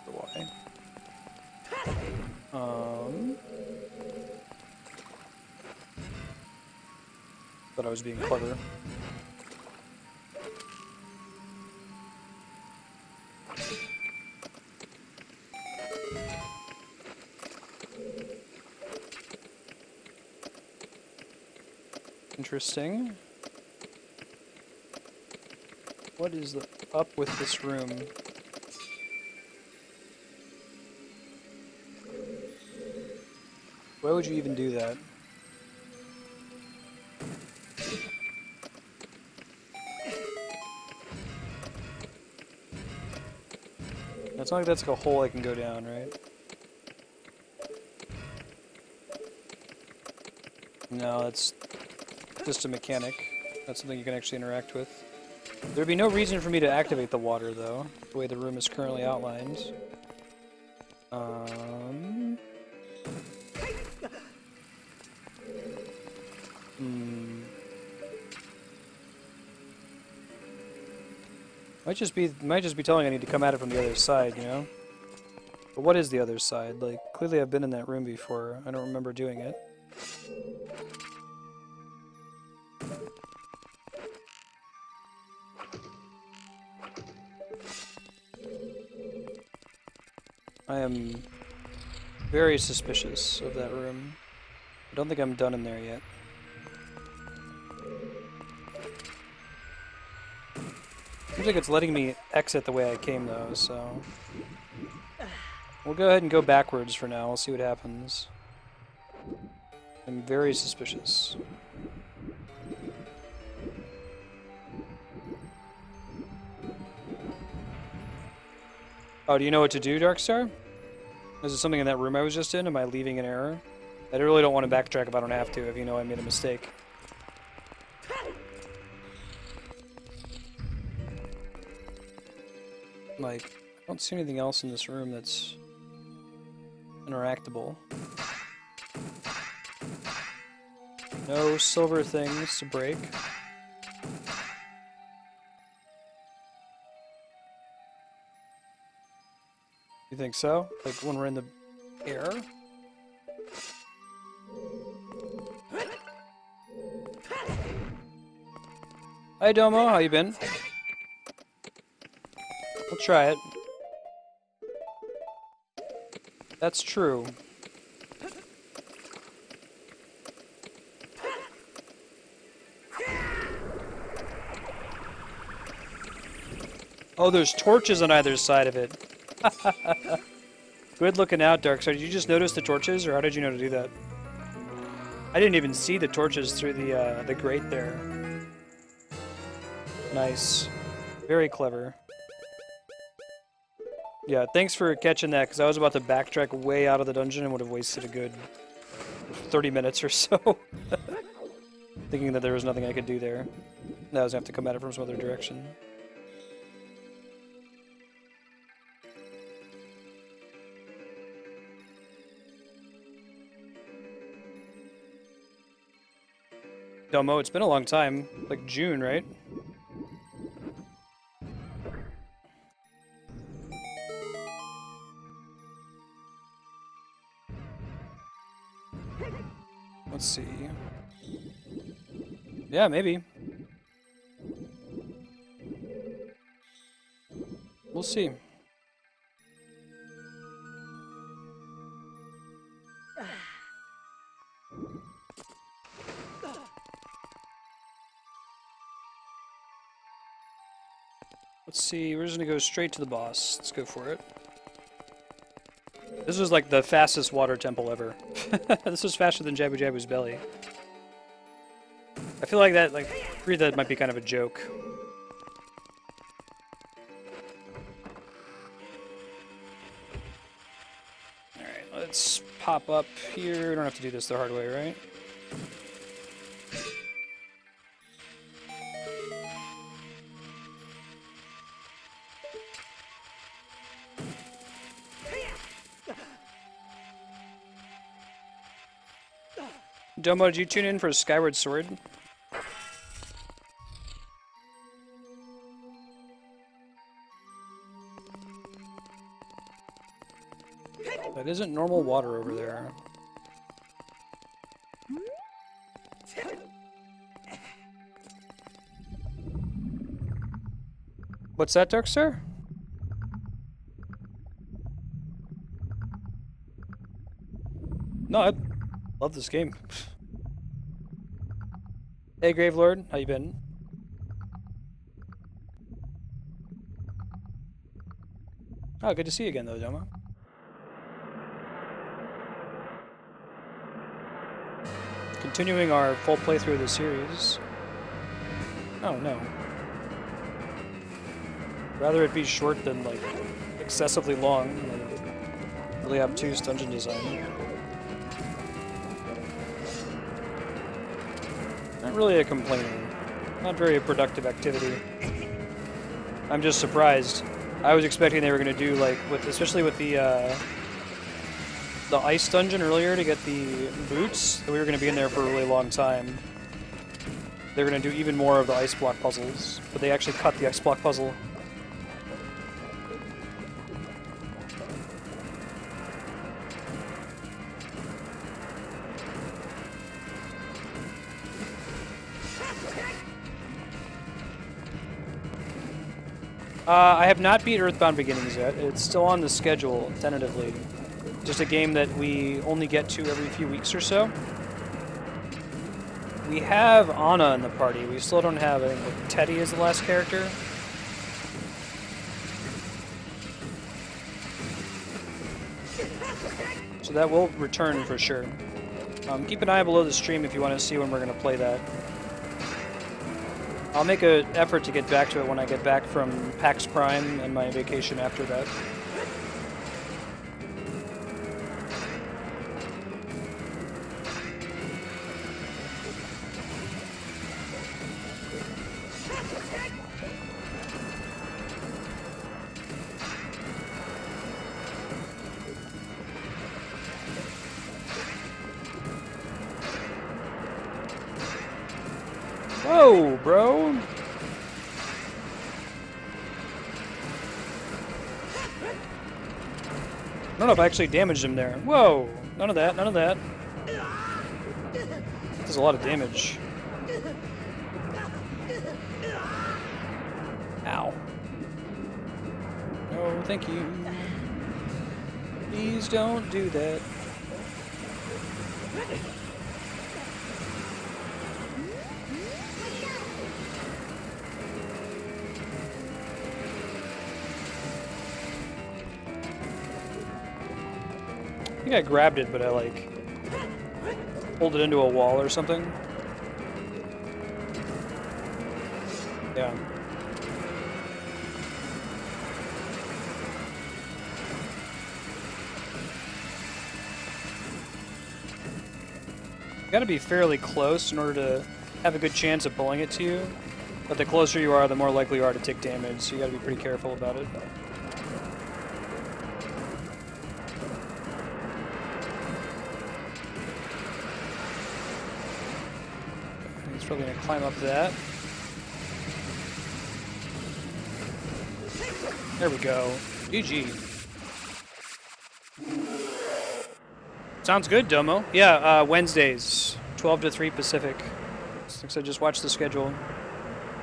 for why. Thought I was being clever. Interesting. What is up with this room? Why would you even do that? It's not like that's like a hole I can go down, right? No, that's just a mechanic. That's something you can actually interact with. There'd be no reason for me to activate the water, though, the way the room is currently outlined. Might just be telling I need to come at it from the other side, you know? But what is the other side? Like, clearly I've been in that room before. I don't remember doing it. I am very suspicious of that room. I don't think I'm done in there yet. Seems like it's letting me exit the way I came though, so... We'll go ahead and go backwards for now, we'll see what happens. I'm very suspicious. Oh, do you know what to do, Darkstar? Is it something in that room I was just in? Am I leaving an error? I really don't want to backtrack if I don't have to, if you know I made a mistake. Like, I don't see anything else in this room that's interactable. No silver things to break. You think so? Like when we're in the air? Hi Domo, how you been? We'll try it. That's true. Oh, there's torches on either side of it. Good looking out, Darkside. Did you just notice the torches, or how did you know to do that? I didn't even see the torches through the grate there. Nice. Very clever. Yeah, thanks for catching that, because I was about to backtrack way out of the dungeon and would have wasted a good 30 minutes or so. Thinking that there was nothing I could do there. Now I was going to have to come at it from some other direction. Domo, it's been a long time. Like June, right? Let's see. Yeah, maybe. We'll see. Let's see, we're just gonna go straight to the boss. Let's go for it. This was like the fastest water temple ever. This was faster than Jabu Jabu's belly. I feel like that, like, I agree that might be kind of a joke. Alright, let's pop up here. We don't have to do this the hard way, right? Domo, did you tune in for Skyward Sword? That isn't normal water over there. What's that, Darkstar? No, I love this game. Hey, Gravelord, how you been? Oh, good to see you again, though, Domo. Continuing our full playthrough of the series. Oh, no. Rather it be short than, like, excessively long. Like, really obtuse dungeon design. Not really a complainer. Not very a productive activity. I'm just surprised. I was expecting they were going to do, like, especially with the ice dungeon earlier to get the boots, that we were going to be in there for a really long time. They were going to do even more of the ice block puzzles, but they actually cut the ice block puzzle I have not beat Earthbound Beginnings yet. It's still on the schedule, tentatively. Just a game that we only get to every few weeks or so. We have Anna in the party. We still don't have, I think, like, Teddy is the last character. So that will return for sure. Keep an eye below the stream if you want to see when we're going to play that. I'll make an effort to get back to it when I get back from PAX Prime and my vacation after that. Whoa, bro! I don't know if I actually damaged him there. Whoa! None of that, none of that. Does a lot of damage. Ow. No, thank you. Please don't do that. I think I grabbed it, but I, like, pulled it into a wall or something. Yeah. You gotta be fairly close in order to have a good chance of pulling it to you. But the closer you are, the more likely you are to take damage, so you gotta be pretty careful about it. Probably gonna climb up that. There we go. GG. Sounds good, Domo. Yeah, Wednesdays, 12 to 3 Pacific. Since I just watched the schedule.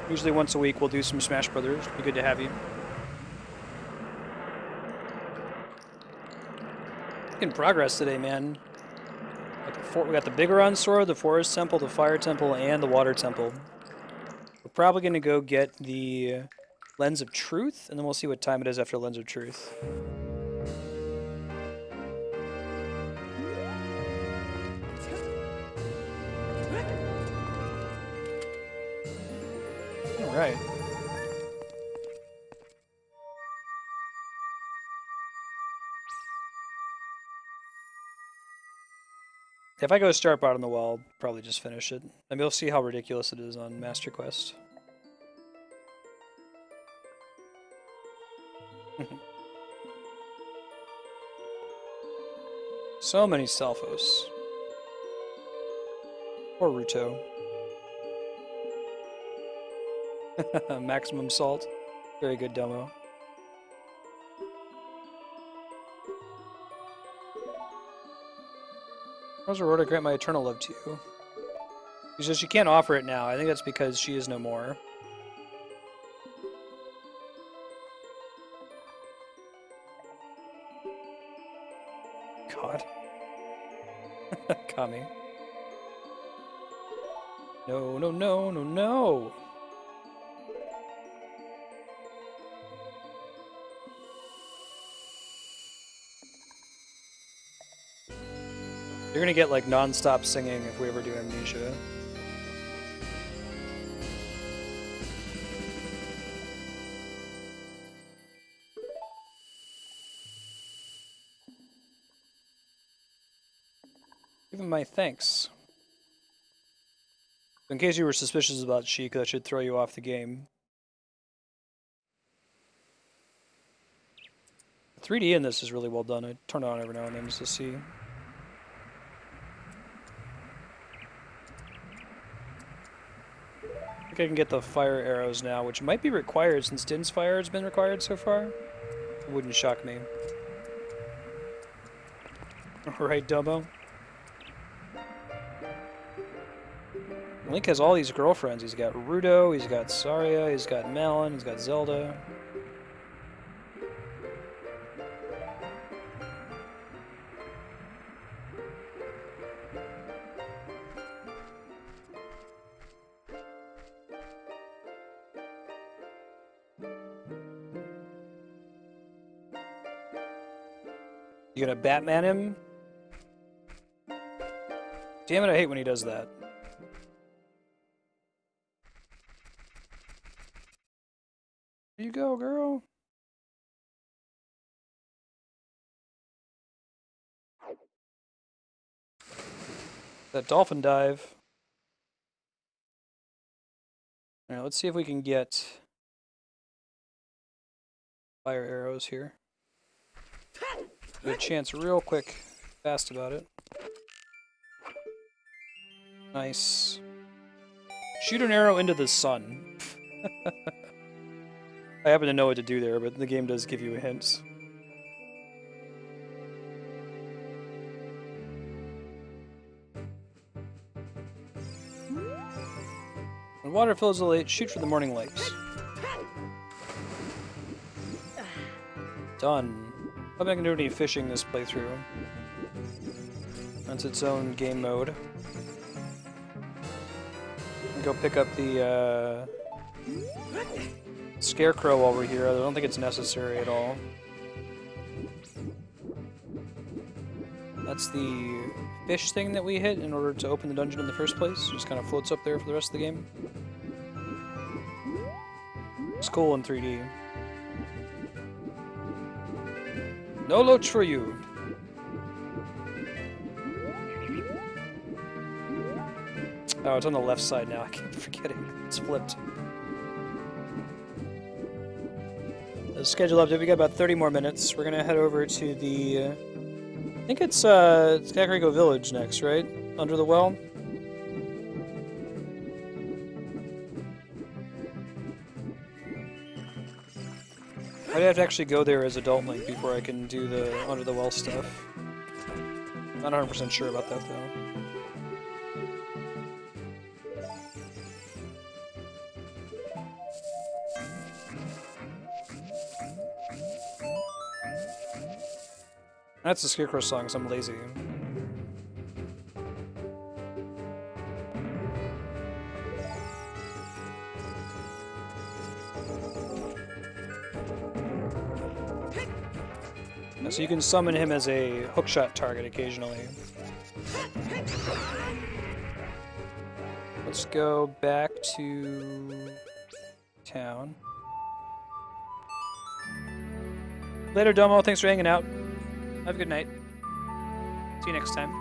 Usually once a week we'll do some Smash Brothers. Be good to have you. In progress today, man. We got the Biggoron sword, the Forest Temple, the Fire Temple, and the Water Temple. We're probably going to go get the Lens of Truth, and then we'll see what time it is after Lens of Truth. Alright. If I go start bot on the wall, I'll probably just finish it. And we'll see how ridiculous it is on Master Quest. So many Selphos. Poor Ruto. Maximum salt. Very good, Domo. How's Aurora grant my eternal love to you? She says she can't offer it now. I think that's because she is no more. God. Kami. No, no, no, no, no! You're gonna get like non-stop singing if we ever do Amnesia. Give him my thanks. In case you were suspicious about Sheik, that should throw you off the game. 3D in this is really well done. I turn it on every now and then just to see. I think I can get the fire arrows now, which might be required since Din's fire has been required so far. It wouldn't shock me. Alright, Domo. Link has all these girlfriends. He's got Rudo, he's got Saria, he's got Malon, he's got Zelda. You gonna Batman him? Damn it, I hate when he does that. There you go, girl. That dolphin dive. Alright, let's see if we can get fire arrows here. Get a chance real quick, fast about it. Nice. Shoot an arrow into the sun. I happen to know what to do there, but the game does give you a hint. When water fills the lake, shoot for the morning lights. Done. I'm not gonna do any fishing this playthrough. That's its own game mode. Go pick up the scarecrow while we're here. I don't think it's necessary at all. That's the fish thing that we hit in order to open the dungeon in the first place. Just kind of floats up there for the rest of the game. It's cool in 3D. No loach for you! Oh, it's on the left side now. I keep forgetting. It's flipped. The schedule update. We got about 30 more minutes. We're gonna head over to the... I think it's Kakariko Village next, right? Under the well? I'd have to actually go there as Adult Link before I can do the Under the Well stuff. Not 100% sure about that, though. That's the Scarecrow song, so I'm lazy. So you can summon him as a hookshot target occasionally. Let's go back to town. Later, Domo. Thanks for hanging out. Have a good night. See you next time.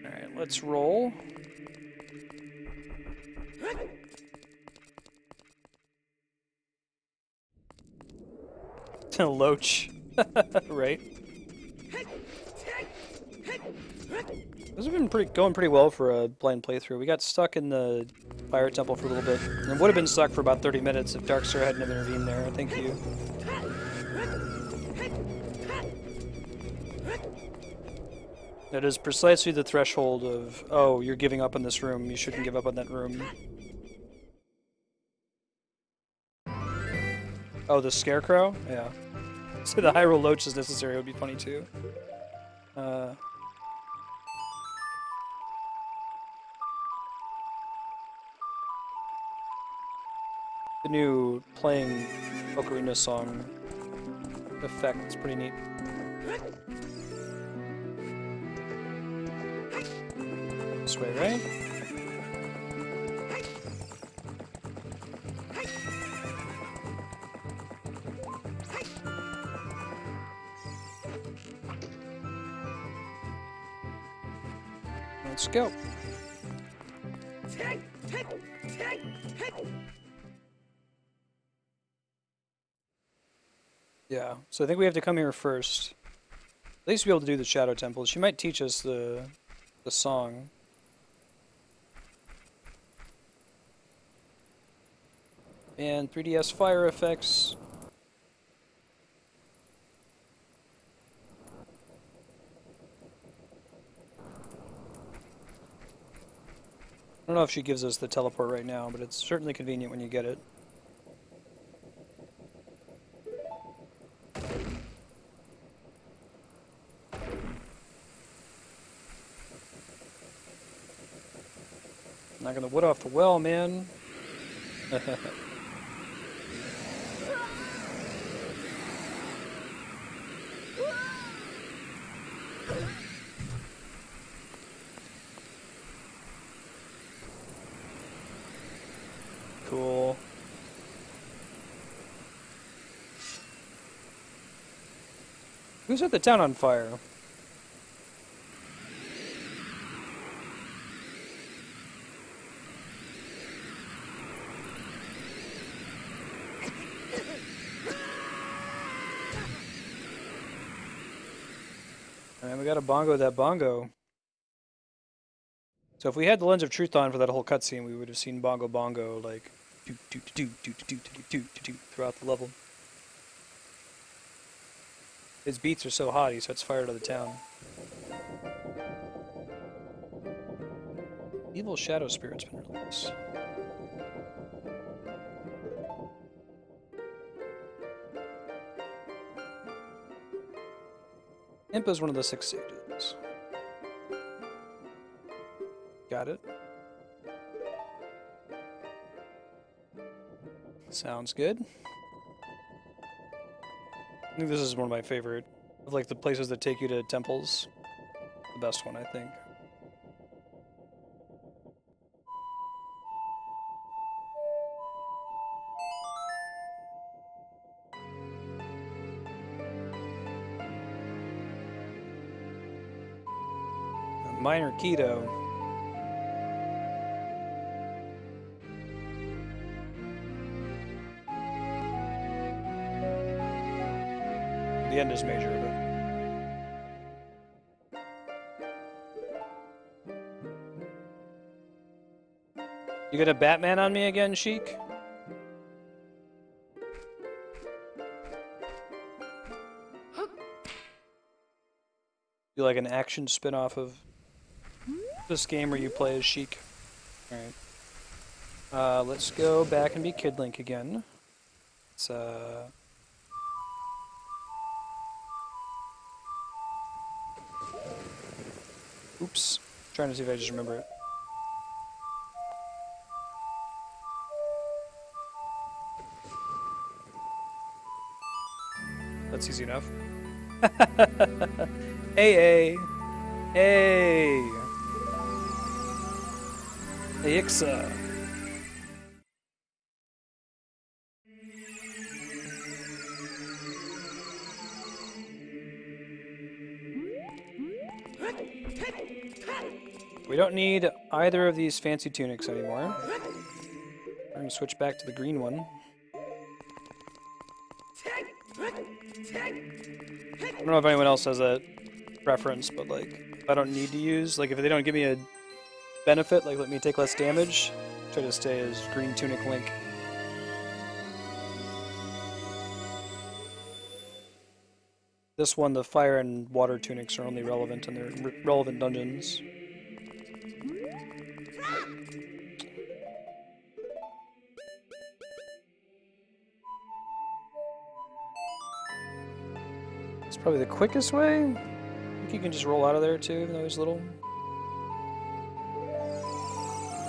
Alright, let's roll. Loach. Right. This has been going pretty well for a blind playthrough. We got stuck in the Fire Temple for a little bit. And would have been stuck for about 30 minutes if Darkstar hadn't intervened there. Thank you. That is precisely the threshold of, oh, you're giving up on this room. You shouldn't give up on that room. Oh, the Scarecrow? Yeah. So the Hyrule Loach is necessary. It would be funny too. The new playing Ocarina song effect is pretty neat. This way, right? Let's go. Yeah, so I think we have to come here first. At least be able to do the Shadow Temple. She might teach us the song. And 3DS fire effects. I don't know if she gives us the teleport right now, but it's certainly convenient when you get it. Knocking the wood off the well, man. Cool. Who set the town on fire? Alright, we gotta bongo that bongo. So if we had the Lens of Truth on for that whole cutscene, we would have seen Bongo Bongo like throughout the level. His beats are so hot, he sets fire to the town. Evil Shadow Spirit's been released. Imp is one of the 6 sages. Got it. Sounds good. I think this is one of my favorite of like the places that take you to temples. The best one, I think. Minor keto. The end is major, but... You got a Batman on me again, Sheik? You like an action spin-off of this game where you play as Sheik? Alright. Let's go back and be Kid Link again. It's, oops. Trying to see if I just remember it. That's easy enough. Hey, hey. Hey. Hey, Ixa. We don't need either of these fancy tunics anymore. We're going to switch back to the green one. I don't know if anyone else has a preference, but like, I don't need to use, like if they don't give me a benefit, like let me take less damage, try to stay as green tunic Link. This one, the fire and water tunics are only relevant in their relevant dungeons. It's probably the quickest way. I think you can just roll out of there too, even though he's little.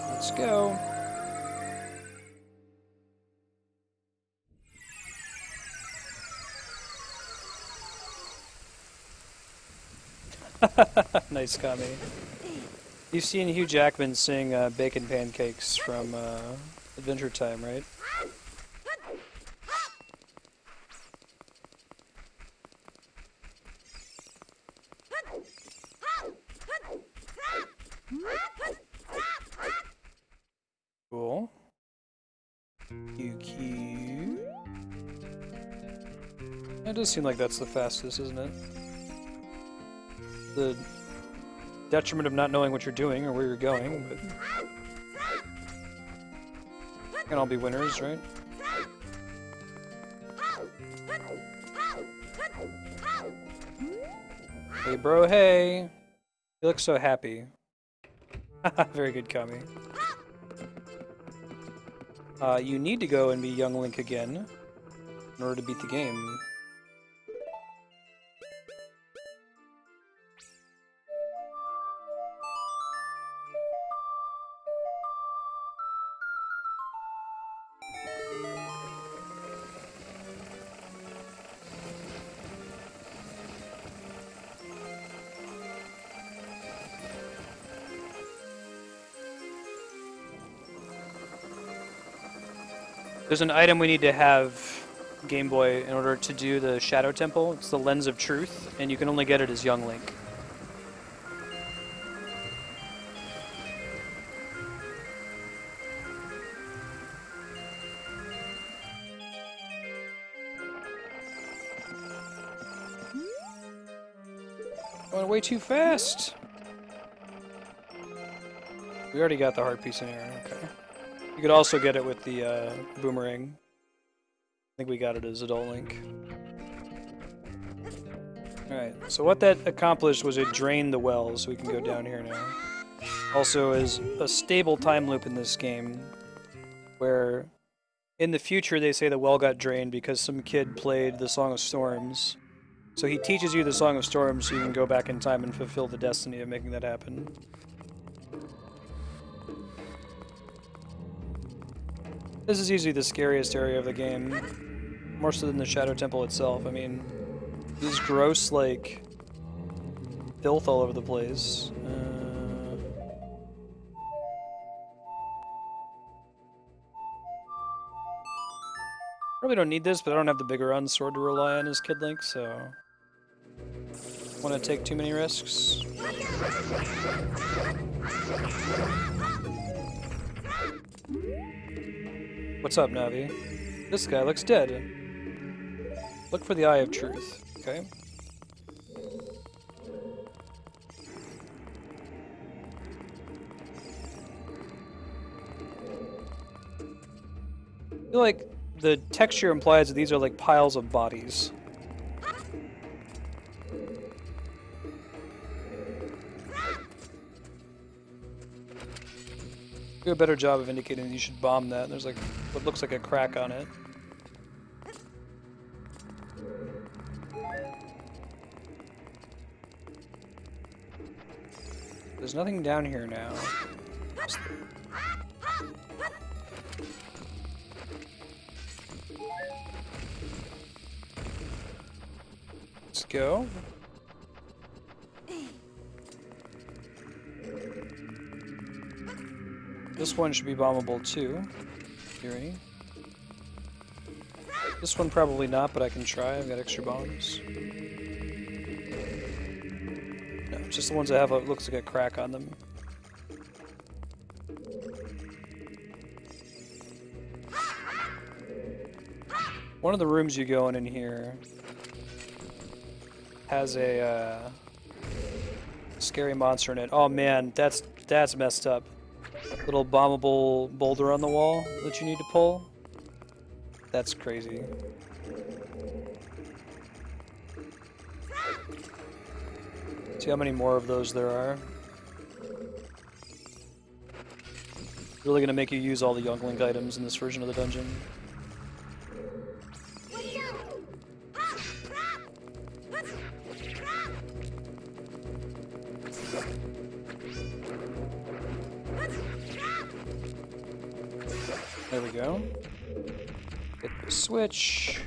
Let's go. Nice, Kami. You've seen Hugh Jackman sing Bacon Pancakes from Adventure Time, right? Cool. QQ. It does seem like that's the fastest, isn't it? The detriment of not knowing what you're doing or where you're going, but... Can all be winners, right? Hey bro, hey! You look so happy. Very good, Kami. You need to go and be Young Link again in order to beat the game. There's an item we need to have, Game Boy, in order to do the Shadow Temple. It's the Lens of Truth, and you can only get it as Young Link. Going way too fast! We already got the heart piece in here, okay. You could also get it with the boomerang. I think we got it as Adult Link. Alright, so what that accomplished was it drained the well, so we can go down here now. Also is a stable time loop in this game, where in the future they say the well got drained because some kid played the Song of Storms. So he teaches you the Song of Storms so you can go back in time and fulfill the destiny of making that happen. This is usually the scariest area of the game, more so than the Shadow Temple itself. I mean, there's gross, like, filth all over the place. Probably don't need this, but I don't have the Biggoron sword to rely on as Kid Link, so... Want to take too many risks? What's up, Navi? This guy looks dead. Look for the Eye of Truth, okay? I feel like the texture implies that these are like piles of bodies. Do a better job of indicating that you should bomb that. There's like what looks like a crack on it. There's nothing down here now. Let's go. This one should be bombable too, theory. This one probably not, but I can try. I've got extra bombs. No, just the ones that have looks like a crack on them. One of the rooms you go in here has a scary monster in it. Oh man, that's messed up. Little bombable boulder on the wall that you need to pull. That's crazy. See how many more of those there are. Really gonna make you use all the Young Link items in this version of the dungeon. There we go. Hit the switch.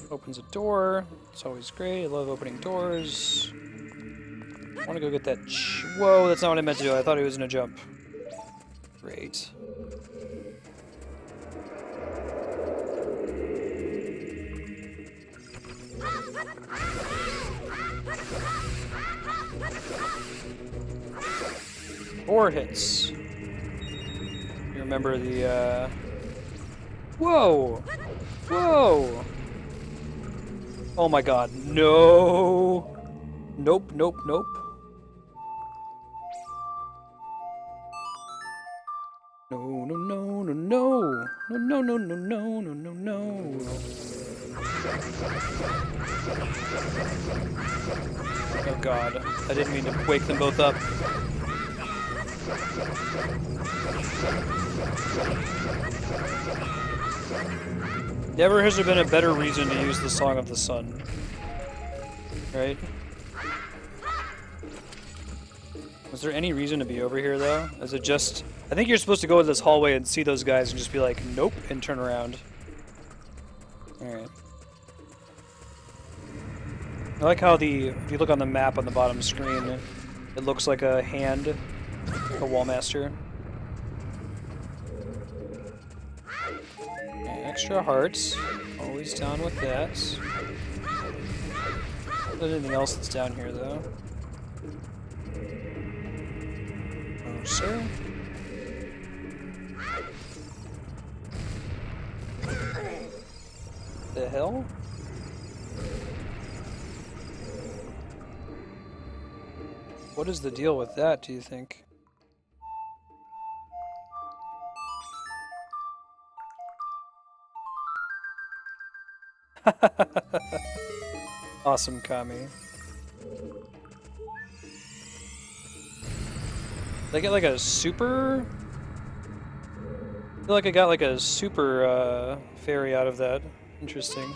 Opens a door. It's always great. I love opening doors. I want to go get that. Whoa, that's not what I meant to do. I thought he was gonna jump. Great. Four hits. You remember the, Whoa! Whoa! Oh my god, no! Nope, nope, nope. No, no, no, no, no! No, no, no, no, no, no, no, no! Oh god, I didn't mean to wake them both up. Never has there been a better reason to use the Song of the Sun. Right? Was there any reason to be over here, though? Is it just... I think you're supposed to go in this hallway and see those guys and just be like, nope, and turn around. Alright. I like how if you look on the map on the bottom screen, it looks like a hand, like a Wallmaster. extra hearts. Always down with that. Not anything else that's down here, though. Oh, sir. The hell? What is the deal with that, do you think? Awesome, Kami. Did I get like a super? I feel like I got like a super fairy out of that. Interesting.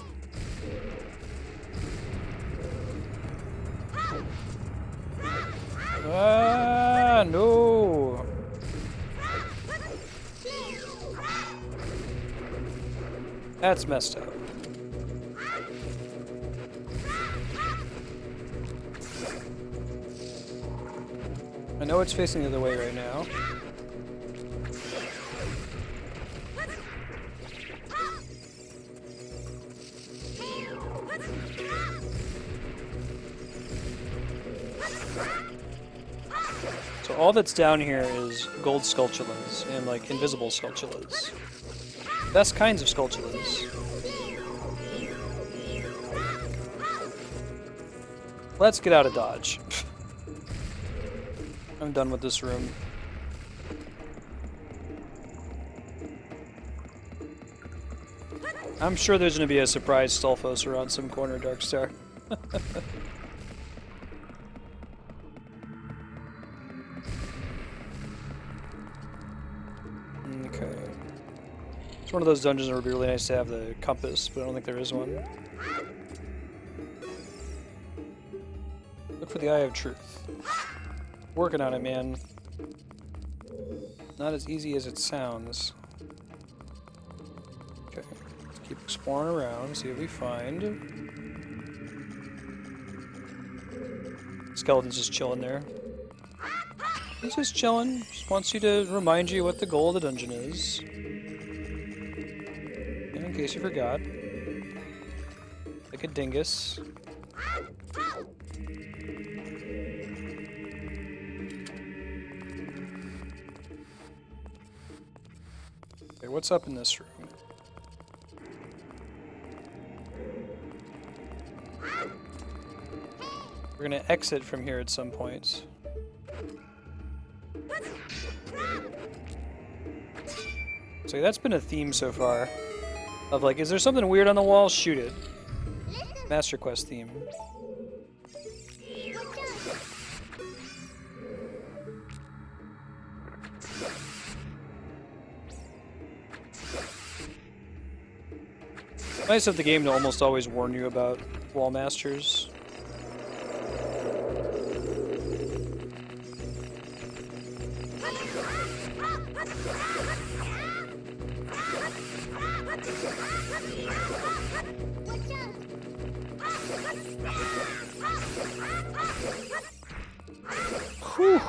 Ah, no! That's messed up. I know it's facing the other way right now. So all that's down here is gold sculptulas and like invisible sculptulas. Best kinds of sculptulas. Let's get out of Dodge. I'm done with this room. I'm sure there's going to be a surprise Stolfos around some corner, Darkstar. Okay. It's one of those dungeons where it would be really nice to have the compass, but I don't think there is one. Look for the Eye of Truth. Working on it, man. Not as easy as it sounds. Okay, let's keep exploring around, see what we find. Skeleton's just chilling there. He's just chilling. Just wants you to remind you what the goal of the dungeon is. And in case you forgot. Like a dingus. Okay, what's up in this room? We're gonna exit from here at some point. So that's been a theme so far. Of like, is there something weird on the wall? Shoot it. Master Quest theme. Nice of the game to almost always warn you about wall masters. Whew.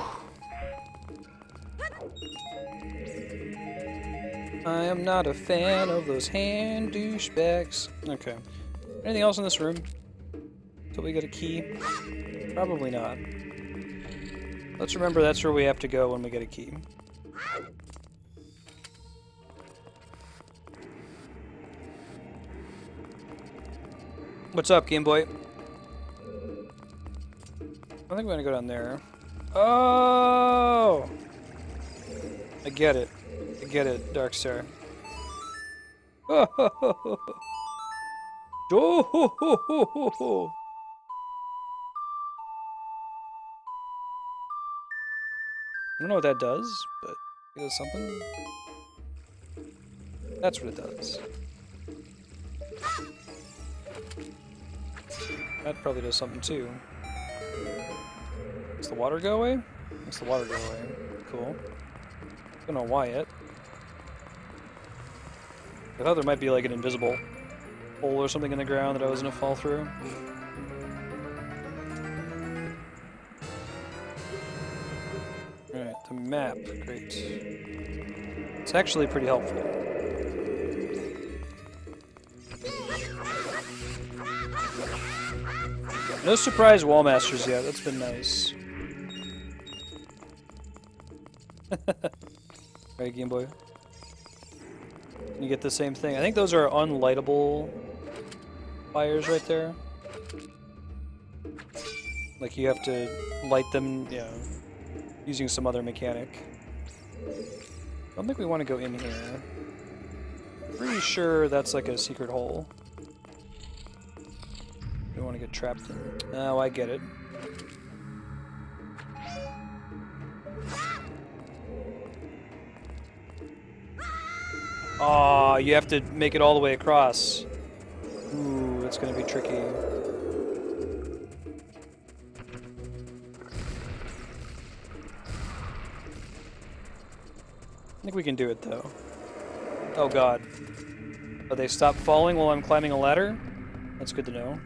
I am not a fan of those hand douchebags. Okay. Anything else in this room? Until we get a key? Probably not. Let's remember that's where we have to go when we get a key. What's up, Game Boy? I think we're gonna go down there. Oh! I get it. I get it, Darkstar. Oh! Oh! I don't know what that does, but it does something. That's what it does. That probably does something too. Does the water go away? Makes the water go away. Cool. Don't know why yet. I thought there might be like an invisible hole or something in the ground that I was gonna fall through. Alright, the map. Great. It's actually pretty helpful. No surprise wall masters yet. That's been nice. Alright, Game Boy. You get the same thing. I think those are unlightable fires right there. Like you have to light them, yeah, using some other mechanic. I don't think we want to go in here. Pretty sure that's like a secret hole. We don't want to get trapped in. Oh, I get it. Oh, you have to make it all the way across. Ooh, that's gonna be tricky. I think we can do it though. Oh god. Oh, they stop falling while I'm climbing a ladder? That's good to know.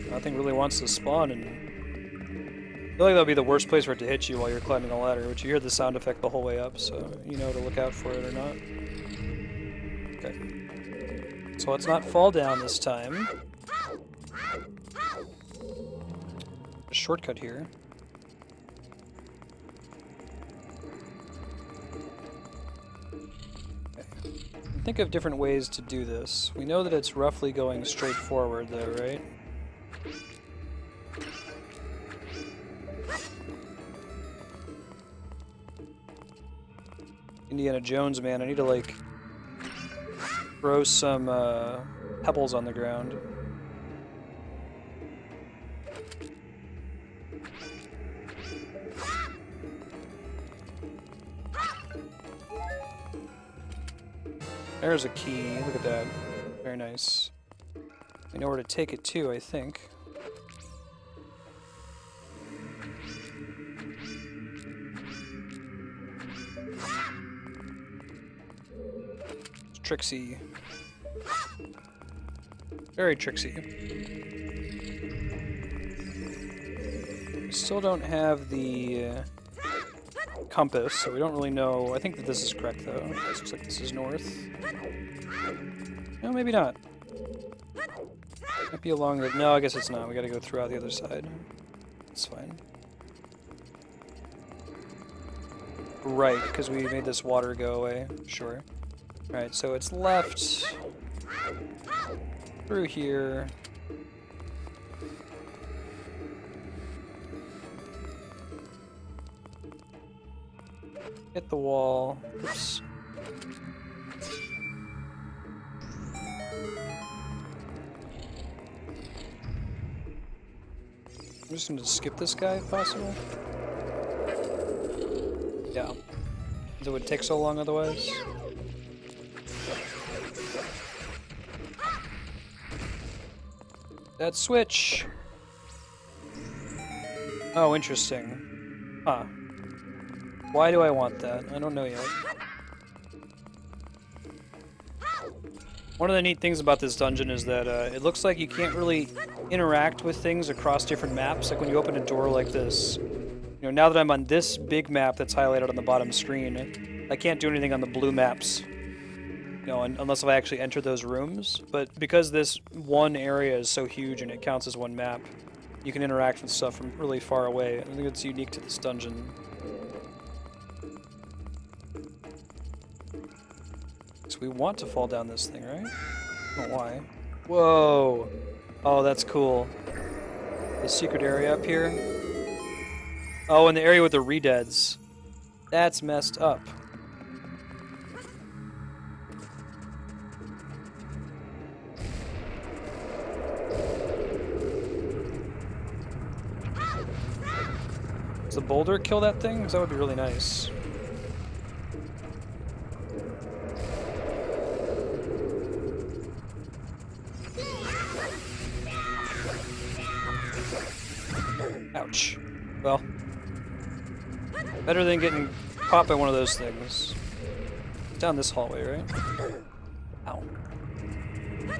Nothing really wants to spawn and I feel like that'll be the worst place for it to hit you while you're climbing a ladder, which you hear the sound effect the whole way up, so you know to look out for it or not. Okay. So let's not fall down this time. A shortcut here. Okay. Think of different ways to do this. We know that it's roughly going straight forward though, right? Indiana Jones, man. I need to, like, throw some pebbles on the ground. There's a key. Look at that. Very nice. We know where to take it to, I think. Tricksy. Very tricksy. We still don't have the compass, so we don't really know. I think that this is correct, though. This looks like this is north. No, maybe not. Might be along the... No, I guess it's not. We gotta go throughout the other side. It's fine. Right, because we made this water go away. Sure. Alright, so it's left through here. Hit the wall. Oops. I'm just going to skip this guy if possible. Yeah. It would take so long otherwise. That switch! Oh, interesting. Huh. Why do I want that? I don't know yet. One of the neat things about this dungeon is that it looks like you can't really interact with things across different maps. Like when you open a door like this, you know, now that I'm on this big map that's highlighted on the bottom screen, I can't do anything on the blue maps. You know, unless I actually enter those rooms. But because this one area is so huge and it counts as one map, you can interact with stuff from really far away. I think it's unique to this dungeon. So we want to fall down this thing, right? I don't know why. Whoa! Oh, that's cool. The secret area up here. Oh, and the area with the redeads. That's messed up. Does the boulder kill that thing? Because that would be really nice. Ouch. Well, better than getting caught by one of those things. Down this hallway, right? Ow. I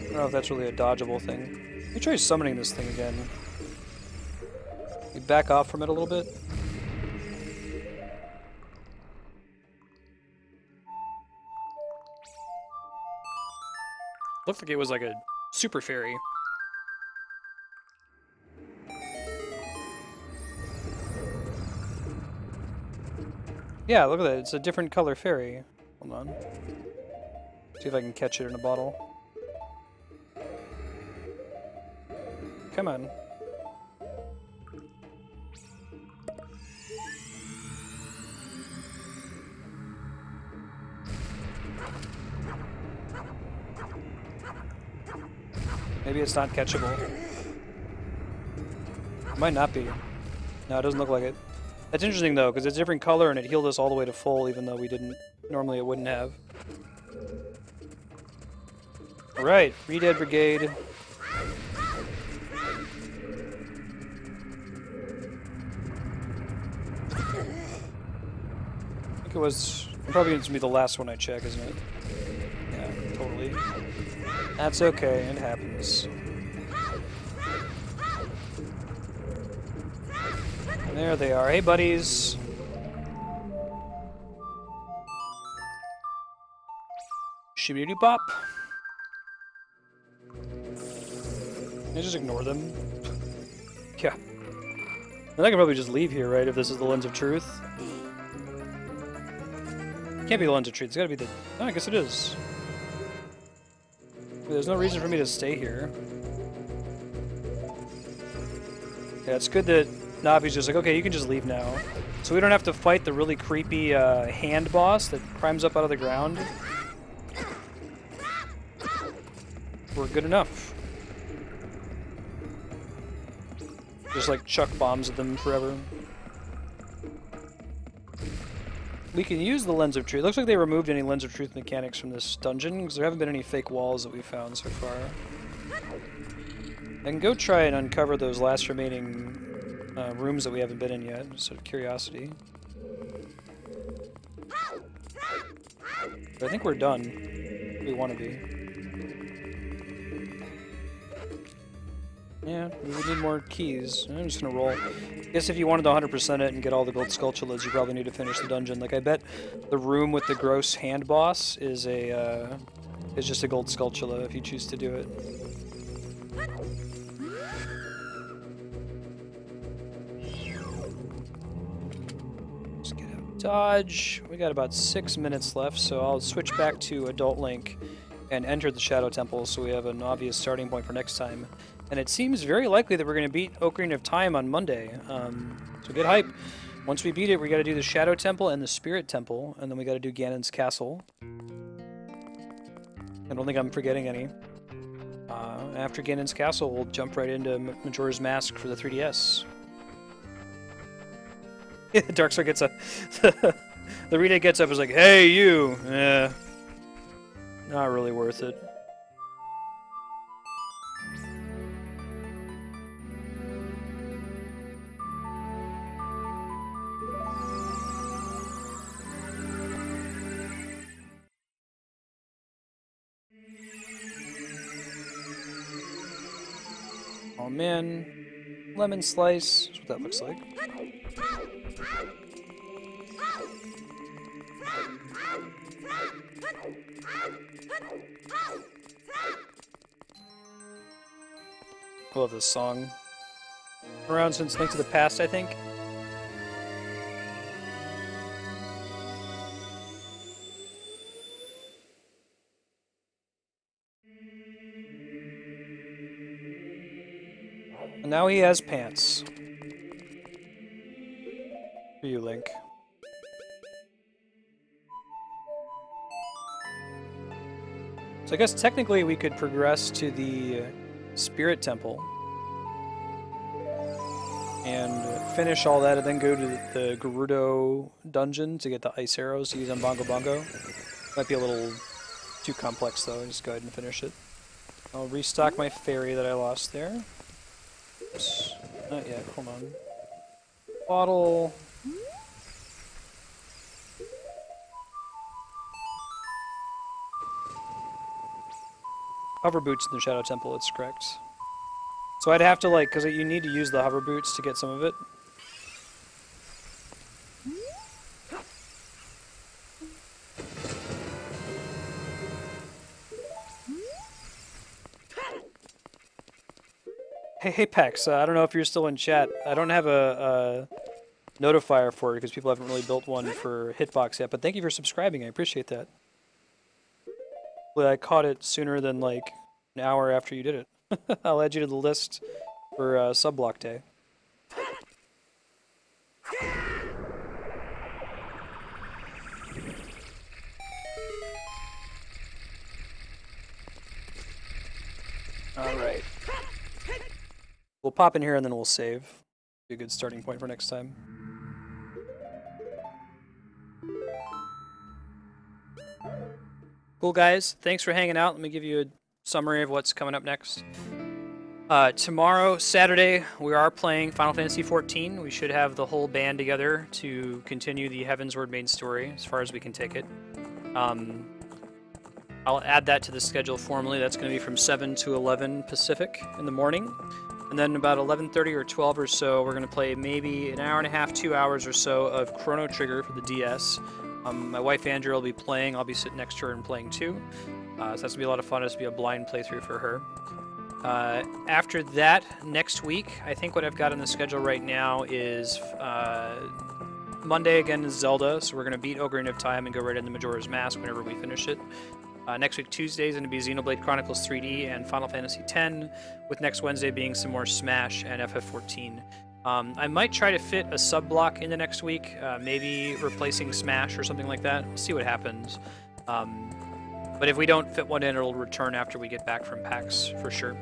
don't know if that's really a dodgeable thing. Let me try summoning this thing again. We back off from it a little bit. Looked like it was like a super fairy. Yeah, look at that. It's a different color fairy. Hold on. See if I can catch it in a bottle. Come on. Maybe it's not catchable. It might not be. No, it doesn't look like it. That's interesting though, because it's a different color and it healed us all the way to full, even though we didn't. Normally it wouldn't have. Alright, Redead Brigade. I think it was. Probably needs to be the last one I check, isn't it? Yeah, totally. That's okay, it happens. There they are. Hey, buddies. Shibbity bop. Can I just ignore them? Yeah. And I can probably just leave here, right, if this is the Lens of Truth? Can't be the Lens of Truth. It's gotta be the... Oh, I guess it is. There's no reason for me to stay here. Yeah, it's good that Navi's just like, okay, you can just leave now. So we don't have to fight the really creepy hand boss that climbs up out of the ground. We're good enough. Just like chuck bombs at them forever. We can use the Lens of Truth. It looks like they removed any Lens of Truth mechanics from this dungeon, because there haven't been any fake walls that we've found so far. I can go try and uncover those last remaining rooms that we haven't been in yet, just out of curiosity. But I think we're done. We want to be. Yeah, we would need more keys. I'm just gonna roll. I guess if you wanted to 100% it and get all the gold sculptulas, you probably need to finish the dungeon. Like, I bet the room with the gross hand boss is just a gold sculptula if you choose to do it. Just get out. Dodge. We got about 6 minutes left, so I'll switch back to Adult Link and enter the Shadow Temple so we have an obvious starting point for next time. And it seems very likely that we're going to beat Ocarina of Time on Monday. So get hype. Once we beat it, we got to do the Shadow Temple and the Spirit Temple, and then we got to do Ganon's Castle. I don't think I'm forgetting any. After Ganon's Castle, we'll jump right into Majora's Mask for the 3DS. Yeah, Darkstar gets up. The Rita gets up and is like, hey, you! Not really worth it. Oh man, lemon slice, that's what that looks like. I love this song. Around since Link to the Past, I think. And now he has pants. For you, Link. So I guess technically we could progress to the Spirit Temple and finish all that and then go to the Gerudo dungeon to get the ice arrows to use on Bongo Bongo. Might be a little too complex though, just go ahead and finish it. I'll restock my fairy that I lost there. Oops. Not yet, hold on. Bottle. Hover boots in the Shadow Temple, it's correct. So I'd have to, like, because you need to use the hover boots to get some of it. Hey, Pex, I don't know if you're still in chat. I don't have a notifier for it because people haven't really built one for Hitbox yet, but thank you for subscribing. I appreciate that. I caught it sooner than like an hour after you did it. I'll add you to the list for Subblock Day. Alright. We'll pop in here and then we'll save. Be a good starting point for next time. Cool, guys. Thanks for hanging out. Let me give you a summary of what's coming up next. Tomorrow, Saturday, we are playing Final Fantasy XIV. We should have the whole band together to continue the Heavensward main story as far as we can take it. I'll add that to the schedule formally. That's going to be from 7 to 11 Pacific in the morning. And then about 11:30 or 12 or so, we're going to play maybe an hour and a half, 2 hours or so of Chrono Trigger for the DS. My wife Andrea will be playing. I'll be sitting next to her and playing too. So that's going to be a lot of fun. It's going to be a blind playthrough for her. After that, next week, I think what I've got on the schedule right now is Monday again is Zelda, so we're going to beat Ocarina of Time and go right into Majora's Mask whenever we finish it. Next week, Tuesday, is going to be Xenoblade Chronicles 3D and Final Fantasy X, with next Wednesday being some more Smash and FF14. I might try to fit a sub-block into next week, maybe replacing Smash or something like that. We'll see what happens. But if we don't fit one in, it'll return after we get back from PAX, for sure.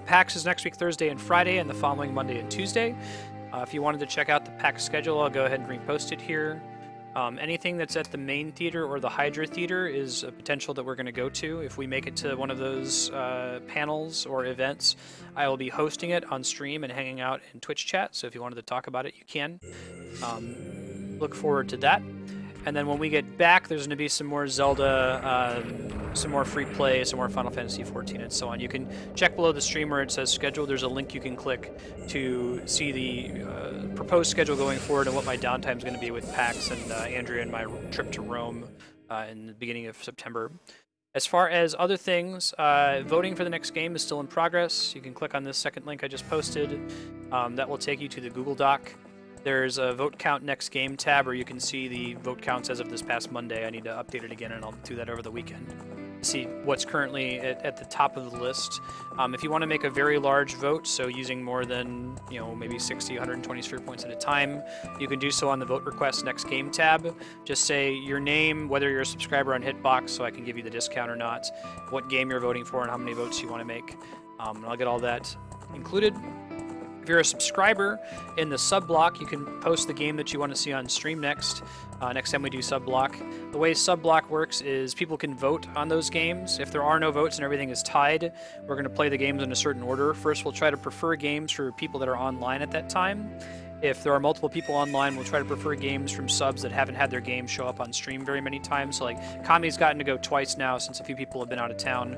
PAX is next week, Thursday and Friday, and the following Monday and Tuesday. If you wanted to check out the PAX schedule, I'll go ahead and repost it here. Anything that's at the main theater or the Hydra Theater is a potential that we're going to go to. If we make it to one of those panels or events, I will be hosting it on stream and hanging out in Twitch chat, so if you wanted to talk about it, you can. Look forward to that. And then when we get back, there's going to be some more Zelda, some more free play, some more Final Fantasy XIV, and so on. You can check below the stream where it says schedule. There's a link you can click to see the proposed schedule going forward and what my downtime is going to be with PAX and Andrea and my trip to Rome in the beginning of September. As far as other things, voting for the next game is still in progress. You can click on this second link I just posted. That will take you to the Google Doc. There's a vote count next game tab where you can see the vote counts as of this past Monday. I need to update it again, and I'll do that over the weekend. See what's currently at the top of the list. If you want to make a very large vote, so using more than, maybe 60, 120 sphere points at a time, you can do so on the vote request next game tab. Just say your name, whether you're a subscriber on Hitbox, so I can give you the discount or not, what game you're voting for, and how many votes you want to make. And I'll get all that included. If you're a subscriber in the sub-block, you can post the game that you want to see on stream next time we do sub-block. The way sub-block works is people can vote on those games. If there are no votes and everything is tied, we're going to play the games in a certain order. First, we'll try to prefer games for people that are online at that time. If there are multiple people online, we'll try to prefer games from subs that haven't had their game show up on stream very many times. So like Kami's gotten to go twice now since a few people have been out of town.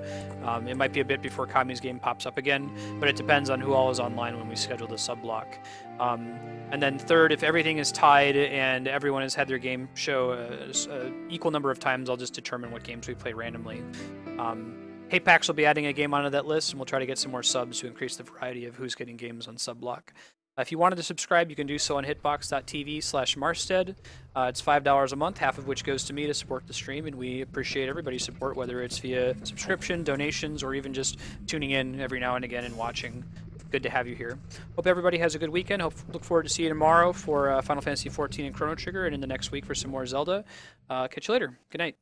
It might be a bit before Kami's game pops up again, but it depends on who all is online when we schedule the sub-block. And then third, if everything is tied and everyone has had their game show an equal number of times, I'll just determine what games we play randomly. HeyPax will be adding a game onto that list, and we'll try to get some more subs to increase the variety of who's getting games on sub-block. If you wanted to subscribe, you can do so on hitbox.tv/Marstead. It's $5 a month, half of which goes to me to support the stream, and we appreciate everybody's support, whether it's via subscription, donations, or even just tuning in every now and again and watching. Good to have you here. Hope everybody has a good weekend. Look forward to see you tomorrow for Final Fantasy XIV and Chrono Trigger, and in the next week for some more Zelda. Catch you later. Good night.